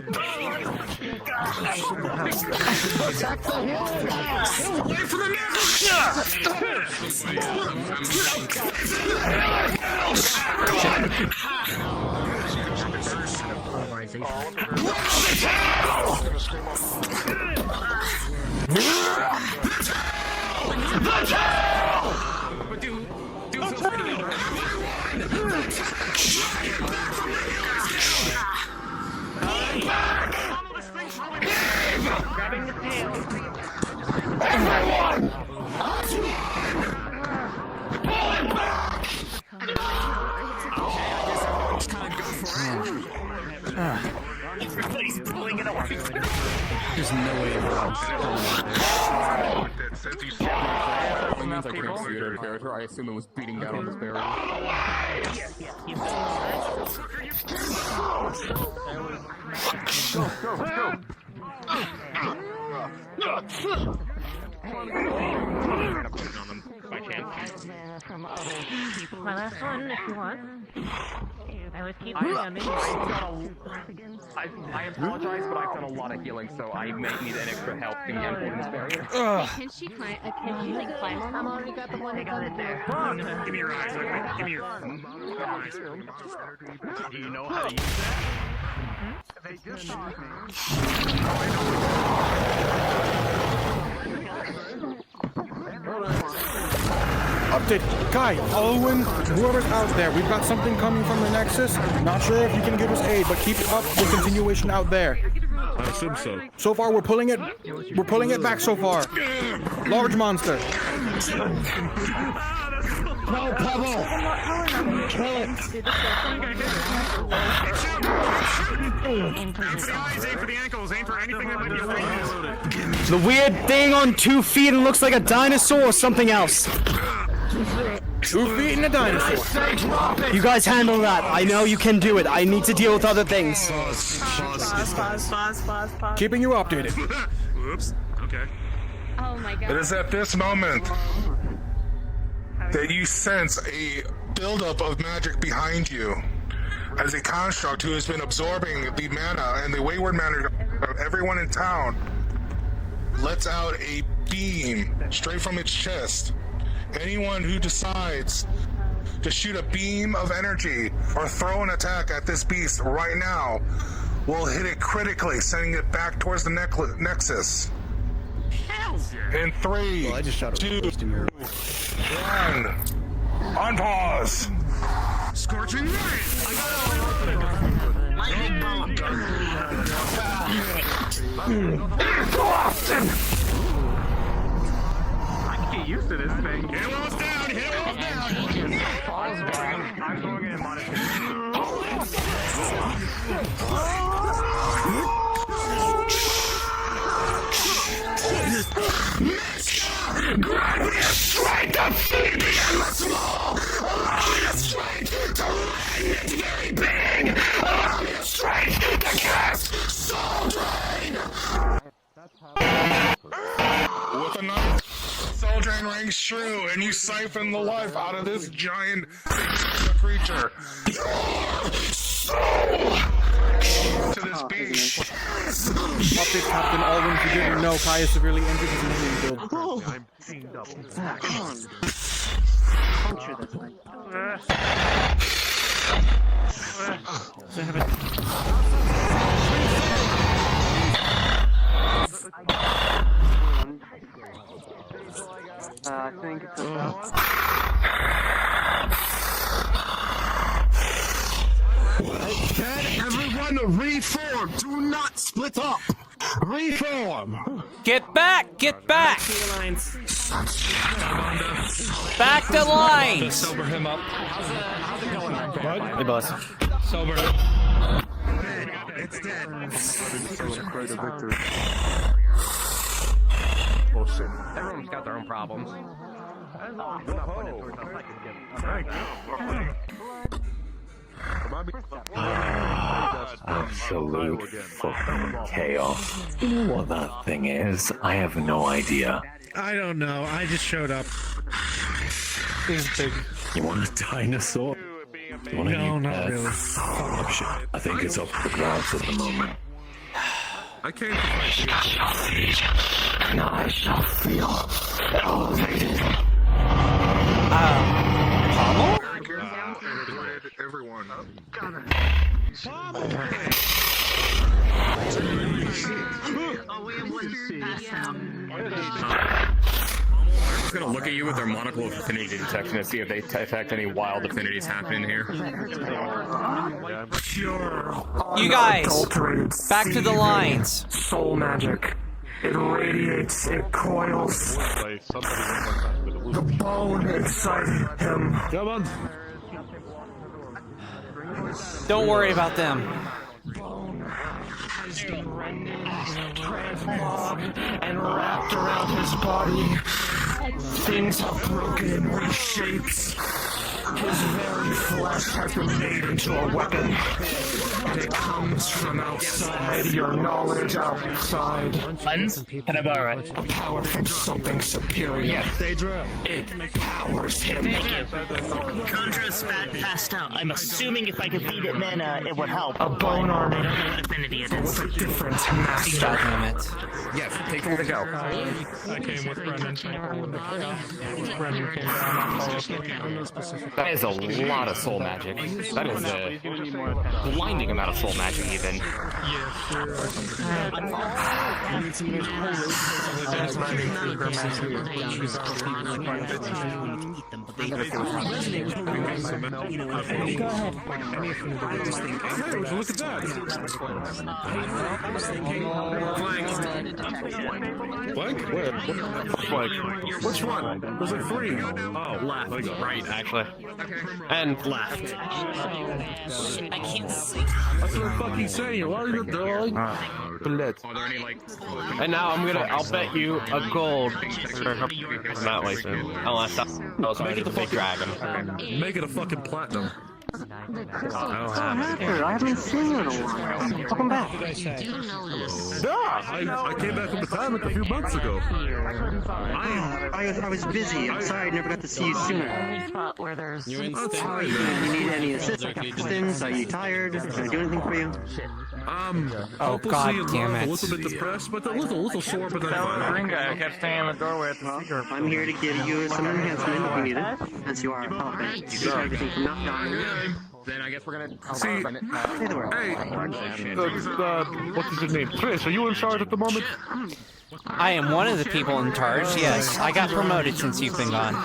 Wait for the Grabbing the tail. Everyone! Everybody's pulling it away. There's no way around. That means I can't see it in character. I assume it was beating down on this barrier. My last one, if you want. I would keep I apologize, but I've done a lot of healing, so I may need an extra help in this barrier. Can she climb? Can she like climb on? I've already got the one that got it there. Give me your eyes, okay? Give me your eyes. Do you know how to use that? They just shot me. Update. Guy, Owen, whoever's out there, we've got something coming from the Nexus. Not sure if you can give us aid, but keep up the continuation out there. I assume so. So far, we're pulling it back so far. Large monster. No, Pebble! Kill it! Aim for the eyes, aim for the ankles, aim for anything that might be a weakness. The weird thing on 2 feet and looks like a dinosaur or something else. 2 feet and a dinosaur. You guys handle that. I know you can do it. I need to deal with other things. Pause. Keeping you updated. Oops. Okay. Oh my god. It is at this moment that you sense a buildup of magic behind you as a construct who has been absorbing the mana and the wayward mana of everyone in town lets out a beam straight from its chest. Anyone who decides to shoot a beam of energy or throw an attack at this beast right now will hit it critically, sending it back towards the nexus. Hells yeah. In 3, Well, I just shot 2, a ghost in your... 1. On pause. Scorching ray! Lightning bolt. Austin! I can get used to this thing. Hit walls down! Hit walls down! I'm going in and Grant me a strength to feed the endless wall! Allow me a strength to rend its very being! Allow me a strength to cast Soul Drain! With another Soul Drain rings true, and you siphon the life out of this giant creature. To this beast. Update Captain Alwyn, if you didn't know, Kai is severely injured. He's in the build. I'm teamed up. Puncture this thing. I think it's about... Everyone reform! Do not split up! Reform! Get back! Get back! Back to lines! Sober him up. What? Hey, boss. Sober. It's dead. everyone's got their own problems. Absolute fucking chaos. You know what that thing is? I have no idea. I don't know. I just showed up. It's big. You want a dinosaur? You want No, not really. Oh, shit. I think it's up for grabs at the moment. I came to fight you. I shall feed, and I shall feel elevated. Pommel? Everyone. I'm just gonna look at you with their monocle of affinity detection to see if they detect any wild affinities happening here. You guys, back to the lines. Soul magic. It radiates, it coils. The bone inside him. Come on. Don't worry about them. Transformed and wrapped around his body. Things have broken in reshapes. His very flesh has been made into a weapon. And it comes from outside, your knowledge outside. Funds? Can I borrow it? A power from something superior. It powers him. Conjure spat passed out. I'm assuming if I could feed it mana, it would help. A bone army. I don't know what affinity it is. With a different master. Damn it. Yes, take them to go. I came with Brendan. Brendan came down. That is a lot of soul magic. That is a blinding amount of soul magic, even. Look at that. Blank? Where? Blank. Which one? There's like 3. Oh, Left. Right, actually. And Left. I can't see. that's what I'm fucking saying. Why are you doing? Are there any and now I'll bet you a gold. Not way soon. Unless that was already the big dragon. Make it a fucking platinum. I haven't seen you in a while. Welcome back. Yeah, I came back from retirement a few months ago. I was busy. I'm sorry I never got to see you sooner. You You need any assistance? Are you tired? Can I do anything for you? Oh, God damn it. A little bit depressed, but a little sore, but then fine. Green guy kept staying in the doorway at the Well, I'm here to give you some enhancement if you need it, since you are a puppet. You get everything from not dying. Then I guess we're gonna See, Say the word. what's his name? Trish, are you in charge at the moment? I am one of the people in charge, yes. I got promoted since you've been gone.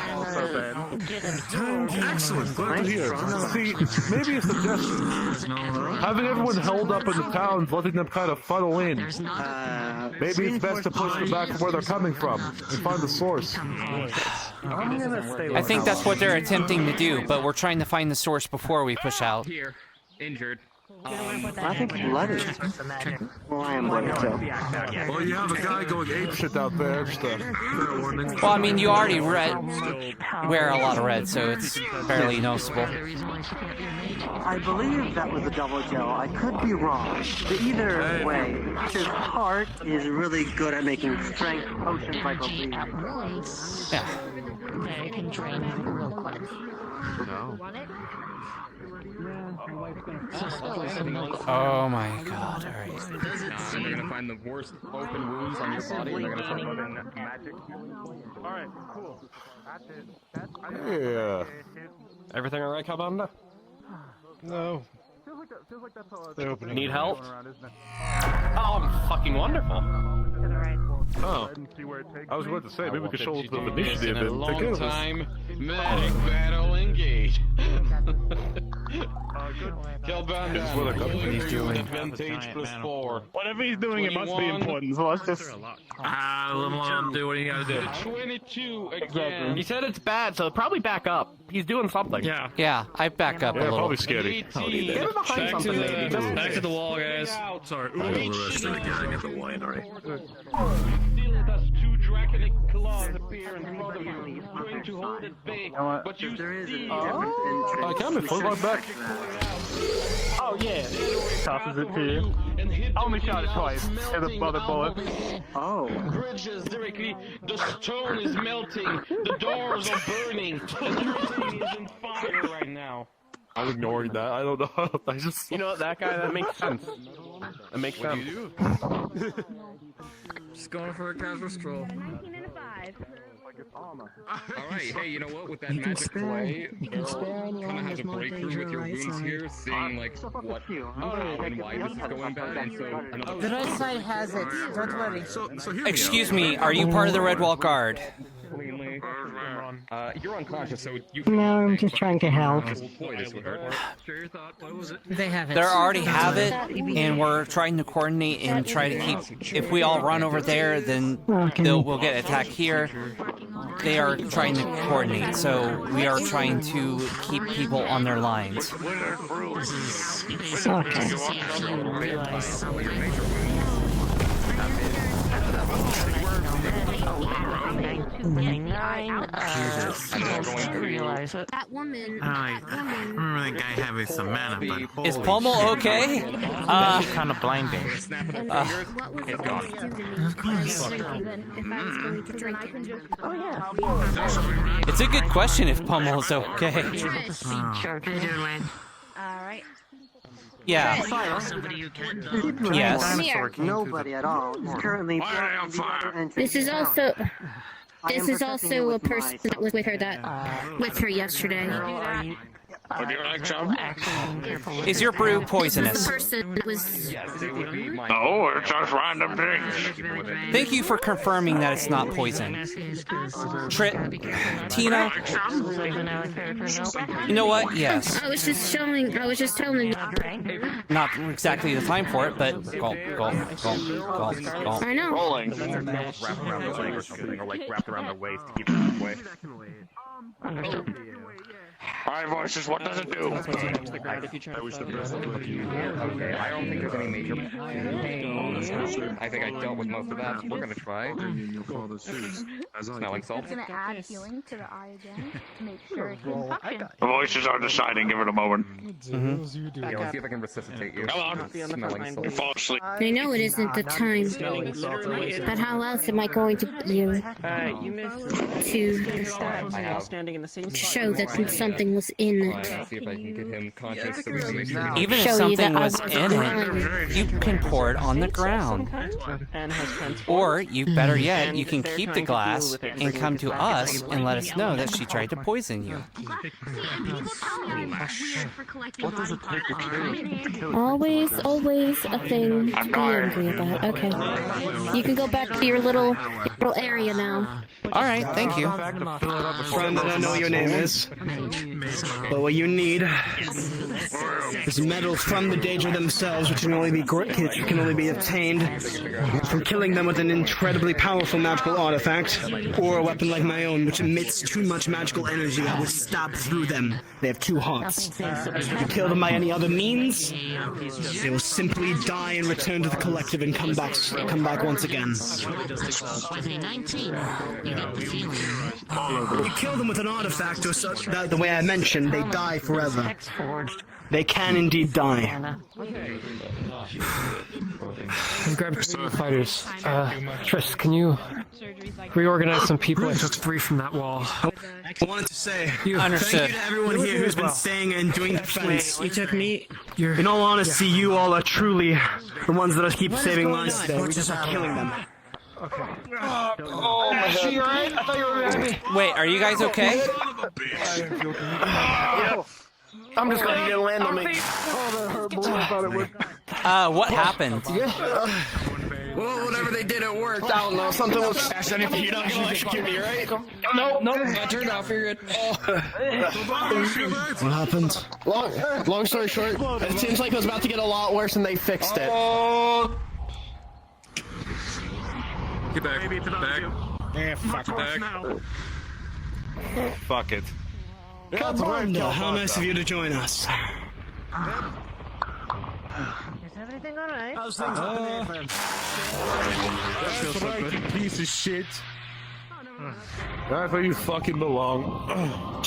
Excellent, glad to hear. See, maybe a suggestion. Having everyone held up in the towns, letting them kind of funnel in. Maybe it's best to push them back from where they're coming from and find the source. I think that's what they're attempting to do, but we're trying to find the source before we push out. Here, injured. I think he's bloody. Well, I am bloody too. Well, you have a guy going apeshit out there. Well, I mean, you already wear a lot of red, so it's fairly noticeable. I believe that was a double gel. I could be wrong. But either way, his heart is really good at making strength potions by believing. Yeah. I can train him real quick. No. Oh my god, alright. They're gonna find the worst open wounds on your body and they're gonna start putting magic. Alright, cool. Yeah. Everything alright, Cabanda? No. Need help? Oh, I'm fucking wonderful. Oh. I was going to say, maybe we could show the initiative In a and take care long of this. time, medic battle engage. Kelbanda, he's doing advantage +4. Whatever he's doing, it must be important, so let's just... Let him do what he gotta do. 22 again. He said it's bad, so probably back up. He's doing something. Yeah. Yeah, I back up a little. Probably scary. Get him behind something, maybe. Back to the wall, guys. Sorry. I know the rest of the gang at the winery. Still does 2 draconic claws appear in front of you, trying to hold it bay, but you see... I can't be full back. Oh, yeah. Tosses it to you. I only shot it twice. And the other bullet. Oh. Bridges directly, the stone is melting, the doors are burning, and everything is in fire right now. I'm ignoring that. I don't know. I just... You know what, that guy, that makes sense. That makes sense. What do you do? Just going for a casual stroll. 19 and a 5. Alright, hey, you know what? With that magic play, kind of has a breakthrough with your wounds here, seeing like what and why this is going bad, and so another. The right side has it. Don't worry. Excuse me, are you part of the Red Wall Guard? You're unconscious, so you. No, I'm just trying to help. They have it. They already have it, and we're trying to coordinate and try to keep. If we all run over there, then we'll get attacked here. They are trying to coordinate, so we are trying to keep people on their lines. That woman. I remember that guy having some mana, but Is Pommel okay? kind of blinding. What was it doing? Of course. If I was going to drink it. Oh yeah. It's a good question if Pommel is okay. How you doing, Wayne? Alright. Yeah. Yes. Come here. Nobody at all is currently. This is also a person that was with her yesterday. Would you like some? Is your brew The poisonous? person that was. No, it's just random things. Thank you for confirming that it's not poison. Tina? You know what? Yes. I was just telling. Not exactly the time for it, but gulp, gulp, gulp, gulp, gulp. I know. Rolling. Wrapped around their leg or something, or like wrapped around their waist to keep it halfway. Alright, voices, what does it do? Okay, I don't think there's any major pain. I think I dealt with most of that, so we're gonna try. Smelling salts. I'm gonna add healing to the eye again to make sure it can function. The voices are deciding, give it a moment. Yeah, let's see if I can resuscitate you. Come on. Smelling You salts. fall asleep. I know it isn't the time, but how else am I going to You missed to standing in the same spot. show that something was in it. See if I can get him conscious so we can make sure Even if Show you something that I was was in gone. it, you can pour it on the ground. And has transformed. Or, you better yet, And you can they're keep trying the to deal glass with it and so come it's to black us and and let white. us know that she tried to poison you. What does it take to kill? Always a thing to be angry about. Okay. You can go back to your little area now. Alright, thank you. Friend, I don't know what your name is, but what you need is metal from the Daedra themselves, which can only be obtained from killing them with an incredibly powerful magical artifact, or a weapon like my own, which emits too much magical energy that will stab through them. They have 2 hearts. If you kill them by any other means, they will simply die and return to the collective and come back once again. If you kill them with an artifact or such, the way I mentioned, they die forever. They can indeed die. Grab 2 fighters. Tris, can you reorganize some people and took 3 from that wall? I wanted to say Understood. thank you to everyone here who's been staying and doing defense. You took me. In all honesty, you all are truly the ones that keep saving lives today. We just are killing them. Oh my god. You alright? I thought you were with me. Wait, are you guys okay? I'm just gonna get a land on me. What happened? Well, whatever they did, it worked. I don't know. Something was. You're not gonna execute me, right? No, I turned out. You're good. What happened? Long story short, it seems like it was about to get a lot worse, and they fixed it. Get back. Back. Yeah, fuck back. Fuck it. Commander, how nice of you to join us. Is everything alright? How's things up That's right, you piece of shit. That's where you fucking belong.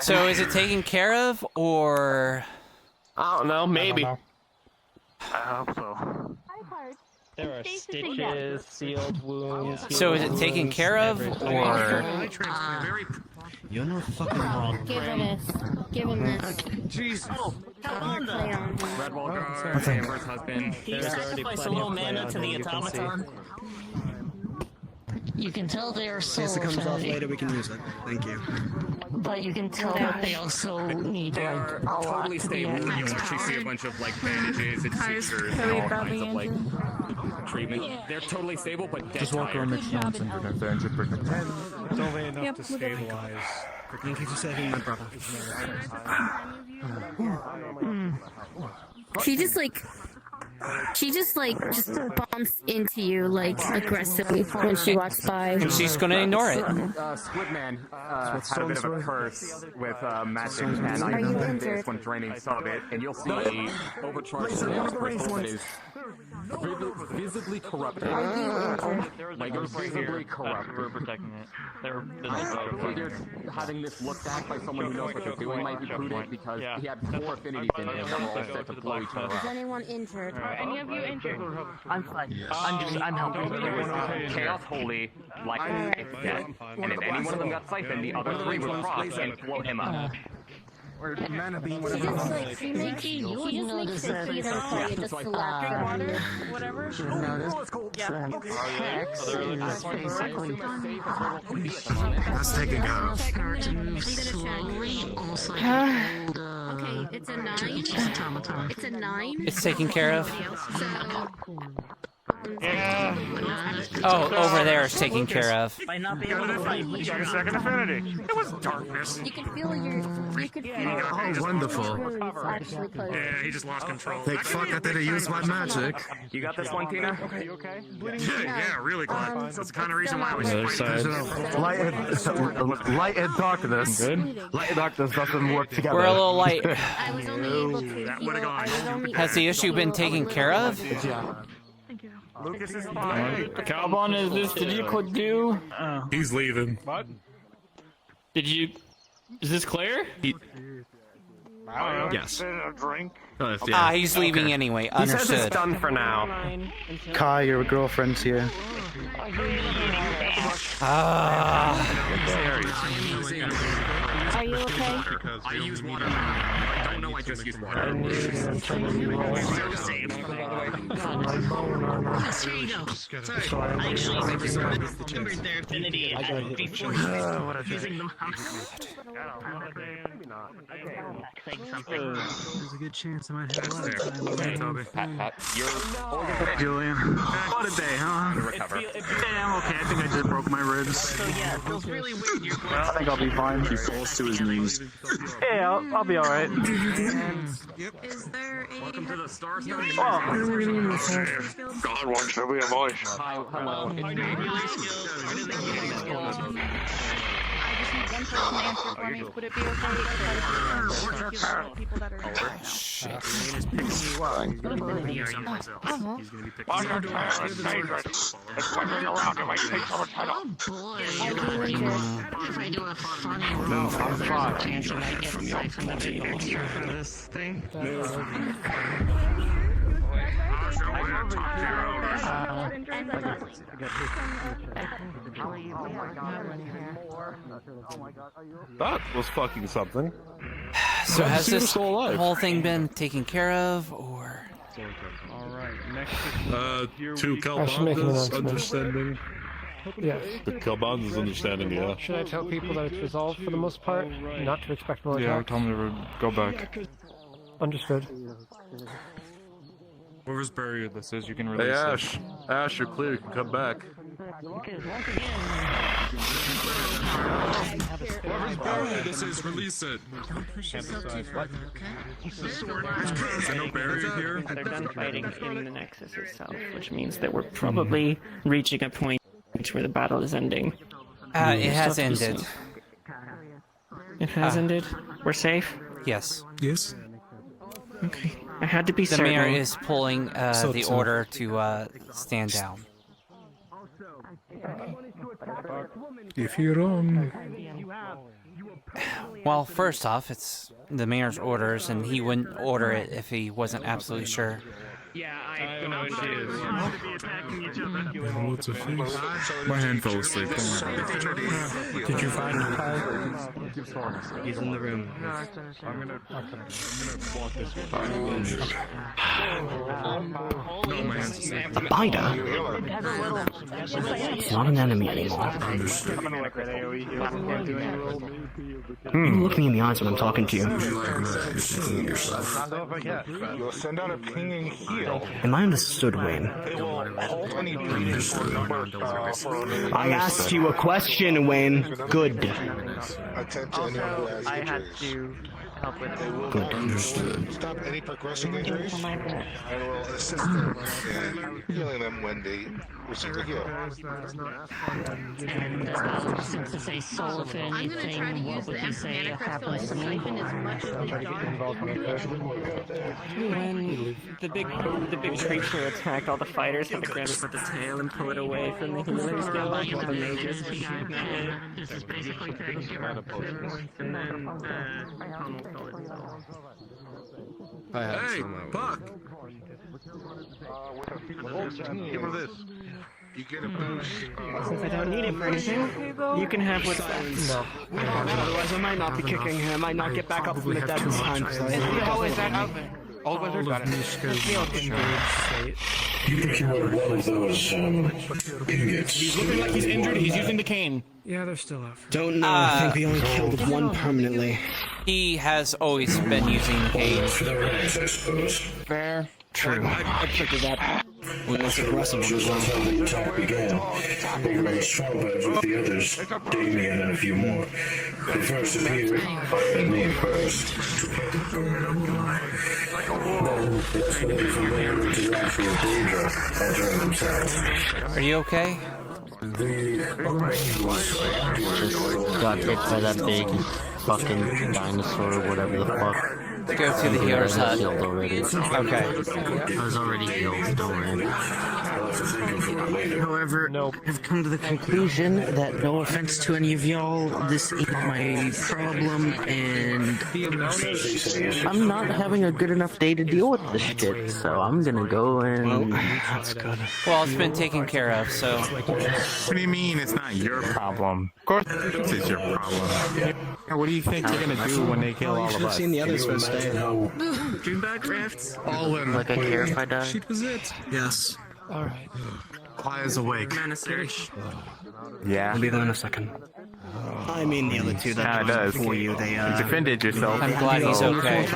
So is it taken care of, or... I don't know, maybe. I hope so. There are stitches, sealed wounds. So is it taken care of, or... You're not fucking wrong. Give him this. Give him this. Jesus. Redwall guard, Amber's husband. He sacrificed a little mana to the automaton. You can tell they are soul If it comes off fed, later, we can use it. Thank you. but you can tell that they also need They like are a lot totally to be stable. You'll able actually see a bunch of like bandages and sutures and all kinds of like treatment. They're totally stable, but dead tired. It's only enough to stabilize. Thank you for saving my brother. She just bumps into you like aggressively when she walks by. And she's gonna ignore it. Squidman had a bit of a curse with magic, and I used this when draining some of it, and you'll see a overcharged crystal that is visibly corrupted. Like visibly corrupted. We're protecting it. They're Figured having this looked at by someone who knows what they're doing might be prudent because he had 4 affinities in him that were all set to blow each other up. Anyone injured? Are any of you injured? I'm fine. I'm helping. There was Chaos Holy, like death, and if any one of them got siphoned, the other 3 would cross and float him up. She just makes it easier for you to slap them. Whatever. That's taken care of. Okay, it's a 9. It's a 9. It's taken care of. So, Oh, over there is taken care of. Might not be able to fight. You got a second affinity. It was darkness. you can feel Oh, wonderful. actually close. Yeah, he just lost control. Thank fuck I didn't use my magic. You got this one, Tina? You okay? Yeah, really glad. That's the kind of reason why I was fighting. Light and darkness. Light and darkness doesn't work together. We're a little light. I was only able to That would have gone. Has the issue been taken care of? Lucas is fine. Calbon, did you quit do? He's leaving. What? Is this Claire? Yes. He's leaving anyway. He says Understood. it's done for now. Kai, your girlfriend's here. Are you okay? I use water. I don't know. I just use water. Yes, here you go. Sorry. I actually remembered their affinity before using them. There's a good chance I might have a lot of time. Pat, you're... Julian. What a day, huh? Recover. Yeah, I'm okay. I think I just broke my ribs. So yeah, it feels really weird. You're I think I'll be fine. He falls to his knees. Yeah, I'll be alright. Is there a... Welcome to the Star Stone. God wants to be a voice. Hello. I just need one person to answer for me. Would it be okay? People that are... Shit. He's picking you up. He's going to be picking someplace else. He's going to be picking someplace else. It's wandering around if I take someone's head off. Boy, if I do a funny roll for a chance that I get siphoned a bit extra for this thing. That was fucking something. So has She was this still alive. whole thing been taken care of, or? Alright, next To Kalbanda's understanding. Yes. The Kalbanda's understanding, yeah. Should I tell people that it's resolved for the most part? Not to expect more Yeah, attacks? tell me to go back. Understood. Whoever's buried this is, you can Hey, release it. Ash. Ash, you're clear. You can come back. Whoever's buried this is, release it. Is there no barrier here? They're done fighting in the nexus itself, which means that we're probably reaching a point where the battle is ending. It has ended. It has ended? We're safe? Yes. Yes. Okay. I had to be The certain. mayor is pulling the order to stand down. If you're wrong. Well, first off, it's the mayor's orders, and he wouldn't order it if he wasn't absolutely sure. Yeah, I know she is. What's a face? My hand fell asleep. Don't worry about it. Did you find Kai? He's in the room. I'm gonna walk this way. No, my hand's asleep. A biter? It's not an enemy anymore. You look me in the eyes when I'm talking to you. You'll send out a pinging heal. Am I understood, Wayne? It will hold any previous number I asked you a question, Wayne. Good. Attend to anyone who has injuries. to help with They will Good. stop any progressing injuries and will assist them in healing them when they receive the heal. Since it's a soul of anything, what would you say happens to me? When the big creature attacked, all the fighters had to grab it by the tail and pull it away from the healers. The mages. This is basically taking care of And then Connell fell itself. Hey, Buck! Give her this. You get a boost. Since I don't need it for anything, you can have what's left. No. Otherwise, I might not be kicking him. I might not get back up from the dead this time. How is that out there? Old Wizard got it. You procured one of those ingots. He's looking like he's injured. He's using the cane. Yeah, they're still out. Don't know. I think we only killed one permanently. He has always been using the cage. For the ranks, I suppose. Fair. True. I figured that. When it's aggressive, Just that's how the attack began. Bigger and stronger with the others, Damien and a few more. They first appeared, at me first. Then, escalated from there into actual danger, entering themselves. Are you okay? Got hit by that big fucking dinosaur or whatever the fuck. go to the healer's hut. Healed already. Okay. I was already healed, don't worry. However, I've come to the conclusion that no offense to any of y'all, this ain't my problem, and I'm not having a good enough day to deal with this shit, so I'm gonna go and... That's good. Well, it's been taken care of, so... What do you mean it's not your problem? Of course it's your problem. What do you think they're gonna do when they kill all of us? Seen the others for stay. Dreamback rafts. All in. Like I care if I die. She was it. Yes. Alright. Kaya's awake. Mana search. Yeah. I'll be there in a second. I mean the other two that does. for you, they You defended yourself. I'm glad he's okay.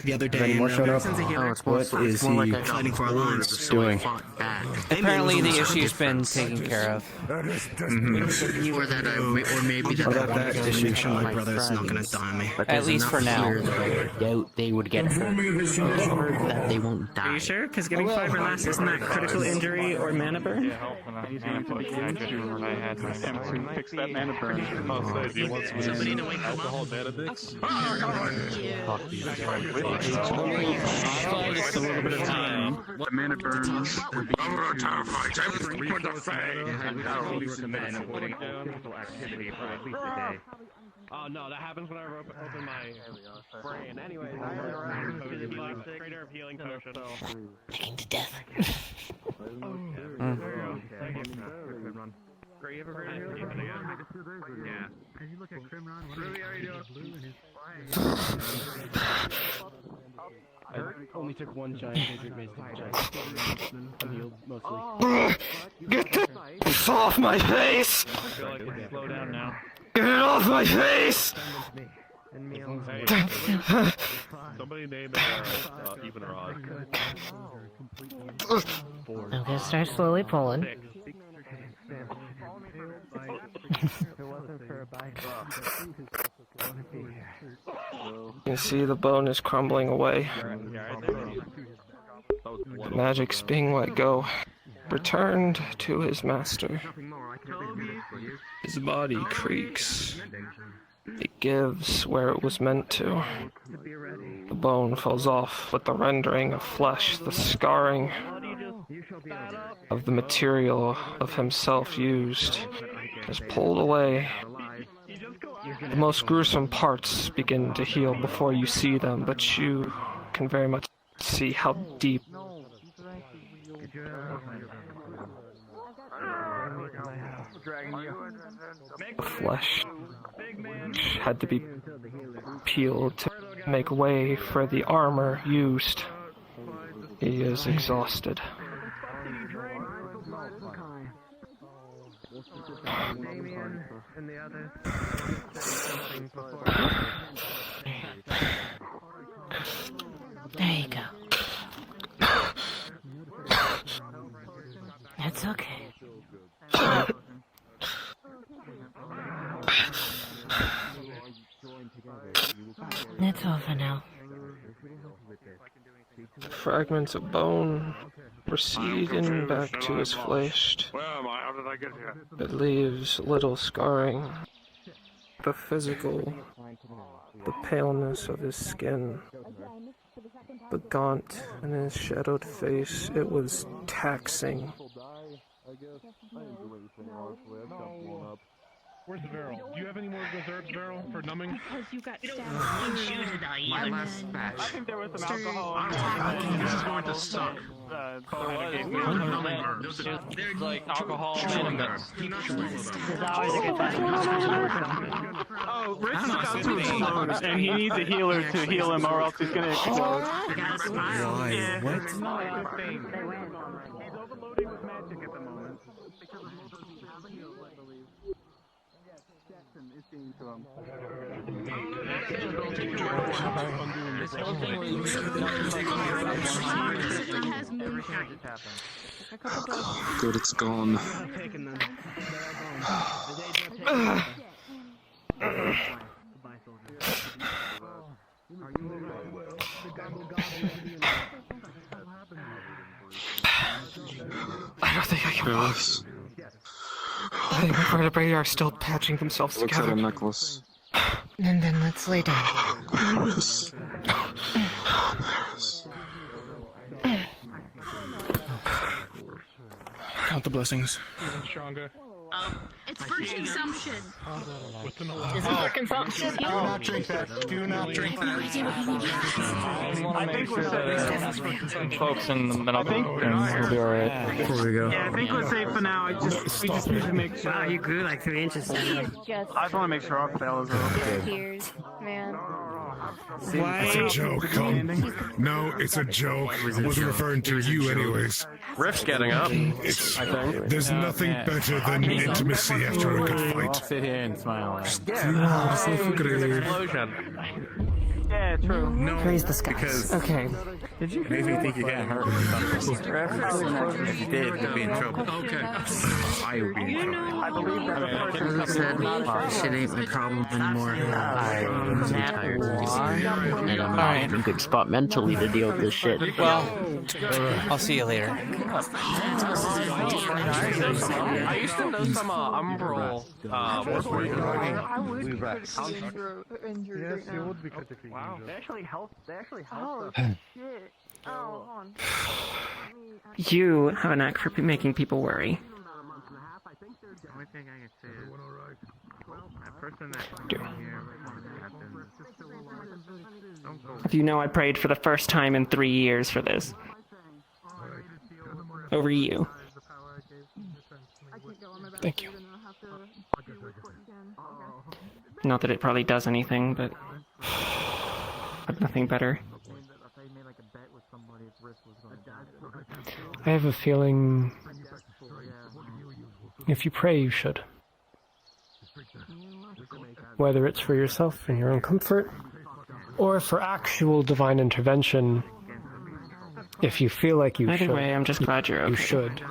The other day, more showed up. What is he fighting for our lives? doing? Apparently the issue's been taken care of. Or that or maybe that issue, my brother's not gonna die on me. At least for now. I doubt they would get hurt. That they won't die. Are you sure? Because getting 5 or less isn't that critical injury or mana burn? Fix that mana burn. Somebody to wake them up. Just a little bit of time. The mana burn would be... Oh no, that happens whenever I open my brain. Anyways, I heard around greater of healing potion. Taken to death. Great, you ever heard of healing? Yeah. If you look at Crimron, Ruby, how are you doing? I only took one giant hazard mace to healed mostly. Get this off my face! I feel like it's slow down now. Get it off my face! Somebody name it even or odd. Okay, start slowly pulling. You see the bone is crumbling away. The magic's being let go. Returned to his master. His body creaks. It gives where it was meant to. The bone falls off, but the rendering of flesh, the scarring of the material of himself used, is pulled away. The most gruesome parts begin to heal before you see them, but you can very much see how deep the flesh had to be peeled to make way for the armor used. He is exhausted. There you go. It's okay. It's over now. Fragments of bone receding back to his flesh. Where am I? How did I get here? It leaves little scarring. The physical, the paleness of his skin, the gaunt in his shadowed face, it was taxing. Where's the barrel? Do you have any more reserves barrel for numbing? Because you got My last batch. I think there was some alcohol. This is going to suck. It's like alcohol. Oh, Rich has got 2 balloons, and he needs a healer to heal him, or else he's gonna explode. Why? What? He's overloading with magic at the moment. Good, it's gone. I don't think I can pass. I think my vertebrae are still patching themselves Looks together. like a necklace. And then let's lay down. Count the blessings. Stronger. It's for consumption. Is it for consumption? Do not drink that. Do not drink that. I think we're safe. Some folks in the middle. We'll be alright. Before we go. Yeah, I think we're safe for now. We just need to make sure. Wow, you grew like 3 inches. I just want to make sure our fail is okay. Tears, man. It's a joke, Tom. No, it's a joke. I wasn't referring to you anyways. Rift's getting up. There's nothing better than intimacy after a good I'll fight. sit here and smile. Yeah, true. No, Praise the skies. because Okay. it makes me think you can't hurt or something. If you did, you'd be in trouble. Okay. I would be in trouble. I believe that Said, shit ain't my problem anymore. I'm tired. And I'm not in a good spot mentally to deal with this shit. Well, I'll see you later. I used to know some Umbral Yes, you would be critically Wow. They actually helped. Oh, shit. Oh, hold on. You have a knack for making people worry. The only thing I can say is, that person that came here was the captain. Don't go. You know I prayed for the first time in 3 years for this. Over you. Thank you. Not that it probably does anything, but nothing better. I have a feeling if you pray, you should. Whether it's for yourself and your own comfort, or for actual divine intervention, if you feel like you should. Either way, I'm just glad you're okay. You should.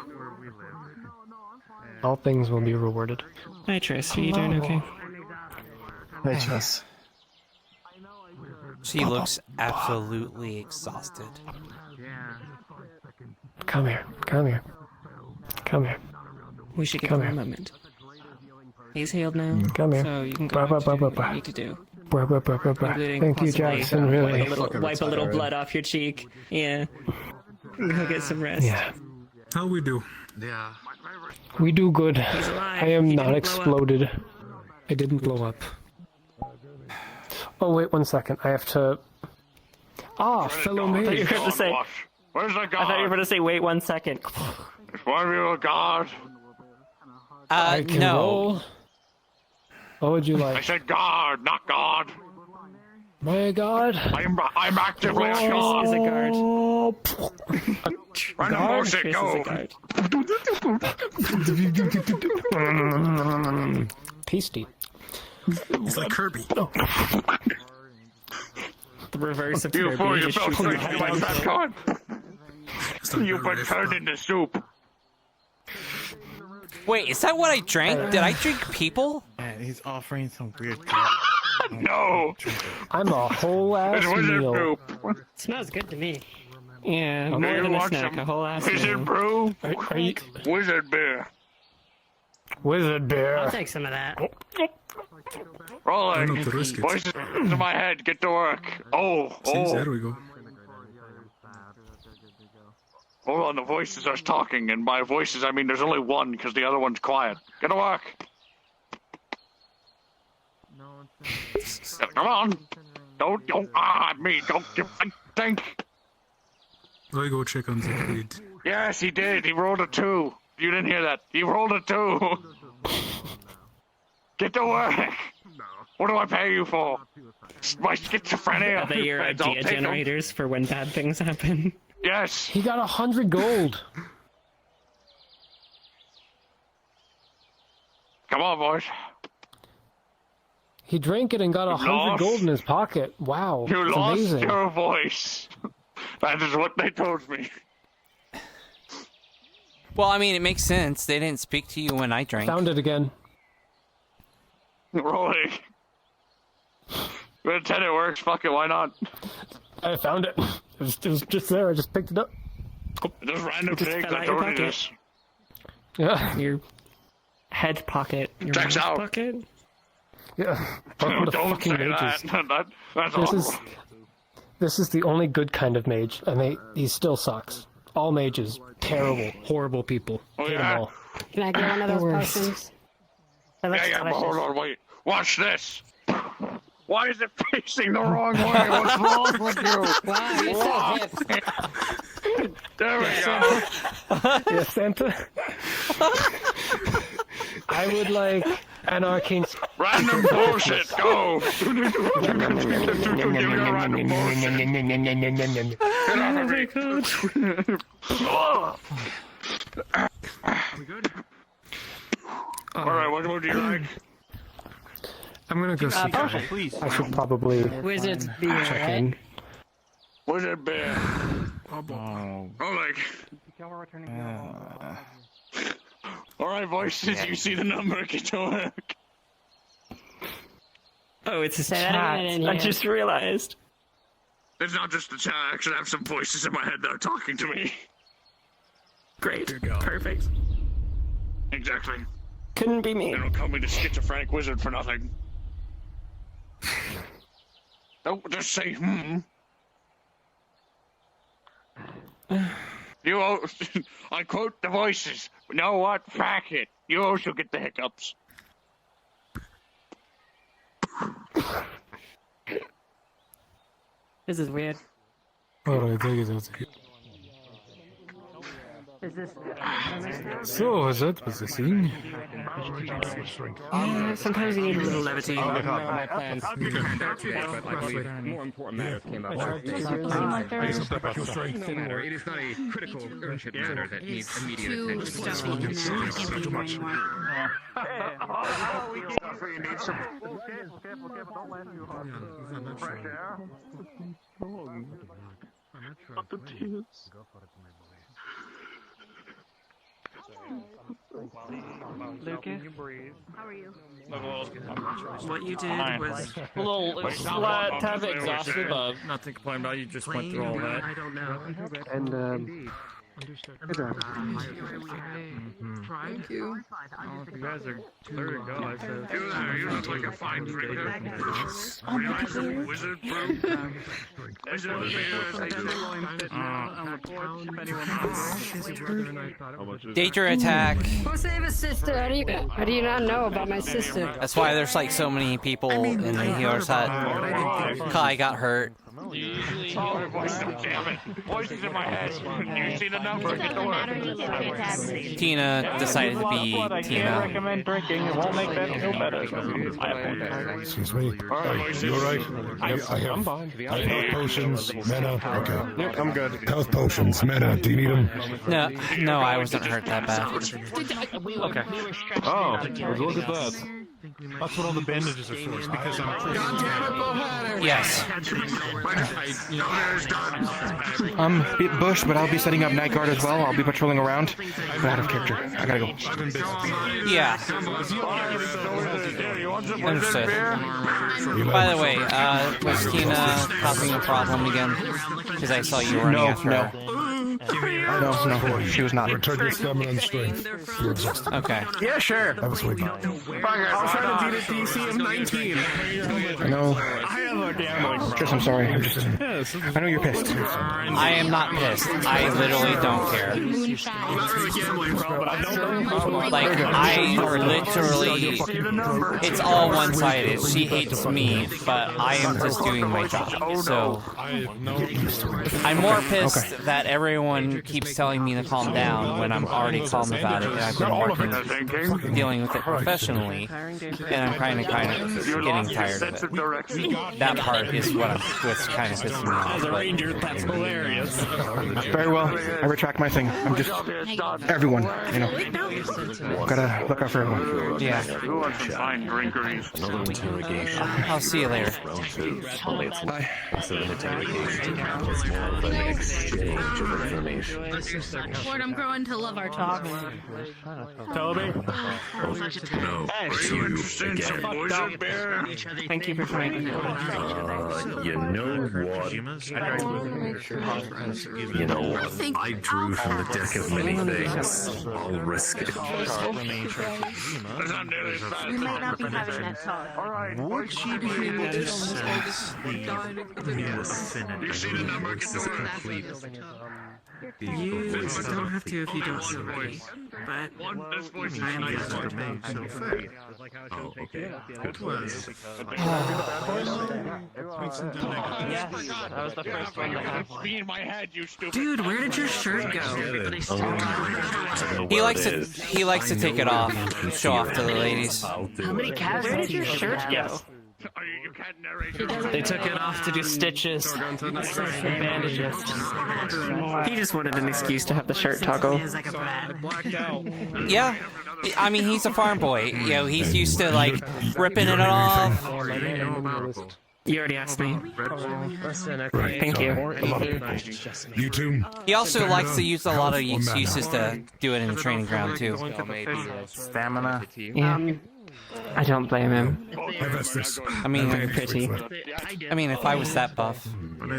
All things will be rewarded. Hi, Tris. Are you doing okay? Hey, Chess. She looks absolutely exhausted. Come here. Come here. Come here. We should give Come him a here. moment. He's healed now. Come here. So you can Blah, go back blah, to blah, what blah, you need to do. Blah, blah, blah, blah, blah. Including Thank you, possibly, Jackson, really. Wipe a little blood off your cheek. Yeah. Go get some rest. Yeah. How we do? Yeah. We do good. He's alive. I am He not didn't blow up. exploded. I didn't blow up. Oh, wait 1 second. I have to... Ah, fellow I thought you mage. were going to say... Where's the I thought you were going to say, wait 1 second. Why are you a god? I can no. roll. What would you I like? said god, not god. My god. I'm actively a Tris god. is a guard. Random God? bullshit, Tris is go. a guard. Pasty. It's like Kirby. The reverse of You Kirby. fool, you just fell shoots straight your head into my off. back god. You've been turned into soup. Wait, is that what I drank? Did I drink people? Man, he's offering some weird. No. I'm a whole ass It's wizard meal. soup. Smells good to me. Yeah, Do more you than a want snack, some a whole ass wizard meal. brew? Are you... Wizard beer. Wizard bear. I'll take some of that. Rolling. Turn up the riskets. Voices in my head. Get to work. Oh. There we go. Hold on, the voices are talking, and by voices I mean there's only one because the other one's quiet. Get to work. Come on. Don't at me. Don't think. I go check on the lead. Yes, he did. He rolled a 2. You didn't hear that. He rolled a 2. Get to work. What do I pay you for? My schizophrenia. Are they your I'll idea take 'em. generators for when bad things happen? Yes. He got 100 gold. Come on, boys. He drank it and got 100 lost. gold in his pocket. Wow. You It's lost amazing. your voice. That is what they told me. Well, I mean, it makes sense. They didn't speak to you when I drank. Found it again. Rolling. Pretend it works. Fuck it. Why not? I found it. It was just there. I just picked it up. Just random It just things. fell I out your told you pocket. this. Yeah. Your head pocket. Your Checks mouth out. pocket? Yeah, welcome to Don't fucking say mages. That's This is the only good kind of mage, and he still sucks. All mages, terrible, horrible people. Hate them all. Can I get one of those potions? But hold on, wait. Watch this. Why is it facing the wrong way? What's wrong with you? Wow, you're so hip. There we go. Yeah, Santa. I would like an arcane. Random bullshit. Go. Give me a random bullshit. Get out of me. We good? All right, what do you like? I'm gonna go see. Please. I should probably Wizards be check in. Wizard bear. Oh, like. All right, voices. You see the number. Get to work. Oh, it's a Say that chat. again in I here. just realized. It's not just the chat. I actually have some voices in my head that are talking to me. Great. Perfect. Exactly. Couldn't be me. They don't call me the schizophrenic wizard for nothing. Don't just say You I quote the voices. You know what? Fuck it. You also get the hiccups. This is weird. Alright, take it out. Is this? So, that was the thing. Yeah, sometimes you need a little levity. My plans more important matters came up. Matter. It is not a critical urgent matter that needs immediate attention. Too much. Lucas, How are you? what you did was A little flat, tad exhausted, but Nothing to complain about. You just went through all that. I don't know. And Thank you. Oh, if you guys are clear to go, I said. You look like a fine drinker. Wizard brew. Wizard Danger attack. Who saved his sister? How do you not know about my sister? That's why there's like so many people in the healer's hut. Kai got hurt. Damn it. Voices in my head. You see the number. Get to work. Tina decided to be Tina. recommend drinking. It won't make that feel better. I apologize. Excuse me. Hey, you alright? I have potions, mana. Okay. Yep, I'm good. Health potions, mana. Do you need them? No, I wasn't hurt that bad. Okay. Oh, look at that. That's what all the bandages are for, is because I'm Yes. Bush, but I'll be setting up night guard as well. I'll be patrolling around. But out of character. I gotta go. Yeah. Understood. By the way, was Tina causing a problem again? Because I saw you running after her. No, she was not. Return your stamina and strength. You're exhausted. Okay. Yeah, sure. Have a sweet night. I'll try to beat a DC of 19. I know. I have a gambling. Chris, I'm sorry. I know you're pissed. I am not pissed. I literally don't care. I'm not really gambling, bro, but I don't Like, I literally... It's all one-sided. She hates me, but I am just doing my job. So... I'm more pissed that everyone keeps telling me to calm down when I'm already calm about it, and I've been working, dealing with it professionally, and I'm kind of getting tired of it. That part is what's kind of pissing me off. As a ranger, that's hilarious. Very well. I retract my thing. I'm just... Everyone, you know. Gotta look out for everyone. Yeah. Another interrogation. I'll see you later. Bye. Instead of an interrogation, it's more of an exchange of information. information. Lord, I'm growing to love our talks. Toby? No, it's you again. Thank you for trying. You know what? You know what? I drew from the deck of many things. I'll risk it. We might not be having that talk. Would she be able to sense the You don't have to if you don't feel ready. But I am Oh, okay. Good one. Yes, that was the first one that happened. Be in my head, you stupid. Dude, where did your shirt go? He likes to take it off, show off to the ladies. How many cats? Where did your shirt go? You can't narrate. They took it off to do stitches, bandages. He just wanted an excuse to have the shirt toggle. Yeah, I mean he's a farm boy. You know, he's used to like ripping it off. You already asked me. Thank you. You too. He also likes to use a lot of excuses to do it in the training ground too. Stamina. Yeah. I don't blame him. I mean, Very pretty. I mean, if I was that buff,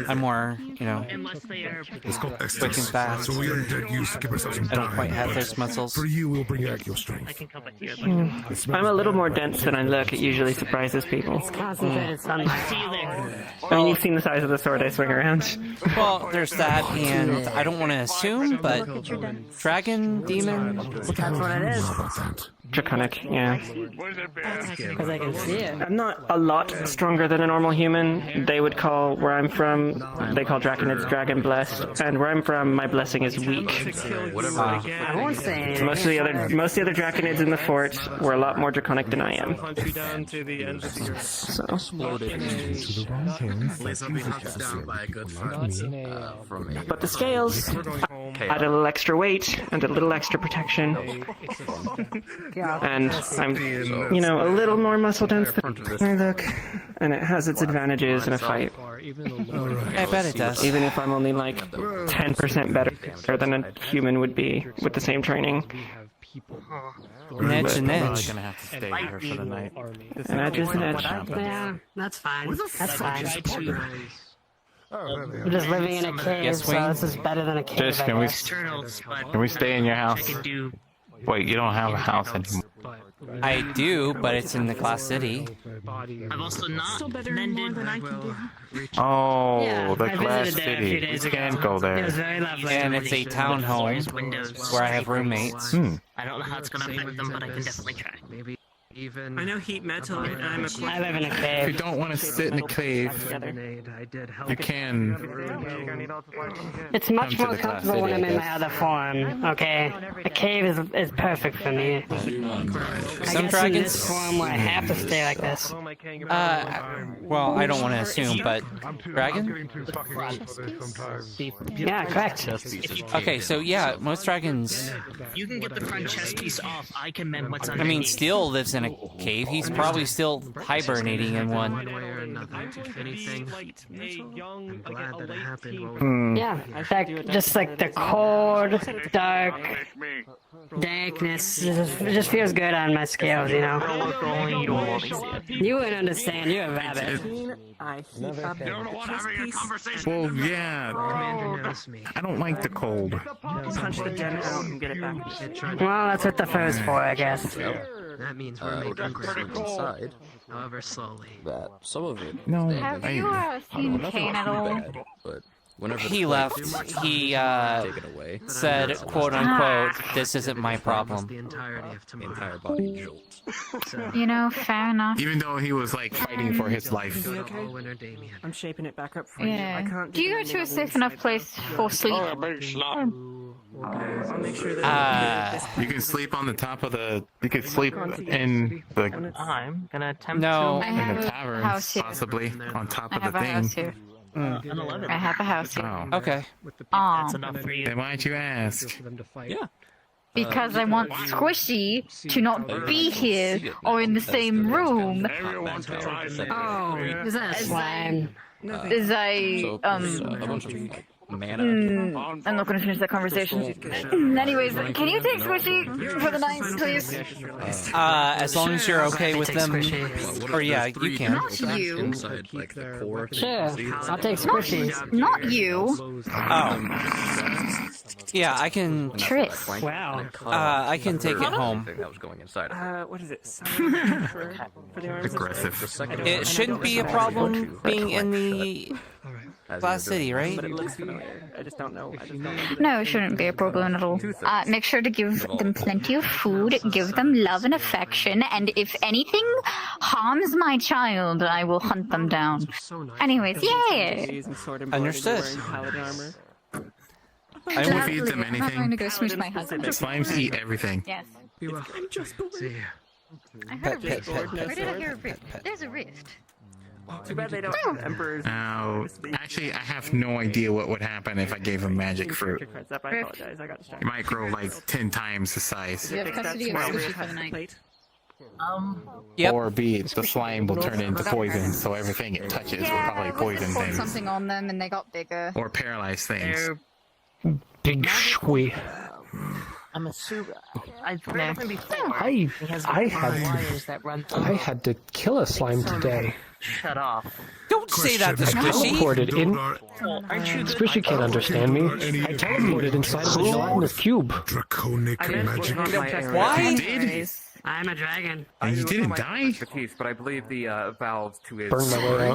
I'm more, you know, quick and fast. So we are dead used to give ourselves some I don't time. quite have those muscles. For you, we'll bring back your strength. I'm a little more dense than I look. It usually surprises people. Concentrated sunlight. I mean, you've seen the size of the sword I swing around. Well, there's that, and I don't want to assume, but dragon, demon, That's what it is. Draconic, yeah. Because I can see it. I'm not a lot stronger than a normal human. They would call, where I'm from, they call draconids dragon blessed, and where I'm from, my blessing is weak. I won't say anything. Most of the other draconids in the fort were a lot more draconic than I am. So. But the scales add a little extra weight and a little extra protection. And I'm, you know, a little more muscle dense than I look, and it has its advantages in a fight. I bet it does. Even if I'm only like 10% better than a human would be with the same training. Edge and edge. Gonna have to stay here for the night. An edge is an edge. Yeah, that's fine. That's fine. We're just living in a cave, Yes, so Wayne? this is better than a cave. Just, I can we guess. stay in your house? Wait, you don't have a house anymore. I do, but it's in the Glass City. I've also not mended than I can do. Oh, Yeah, the I Glass visited there a few City. You days ago. can't go It there. was very lovely. And it's a townhome where I have roommates. Hmm. I don't know how it's gonna affect them, but I can definitely try. I know heat metal, and I'm a I live in a If you cave. don't want to sit in a cave, you can. It's much Come to more the Glass comfortable when City, I'm in my other form, okay? A cave is perfect for me. I Some guess in dragons. this form where I have to stay like this. Well, I don't want to assume, but dragon? Yeah, correct. Okay, so yeah, most dragons. You can get the front chest piece off. I can mend what's I underneath. mean, Steel lives in a cave. He's probably still hibernating in one. Yeah, like, just like the cold, darkness, it just feels good on my scales, you know? You wouldn't understand, you're a rabbit. Well, yeah. I don't like the cold. punch the den out and get it back. Well, that's what the fur's for, I guess. That means we're making progress inside, however slowly. That some of it. No, Have you seen Kane at all? But whenever He left. He said, "quote unquote," "This isn't my problem." The entirety of tomorrow. the entire body jolts. You know, fair enough. Even though he was like fighting for his life. I'm shaping it back up for you. I Yeah. can't Do you go to a safe enough place for sleep? I'll make sure that You can sleep on the top of the. You can sleep in the. I'm gonna attempt No. to. I In have the a tavern, house here. possibly on top I of have the a house thing. here. I have a house here. Oh. Okay. That's enough for you. Then why'd you ask? Yeah. Because I want Squishy to not be here or in the same room. Oh, is that a slime? Is So there's a bunch of like Mana? I'm not going to finish that conversation. Anyways, can you take Squishy for the night, please? As long as you're okay with them. Or yeah, you can. Not you. Inside, like, the core. Sure, I'll take Squishy. Not you. Oh. Yeah, I can. Tris. Wow. I can take it home. That was going inside. What is it? For the arms? Aggressive. It shouldn't be a problem being in the Glass City, right? But it looks familiar. I just don't know. No, it shouldn't be a problem at all. Make sure to give them plenty of food, give them love and affection, and if anything harms my child, I will hunt them down. Anyways, yeah! Understood. I won't feed them anything. I'm going to go smooch my husband. Slimes eat everything. Yes. I'm just bored. I heard a rift. Where did I hear a rift? There's a rift. Too bad they don't have Emperor's. Actually, I have no idea what would happen if I gave him magic fruit. I apologize. I got distracted. It might grow like 10 times the size. You have custody of Squishy for the night. Yep. Or B, the slime will turn into poison, so everything it touches will probably poison Put things. something on them and they got bigger. Or paralyze things. Big shwee. I'm a super. I had to kill a slime today. Shut off. Don't say that to Squishy. Teleported in. Squishy can't understand me. I teleported inside of a gelatinous cube. Draconic magic. Why? I'm a dragon. And you didn't die? But I believe the valves to his. Burn my way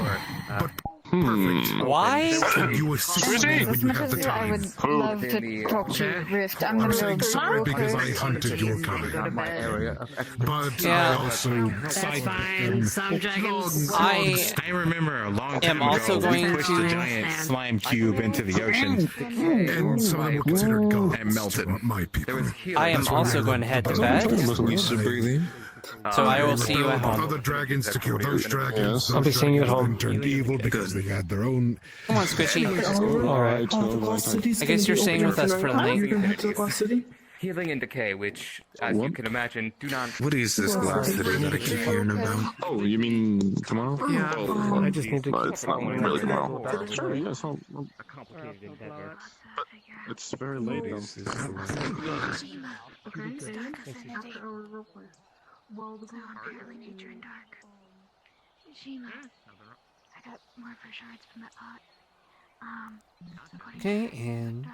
out. Why? You assist As much as I would love to talk to Rift, I'm gonna go sorry because I hunted your kind. But I also That's fine. Some dragons. I remember a long time am also ago, going we pushed to- a giant slime cube into the ocean and some of them were considered gods. and melted. My people. I am also going to head to bed. So I will see you at home. Other dragons to kill those dragons. I'll be seeing you at home. Turned evil because they had their own. Come on, Squishy. Alright. I guess you're staying with us for the night. Healing and decay, which, as you can imagine, do not. What is this glass city that I keep hearing about? Oh, you mean tomorrow? Yeah. I just need to. But it's not really tomorrow. Sure, yes, I'll A complicated endeavor. it's very late though. Well, the apparently nature and dark. Sheena, I got more of her shards from that pot. Okay, and.